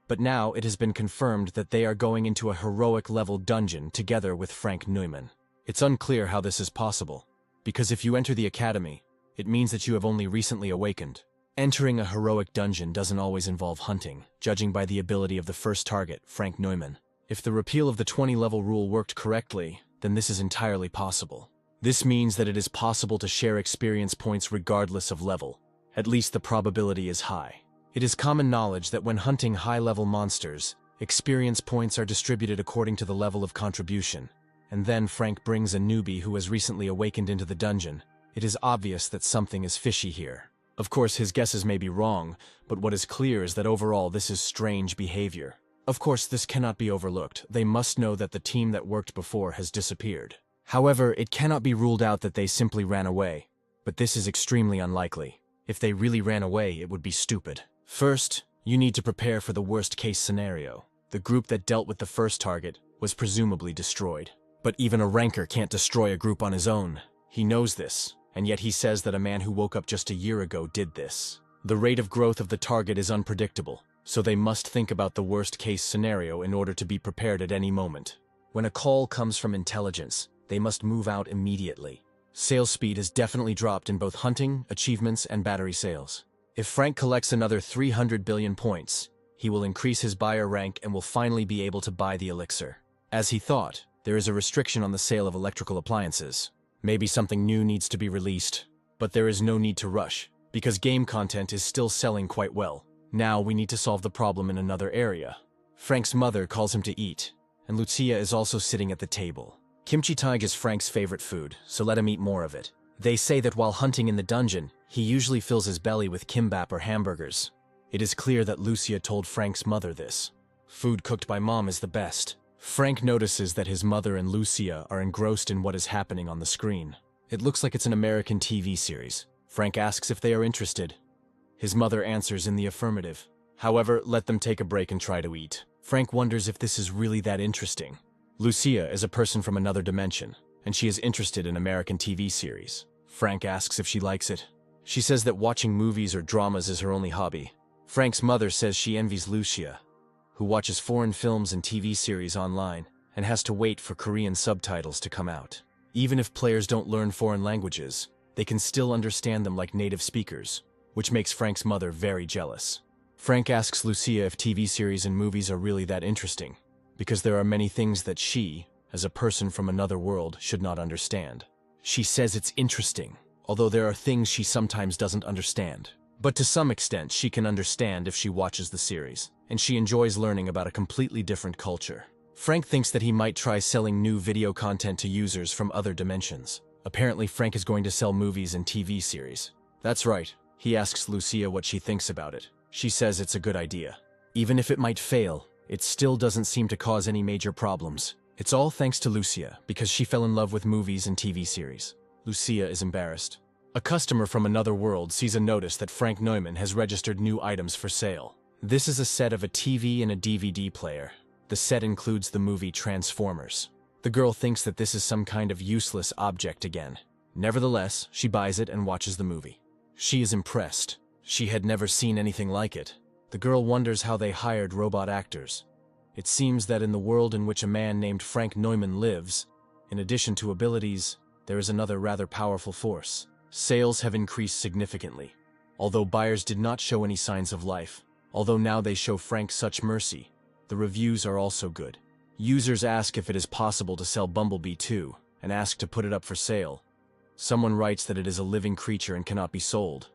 But now it has been confirmed that they are going into a heroic-level dungeon together with Frank Neumann. It's unclear how this is possible, because if you enter the academy, it means that you have only recently awakened. Entering a heroic dungeon doesn't always involve hunting, judging by the ability of the first target, Frank Neumann. If the repeal of the 20-level rule worked correctly, then this is entirely possible. This means that it is possible to share experience points regardless of level. At least the probability is high. It is common knowledge that when hunting high-level monsters, experience points are distributed according to the level of contribution. And then Frank brings a newbie who has recently awakened into the dungeon. It is obvious that something is fishy here. Of course, his guesses may be wrong, but what is clear is that overall this is strange behavior. Of course, this cannot be overlooked. They must know that the team that worked before has disappeared. However, it cannot be ruled out that they simply ran away. But this is extremely unlikely. If they really ran away, it would be stupid. First, you need to prepare for the worst-case scenario. The group that dealt with the first target was presumably destroyed. But even a ranker can't destroy a group on his own. He knows this, and yet he says that a man who woke up just a year ago did this. The rate of growth of the target is unpredictable, so they must think about the worst-case scenario in order to be prepared at any moment. When a call comes from intelligence, they must move out immediately. Sales speed has definitely dropped in both hunting, achievements, and battery sales. If Frank collects another 300 billion points, he will increase his buyer rank and will finally be able to buy the elixir. As he thought, there is a restriction on the sale of electrical appliances. Maybe something new needs to be released, but there is no need to rush, because game content is still selling quite well. Now we need to solve the problem in another area. Frank's mother calls him to eat, and Lucia is also sitting at the table. Kimchi Taig is Frank's favorite food, so let him eat more of it. They say that while hunting in the dungeon, he usually fills his belly with kimbap or hamburgers. It is clear that Lucia told Frank's mother this. Food cooked by mom is the best. Frank notices that his mother and Lucia are engrossed in what is happening on the screen. It looks like it's an American TV series. Frank asks if they are interested. His mother answers in the affirmative. However, let them take a break and try to eat. Frank wonders if this is really that interesting. Lucia is a person from another dimension, and she is interested in American TV series. Frank asks if she likes it. She says that watching movies or dramas is her only hobby. Frank's mother says she envies Lucia, who watches foreign films and TV series online and has to wait for Korean subtitles to come out. Even if players don't learn foreign languages, they can still understand them like native speakers, which makes Frank's mother very jealous. Frank asks Lucia if TV series and movies are really that interesting, because there are many things that she, as a person from another world, should not understand. She says it's interesting, although there are things she sometimes doesn't understand. But to some extent, she can understand if she watches the series, and she enjoys learning about a completely different culture. Frank thinks that he might try selling new video content to users from other dimensions. Apparently, Frank is going to sell movies and TV series. That's right. He asks Lucia what she thinks about it. She says it's a good idea. Even if it might fail, it still doesn't seem to cause any major problems. It's all thanks to Lucia, because she fell in love with movies and TV series. Lucia is embarrassed. A customer from another world sees a notice that Frank Neumann has registered new items for sale. This is a set of a TV and a DVD player. The set includes the movie Transformers. The girl thinks that this is some kind of useless object again. Nevertheless, she buys it and watches the movie. She is impressed. She had never seen anything like it. The girl wonders how they hired robot actors. It seems that in the world in which a man named Frank Neumann lives, in addition to abilities, there is another rather powerful force. Sales have increased significantly. Although buyers did not show any signs of life, although now they show Frank such mercy, the reviews are also good. Users ask if it is possible to sell Bumblebee too, and ask to put it up for sale. Someone writes that it is a living creature and cannot be sold.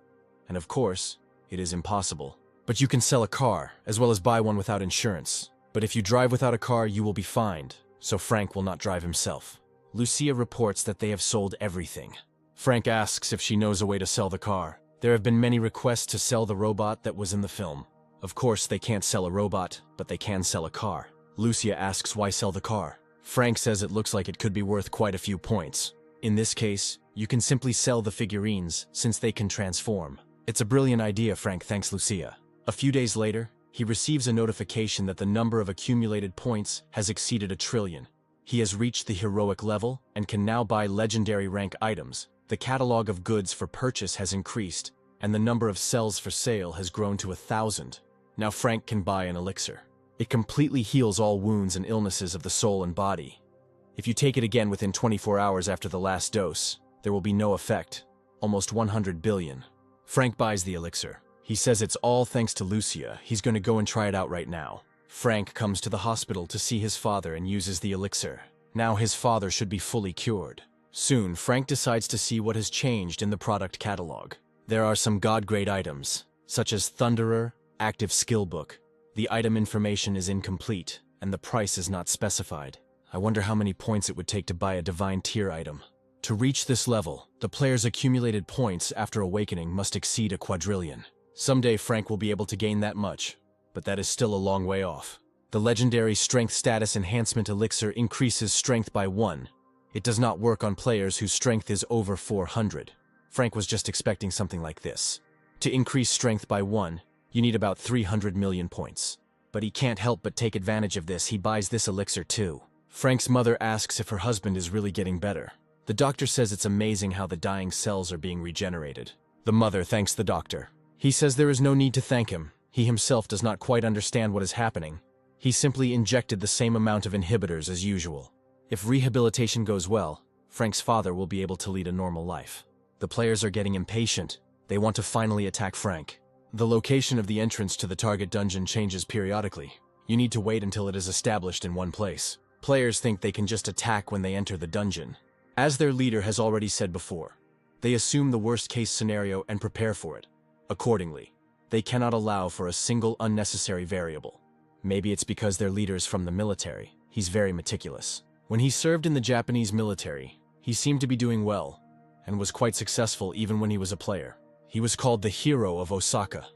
And of course, it is impossible. But you can sell a car, as well as buy one without insurance. But if you drive without a car, you will be fined, so Frank will not drive himself. Lucia reports that they have sold everything. Frank asks if she knows a way to sell the car. There have been many requests to sell the robot that was in the film. Of course, they can't sell a robot, but they can sell a car. Lucia asks why sell the car. Frank says it looks like it could be worth quite a few points. In this case, you can simply sell the figurines, since they can transform. It's a brilliant idea, Frank thanks Lucia. A few days later, he receives a notification that the number of accumulated points has exceeded 1 trillion. He has reached the heroic level and can now buy legendary rank items. The catalog of goods for purchase has increased, and the number of cells for sale has grown to 1,000. Now Frank can buy an elixir. It completely heals all wounds and illnesses of the soul and body. If you take it again within 24 hours after the last dose, there will be no effect. Almost 100 billion. Frank buys the elixir. He says it's all thanks to Lucia. He's going to go and try it out right now. Frank comes to the hospital to see his father and uses the elixir. Now his father should be fully cured. Soon, Frank decides to see what has changed in the product catalog. There are some god-grade items, such as Thunderer, Active Skill Book. The item information is incomplete, and the price is not specified. I wonder how many points it would take to buy a Divine Tier item. To reach this level, the player's accumulated points after awakening must exceed 1 quadrillion. Someday Frank will be able to gain that much, but that is still a long way off. The legendary Strength Status Enhancement Elixir increases strength by 1. It does not work on players whose strength is over 400. Frank was just expecting something like this. To increase strength by 1, you need about 300 million points. But he can't help but take advantage of this. He buys this elixir too. Frank's mother asks if her husband is really getting better. The doctor says it's amazing how the dying cells are being regenerated. The mother thanks the doctor. He says there is no need to thank him. He himself does not quite understand what is happening. He simply injected the same amount of inhibitors as usual. If rehabilitation goes well, Frank's father will be able to lead a normal life. The players are getting impatient. They want to finally attack Frank. The location of the entrance to the target dungeon changes periodically. You need to wait until it is established in one place. Players think they can just attack when they enter the dungeon. As their leader has already said before, they assume the worst-case scenario and prepare for it. Accordingly, they cannot allow for a single unnecessary variable. Maybe it's because their leader's from the military. He's very meticulous. When he served in the Japanese military, he seemed to be doing well, and was quite successful even when he was a player. He was called the hero of Osaka.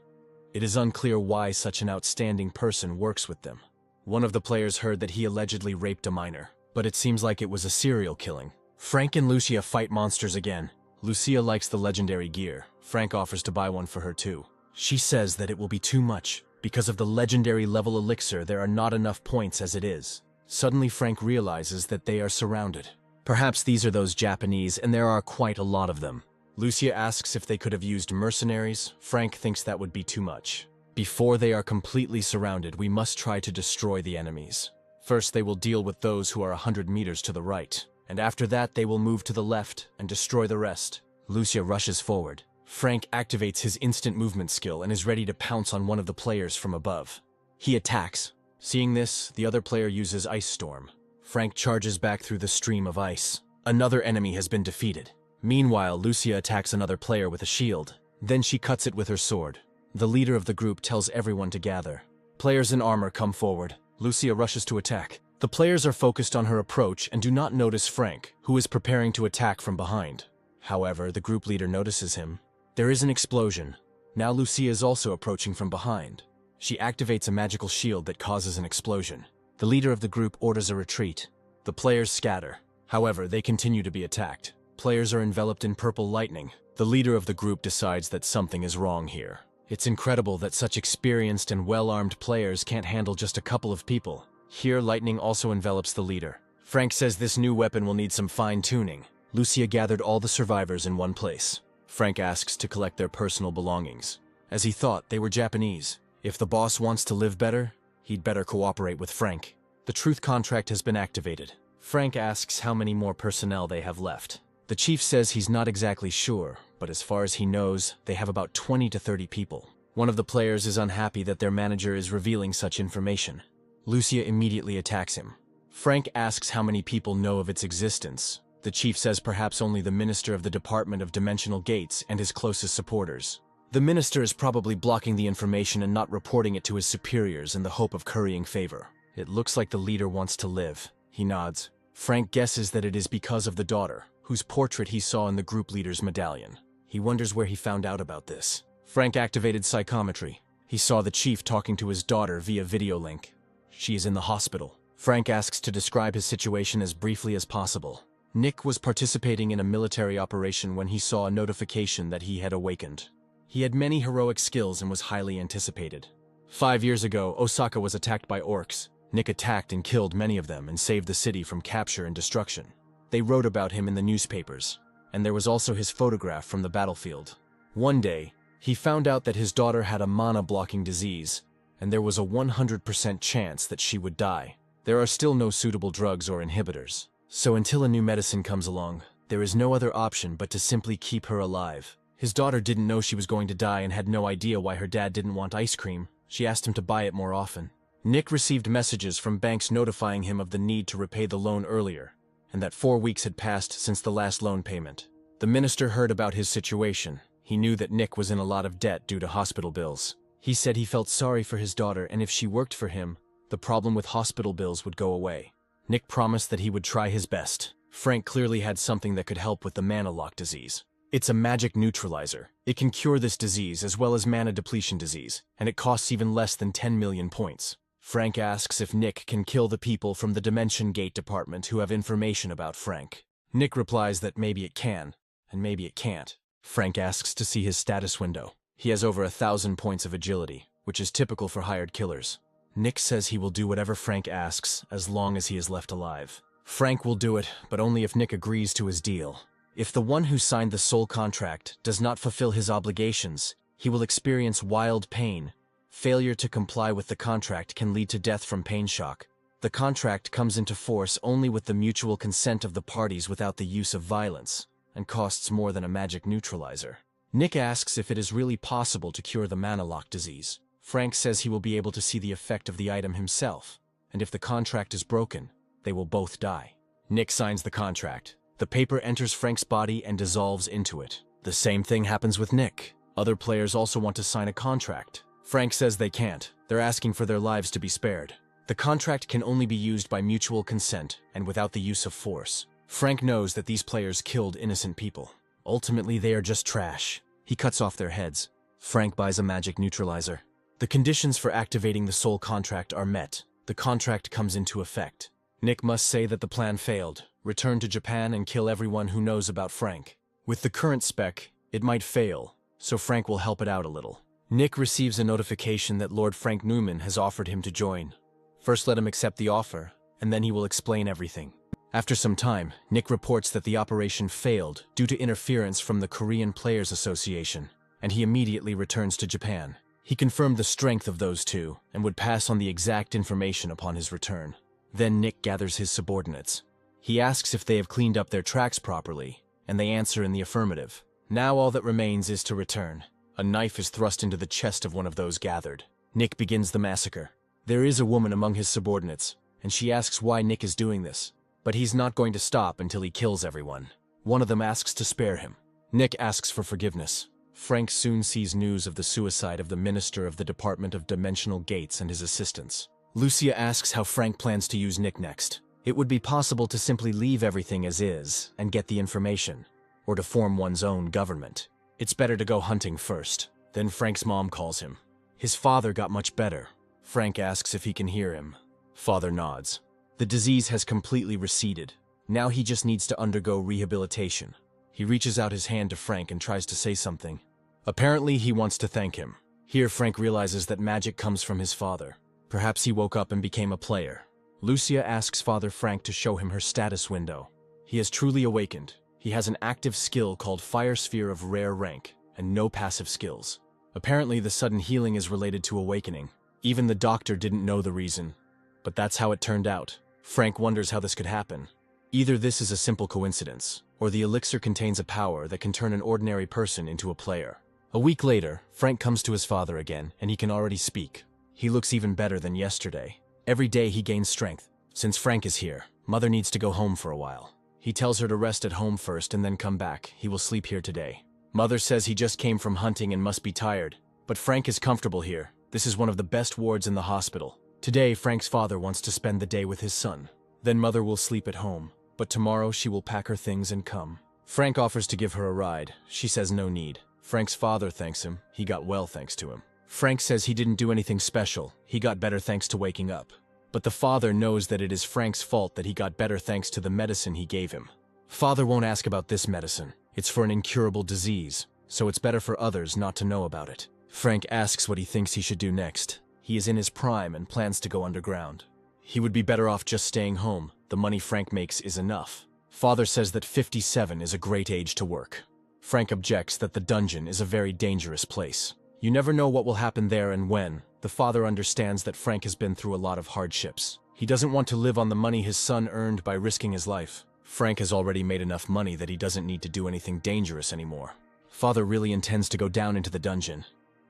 It is unclear why such an outstanding person works with them. One of the players heard that he allegedly raped a minor, but it seems like it was a serial killing. Frank and Lucia fight monsters again. Lucia likes the legendary gear. Frank offers to buy one for her too. She says that it will be too much. Because of the legendary level elixir, there are not enough points as it is. Suddenly Frank realizes that they are surrounded. Perhaps these are those Japanese, and there are quite a lot of them. Lucia asks if they could have used mercenaries. Frank thinks that would be too much. Before they are completely surrounded, we must try to destroy the enemies. First, they will deal with those who are 100 meters to the right, and after that they will move to the left and destroy the rest. Lucia rushes forward. Frank activates his instant movement skill and is ready to pounce on one of the players from above. He attacks. Seeing this, the other player uses Ice Storm. Frank charges back through the stream of ice. Another enemy has been defeated. Meanwhile, Lucia attacks another player with a shield. Then she cuts it with her sword. The leader of the group tells everyone to gather. Players in armor come forward. Lucia rushes to attack. The players are focused on her approach and do not notice Frank, who is preparing to attack from behind. However, the group leader notices him. There is an explosion. Now Lucia is also approaching from behind. She activates a magical shield that causes an explosion. The leader of the group orders a retreat. The players scatter. However, they continue to be attacked. Players are enveloped in purple lightning. The leader of the group decides that something is wrong here. It's incredible that such experienced and well-armed players can't handle just a couple of people. Here, lightning also envelops the leader. Frank says this new weapon will need some fine-tuning. Lucia gathered all the survivors in one place. Frank asks to collect their personal belongings. As he thought, they were Japanese. If the boss wants to live better, he'd better cooperate with Frank. The truth contract has been activated. Frank asks how many more personnel they have left. The chief says he's not exactly sure, but as far as he knows, they have about 20 to 30 people. One of the players is unhappy that their manager is revealing such information. Lucia immediately attacks him. Frank asks how many people know of its existence. The chief says perhaps only the minister of the Department of Dimensional Gates and his closest supporters. The minister is probably blocking the information and not reporting it to his superiors in the hope of currying favor. It looks like the leader wants to live. He nods. Frank guesses that it is because of the daughter, whose portrait he saw in the group leader's medallion. He wonders where he found out about this. Frank activated psychometry. He saw the chief talking to his daughter via video link. She is in the hospital. Frank asks to describe his situation as briefly as possible. Nick was participating in a military operation when he saw a notification that he had awakened. He had many heroic skills and was highly anticipated. 5 years ago, Osaka was attacked by orcs. Nick attacked and killed many of them and saved the city from capture and destruction. They wrote about him in the newspapers, and there was also his photograph from the battlefield. One day, he found out that his daughter had a mana-blocking disease, and there was a 100% chance that she would die. There are still no suitable drugs or inhibitors. So until a new medicine comes along, there is no other option but to simply keep her alive. His daughter didn't know she was going to die and had no idea why her dad didn't want ice cream. She asked him to buy it more often. Nick received messages from banks notifying him of the need to repay the loan earlier, and that 4 weeks had passed since the last loan payment. The minister heard about his situation. He knew that Nick was in a lot of debt due to hospital bills. He said he felt sorry for his daughter, and if she worked for him, the problem with hospital bills would go away. Nick promised that he would try his best. Frank clearly had something that could help with the mana lock disease. It's a magic neutralizer. It can cure this disease as well as mana depletion disease, and it costs even less than 10 million points. Frank asks if Nick can kill the people from the Dimension Gate department who have information about Frank. Nick replies that maybe it can, and maybe it can't. Frank asks to see his status window. He has over 1,000 points of agility, which is typical for hired killers. Nick says he will do whatever Frank asks as long as he is left alive. Frank will do it, but only if Nick agrees to his deal. If the one who signed the soul contract does not fulfill his obligations, he will experience wild pain. Failure to comply with the contract can lead to death from pain shock. The contract comes into force only with the mutual consent of the parties without the use of violence, and costs more than a magic neutralizer. Nick asks if it is really possible to cure the mana lock disease. Frank says he will be able to see the effect of the item himself, and if the contract is broken, they will both die. Nick signs the contract. The paper enters Frank's body and dissolves into it. The same thing happens with Nick. Other players also want to sign a contract. Frank says they can't. They're asking for their lives to be spared. The contract can only be used by mutual consent and without the use of force. Frank knows that these players killed innocent people. Ultimately, they are just trash. He cuts off their heads. Frank buys a magic neutralizer. The conditions for activating the soul contract are met. The contract comes into effect. Nick must say that the plan failed, return to Japan and kill everyone who knows about Frank. With the current spec, it might fail, so Frank will help it out a little. Nick receives a notification that Lord Frank Newman has offered him to join. First let him accept the offer, and then he will explain everything. After some time, Nick reports that the operation failed due to interference from the Korean Players Association, and he immediately returns to Japan. He confirmed the strength of those two, and would pass on the exact information upon his return. Then Nick gathers his subordinates. He asks if they have cleaned up their tracks properly, and they answer in the affirmative. Now all that remains is to return. A knife is thrust into the chest of one of those gathered. Nick begins the massacre. There is a woman among his subordinates, and she asks why Nick is doing this. But he's not going to stop until he kills everyone. One of them asks to spare him. Nick asks for forgiveness. Frank soon sees news of the suicide of the Minister of the Department of Dimensional Gates and his assistants. Lucia asks how Frank plans to use Nick next. It would be possible to simply leave everything as is and get the information, or to form one's own government. It's better to go hunting first. Then Frank's mom calls him. His father got much better. Frank asks if he can hear him. Father nods. The disease has completely receded. Now he just needs to undergo rehabilitation. He reaches out his hand to Frank and tries to say something. Apparently, he wants to thank him. Here, Frank realizes that magic comes from his father. Perhaps he woke up and became a player. Lucia asks Father Frank to show him her status window. He has truly awakened. He has an active skill called Fire Sphere of rare rank, and no passive skills. Apparently, the sudden healing is related to awakening. Even the doctor didn't know the reason. But that's how it turned out. Frank wonders how this could happen. Either this is a simple coincidence, or the elixir contains a power that can turn an ordinary person into a player. A week later, Frank comes to his father again, and he can already speak. He looks even better than yesterday. Every day he gains strength. Since Frank is here, Mother needs to go home for a while. He tells her to rest at home first and then come back. He will sleep here today. Mother says he just came from hunting and must be tired. But Frank is comfortable here. This is one of the best wards in the hospital. Today, Frank's father wants to spend the day with his son. Then Mother will sleep at home. But tomorrow she will pack her things and come. Frank offers to give her a ride. She says no need. Frank's father thanks him. He got well thanks to him. Frank says he didn't do anything special. He got better thanks to waking up. But the father knows that it is Frank's fault that he got better thanks to the medicine he gave him. Father won't ask about this medicine. It's for an incurable disease, so it's better for others not to know about it. Frank asks what he thinks he should do next. He is in his prime and plans to go underground. He would be better off just staying home. The money Frank makes is enough. Father says that 57 is a great age to work. Frank objects that the dungeon is a very dangerous place. You never know what will happen there and when. The father understands that Frank has been through a lot of hardships. He doesn't want to live on the money his son earned by risking his life. Frank has already made enough money that he doesn't need to do anything dangerous anymore. Father really intends to go down into the dungeon.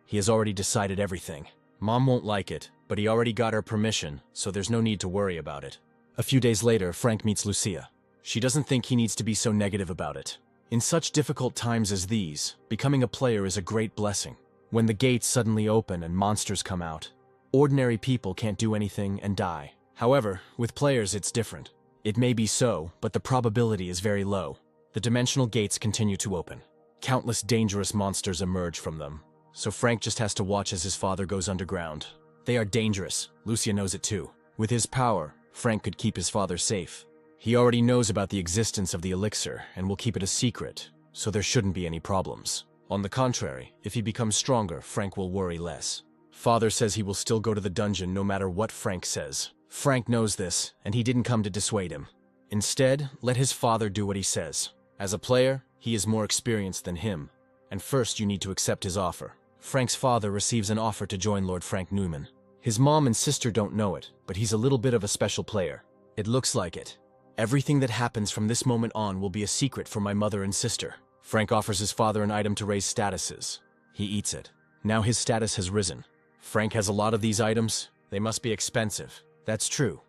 He has already decided everything. Mom won't like it, but he already got her permission, so there's no need to worry about it. A few days later, Frank meets Lucia. She doesn't think he needs to be so negative about it. In such difficult times as these, becoming a player is a great blessing. When the gates suddenly open and monsters come out, ordinary people can't do anything and die. However, with players it's different. It may be so, but the probability is very low. The dimensional gates continue to open. Countless dangerous monsters emerge from them, so Frank just has to watch as his father goes underground. They are dangerous. Lucia knows it too. With his power, Frank could keep his father safe. He already knows about the existence of the elixir and will keep it a secret, so there shouldn't be any problems. On the contrary, if he becomes stronger, Frank will worry less. Father says he will still go to the dungeon no matter what Frank says. Frank knows this, and he didn't come to dissuade him. Instead, let his father do what he says. As a player, he is more experienced than him, and first you need to accept his offer. Frank's father receives an offer to join Lord Frank Newman. His mom and sister don't know it, but he's a little bit of a special player. It looks like it. Everything that happens from this moment on will be a secret for my mother and sister. Frank offers his father an item to raise statuses. He eats it. Now his status has risen. Frank has a lot of these items. They must be expensive. That's true.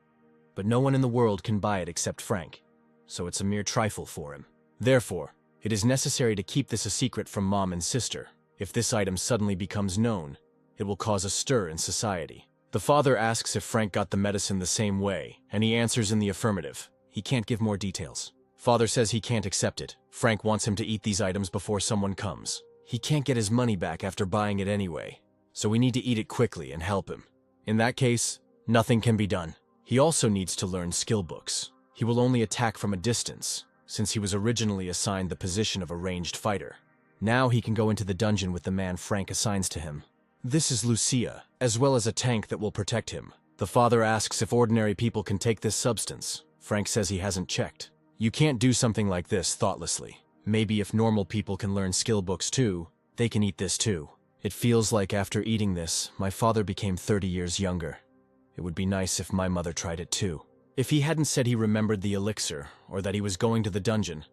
But no one in the world can buy it except Frank, so it's a mere trifle for him. Therefore, it is necessary to keep this a secret from mom and sister. If this item suddenly becomes known, it will cause a stir in society. The father asks if Frank got the medicine the same way, and he answers in the affirmative. He can't give more details. Father says he can't accept it. Frank wants him to eat these items before someone comes. He can't get his money back after buying it anyway, so we need to eat it quickly and help him. In that case, nothing can be done. He also needs to learn skill books. He will only attack from a distance, since he was originally assigned the position of a ranged fighter. Now he can go into the dungeon with the man Frank assigns to him. This is Lucia, as well as a tank that will protect him. The father asks if ordinary people can take this substance. Frank says he hasn't checked. You can't do something like this thoughtlessly. Maybe if normal people can learn skill books too, they can eat this too. It feels like after eating this, my father became 30 years younger. It would be nice if my mother tried it too. If he hadn't said he remembered the elixir, or that he was going to the dungeon,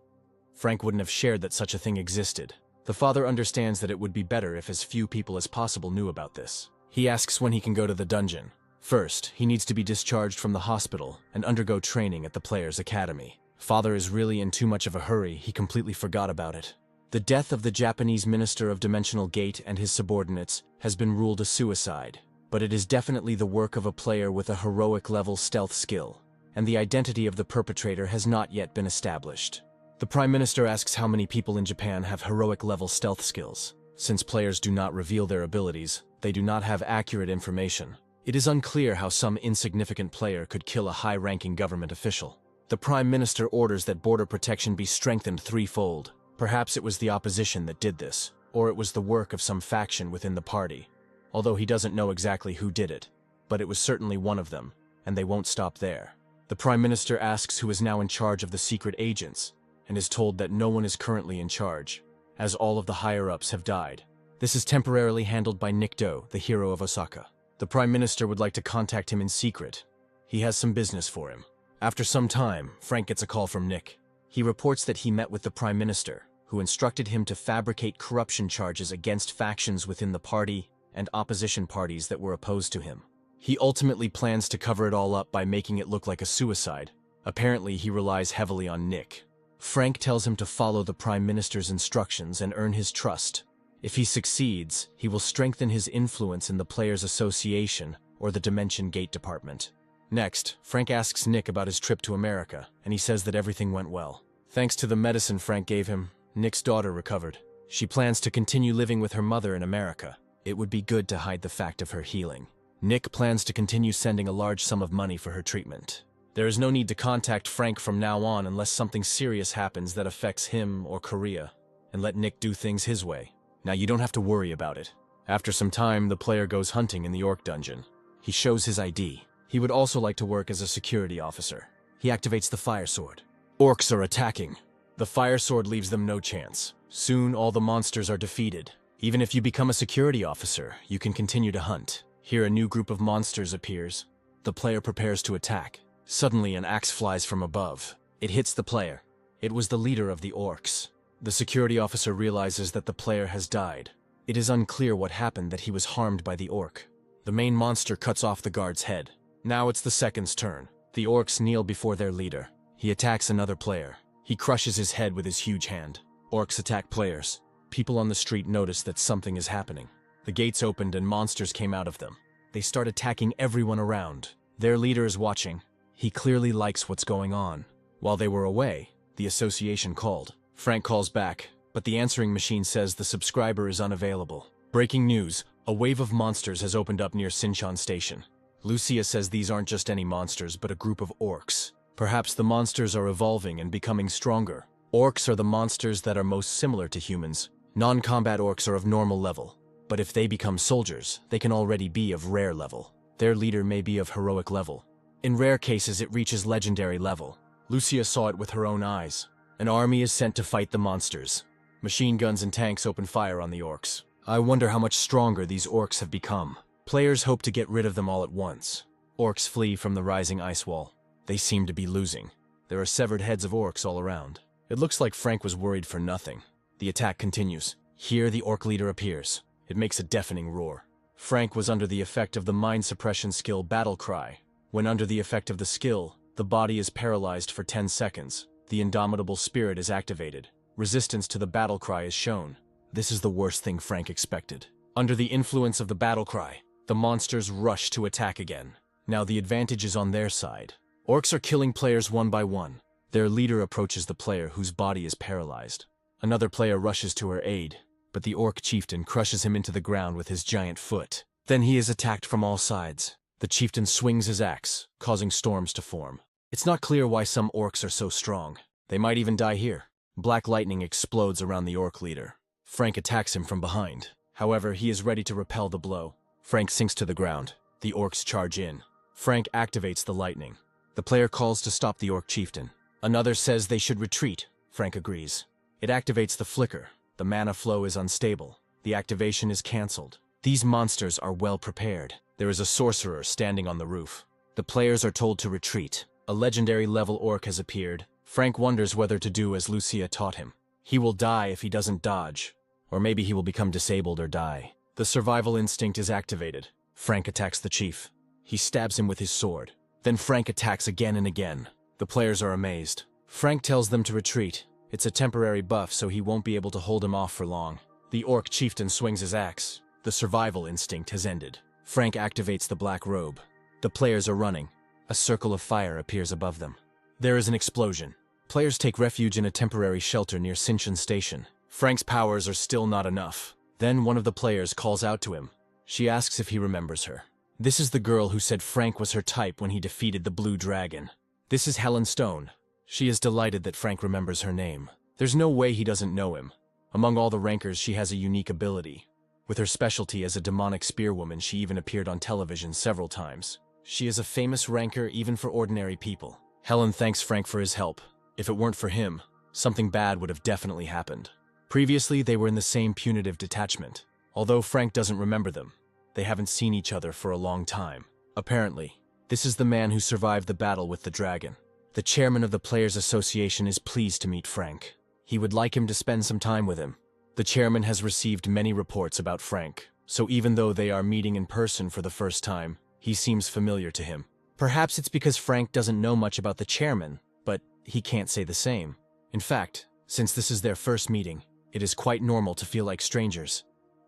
Frank wouldn't have shared that such a thing existed. The father understands that it would be better if as few people as possible knew about this. He asks when he can go to the dungeon. First, he needs to be discharged from the hospital and undergo training at the Players' Academy. Father is really in too much of a hurry, he completely forgot about it. The death of the Japanese Minister of Dimensional Gate and his subordinates has been ruled a suicide, but it is definitely the work of a player with a heroic-level stealth skill, and the identity of the perpetrator has not yet been established. The Prime Minister asks how many people in Japan have heroic-level stealth skills. Since players do not reveal their abilities, they do not have accurate information. It is unclear how some insignificant player could kill a high-ranking government official. The Prime Minister orders that border protection be strengthened threefold. Perhaps it was the opposition that did this, or it was the work of some faction within the party. Although he doesn't know exactly who did it, but it was certainly one of them, and they won't stop there. The Prime Minister asks who is now in charge of the secret agents, and is told that no one is currently in charge, as all of the higher-ups have died. This is temporarily handled by Nick Do, the hero of Osaka. The Prime Minister would like to contact him in secret. He has some business for him. After some time, Frank gets a call from Nick. He reports that he met with the Prime Minister, who instructed him to fabricate corruption charges against factions within the party and opposition parties that were opposed to him. He ultimately plans to cover it all up by making it look like a suicide. Apparently, he relies heavily on Nick. Frank tells him to follow the Prime Minister's instructions and earn his trust. If he succeeds, he will strengthen his influence in the Players Association or the Dimension Gate Department. Next, Frank asks Nick about his trip to America, and he says that everything went well. Thanks to the medicine Frank gave him, Nick's daughter recovered. She plans to continue living with her mother in America. It would be good to hide the fact of her healing. Nick plans to continue sending a large sum of money for her treatment. There is no need to contact Frank from now on unless something serious happens that affects him or Korea, and let Nick do things his way. Now you don't have to worry about it. After some time, the player goes hunting in the Orc dungeon. He shows his ID. He would also like to work as a security officer. He activates the Fire Sword. Orcs are attacking. The Fire Sword leaves them no chance. Soon all the monsters are defeated. Even if you become a security officer, you can continue to hunt. Here a new group of monsters appears. The player prepares to attack. Suddenly an axe flies from above. It hits the player. It was the leader of the Orcs. The security officer realizes that the player has died. It is unclear what happened that he was harmed by the Orc. The main monster cuts off the guard's head. Now it's the second's turn. The Orcs kneel before their leader. He attacks another player. He crushes his head with his huge hand. Orcs attack players. People on the street notice that something is happening. The gates opened and monsters came out of them. They start attacking everyone around. Their leader is watching. He clearly likes what's going on. While they were away, the association called. Frank calls back, but the answering machine says the subscriber is unavailable. Breaking news, a wave of monsters has opened up near Shinchan Station. Lucia says these aren't just any monsters, but a group of orcs. Perhaps the monsters are evolving and becoming stronger. Orcs are the monsters that are most similar to humans. Non-combat orcs are of normal level, but if they become soldiers, they can already be of rare level. Their leader may be of heroic level. In rare cases, it reaches legendary level. Lucia saw it with her own eyes. An army is sent to fight the monsters. Machine guns and tanks open fire on the orcs. I wonder how much stronger these orcs have become. Players hope to get rid of them all at once. Orcs flee from the rising ice wall. They seem to be losing. There are severed heads of orcs all around. It looks like Frank was worried for nothing. The attack continues. Here the orc leader appears. It makes a deafening roar. Frank was under the effect of the mind suppression skill Battle Cry. When under the effect of the skill, the body is paralyzed for 10 seconds. The indomitable spirit is activated. Resistance to the battle cry is shown. This is the worst thing Frank expected. Under the influence of the battle cry, the monsters rush to attack again. Now the advantage is on their side. Orcs are killing players one by one. Their leader approaches the player whose body is paralyzed. Another player rushes to her aid, but the orc chieftain crushes him into the ground with his giant foot. Then he is attacked from all sides. The chieftain swings his axe, causing storms to form. It's not clear why some orcs are so strong. They might even die here. Black lightning explodes around the orc leader. Frank attacks him from behind. However, he is ready to repel the blow. Frank sinks to the ground. The orcs charge in. Frank activates the lightning. The player calls to stop the orc chieftain. Another says they should retreat. Frank agrees. It activates the flicker. The mana flow is unstable. The activation is cancelled. These monsters are well prepared. There is a sorcerer standing on the roof. The players are told to retreat. A legendary level orc has appeared. Frank wonders whether to do as Lucia taught him. He will die if he doesn't dodge. Or maybe he will become disabled or die. The survival instinct is activated. Frank attacks the chief. He stabs him with his sword. Then Frank attacks again and again. The players are amazed. Frank tells them to retreat. It's a temporary buff, so he won't be able to hold him off for long. The orc chieftain swings his axe. The survival instinct has ended. Frank activates the black robe. The players are running. A circle of fire appears above them. There is an explosion. Players take refuge in a temporary shelter near Shinchan Station. Frank's powers are still not enough. Then one of the players calls out to him. She asks if he remembers her. This is the girl who said Frank was her type when he defeated the Blue Dragon. This is Helen Stone. She is delighted that Frank remembers her name. There's no way he doesn't know him. Among all the rankers, she has a unique ability. With her specialty as a demonic spearwoman, she even appeared on television several times. She is a famous ranker even for ordinary people. Helen thanks Frank for his help. If it weren't for him, something bad would have definitely happened. Previously, they were in the same punitive detachment. Although Frank doesn't remember them, they haven't seen each other for a long time. Apparently, this is the man who survived the battle with the dragon. The chairman of the Players Association is pleased to meet Frank. He would like him to spend some time with him. The chairman has received many reports about Frank, so even though they are meeting in person for the first time, he seems familiar to him. Perhaps it's because Frank doesn't know much about the chairman, but he can't say the same. In fact, since this is their first meeting, it is quite normal to feel like strangers.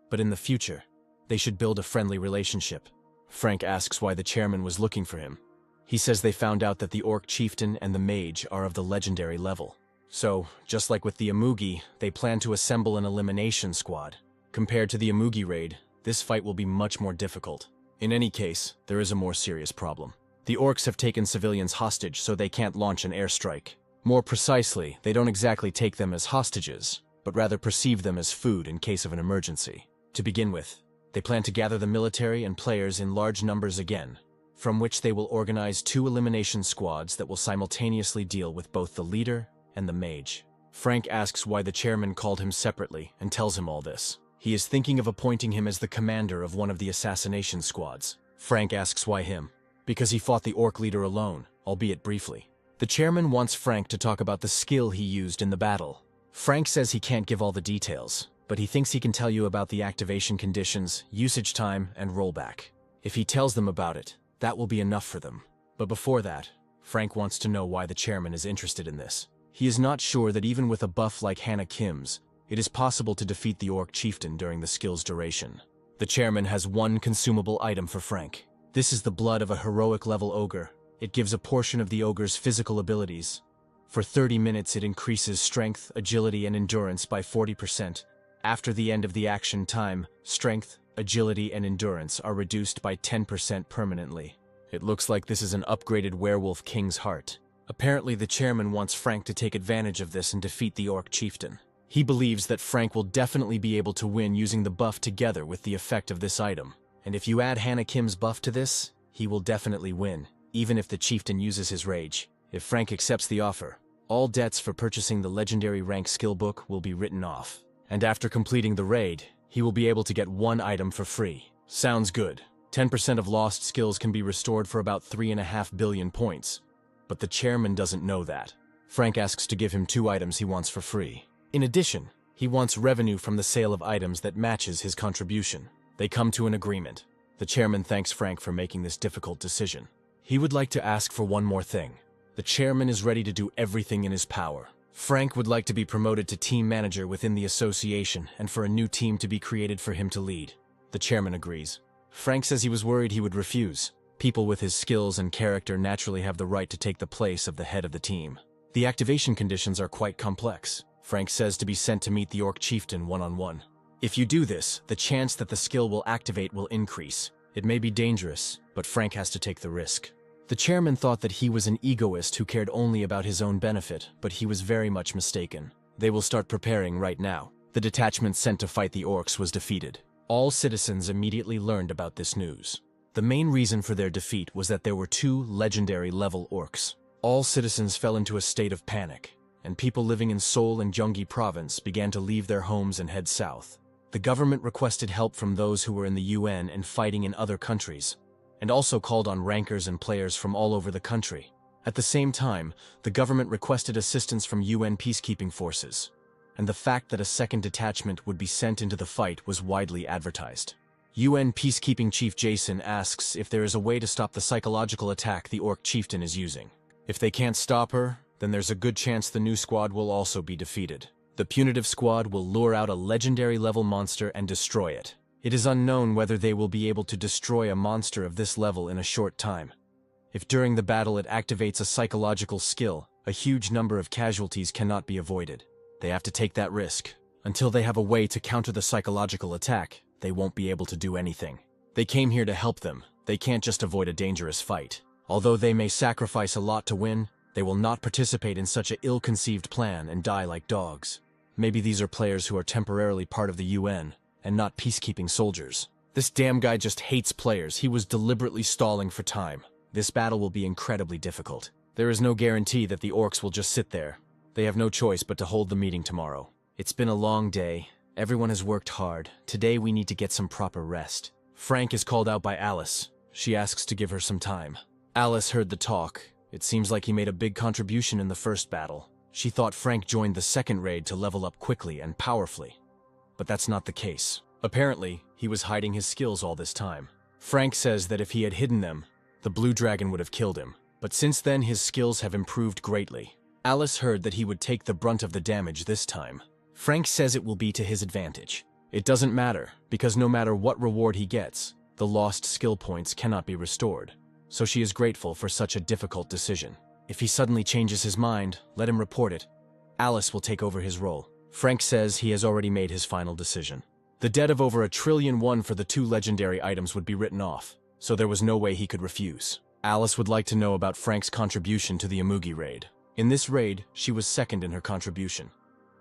But in the future, they should build a friendly relationship. Frank asks why the chairman was looking for him. He says they found out that the orc chieftain and the mage are of the legendary level. So, just like with the Amugi, they plan to assemble an elimination squad. Compared to the Amugi raid, this fight will be much more difficult. In any case, there is a more serious problem. The orcs have taken civilians hostage, so they can't launch an airstrike. More precisely, they don't exactly take them as hostages, but rather perceive them as food in case of an emergency. To begin with, they plan to gather the military and players in large numbers again, from which they will organize 2 elimination squads that will simultaneously deal with both the leader and the mage. Frank asks why the chairman called him separately and tells him all this. He is thinking of appointing him as the commander of one of the assassination squads. Frank asks why him. Because he fought the orc leader alone, albeit briefly. The chairman wants Frank to talk about the skill he used in the battle. Frank says he can't give all the details, but he thinks he can tell you about the activation conditions, usage time, and rollback. If he tells them about it, that will be enough for them. But before that, Frank wants to know why the chairman is interested in this. He is not sure that even with a buff like Hannah Kim's, it is possible to defeat the orc chieftain during the skill's duration. The chairman has one consumable item for Frank. This is the blood of a heroic level ogre. It gives a portion of the ogre's physical abilities. For 30 minutes it increases strength, agility, and endurance by 40%. After the end of the action time, strength, agility, and endurance are reduced by 10% permanently. It looks like this is an upgraded Werewolf King's Heart. Apparently the chairman wants Frank to take advantage of this and defeat the orc chieftain. He believes that Frank will definitely be able to win using the buff together with the effect of this item. And if you add Hannah Kim's buff to this, he will definitely win, even if the chieftain uses his rage. If Frank accepts the offer, all debts for purchasing the legendary rank skill book will be written off. And after completing the raid, he will be able to get 1 item for free. Sounds good. 10% of lost skills can be restored for about 3.5 billion points. But the chairman doesn't know that. Frank asks to give him 2 items he wants for free. In addition, he wants revenue from the sale of items that matches his contribution. They come to an agreement. The chairman thanks Frank for making this difficult decision. He would like to ask for one more thing. The chairman is ready to do everything in his power. Frank would like to be promoted to team manager within the association and for a new team to be created for him to lead. The chairman agrees. Frank says he was worried he would refuse. People with his skills and character naturally have the right to take the place of the head of the team. The activation conditions are quite complex. Frank says to be sent to meet the orc chieftain one-on-one. If you do this, the chance that the skill will activate will increase. It may be dangerous, but Frank has to take the risk. The chairman thought that he was an egoist who cared only about his own benefit, but he was very much mistaken. They will start preparing right now. The detachment sent to fight the orcs was defeated. All citizens immediately learned about this news. The main reason for their defeat was that there were 2 legendary level orcs. All citizens fell into a state of panic, and people living in Seoul and Gyeonggi province began to leave their homes and head south. The government requested help from those who were in the UN and fighting in other countries, and also called on rankers and players from all over the country. At the same time, the government requested assistance from UN peacekeeping forces, and the fact that a second detachment would be sent into the fight was widely advertised. UN peacekeeping chief Jason asks if there is a way to stop the psychological attack the orc chieftain is using. If they can't stop her, then there's a good chance the new squad will also be defeated. The punitive squad will lure out a legendary level monster and destroy it. It is unknown whether they will be able to destroy a monster of this level in a short time. If during the battle it activates a psychological skill, a huge number of casualties cannot be avoided. They have to take that risk, Until they have a way to counter the psychological attack, they won't be able to do anything. They came here to help them. They can't just avoid a dangerous fight. Although they may sacrifice a lot to win, they will not participate in such an ill-conceived plan and die like dogs. Maybe these are players who are temporarily part of the UN, and not peacekeeping soldiers. This damn guy just hates players. He was deliberately stalling for time. This battle will be incredibly difficult. There is no guarantee that the orcs will just sit there. They have no choice but to hold the meeting tomorrow. It's been a long day. Everyone has worked hard. Today we need to get some proper rest. Frank is called out by Alice. She asks to give her some time. Alice heard the talk. It seems like he made a big contribution in the first battle. She thought Frank joined the second raid to level up quickly and powerfully. But that's not the case. Apparently, he was hiding his skills all this time. Frank says that if he had hidden them, the blue dragon would have killed him. But since then, his skills have improved greatly. Alice heard that he would take the brunt of the damage this time. Frank says it will be to his advantage. It doesn't matter, because no matter what reward he gets, the lost skill points cannot be restored. So she is grateful for such a difficult decision. If he suddenly changes his mind, let him report it. Alice will take over his role. Frank says he has already made his final decision. The debt of over 1 trillion for the 2 legendary items would be written off, so there was no way he could refuse. Alice would like to know about Frank's contribution to the Amugi raid. In this raid, she was second in her contribution.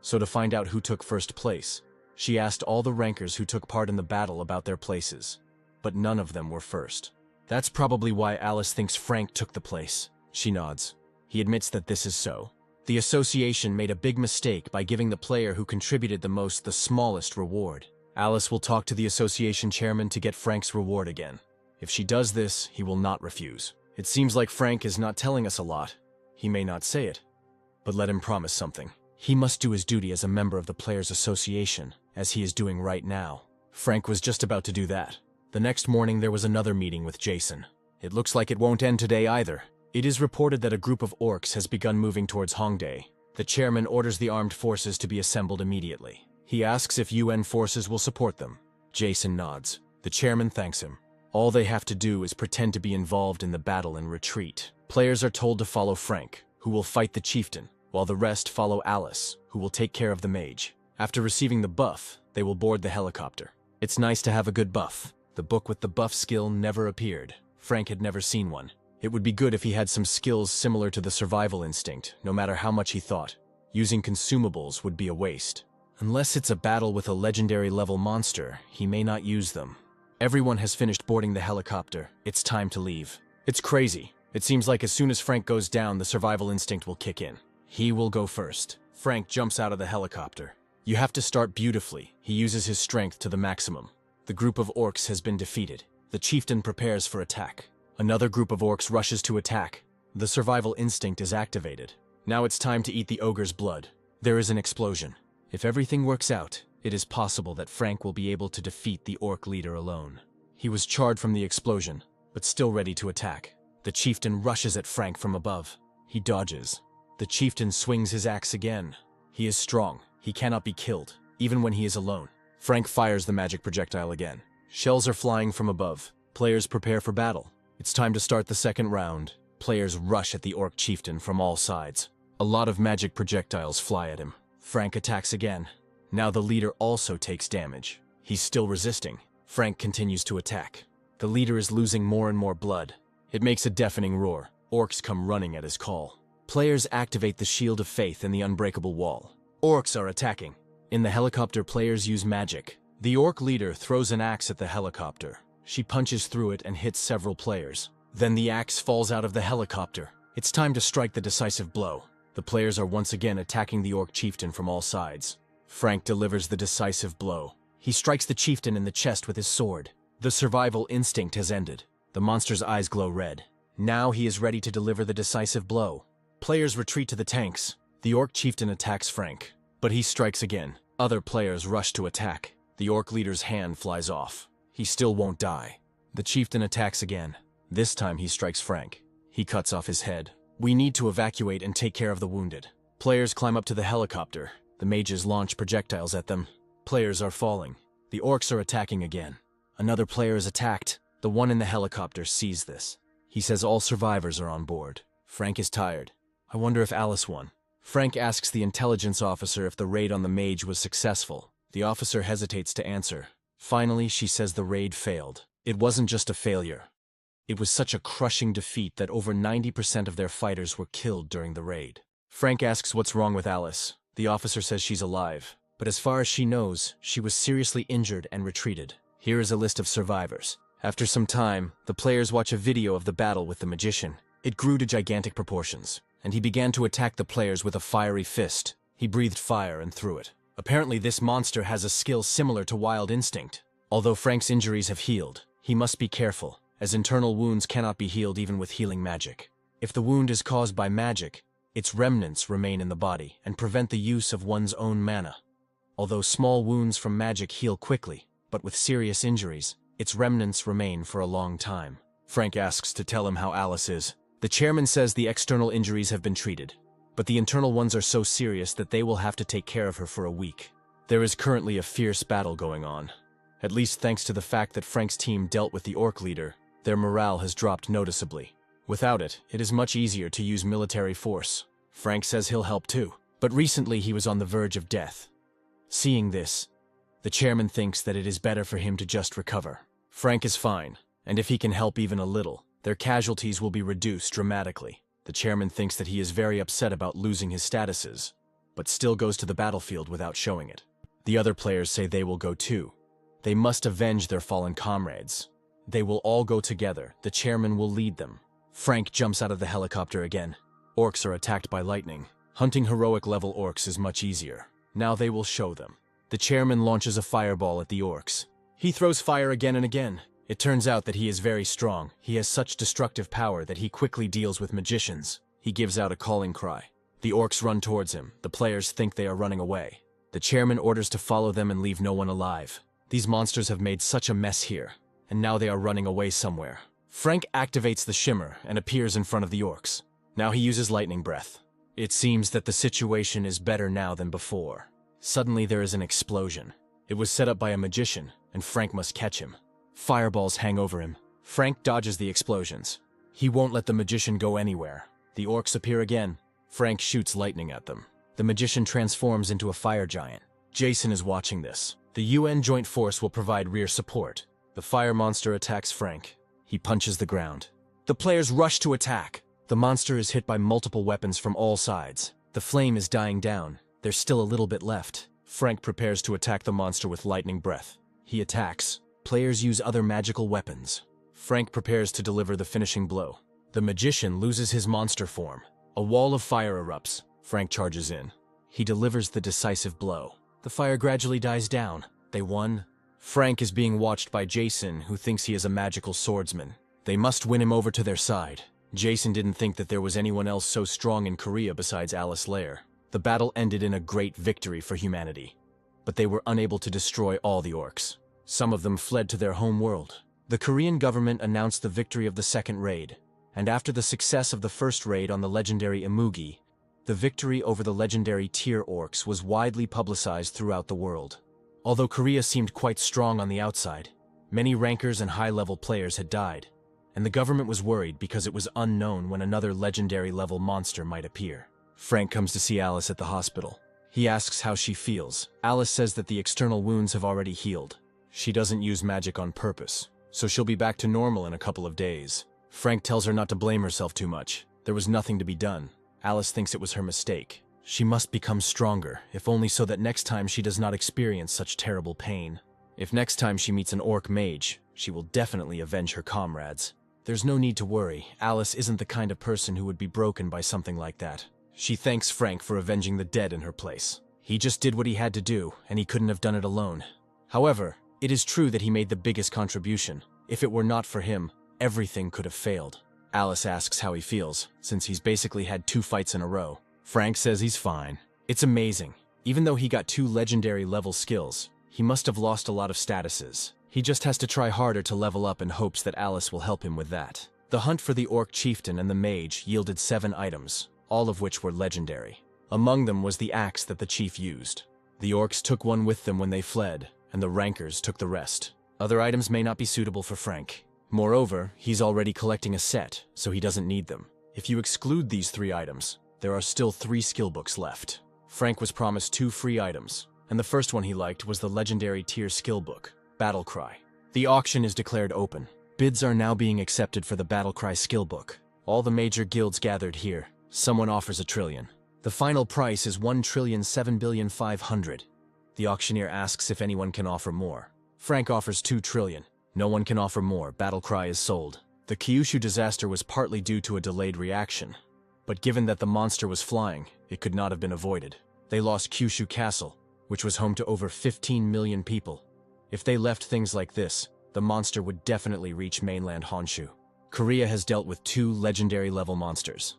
So to find out who took first place, she asked all the rankers who took part in the battle about their places, but none of them were first. That's probably why Alice thinks Frank took the place. She nods. He admits that this is so. The association made a big mistake by giving the player who contributed the most the smallest reward. Alice will talk to the association chairman to get Frank's reward again. If she does this, he will not refuse. It seems like Frank is not telling us a lot. He may not say it, but let him promise something. He must do his duty as a member of the Players Association, as he is doing right now. Frank was just about to do that. The next morning there was another meeting with Jason. It looks like it won't end today either. It is reported that a group of orcs has begun moving towards Hongdae. The chairman orders the armed forces to be assembled immediately. He asks if UN forces will support them. Jason nods. The chairman thanks him. All they have to do is pretend to be involved in the battle and retreat. Players are told to follow Frank, who will fight the chieftain, while the rest follow Alice, who will take care of the mage. After receiving the buff, they will board the helicopter. It's nice to have a good buff. The book with the buff skill never appeared. Frank had never seen one. It would be good if he had some skills similar to the survival instinct, no matter how much he thought. Using consumables would be a waste. Unless it's a battle with a legendary level monster, he may not use them. Everyone has finished boarding the helicopter. It's time to leave. It's crazy. It seems like as soon as Frank goes down, the survival instinct will kick in. He will go first. Frank jumps out of the helicopter. You have to start beautifully. He uses his strength to the maximum. The group of orcs has been defeated. The chieftain prepares for attack. Another group of orcs rushes to attack. The survival instinct is activated. Now it's time to eat the ogre's blood. There is an explosion. If everything works out, it is possible that Frank will be able to defeat the orc leader alone. He was charred from the explosion, but still ready to attack. The chieftain rushes at Frank from above. He dodges. The chieftain swings his axe again. He is strong. He cannot be killed, even when he is alone. Frank fires the magic projectile again. Shells are flying from above. Players prepare for battle. It's time to start the second round. Players rush at the orc chieftain from all sides. A lot of magic projectiles fly at him. Frank attacks again. Now the leader also takes damage. He's still resisting. Frank continues to attack. The leader is losing more and more blood. It makes a deafening roar. Orcs come running at his call. Players activate the Shield of Faith and the Unbreakable Wall. Orcs are attacking. In the helicopter, players use magic. The orc leader throws an axe at the helicopter. She punches through it and hits several players. Then the axe falls out of the helicopter. It's time to strike the decisive blow. The players are once again attacking the orc chieftain from all sides. Frank delivers the decisive blow. He strikes the chieftain in the chest with his sword. The survival instinct has ended. The monster's eyes glow red. Now he is ready to deliver the decisive blow. Players retreat to the tanks. The orc chieftain attacks Frank, but he strikes again. Other players rush to attack. The orc leader's hand flies off. He still won't die. The chieftain attacks again. This time he strikes Frank. He cuts off his head. We need to evacuate and take care of the wounded. Players climb up to the helicopter. The mages launch projectiles at them. Players are falling. The orcs are attacking again. Another player is attacked. The one in the helicopter sees this. He says all survivors are on board. Frank is tired. I wonder if Alice won. Frank asks the intelligence officer if the raid on the mage was successful. The officer hesitates to answer. Finally, she says the raid failed. It wasn't just a failure. It was such a crushing defeat that over 90% of their fighters were killed during the raid. Frank asks what's wrong with Alice. The officer says she's alive, but as far as she knows, she was seriously injured and retreated. Here is a list of survivors. After some time, the players watch a video of the battle with the magician. It grew to gigantic proportions, and he began to attack the players with a fiery fist. He breathed fire and threw it. Apparently, this monster has a skill similar to Wild Instinct. Although Frank's injuries have healed, he must be careful, as internal wounds cannot be healed even with healing magic. If the wound is caused by magic, its remnants remain in the body and prevent the use of one's own mana. Although small wounds from magic heal quickly, but with serious injuries, its remnants remain for a long time. Frank asks to tell him how Alice is. The chairman says the external injuries have been treated, but the internal ones are so serious that they will have to take care of her for a week. There is currently a fierce battle going on. At least thanks to the fact that Frank's team dealt with the orc leader, their morale has dropped noticeably. Without it, it is much easier to use military force. Frank says he'll help too, but recently he was on the verge of death. Seeing this, the chairman thinks that it is better for him to just recover. Frank is fine, and if he can help even a little, their casualties will be reduced dramatically. The chairman thinks that he is very upset about losing his statuses, but still goes to the battlefield without showing it. The other players say they will go too. They must avenge their fallen comrades. They will all go together. The chairman will lead them. Frank jumps out of the helicopter again. Orcs are attacked by lightning. Hunting heroic-level orcs is much easier. Now they will show them. The chairman launches a fireball at the orcs. He throws fire again and again. It turns out that he is very strong. He has such destructive power that he quickly deals with magicians. He gives out a calling cry. The orcs run towards him. The players think they are running away. The chairman orders to follow them and leave no one alive. These monsters have made such a mess here, and now they are running away somewhere. Frank activates the shimmer and appears in front of the orcs. Now he uses lightning breath. It seems that the situation is better now than before. Suddenly there is an explosion. It was set up by a magician, and Frank must catch him. Fireballs hang over him. Frank dodges the explosions. He won't let the magician go anywhere. The orcs appear again. Frank shoots lightning at them. The magician transforms into a fire giant. Jason is watching this. The UN Joint Force will provide rear support. The fire monster attacks Frank. He punches the ground. The players rush to attack. The monster is hit by multiple weapons from all sides. The flame is dying down. There's still a little bit left. Frank prepares to attack the monster with lightning breath. He attacks. Players use other magical weapons. Frank prepares to deliver the finishing blow. The magician loses his monster form. A wall of fire erupts. Frank charges in. He delivers the decisive blow. The fire gradually dies down. They won. Frank is being watched by Jason, who thinks he is a magical swordsman. They must win him over to their side. Jason didn't think that there was anyone else so strong in Korea besides Alice Lair. The battle ended in a great victory for humanity. But they were unable to destroy all the orcs. Some of them fled to their home world. The Korean government announced the victory of the second raid, and after the success of the first raid on the legendary Imugi, the victory over the legendary Tyr orcs was widely publicized throughout the world. Although Korea seemed quite strong on the outside, many rankers and high-level players had died, and the government was worried because it was unknown when another legendary-level monster might appear. Frank comes to see Alice at the hospital. He asks how she feels. Alice says that the external wounds have already healed. She doesn't use magic on purpose, so she'll be back to normal in a couple of days. Frank tells her not to blame herself too much. There was nothing to be done. Alice thinks it was her mistake. She must become stronger, if only so that next time she does not experience such terrible pain. If next time she meets an orc mage, she will definitely avenge her comrades. There's no need to worry. Alice isn't the kind of person who would be broken by something like that. She thanks Frank for avenging the dead in her place. He just did what he had to do, and he couldn't have done it alone. However, it is true that he made the biggest contribution. If it were not for him, everything could have failed. Alice asks how he feels, since he's basically had 2 fights in a row. Frank says he's fine. It's amazing. Even though he got 2 legendary level skills, he must have lost a lot of statuses. He just has to try harder to level up in hopes that Alice will help him with that. The hunt for the orc chieftain and the mage yielded 7 items, all of which were legendary. Among them was the axe that the chief used. The orcs took one with them when they fled, and the rankers took the rest. Other items may not be suitable for Frank. Moreover, he's already collecting a set, so he doesn't need them. If you exclude these 3 items, There are still 3 skill books left. Frank was promised 2 free items, and the first one he liked was the legendary tier skill book, Battlecry. The auction is declared open. Bids are now being accepted for the Battlecry skill book. All the major guilds gathered here. Someone offers 1 trillion. The final price is 1,007,500,000,000. The auctioneer asks if anyone can offer more. Frank offers 2 trillion. No one can offer more. Battlecry is sold. The Kyushu disaster was partly due to a delayed reaction. But given that the monster was flying, it could not have been avoided. They lost Kyushu Castle, which was home to over 15 million people. If they left things like this, the monster would definitely reach mainland Honshu. Korea has dealt with 2 legendary level monsters.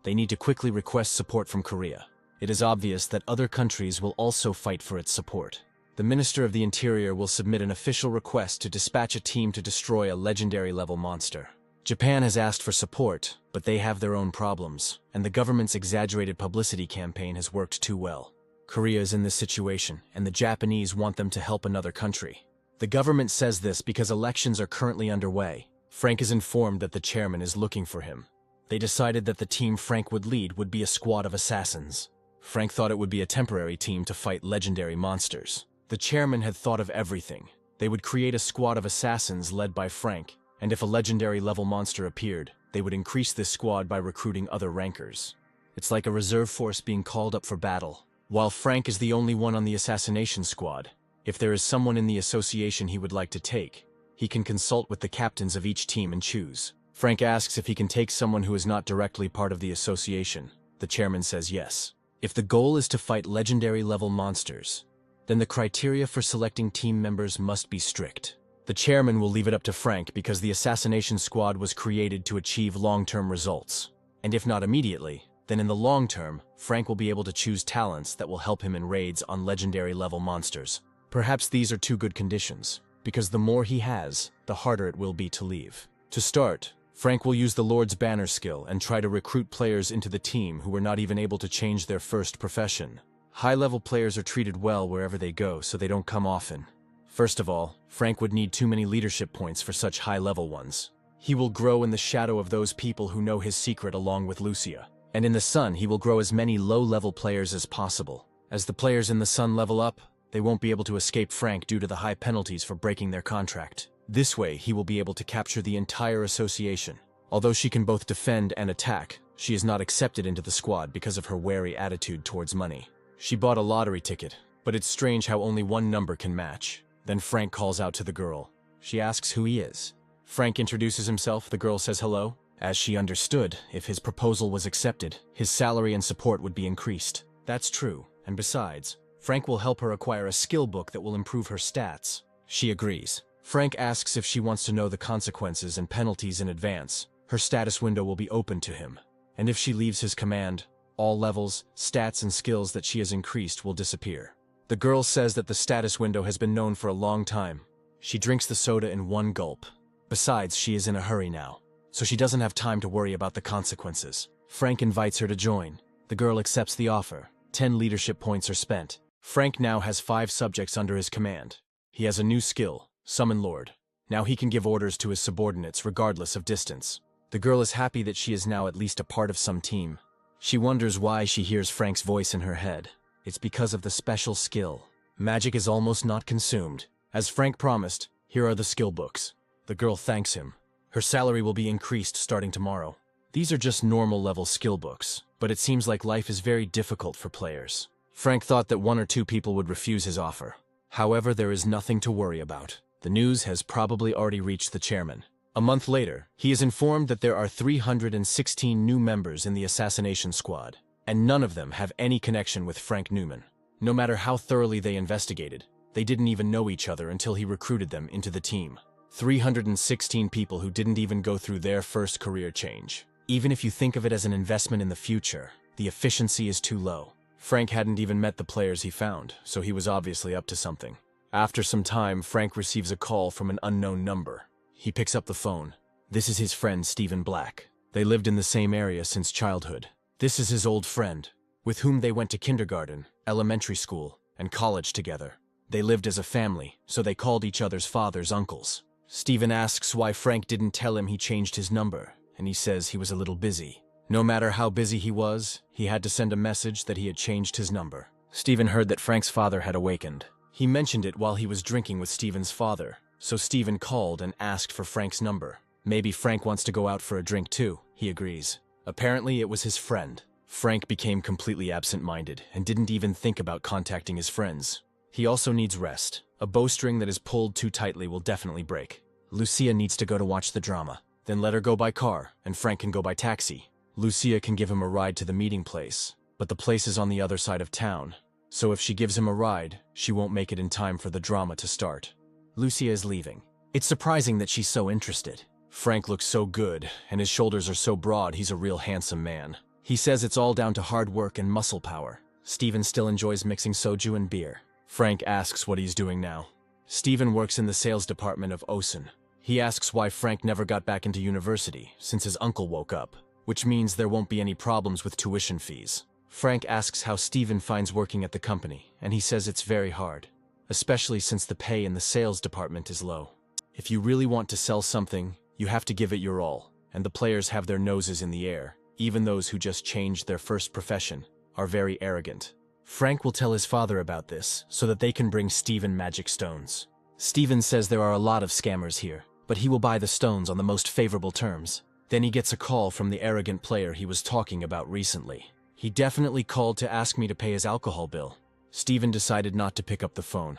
They need to quickly request support from Korea. It is obvious that other countries will also fight for its support. The Minister of the Interior will submit an official request to dispatch a team to destroy a legendary level monster. Japan has asked for support, but they have their own problems, and the government's exaggerated publicity campaign has worked too well. Korea is in this situation, and the Japanese want them to help another country. The government says this because elections are currently underway. Frank is informed that the chairman is looking for him. They decided that the team Frank would lead would be a squad of assassins. Frank thought it would be a temporary team to fight legendary monsters. The chairman had thought of everything. They would create a squad of assassins led by Frank, and if a legendary level monster appeared, they would increase this squad by recruiting other rankers. It's like a reserve force being called up for battle. While Frank is the only one on the assassination squad, if there is someone in the association he would like to take, he can consult with the captains of each team and choose. Frank asks if he can take someone who is not directly part of the association. The chairman says yes. If the goal is to fight legendary level monsters, then the criteria for selecting team members must be strict. The chairman will leave it up to Frank because the assassination squad was created to achieve long-term results. And if not immediately, then in the long term, Frank will be able to choose talents that will help him in raids on legendary level monsters. Perhaps these are 2 good conditions, because the more he has, the harder it will be to leave. To start, Frank will use the Lord's Banner skill and try to recruit players into the team who were not even able to change their first profession. High-level players are treated well wherever they go, so they don't come often. First of all, Frank would need too many leadership points for such high-level ones. He will grow in the shadow of those people who know his secret along with Lucia. And in the sun, he will grow as many low-level players as possible. As the players in the sun level up, they won't be able to escape Frank due to the high penalties for breaking their contract. This way, he will be able to capture the entire association. Although she can both defend and attack, she is not accepted into the squad because of her wary attitude towards money. She bought a lottery ticket, but it's strange how only 1 number can match. Then Frank calls out to the girl. She asks who he is. Frank introduces himself, the girl says hello. As she understood, if his proposal was accepted, his salary and support would be increased. That's true, and besides, Frank will help her acquire a skill book that will improve her stats. She agrees. Frank asks if she wants to know the consequences and penalties in advance. Her status window will be open to him. And if she leaves his command, all levels, stats, and skills that she has increased will disappear. The girl says that the status window has been known for a long time. She drinks the soda in 1 gulp. Besides, she is in a hurry now, so she doesn't have time to worry about the consequences. Frank invites her to join. The girl accepts the offer. 10 leadership points are spent. Frank now has 5 subjects under his command. He has a new skill, Summon Lord. Now he can give orders to his subordinates regardless of distance. The girl is happy that she is now at least a part of some team. She wonders why she hears Frank's voice in her head. It's because of the special skill. Magic is almost not consumed. As Frank promised, here are the skill books. The girl thanks him. Her salary will be increased starting tomorrow. These are just normal level skill books, but it seems like life is very difficult for players. Frank thought that 1 or 2 people would refuse his offer. However, there is nothing to worry about. The news has probably already reached the chairman. A month later, he is informed that there are 316 new members in the assassination squad, and none of them have any connection with Frank Newman. No matter how thoroughly they investigated, they didn't even know each other until he recruited them into the team. 316 people who didn't even go through their first career change. Even if you think of it as an investment in the future, the efficiency is too low. Frank hadn't even met the players he found, so he was obviously up to something. After some time, Frank receives a call from an unknown number. He picks up the phone. This is his friend Stephen Black. They lived in the same area since childhood. This is his old friend, with whom they went to kindergarten, elementary school, and college together. They lived as a family, so they called each other's fathers uncles. Stephen asks why Frank didn't tell him he changed his number, and he says he was a little busy. No matter how busy he was, he had to send a message that he had changed his number. Stephen heard that Frank's father had awakened. He mentioned it while he was drinking with Stephen's father, so Stephen called and asked for Frank's number. Maybe Frank wants to go out for a drink too, he agrees. Apparently it was his friend. Frank became completely absent-minded and didn't even think about contacting his friends. He also needs rest. A bowstring that is pulled too tightly will definitely break. Lucia needs to go to watch the drama. Then let her go by car, and Frank can go by taxi. Lucia can give him a ride to the meeting place, but the place is on the other side of town. So if she gives him a ride, she won't make it in time for the drama to start. Lucia is leaving. It's surprising that she's so interested. Frank looks so good, and his shoulders are so broad he's a real handsome man. He says it's all down to hard work and muscle power. Stephen still enjoys mixing soju and beer. Frank asks what he's doing now. Stephen works in the sales department of Osen. He asks why Frank never got back into university, since his uncle woke up, which means there won't be any problems with tuition fees. Frank asks how Stephen finds working at the company, and he says it's very hard, especially since the pay in the sales department is low. If you really want to sell something, you have to give it your all, and the players have their noses in the air. Even those who just changed their first profession are very arrogant. Frank will tell his father about this, so that they can bring Stephen magic stones. Stephen says there are a lot of scammers here, but he will buy the stones on the most favorable terms. Then he gets a call from the arrogant player he was talking about recently. He definitely called to ask me to pay his alcohol bill. Stephen decided not to pick up the phone,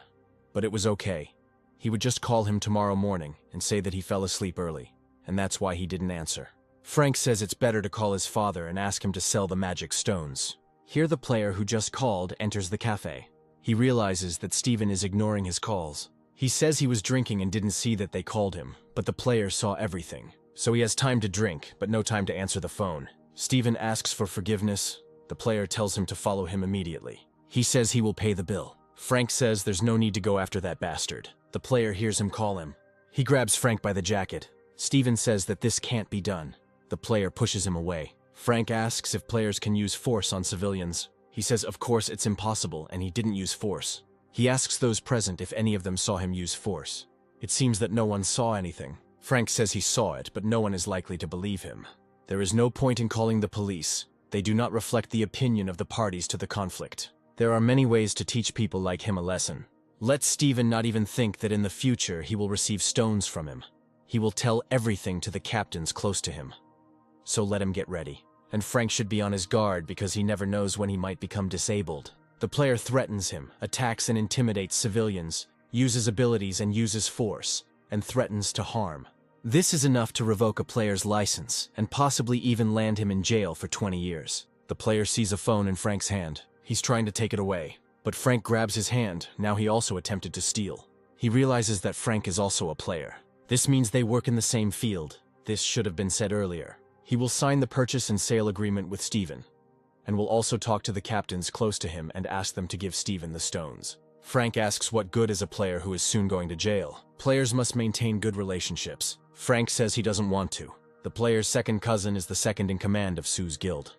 but it was okay. He would just call him tomorrow morning and say that he fell asleep early, and that's why he didn't answer. Frank says it's better to call his father and ask him to sell the magic stones. Here the player who just called enters the cafe. He realizes that Stephen is ignoring his calls. He says he was drinking and didn't see that they called him, but the player saw everything. So he has time to drink, but no time to answer the phone. Stephen asks for forgiveness. The player tells him to follow him immediately. He says he will pay the bill. Frank says there's no need to go after that bastard. The player hears him call him. He grabs Frank by the jacket. Stephen says that this can't be done. The player pushes him away. Frank asks if players can use force on civilians. He says of course it's impossible and he didn't use force. He asks those present if any of them saw him use force. It seems that no one saw anything. Frank says he saw it, but no one is likely to believe him. There is no point in calling the police. They do not reflect the opinion of the parties to the conflict. There are many ways to teach people like him a lesson. Let Stephen not even think that in the future he will receive stones from him. He will tell everything to the captains close to him. So let him get ready. And Frank should be on his guard because he never knows when he might become disabled. The player threatens him, attacks and intimidates civilians, uses abilities and uses force, and threatens to harm. This is enough to revoke a player's license, and possibly even land him in jail for 20 years. The player sees a phone in Frank's hand. He's trying to take it away, but Frank grabs his hand. Now he also attempted to steal. He realizes that Frank is also a player. This means they work in the same field. This should have been said earlier. He will sign the purchase and sale agreement with Stephen, and will also talk to the captains close to him and ask them to give Stephen the stones. Frank asks what good is a player who is soon going to jail. Players must maintain good relationships. Frank says he doesn't want to. The player's second cousin is the second in command of Sue's guild.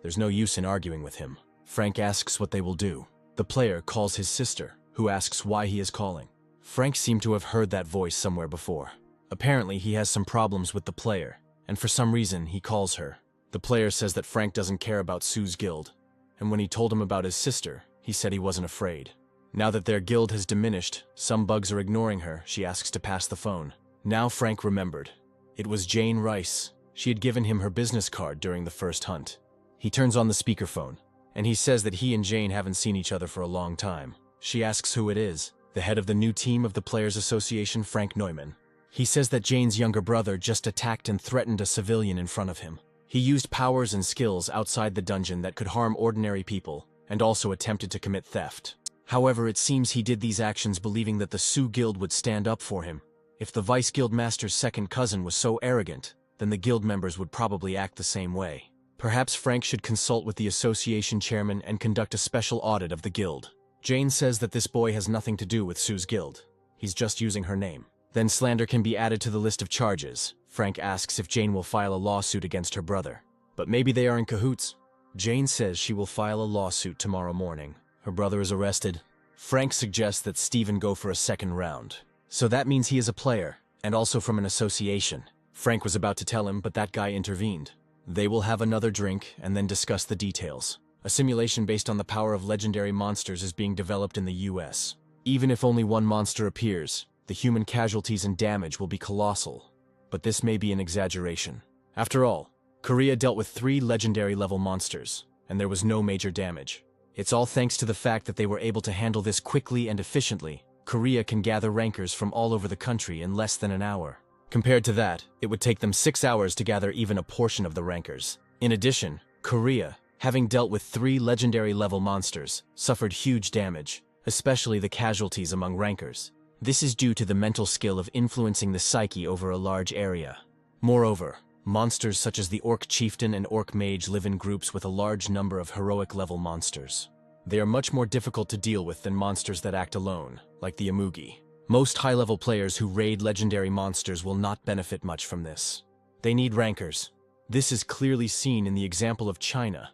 There's no use in arguing with him. Frank asks what they will do. The player calls his sister, who asks why he is calling. Frank seemed to have heard that voice somewhere before. Apparently he has some problems with the player, and for some reason he calls her. The player says that Frank doesn't care about Sue's guild, and when he told him about his sister, he said he wasn't afraid. Now that their guild has diminished, some bugs are ignoring her. She asks to pass the phone. Now Frank remembered. It was Jane Rice. She had given him her business card during the first hunt. He turns on the speakerphone, and he says that he and Jane haven't seen each other for a long time. She asks who it is. The head of the new team of the Players Association, Frank Neumann. He says that Jane's younger brother just attacked and threatened a civilian in front of him. He used powers and skills outside the dungeon that could harm ordinary people, and also attempted to commit theft. However, it seems he did these actions believing that the Sioux Guild would stand up for him. If the Vice Guild Master's second cousin was so arrogant, then the guild members would probably act the same way. Perhaps Frank should consult with the association chairman and conduct a special audit of the guild. Jane says that this boy has nothing to do with Sue's guild. He's just using her name. Then slander can be added to the list of charges. Frank asks if Jane will file a lawsuit against her brother. But maybe they are in cahoots. Jane says she will file a lawsuit tomorrow morning. Her brother is arrested. Frank suggests that Stephen go for a second round. So that means he is a player, and also from an association. Frank was about to tell him, but that guy intervened. They will have another drink and then discuss the details. A simulation based on the power of legendary monsters is being developed in the US. Even if only one monster appears, the human casualties and damage will be colossal. But this may be an exaggeration. After all, Korea dealt with 3 legendary-level monsters, and there was no major damage. It's all thanks to the fact that they were able to handle this quickly and efficiently. Korea can gather rankers from all over the country in less than an hour. Compared to that, it would take them 6 hours to gather even a portion of the rankers. In addition, Korea, having dealt with 3 legendary-level monsters, suffered huge damage, especially the casualties among rankers. This is due to the mental skill of influencing the psyche over a large area. Moreover, monsters such as the Orc Chieftain and Orc Mage live in groups with a large number of heroic-level monsters. They are much more difficult to deal with than monsters that act alone, like the Amugi. Most high-level players who raid legendary monsters will not benefit much from this. They need rankers. This is clearly seen in the example of China.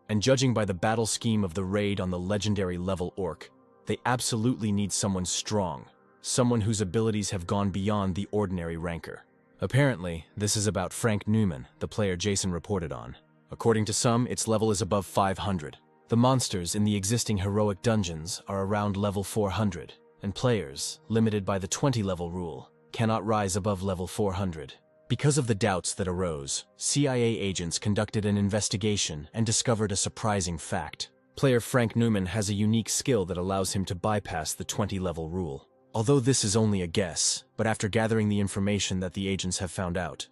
And judging by the battle scheme of the raid on the legendary-level Orc, they absolutely need someone strong, someone whose abilities have gone beyond the ordinary ranker. Apparently, this is about Frank Newman, the player Jason reported on. According to some, its level is above 500. The monsters in the existing heroic dungeons are around level 400, and players, limited by the 20-level rule, cannot rise above level 400. Because of the doubts that arose, CIA agents conducted an investigation and discovered a surprising fact. Player Frank Newman has a unique skill that allows him to bypass the 20-level rule. Although this is only a guess, but after gathering the information that the agents have found out,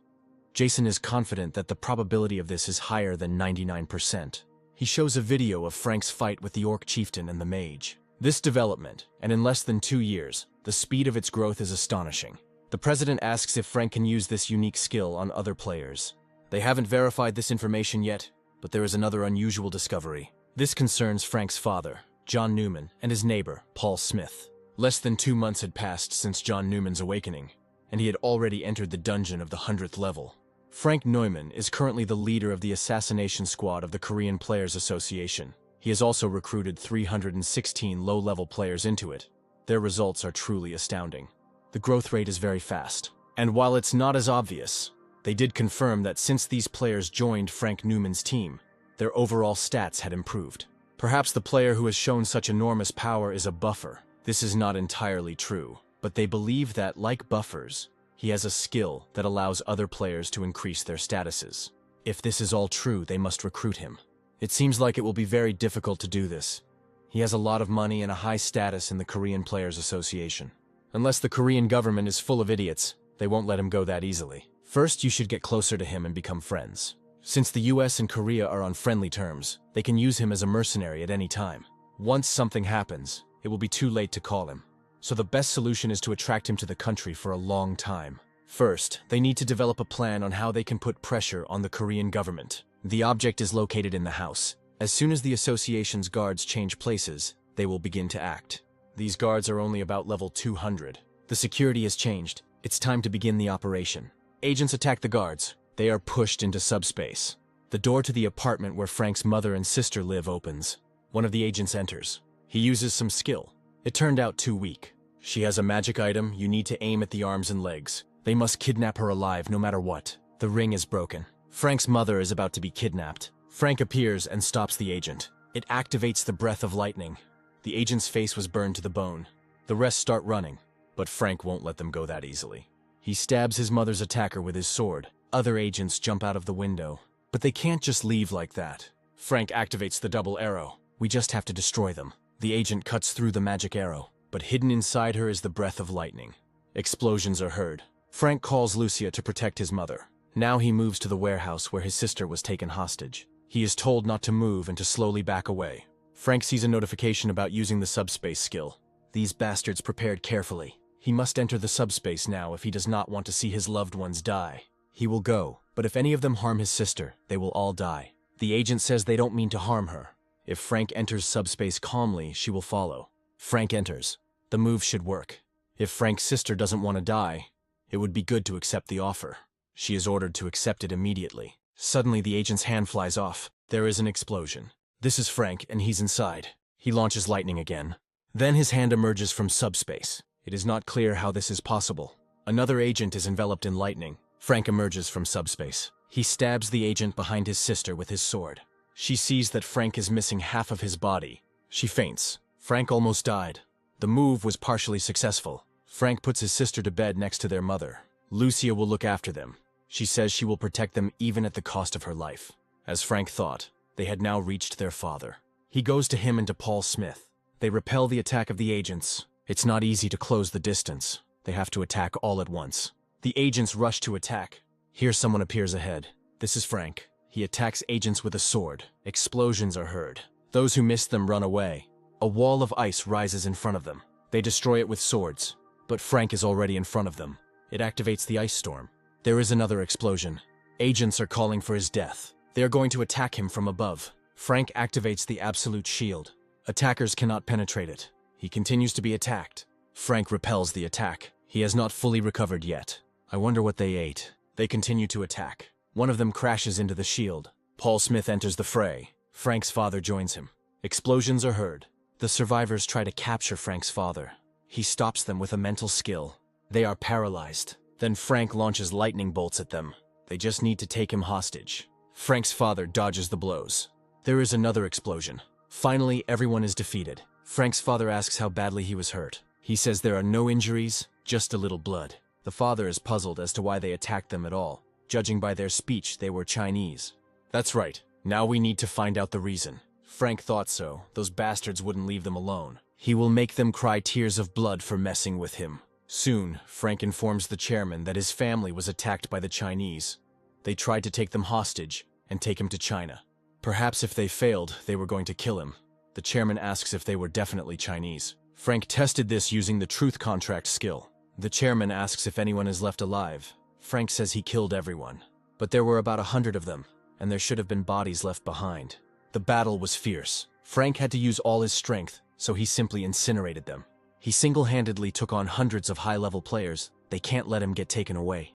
Jason is confident that the probability of this is higher than 99%. He shows a video of Frank's fight with the Orc Chieftain and the Mage. This development, and in less than 2 years, the speed of its growth is astonishing. The president asks if Frank can use this unique skill on other players. They haven't verified this information yet, but there is another unusual discovery. This concerns Frank's father, John Newman, and his neighbor, Paul Smith. Less than 2 months had passed since John Newman's awakening, and he had already entered the dungeon of the 100th level. Frank Neumann is currently the leader of the assassination squad of the Korean Players Association. He has also recruited 316 low-level players into it. Their results are truly astounding. The growth rate is very fast. And while it's not as obvious, they did confirm that since these players joined Frank Newman's team, their overall stats had improved. Perhaps the player who has shown such enormous power is a buffer. This is not entirely true, but they believe that, like buffers, he has a skill that allows other players to increase their statuses. If this is all true, they must recruit him. It seems like it will be very difficult to do this. He has a lot of money and a high status in the Korean Players Association. Unless the Korean government is full of idiots, they won't let him go that easily. First, you should get closer to him and become friends. Since the US and Korea are on friendly terms, they can use him as a mercenary at any time. Once something happens, it will be too late to call him. So the best solution is to attract him to the country for a long time. First, they need to develop a plan on how they can put pressure on the Korean government. The object is located in the house. As soon as the association's guards change places, they will begin to act. These guards are only about level 200. The security has changed. It's time to begin the operation. Agents attack the guards. They are pushed into subspace. The door to the apartment where Frank's mother and sister live opens. One of the agents enters. He uses some skill. It turned out too weak. She has a magic item. You need to aim at the arms and legs. They must kidnap her alive no matter what. The ring is broken. Frank's mother is about to be kidnapped. Frank appears and stops the agent. It activates the breath of lightning. The agent's face was burned to the bone. The rest start running, but Frank won't let them go that easily. He stabs his mother's attacker with his sword. Other agents jump out of the window, but they can't just leave like that. Frank activates the double arrow. We just have to destroy them. The agent cuts through the magic arrow, but hidden inside her is the breath of lightning. Explosions are heard. Frank calls Lucia to protect his mother. Now he moves to the warehouse where his sister was taken hostage. He is told not to move and to slowly back away. Frank sees a notification about using the subspace skill. These bastards prepared carefully. He must enter the subspace now if he does not want to see his loved ones die. He will go, but if any of them harm his sister, they will all die. The agent says they don't mean to harm her. If Frank enters subspace calmly, she will follow. Frank enters. The move should work. If Frank's sister doesn't want to die, it would be good to accept the offer. She is ordered to accept it immediately. Suddenly, the agent's hand flies off. There is an explosion. This is Frank, and he's inside. He launches lightning again. Then his hand emerges from subspace. It is not clear how this is possible. Another agent is enveloped in lightning. Frank emerges from subspace. He stabs the agent behind his sister with his sword. She sees that Frank is missing half of his body. She faints. Frank almost died. The move was partially successful. Frank puts his sister to bed next to their mother. Lucia will look after them. She says she will protect them even at the cost of her life. As Frank thought, they had now reached their father. He goes to him and to Paul Smith. They repel the attack of the agents. It's not easy to close the distance. They have to attack all at once. The agents rush to attack. Here someone appears ahead. This is Frank. He attacks agents with a sword. Explosions are heard. Those who miss them run away. A wall of ice rises in front of them. They destroy it with swords. But Frank is already in front of them. It activates the ice storm. There is another explosion. Agents are calling for his death. They are going to attack him from above. Frank activates the absolute shield. Attackers cannot penetrate it. He continues to be attacked. Frank repels the attack. He has not fully recovered yet. I wonder what they ate. They continue to attack. One of them crashes into the shield. Paul Smith enters the fray. Frank's father joins him. Explosions are heard. The survivors try to capture Frank's father. He stops them with a mental skill. They are paralyzed. Then Frank launches lightning bolts at them. They just need to take him hostage. Frank's father dodges the blows. There is another explosion. Finally, everyone is defeated. Frank's father asks how badly he was hurt. He says there are no injuries, just a little blood. The father is puzzled as to why they attacked them at all. Judging by their speech, they were Chinese. That's right. Now we need to find out the reason. Frank thought so. Those bastards wouldn't leave them alone. He will make them cry tears of blood for messing with him. Soon, Frank informs the chairman that his family was attacked by the Chinese. They tried to take them hostage and take him to China. Perhaps if they failed, they were going to kill him. The chairman asks if they were definitely Chinese. Frank tested this using the truth contract skill. The chairman asks if anyone is left alive. Frank says he killed everyone. But there were about 100 of them, and there should have been bodies left behind. The battle was fierce. Frank had to use all his strength, so he simply incinerated them. He single-handedly took on hundreds of high-level players. They can't let him get taken away.